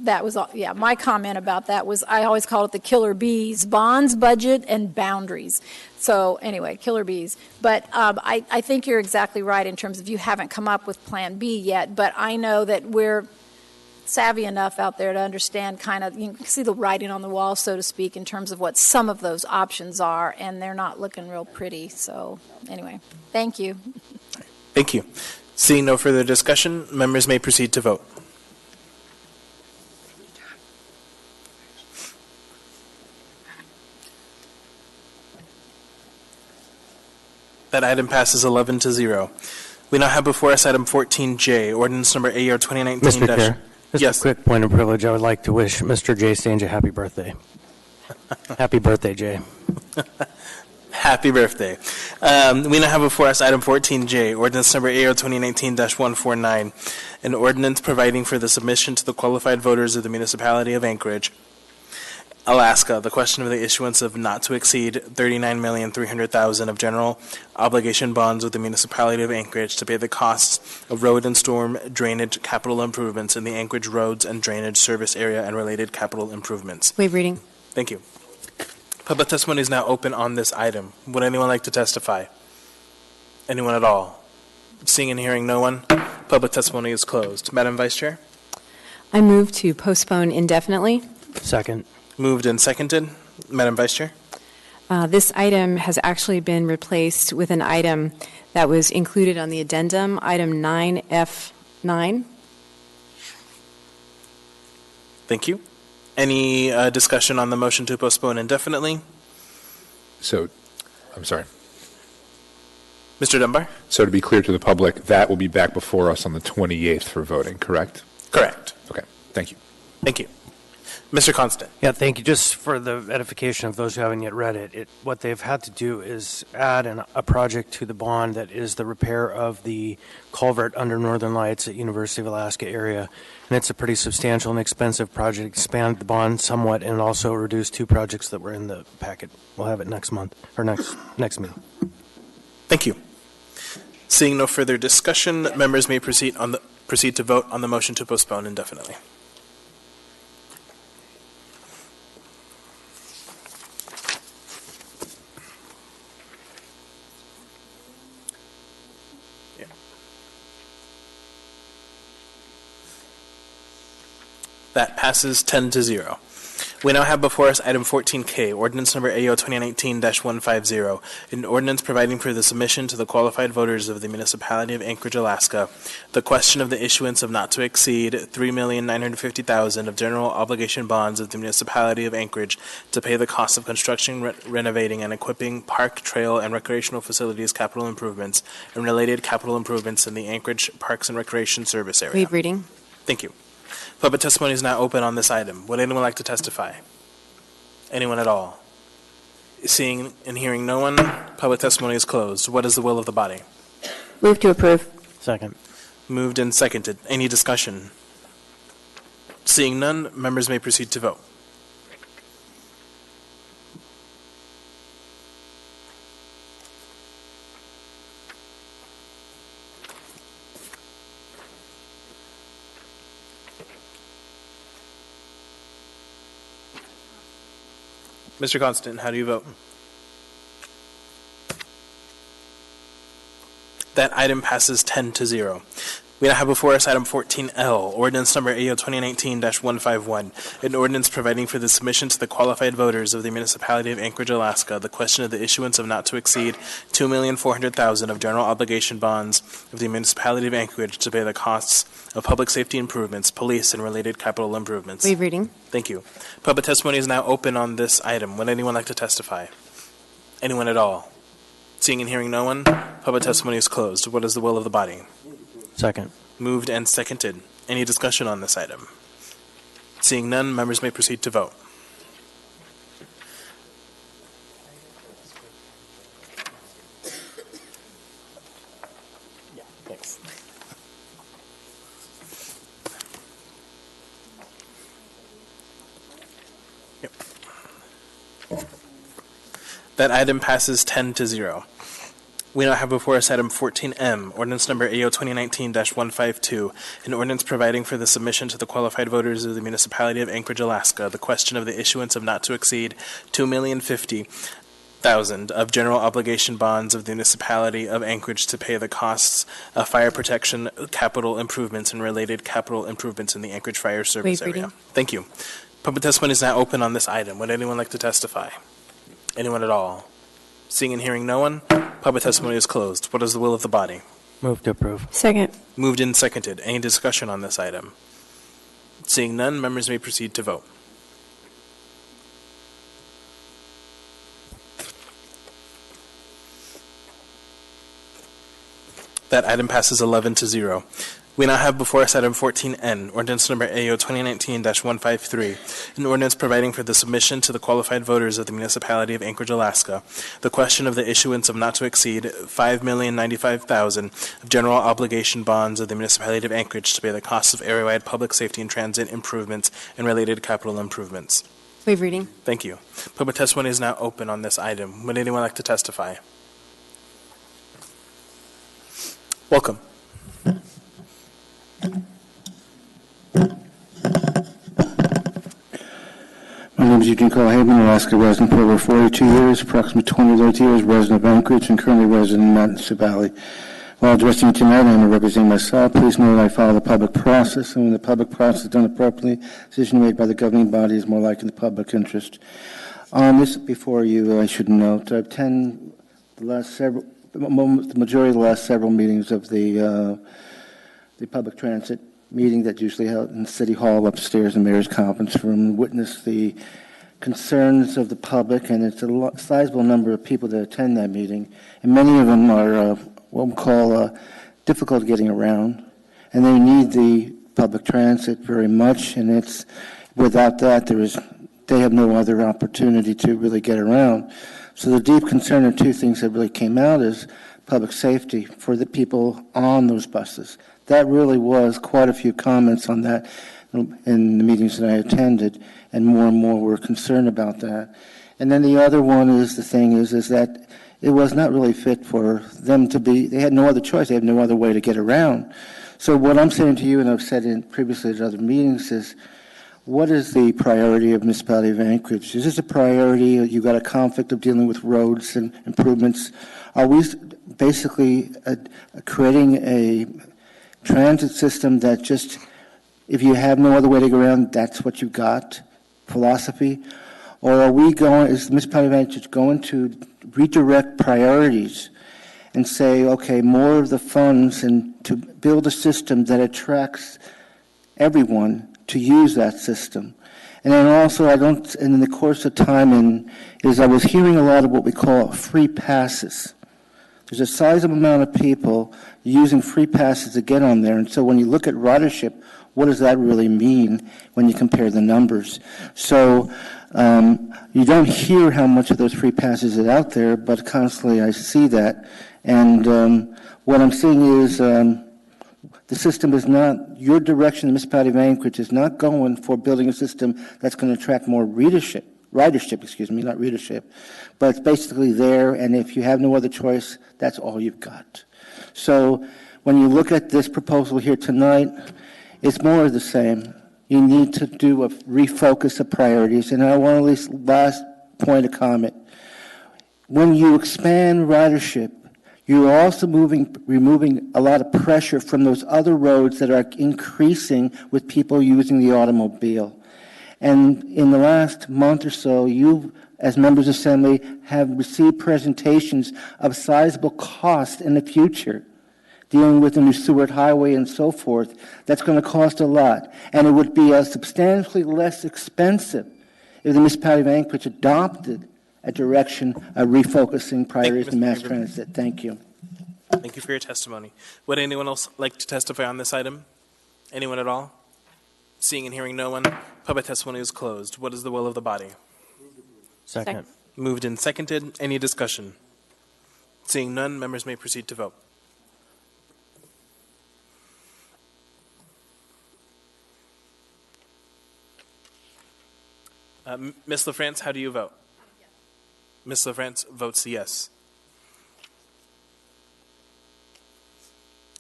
that was all. Yeah, my comment about that was I always call it the killer bees: bonds, budget, and boundaries. So anyway, killer bees. But I think you're exactly right in terms of you haven't come up with Plan B yet. But I know that we're savvy enough out there to understand you can see the writing on the wall, so to speak, in terms of what some of those options are, and they're not looking real pretty. So anyway, thank you. Thank you. Seeing no further discussion, members may proceed to vote. That item passes 11-0. We now have before us item 14J, ordinance number AR 2019. Mr. Chair, just yes. a quick point of privilege. I would like to wish Mr. J. Stange a happy birthday. Happy birthday, Jay. Happy birthday. We now have before us item 14J, ordinance number AO 2019-149, an ordinance providing for the submission to the qualified voters of the municipality of Anchorage, Alaska, the question of the issuance of not to exceed $39,300,000 of general obligation bonds with the municipality of Anchorage to pay the costs of road and storm drainage capital improvements in the Anchorage roads and drainage service area and related capital improvements. Waive reading. Thank you. Public testimony is now open on this item. Would anyone like to testify? Anyone at all? Seeing and hearing no one, public testimony is closed. Madam Vice Chair? I move to postpone indefinitely. Second. Moved and seconded. Madam Vice Chair? This item has actually been replaced with an item that was included on the addendum, item 9F9. Thank you. Any discussion on the motion to postpone indefinitely? So, I'm sorry. Mr. Dunbar? So to be clear to the public, that will be back before us on the 28th for voting, correct? Correct. Okay, thank you. Thank you. Mr. Constant? Yeah, thank you. Just for the edification of those who haven't yet read it, what they've had to do is add a project to the bond that is the repair of the culvert under Northern Lights at University of Alaska area. And it's a pretty substantial and expensive project. Expand the bond somewhat and also reduce two projects that were in the packet. We'll have it next month, or next meeting. Thank you. Seeing no further discussion, members may proceed to vote on the motion to postpone indefinitely. That passes 10-0. We now have before us item 14K, ordinance number AO 2019-150, an ordinance providing for the submission to the qualified voters of the municipality of Anchorage, Alaska, the question of the issuance of not to exceed $3,950,000 of general obligation bonds of the municipality of Anchorage to pay the cost of construction, renovating, and equipping park, trail, and recreational facilities capital improvements and related capital improvements in the Anchorage Parks and Recreation Service area. Waive reading. Thank you. Public testimony is now open on this item. Would anyone like to testify? Anyone at all? Seeing and hearing no one, public testimony is closed. What is the will of the body? Move to approve. Second. Moved and seconded. Any discussion? Seeing none, members may proceed to vote. Mr. Constant, how do you vote? That item passes 10-0. We now have before us item 14L, ordinance number AO 2019-151, an ordinance providing for the submission to the qualified voters of the municipality of Anchorage, Alaska, the question of the issuance of not to exceed $2,400,000 of general obligation bonds of the municipality of Anchorage to pay the costs of public safety improvements, police, and related capital improvements. Waive reading. Thank you. Public testimony is now open on this item. Would anyone like to testify? Anyone at all? Seeing and hearing no one, public testimony is closed. What is the will of the body? Second. Moved and seconded. Any discussion on this item? Seeing none, members may proceed to vote. Thanks. Yep. That item passes 10-0. We now have before us item 14M, ordinance number AO 2019-152, an ordinance providing for the submission to the qualified voters of the municipality of Anchorage, Alaska, the question of the issuance of not to exceed $2,050,000 of general obligation bonds of the municipality of Anchorage to pay the costs of fire protection, capital improvements, and related capital improvements in the Anchorage Fire Service Waive area. reading. Thank you. Public testimony is now open on this item. Would anyone like to testify? Anyone at all? Seeing and hearing no one, public testimony is closed. What is the will of the body? Move to approve. Second. Moved and seconded. Any discussion on this item? Seeing none, members may proceed to vote. That item passes 11-0. We now have before us item 14N, ordinance number AO 2019-153, an ordinance providing for the submission to the qualified voters of the municipality of Anchorage, Alaska, the question of the issuance of not to exceed $5,095,000 of general obligation bonds of the municipality of Anchorage to pay the costs of area-wide public safety and transit improvements and related capital improvements. Waive reading. Thank you. Public testimony is now open on this item. Would anyone like to testify? Welcome. My name is Eugene Colhaven, Alaska resident for over 42 years, approximately 20 of those years resident of Anchorage and currently resident in Mountain Valley. While addressing you tonight, I am representing myself. Please know that I follow the public process, and when the public process is done appropriately, decision made by the governing body is more likely in the public interest. On this before you, I should note, I've attended the majority of the last several meetings of the public transit meeting that's usually held in City Hall upstairs in the Mayor's Conference Room, witness the concerns of the public, and it's a sizable number of people that attend that meeting, and many of them are what we call difficult getting around, and they need the public transit very much, and it's without that they have no other opportunity to really get around. So the deep concern of two things that really came out is public safety for the people on those buses. That really was quite a few comments on that in the meetings that I attended, and more were concerned about that. And then the other one is that it was not really fit for them to be, they had no other choice, they had no other way to get around. So what I'm saying to you, and I've said previously at other meetings, is what is the priority of municipality of Anchorage? Is this a priority? You got a conflict of dealing with roads and improvements? Are we basically creating a transit system that just, if you have no other way to get around, that's what you got, philosophy? Or are we is the municipality of Anchorage going to redirect priorities and say, okay, more of the funds and to build a system that attracts everyone to use that system? And then also, and in the course of time, I was hearing a lot of what we call free passes. There's a sizable amount of people using free passes to get on there. And so when you look at ridership, what does that really mean when you compare the numbers? So you don't hear how much of those free passes are out there, but constantly I see that. And what I'm seeing is the system is not, your direction, the municipality of Anchorage, is not going for building a system that's going to attract more ridership, not readership, but it's basically there, and if you have no other choice, that's all you've got. So when you look at this proposal here tonight, it's more of the same. You need to do a refocus of priorities, and I want to at least last point of comment. When you expand ridership, you're also removing a lot of pressure from those other roads that are increasing with people using the automobile. And in the last month or so, you, as members of Assembly, have received presentations of sizable cost in the future, dealing with the new Seward Highway and so forth. That's going to cost a lot. And it would be substantially less expensive if the municipality of Anchorage adopted a direction of refocusing priorities in mass transit. Thank you. Thank you for your testimony. Would anyone else like to testify on this item? Anyone at all? Seeing and hearing no one, public testimony is closed. What is the will of the body? Second. Moved and seconded. Any discussion? Seeing none, members may proceed to vote. Ms. LaFrance, how do you vote? Yes. Ms. LaFrance votes yes.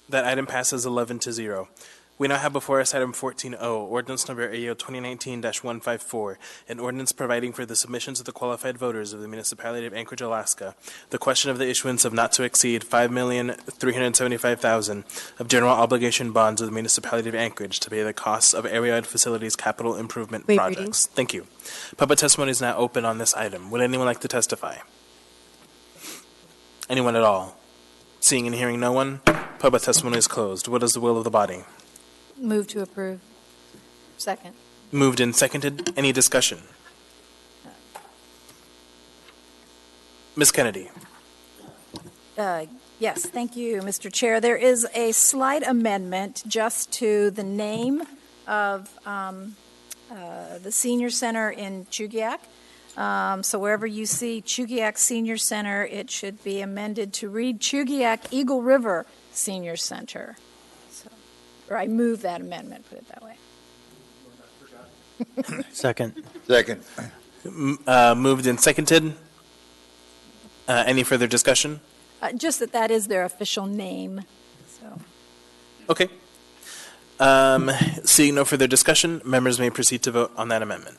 That item passes 11-0. We now have before us item 14O, ordinance number AO 2019-154, an ordinance providing for the submissions of the qualified voters of the municipality of Anchorage, Alaska, the question of the issuance of not to exceed $5,375,000 of general obligation bonds of the municipality of Anchorage to pay the costs of area-wide facilities capital improvement projects. Thank you. Public testimony is now open on this item. Would anyone like to testify? Anyone at all? Seeing and hearing no one, public testimony is closed. What is the will of the body? Move to approve. Second. Moved and seconded. Any discussion? Ms. Kennedy. Yes, thank you, Mr. Chair. There is a slight amendment just to the name of the senior center in Chugiak. So wherever you see Chugiak Senior Center, it should be amended to read Chugiak Eagle River Senior Center. So, or I move that amendment, put it that way. Second. Second. Moved and seconded. Any further discussion? Just that is their official name. So. Okay. Seeing no further discussion, members may proceed to vote on that amendment.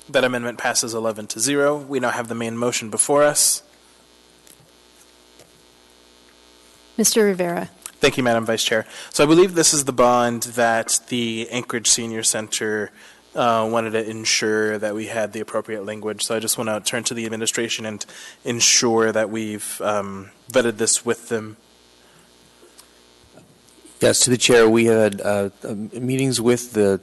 That amendment passes 11-0. We now have the main motion before us. Mr. Rivera. Thank you, Madam Vice Chair. So I believe this is the bond that the Anchorage Senior Center wanted to ensure that we had the appropriate language. So I just want to turn to the administration and ensure that we've vetted this with them. Yes, to the chair, we had meetings with the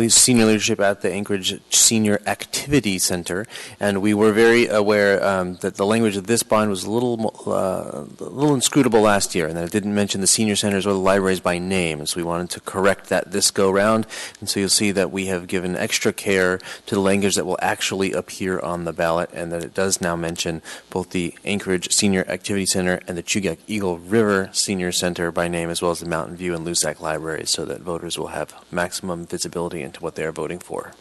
senior leadership at the Anchorage Senior Activity Center, and we were very aware that the language of this bond was a little inscrutable last year, and that it didn't mention the senior centers or the libraries by name. And so we wanted to correct that this go round, and so you'll see that we have given extra care to the language that will actually appear on the ballot, and that it does now mention both the Anchorage Senior Activity Center and the Chugiak Eagle River Senior Center by name, as well as the Mountain View and Lusac libraries, so that voters will have maximum visibility into what they are voting for.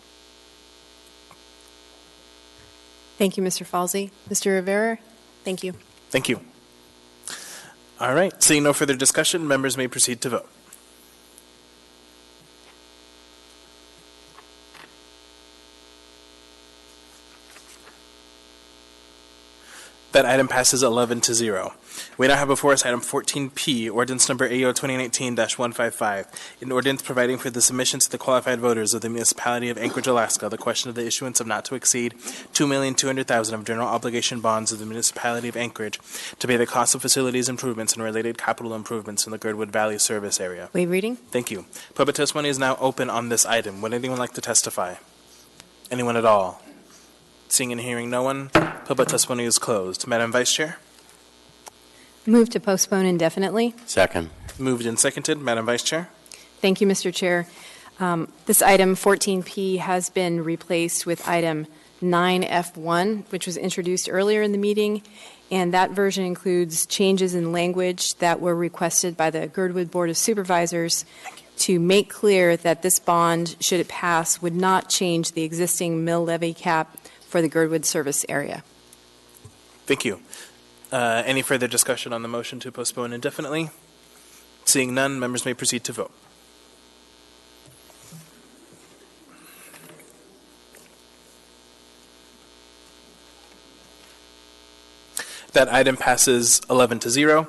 Thank you, Mr. Falsey. Mr. Rivera, thank you. Thank you. All right. Seeing no further discussion, members may proceed to vote. That item passes 11-0. We now have before us item 14P, ordinance number AO 2019-155, an ordinance providing for the submission to the qualified voters of the municipality of Anchorage, Alaska, the question of the issuance of not to exceed $2,200,000 of general obligation bonds of the municipality of Anchorage to pay the cost of facilities improvements and related capital improvements in the Girdwood Valley service area. Waive reading. Thank you. Public testimony is now open on this item. Would anyone like to testify? Anyone at all? Seeing and hearing no one, public testimony is closed. Madam Vice Chair? Move to postpone indefinitely. Second. Moved and seconded. Madam Vice Chair? Thank you, Mr. Chair. This item 14P has been replaced with item 9F1, which was introduced earlier in the meeting, and that version includes changes in language that were requested by the Girdwood Board of Supervisors to make clear that this bond, should it pass, would not change the existing mill levy cap for the Girdwood service area. Thank you. Any further discussion on the motion to postpone indefinitely? Seeing none, members may proceed to vote. That item passes 11-0.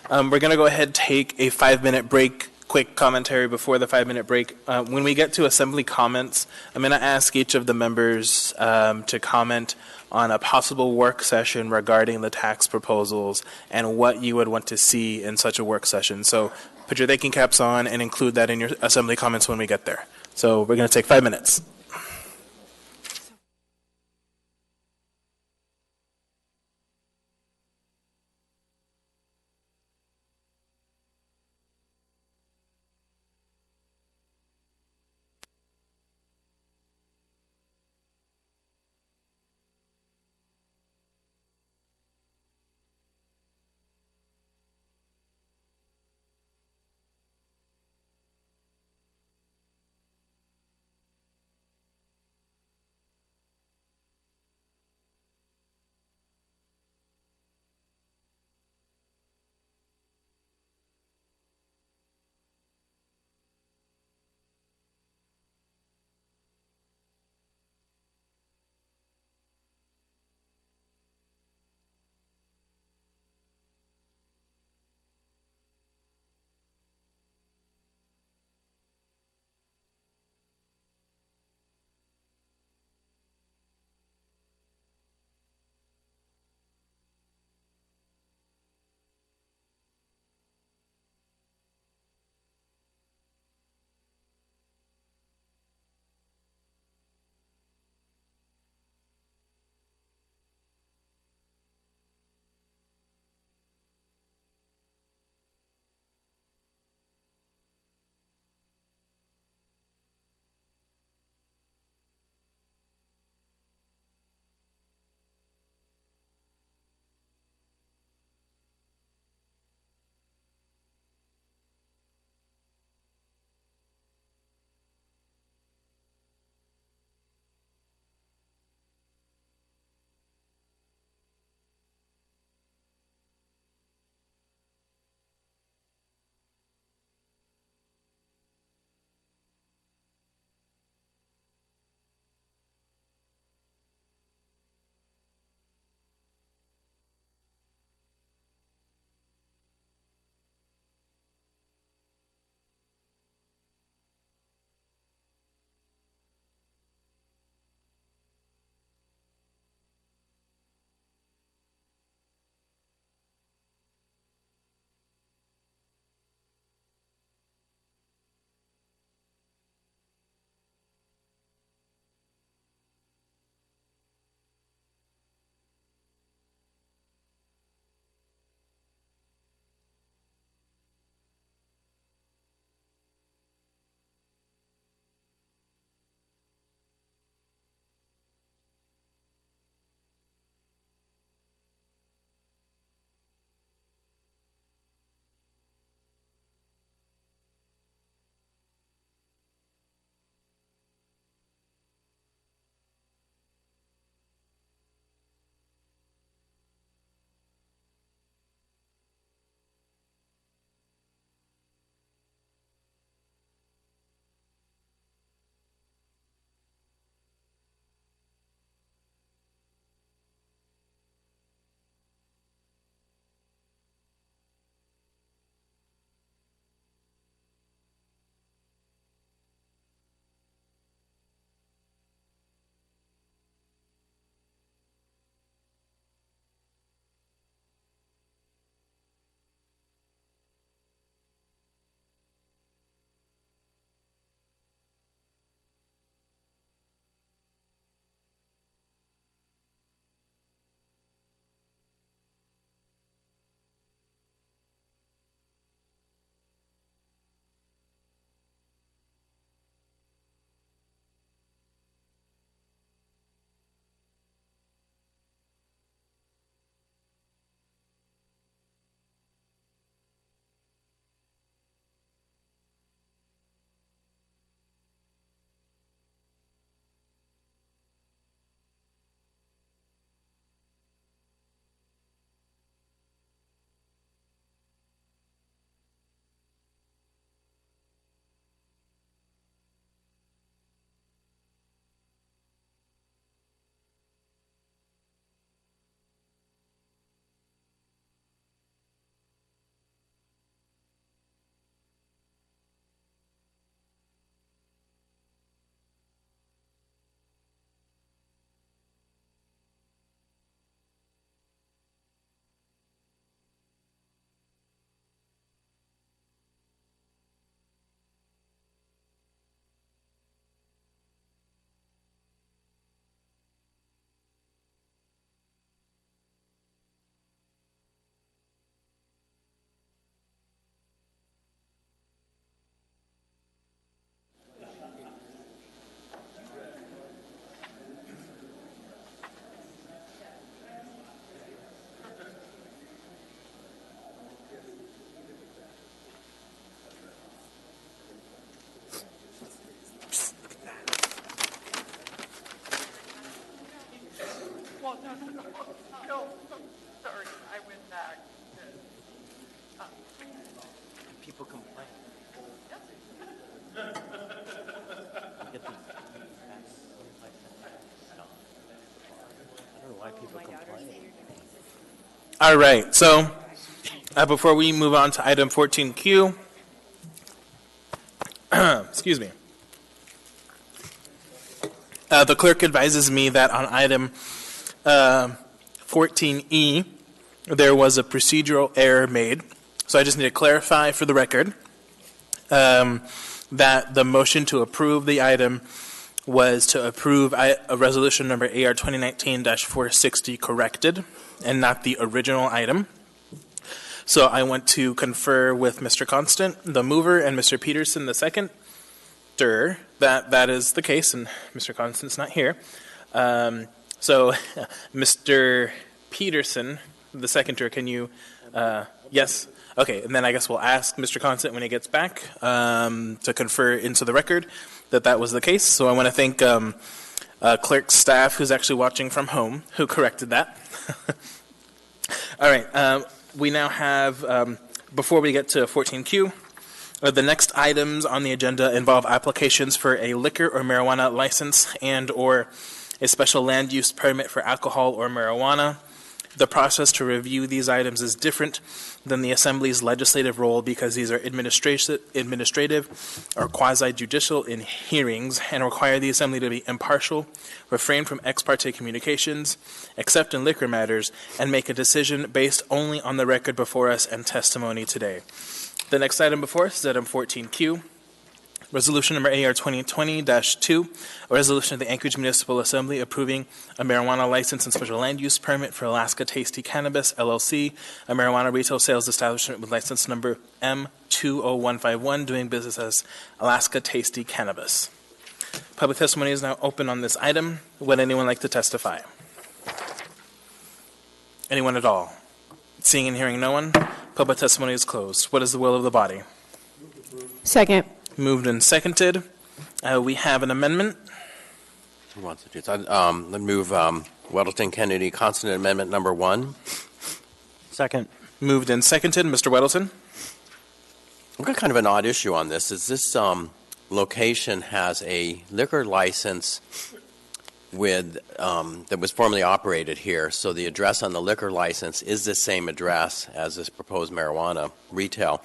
We're going to go ahead and take a 5-minute break. Quick commentary before the 5-minute break. When we get to assembly comments, I'm going to ask each of the members to comment on a possible work session regarding the tax proposals and what you would want to see in such a work session. So put your thinking caps on and include that in your assembly comments when we get there. So we're going to take 5 minutes. people complain. All right, so before we move on to item 14Q, excuse me, the clerk advises me that on item 14E, there was a procedural error made. So I just need to clarify for the record that the motion to approve the item was to approve a resolution number AR 2019-460 corrected and not the original item. So I want to confer with Mr. Constant, the mover, and Mr. Peterson, the seconder, that is the case, and Mr. Constant's not here. So Mr. Peterson, the seconder, can you, yes? Okay, and then I guess we'll ask Mr. Constant when he gets back to confer into the record that was the case. So I want to thank clerk staff who's actually watching from home who corrected that. All right, we now have, before we get to 14Q, the next items on the agenda involve applications for a liquor or marijuana license and or a special land use permit for alcohol or marijuana. The process to review these items is different than the Assembly's legislative role because these are administrative or quasi-judicial in hearings and require the Assembly to be impartial, refrain from ex parte communications, except in liquor matters, and make a decision based only on the record before us and testimony today. The next item before us is item 14Q. Resolution number AR 2020-2, a resolution of the Anchorage Municipal Assembly approving a marijuana license and special land use permit for Alaska Tasty Cannabis, LLC, a marijuana retail sales establishment with license number M20151, doing business as Alaska Tasty Cannabis. Public testimony is now open on this item. Would anyone like to testify? Anyone at all? Seeing and hearing no one, public testimony is closed. What is the will of the body? Second. Moved and seconded. We have an amendment. Who wants to do this? Let's move Weddleton Kennedy Constant Amendment number 1. Second. Moved and seconded. Mr. Weddleton. We've got kind of an odd issue on this. Is this location has a liquor license with that was formerly operated here, so the address on the liquor license is the same address as this proposed marijuana retail.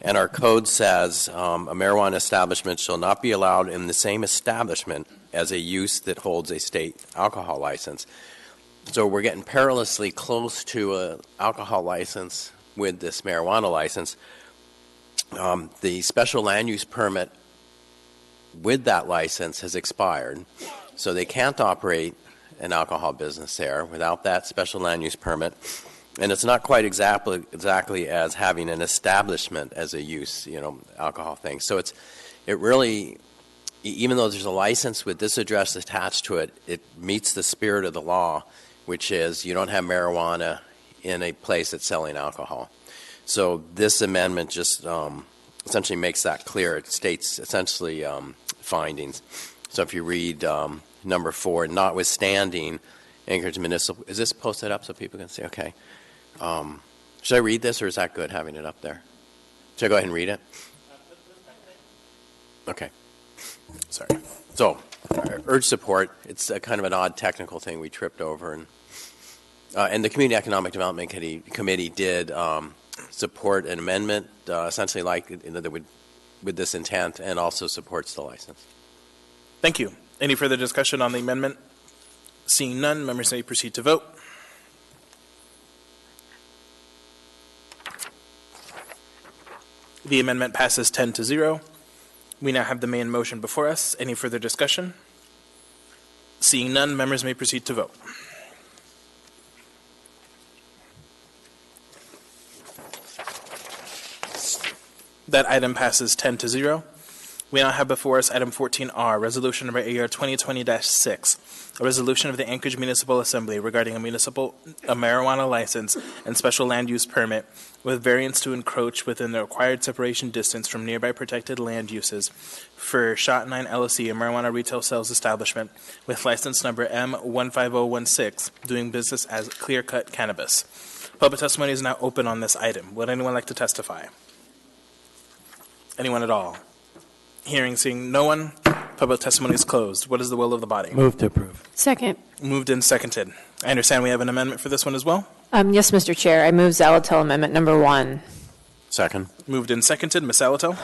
And our code says a marijuana establishment shall not be allowed in the same establishment as a use that holds a state alcohol license. So we're getting perilously close to an alcohol license with this marijuana license. The special land use permit with that license has expired, so they can't operate an alcohol business there without that special land use permit. And it's not quite exactly as having an establishment as a use, alcohol thing. So it really, even though there's a license with this address attached to it, it meets the spirit of the law, which is you don't have marijuana in a place that's selling alcohol. So this amendment just essentially makes that clear. It states essentially findings. So if you read number 4, notwithstanding Anchorage Municipal, is this posted up so people can see? Okay. Should I read this, or is that good having it up there? Should I go ahead and read it? Okay. Sorry. So, urge support. It's a kind of an odd technical thing we tripped over, and the Community Economic Development Committee did support an amendment, essentially that would with this intent, and also supports the license. Thank you. Any further discussion on the amendment? Seeing none, members may proceed to vote. The amendment passes 10-0. We now have the main motion before us. Any further discussion? Seeing none, members may proceed to vote. That item passes 10-0. We now have before us item 14R, resolution number AR 2020-6, a resolution of the Anchorage Municipal Assembly regarding a marijuana license and special land use permit with variance to encroach within the required separation distance from nearby protected land uses for Shot 9 LLC, a marijuana retail sales establishment with license number M15016, doing business as Clear Cut Cannabis. Public testimony is now open on this item. Would anyone like to testify? Anyone at all? Hearing, seeing no one, public testimony is closed. What is the will of the body? Move to approve. Second. Moved and seconded. I understand we have an amendment for this one as well? Yes, Mr. Chair. I move Zalatil Amendment Number 1. Second. Moved and seconded. Ms. Alatel?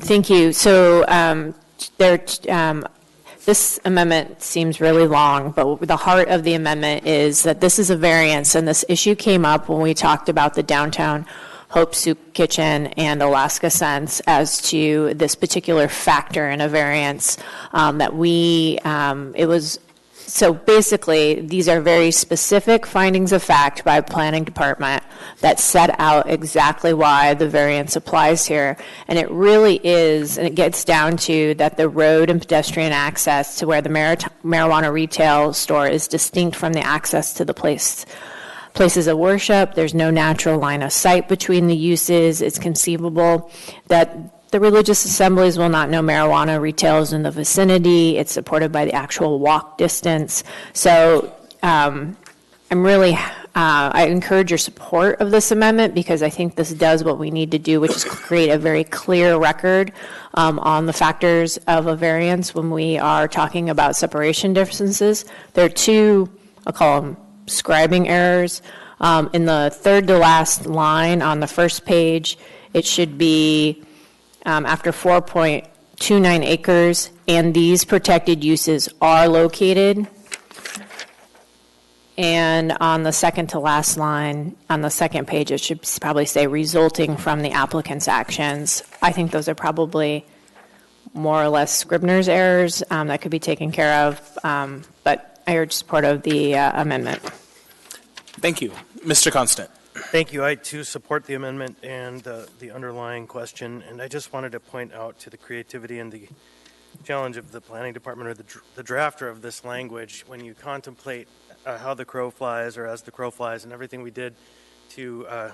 Thank you. So this amendment seems really long, but the heart of the amendment is that this is a variance, and this issue came up when we talked about the downtown Hope Soup Kitchen and Alaska Sense as to this particular factor in a variance so basically, these are very specific findings of fact by planning department that set out exactly why the variance applies here. And it really is, and it gets down to that the road and pedestrian access to where the marijuana retail store is distinct from the access to the places of worship. There's no natural line of sight between the uses. It's conceivable that the religious assemblies will not know marijuana retails in the vicinity. It's supported by the actual walk distance. So I encourage your support of this amendment because I think this does what we need to do, which is create a very clear record on the factors of a variance when we are talking about separation differences. There are two, I'll call them scribing errors. In the third to last line on the first page, it should be after 4.29 acres, and these protected uses are located. And on the second to last line, on the second page, it should probably say resulting from the applicant's actions. I think those are probably more or less Scribner's errors that could be taken care of, but I urge support of the amendment. Thank you. Mr. Constant. Thank you. I, too, support the amendment and the underlying question. And I just wanted to point out to the creativity and the challenge of the planning department or the drafter of this language when you contemplate how the crow flies or as the crow flies and everything we did to kind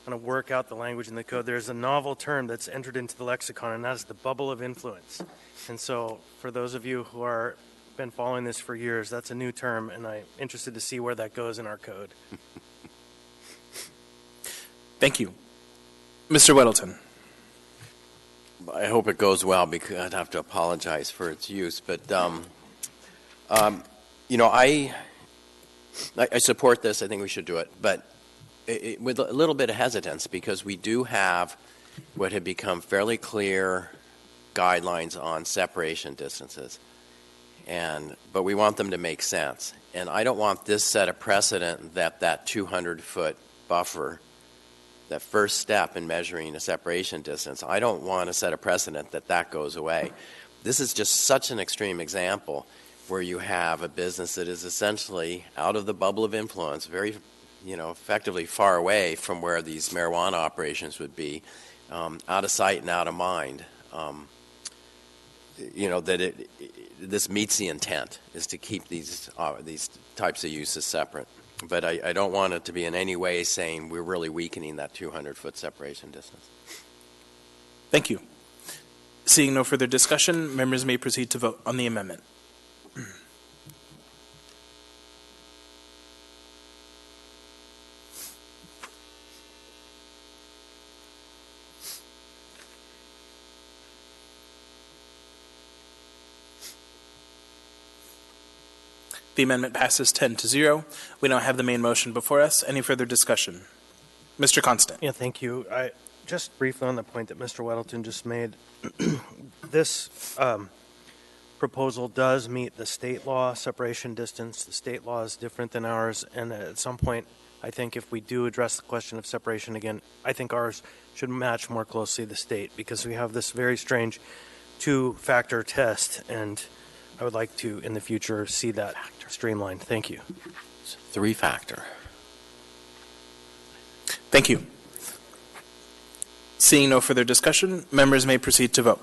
of work out the language in the code. There's a novel term that's entered into the lexicon, and that is the bubble of influence. And so for those of you who are been following this for years, that's a new term, and I'm interested to see where that goes in our code. Thank you. Mr. Weddleton. I hope it goes well because I'd have to apologize for its use. But, I support this. I think we should do it. But with a little bit of hesitance because we do have what have become fairly clear guidelines on separation distances. But we want them to make sense. And I don't want this set a precedent that 200-foot buffer, that first step in measuring a separation distance, I don't want to set a precedent that goes away. This is just such an extreme example where you have a business that is essentially out of the bubble of influence, very, effectively far away from where these marijuana operations would be, out of sight and out of mind. This meets the intent is to keep these types of uses separate. But I don't want it to be in any way saying we're really weakening that 200-foot separation distance. Thank you. Seeing no further discussion, members may proceed to vote on the amendment. The amendment passes 10-0. We now have the main motion before us. Any further discussion? Mr. Constant. Yeah, thank you. Just briefly on the point that Mr. Weddleton just made, this proposal does meet the state law separation distance. The state law is different than ours, and at some point, I think if we do address the question of separation again, I think ours should match more closely the state because we have this very strange two-factor test, and I would like to, in the future, see that streamlined. Thank you. It's 3-factor. Thank you. Seeing no further discussion, members may proceed to vote.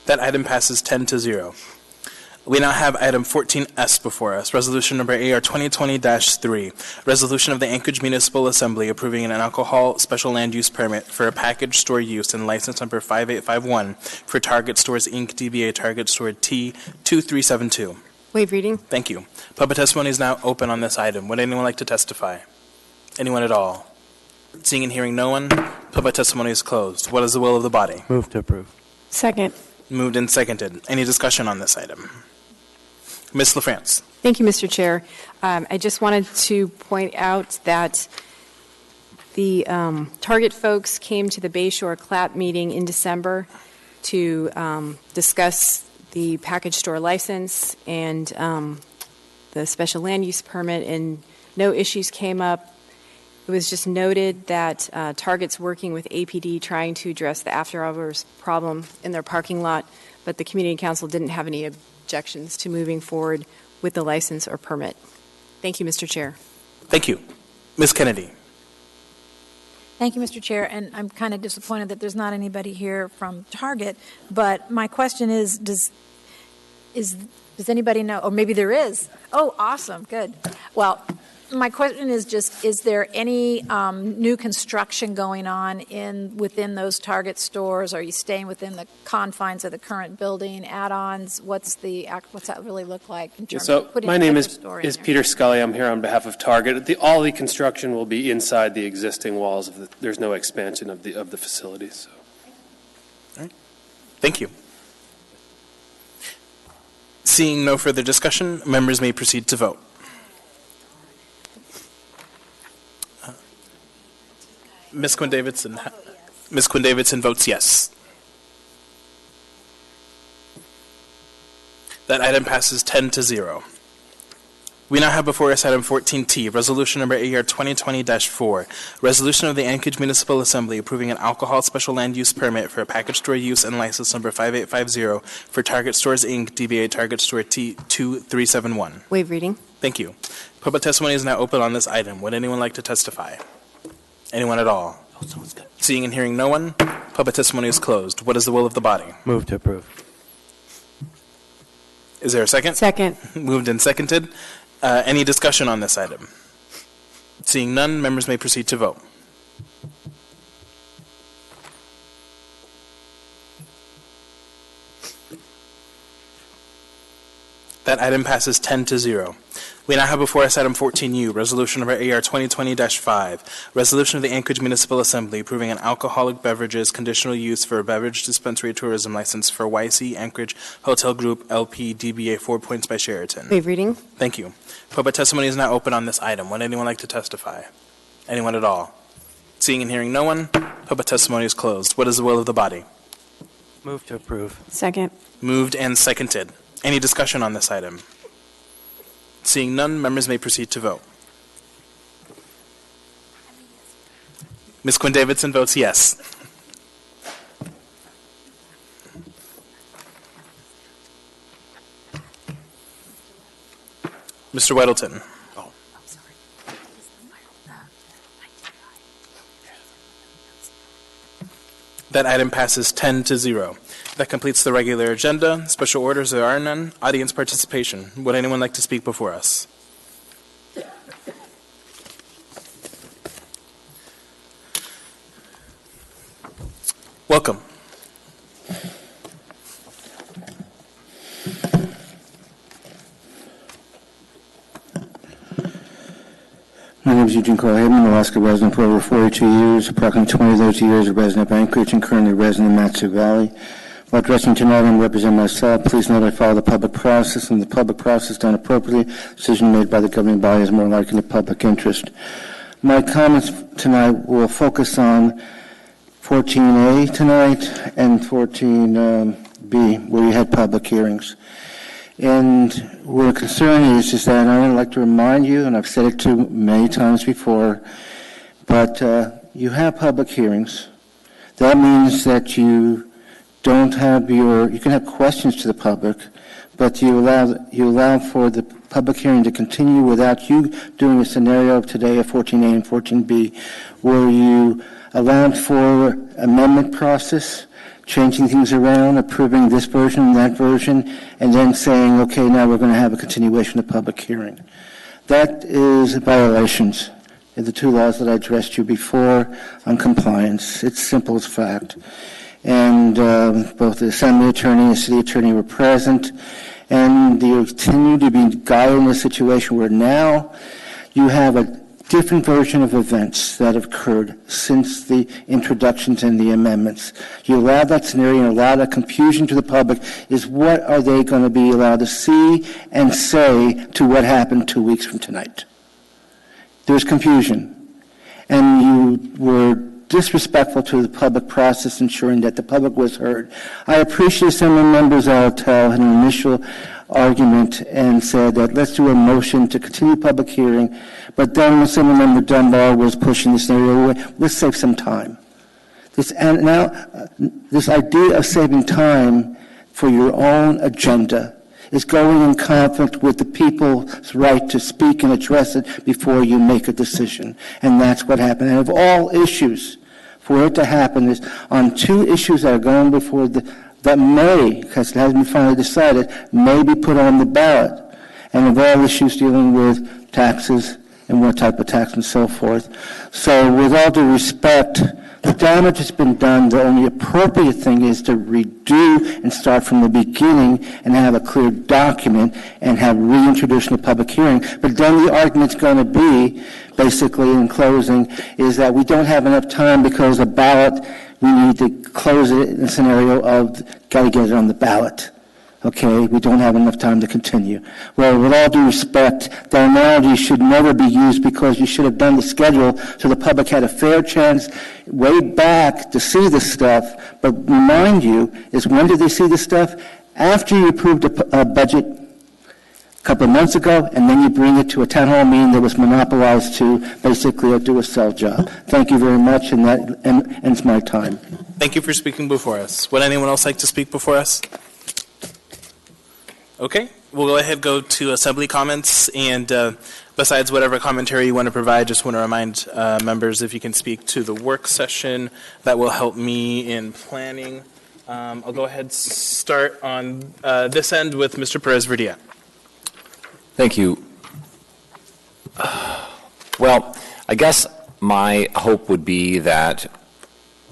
That item passes 10-0. We now have item 14S before us, resolution number AR 2020-3, resolution of the Anchorage Municipal Assembly approving an alcohol special land use permit for a package store use and license number 5851 for Target Stores Inc., DBA Target Store T2372. Waive reading. Thank you. Public testimony is now open on this item. Would anyone like to testify? Anyone at all? Seeing and hearing no one, public testimony is closed. What is the will of the body? Move to approve. Second. Moved and seconded. Any discussion on this item? Ms. LaFrance. Thank you, Mr. Chair. I just wanted to point out that the Target folks came to the Bayshore CLAP meeting in December to discuss the package store license and the special land use permit, and no issues came up. It was just noted that Target's working with APD trying to address the after-hours problem in their parking lot, but the Community Council didn't have any objections to moving forward with the license or permit. Thank you, Mr. Chair. Thank you. Ms. Kennedy. Thank you, Mr. Chair, and I'm kind of disappointed that there's not anybody here from Target, but my question is, does anybody know, or maybe there is? Oh, awesome, good. Well, my question is just, is there any new construction going on within those Target stores? Are you staying within the confines of the current building, add-ons? What's that really look like in terms of putting my name a is store in there? Peter Scully. I'm here on behalf of Target. All the construction will be inside the existing walls. There's no expansion of the facilities. So. All right. Thank you. Seeing no further discussion, members may proceed to vote. Ms. Quinn Davidson. Ms. Quinn Davidson votes yes. That item passes 10-0. We now have before us item 14T, resolution number AR 2020-4, resolution of the Anchorage Municipal Assembly approving an alcohol special land use permit for a package store use and license number 5850 for Target Stores Inc., DBA Target Store T2371. Waive reading. Thank you. Public testimony is now open on this item. Would anyone like to testify? Anyone at all? Seeing and hearing no one, public testimony is closed. What is the will of the body? Move to approve. Is there a second? Second. Moved and seconded. Any discussion on this item? Seeing none, members may proceed to vote. That item passes 10-0. We now have before us item 14U, resolution number AR 2020-5, resolution of the Anchorage Municipal Assembly approving an alcoholic beverages conditional use for a beverage dispensary tourism license for YC Anchorage Hotel Group LP DBA 4 Points by Sheraton. Waive reading. Thank you. Public testimony is now open on this item. Would anyone like to testify? Anyone at all? Seeing and hearing no one, public testimony is closed. What is the will of the body? Move to approve. Second. Moved and seconded. Any discussion on this item? Seeing none, members may proceed to vote. Ms. Quinn Davidson votes yes. Mr. Weddleton. That item passes 10-0. That completes the regular agenda. Special orders, there are none. Audience participation. Would anyone like to speak before us? Welcome. My name is Eugene Carl Hayman, Alaska resident for over 42 years, approximately 20 of those years a resident of Anchorage and currently resident of Mat-Su Valley. While addressing tonight, I'm representing myself. Please note I follow the public process, and the public process done appropriately, decision made by the governing body is more likely in the public interest. My comments tonight will focus on 14A tonight and 14B, where you had public hearings. And where the concern is that I would like to remind you, and I've said it to many times before, but you have public hearings. That means that you don't have you can have questions to the public, but you allow for the public hearing to continue without you doing a scenario of today of 14A and 14B, where you allowed for amendment process changing things around, approving this version, that version, and then saying, okay, now we're going to have a continuation of public hearing. That is violations of the two laws that I addressed you before on compliance. It's simple as fact. And both the assembly attorney and the city attorney were present, and they continue to be guided in a situation where now you have a different version of events that have occurred since the introductions and the amendments. You allow that scenario and allow that confusion to the public is what are they going to be allowed to see and say to what happened 2 weeks from tonight. There's confusion. And you were disrespectful to the public process, ensuring that the public was heard. I appreciate some of the members Altel had an initial argument and said that let's do a motion to continue public hearing, but then when some member Dunbar was pushing the scenario away, let's save some time. This idea of saving time for your own agenda is going in conflict with the people's right to speak and address it before you make a decision. And that's what happened. And of all issues, for it to happen is on two issues that are going before that may, because it hasn't been finally decided, may be put on the ballot. And of all issues dealing with taxes and what type of tax and so forth. So with all due respect, the damage has been done. The only appropriate thing is to redo and start from the beginning and have a clear document and have reintroduction of public hearing. But then the argument's going to be, basically in closing, is that we don't have enough time because the ballot, we need to close it in the scenario of got to get it on the ballot. Okay, we don't have enough time to continue. Well, with all due respect, that analogy should never be used because you should have done the schedule so the public had a fair chance way back to see the stuff. But remind you, is when did they see the stuff? After you approved a budget a couple of months ago, and then you bring it to a town hall meeting that was monopolized to basically do a sell job. Thank you very much, and that ends my time. Thank you for speaking before us. Would anyone else like to speak before us? Okay, we'll go ahead and go to assembly comments, and besides whatever commentary you want to provide, just want to remind members if you can speak to the work session, that will help me in planning. I'll go ahead and start on this end with Mr. Perez-Verdia. Thank you. Well, I guess my hope would be that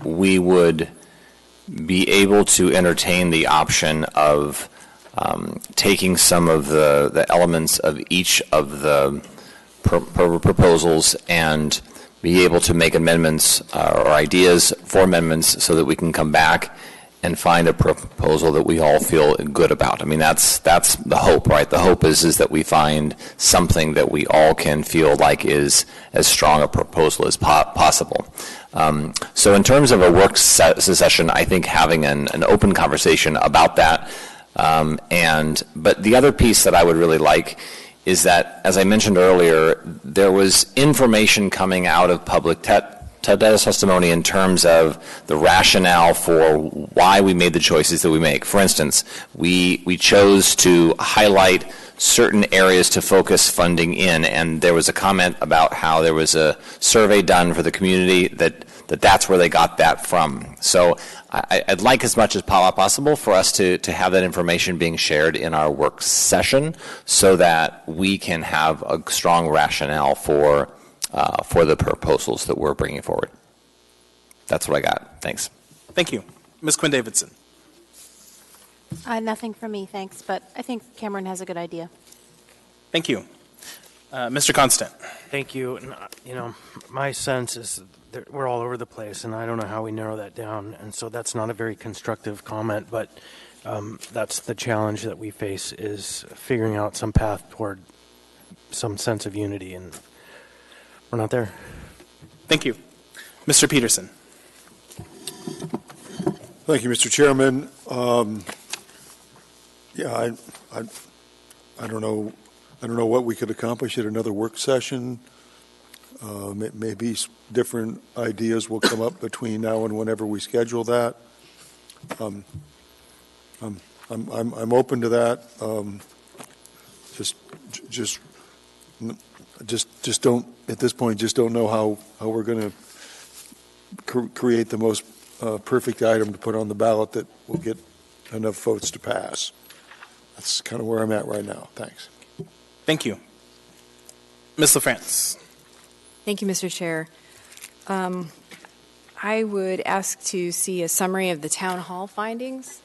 we would be able to entertain the option of taking some of the elements of each of the proposals and be able to make amendments or ideas for amendments so that we can come back and find a proposal that we all feel good about. I mean, that's the hope, right? The hope is that we find something that we all can feel like is as strong a proposal as possible. So in terms of a work session, I think having an open conversation about that. But the other piece that I would really like is that, as I mentioned earlier, there was information coming out of public testimony in terms of the rationale for why we made the choices that we make. For instance, we chose to highlight certain areas to focus funding in, and there was a comment about how there was a survey done for the community that's where they got that from. So I'd like as much as possible for us to have that information being shared in our work session so that we can have a strong rationale for the proposals that we're bringing forward. That's what I got. Thanks. Thank you. Ms. Quinn Davidson. Nothing from me, thanks, but I think Cameron has a good idea. Thank you. Mr. Constant. Thank you. My sense is that we're all over the place, and I don't know how we narrow that down, and so that's not a very constructive comment, but that's the challenge that we face, is figuring out some path toward some sense of unity, and we're not there. Thank you. Mr. Peterson. Thank you, Mr. Chairman. I don't know what we could accomplish at another work session. Maybe different ideas will come up between now and whenever we schedule that. I'm open to that. Just don't at this point. Just don't know how we're going to create the most a perfect item to put on the ballot that will get enough votes to pass. That's kind of where I'm at right now. Thanks. Thank you. Ms. LaFrance. Thank you, Mr. Chair. I would ask to see a summary of the town hall findings.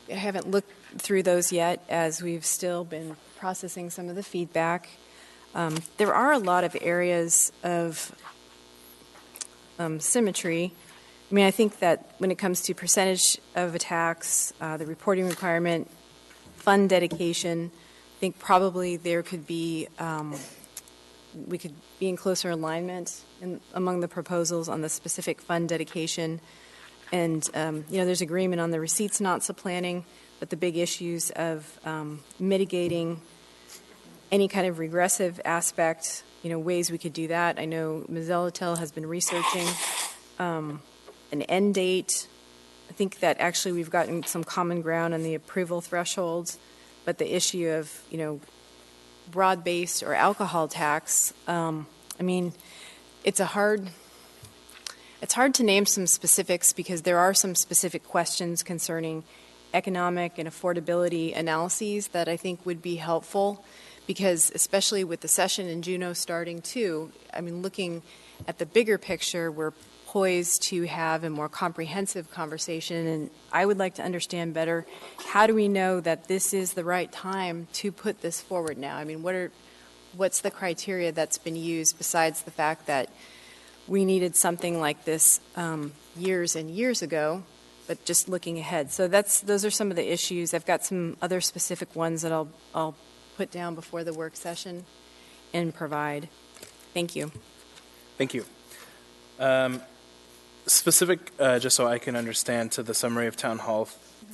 I haven't looked through those yet, as we've still been processing some of the feedback. There are a lot of areas of symmetry. I mean, I think that when it comes to percentage of attacks, the reporting requirement, fund dedication, I think probably there could be, we could be in closer alignment among the proposals on the specific fund dedication. And, there's agreement on the receipts not supplanting, but the big issues of mitigating any kind of regressive aspect, ways we could do that. I know Ms. Zelatel has been researching an end date. I think that actually we've gotten some common ground on the approval thresholds, but the issue of, broad-based or alcohol tax, it's hard to name some specifics because there are some specific questions concerning economic and affordability analyses that I think would be helpful, because especially with the session in Juneau starting too, looking at the bigger picture, we're poised to have a more comprehensive conversation, and I would like to understand better, how do we know that this is the right time to put this forward now? What's the criteria that's been used besides the fact that we needed something like this years and years ago, but just looking ahead. So those are some of the issues. I've got some other specific ones that I'll put down before the work session and provide. Thank you. Thank you. Specific, just so I can understand, to the summary of town hall.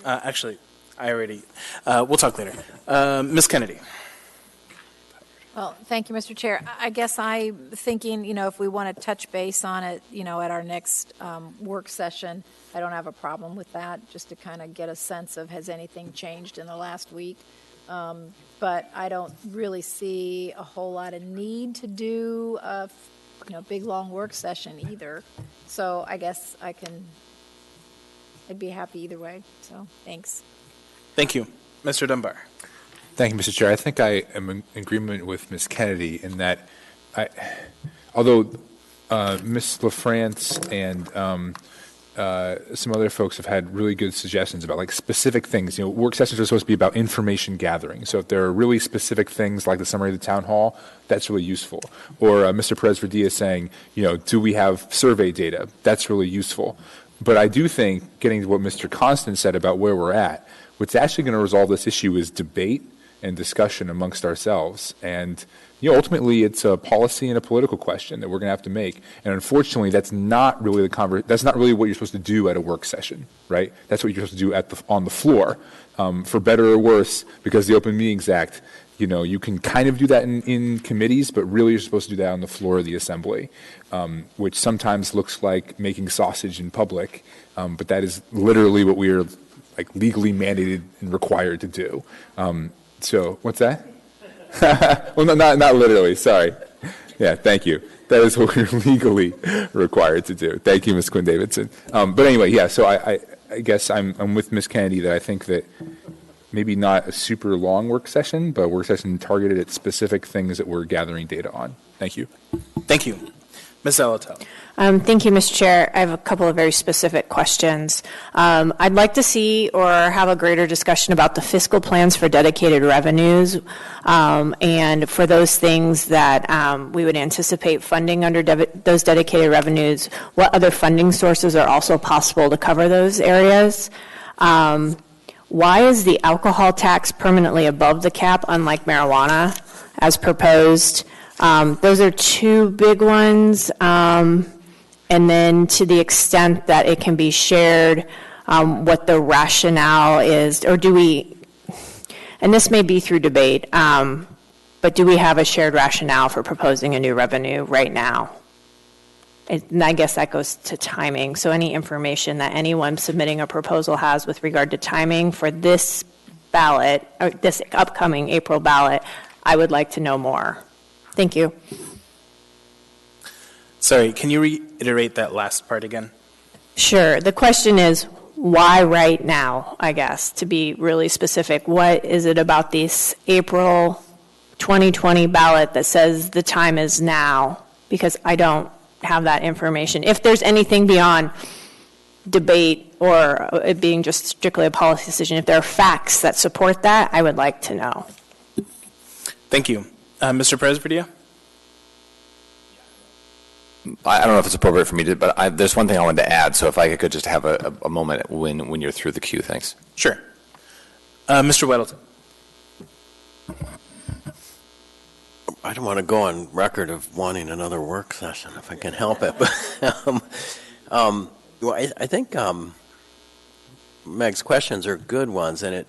Actually, we'll talk later. Ms. Kennedy. Well, thank you, Mr. Chair. I guess I'm thinking, if we want to touch base on it, at our next work session, I don't have a problem with that, just to kind of get a sense of has anything changed in the last week. But I don't really see a whole lot of need to do a big, long work session either. So I guess I'd be happy either way. So thanks. Thank you. Mr. Dunbar. Thank you, Mr. Chair. I think I am in agreement with Ms. Kennedy in that, although Ms. LaFrance and some other folks have had really good suggestions about specific things. Work sessions are supposed to be about information gathering. So if there are really specific things like the summary of the town hall, that's really useful. Or Mr. Perez-Verdia saying, do we have survey data? That's really useful. But I do think, getting to what Mr. Constant said about where we're at, what's actually going to resolve this issue is debate and discussion amongst ourselves. And ultimately, it's a policy and a political question that we're going to have to make. And unfortunately, that's not really that's not really what you're supposed to do at a work session, right? That's what you're supposed to do on the floor, for better or worse, because the Open Meetings Act, you can kind of do that in committees, but really you're supposed to do that on the floor of the assembly, which sometimes looks like making sausage in public, but that is literally what we are legally mandated and required to do. So what's that? Well, not literally. Sorry. Yeah, thank you. That is what we're legally required to do. Thank you, Ms. Quinn Davidson. But anyway, yeah. So I guess I'm with Ms. Kennedy that I think that maybe not a super long work session, but a work session targeted at specific things that we're gathering data on. Thank you. Thank you. Ms. Zelatel. Thank you, Mr. Chair. I have a couple of very specific questions. I'd like to see or have a greater discussion about the fiscal plans for dedicated revenues, and for those things that we would anticipate funding under those dedicated revenues, what other funding sources are also possible to cover those areas. Why is the alcohol tax permanently above the cap, unlike marijuana, as proposed? Those are two big ones. And then to the extent that it can be shared, what the rationale is, or do we, and this may be through debate, but do we have a shared rationale for proposing a new revenue right now? And I guess that goes to timing. So any information that anyone submitting a proposal has with regard to timing for this ballot, or this upcoming April ballot, I would like to know more. Thank you. Sorry, can you reiterate that last part again? Sure. The question is, why right now, I guess, to be really specific? What is it about this April 2020 ballot that says the time is now? Because I don't have that information. If there's anything beyond debate or it being just strictly a policy decision, if there are facts that support that, I would like to know. Thank you. Mr. Perez-Padilla? I don't know if it's appropriate for me to, but there's one thing I wanted to add. So if I could just have a moment when you're through the queue, thanks. Sure. Mr. Weddleton. I don't want to go on record of wanting another work session if I can help it. But well, I think Meg's questions are good ones, and it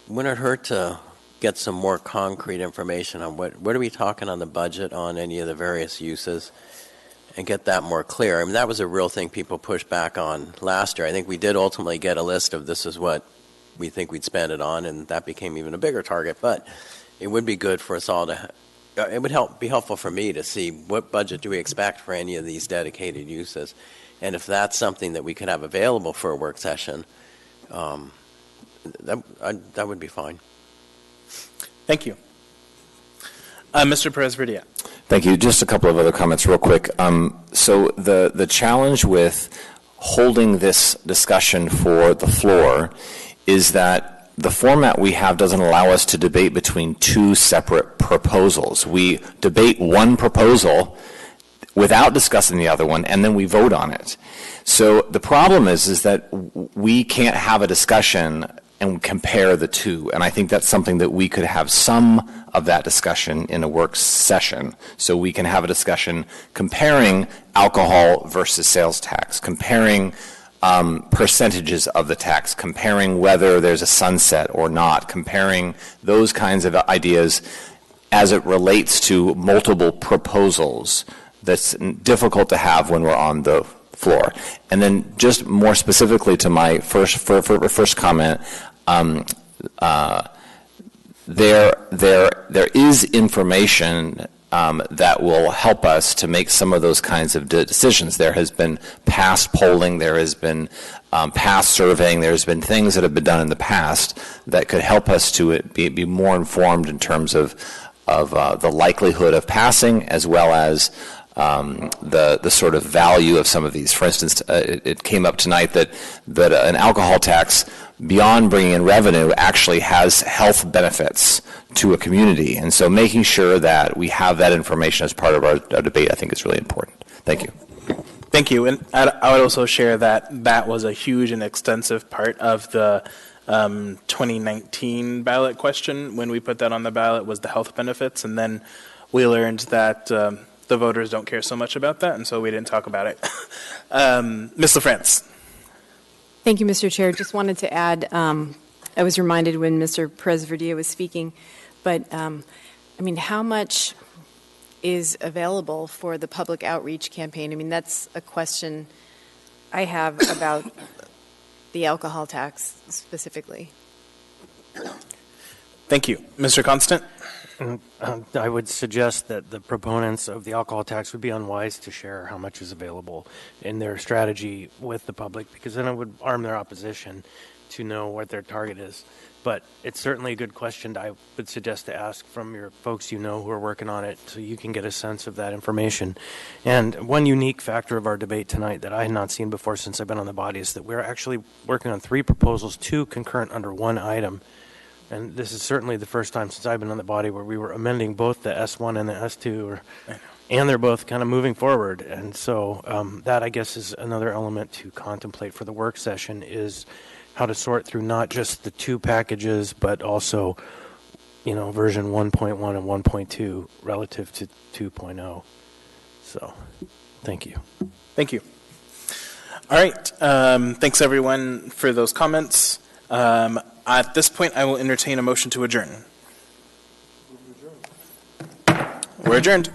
wouldn't hurt to get some more concrete information on what are we talking on the budget on any of the various uses, and get that more clear. I mean, that was a real thing people pushed back on last year. I think we did ultimately get a list of this is what we think we'd spend it on, and that became even a bigger target. But it would be good for us all to, it would be helpful for me to see what budget do we expect for any of these dedicated uses. And if that's something that we could have available for a work session, that would be fine. Thank you. Mr. Perez-Padilla. Thank you. Just a couple of other comments real quick. So the challenge with holding this discussion for the floor is that the format we have doesn't allow us to debate between two separate proposals. We debate one proposal without discussing the other one, and then we vote on it. So the problem is that we can't have a discussion and compare the two. And I think that's something that we could have some of that discussion in a work session. So we can have a discussion comparing alcohol versus sales tax, comparing percentages of the tax, comparing whether there's a sunset or not, comparing those kinds of ideas as it relates to multiple proposals that's difficult to have when we're on the floor. And then just more specifically to my first comment, there is information that will help us to make some of those kinds of decisions. There has been past polling, there has been past surveying, there's been things that have been done in the past that could help us to be more informed in terms of the likelihood of passing, as well as the sort of value of some of these. For instance, it came up tonight that an alcohol tax, beyond bringing in revenue, actually has health benefits to a community. And so making sure that we have that information as part of our debate, I think, is really important. Thank you. Thank you. And I would also share that was a huge and extensive part of the 2019 ballot question. When we put that on the ballot was the health benefits. And then we learned that the voters don't care so much about that, and so we didn't talk about it. Ms. LaFrance. Thank you, Mr. Chair. Just wanted to add, I was reminded when Mr. Perez-Padilla was speaking, but I mean, how much is available for the public outreach campaign? I mean, that's a question I have about the alcohol tax specifically. Thank you. Mr. Constant? I would suggest that the proponents of the alcohol tax would be unwise to share how much is available in their strategy with the public, because then it would arm their opposition to know what their target is. But it's certainly a good question I would suggest to ask from your folks you know who are working on it, so you can get a sense of that information. And one unique factor of our debate tonight that I had not seen before since I've been on the body is that we're actually working on 3 proposals, 2 concurrent under one item. And this is certainly the first time since I've been on the body where we were amending both the S1 and the S2, and they're both kind of moving forward. And so that, I guess, is another element to contemplate for the work session, is how to sort through not just the 2 packages, but also, you know, version 1.1 and 1.2 relative to 2.0. So, thank you. Thank you. All right. Thanks, everyone, for those comments. At this point, I will entertain a motion to adjourn. We're adjourned.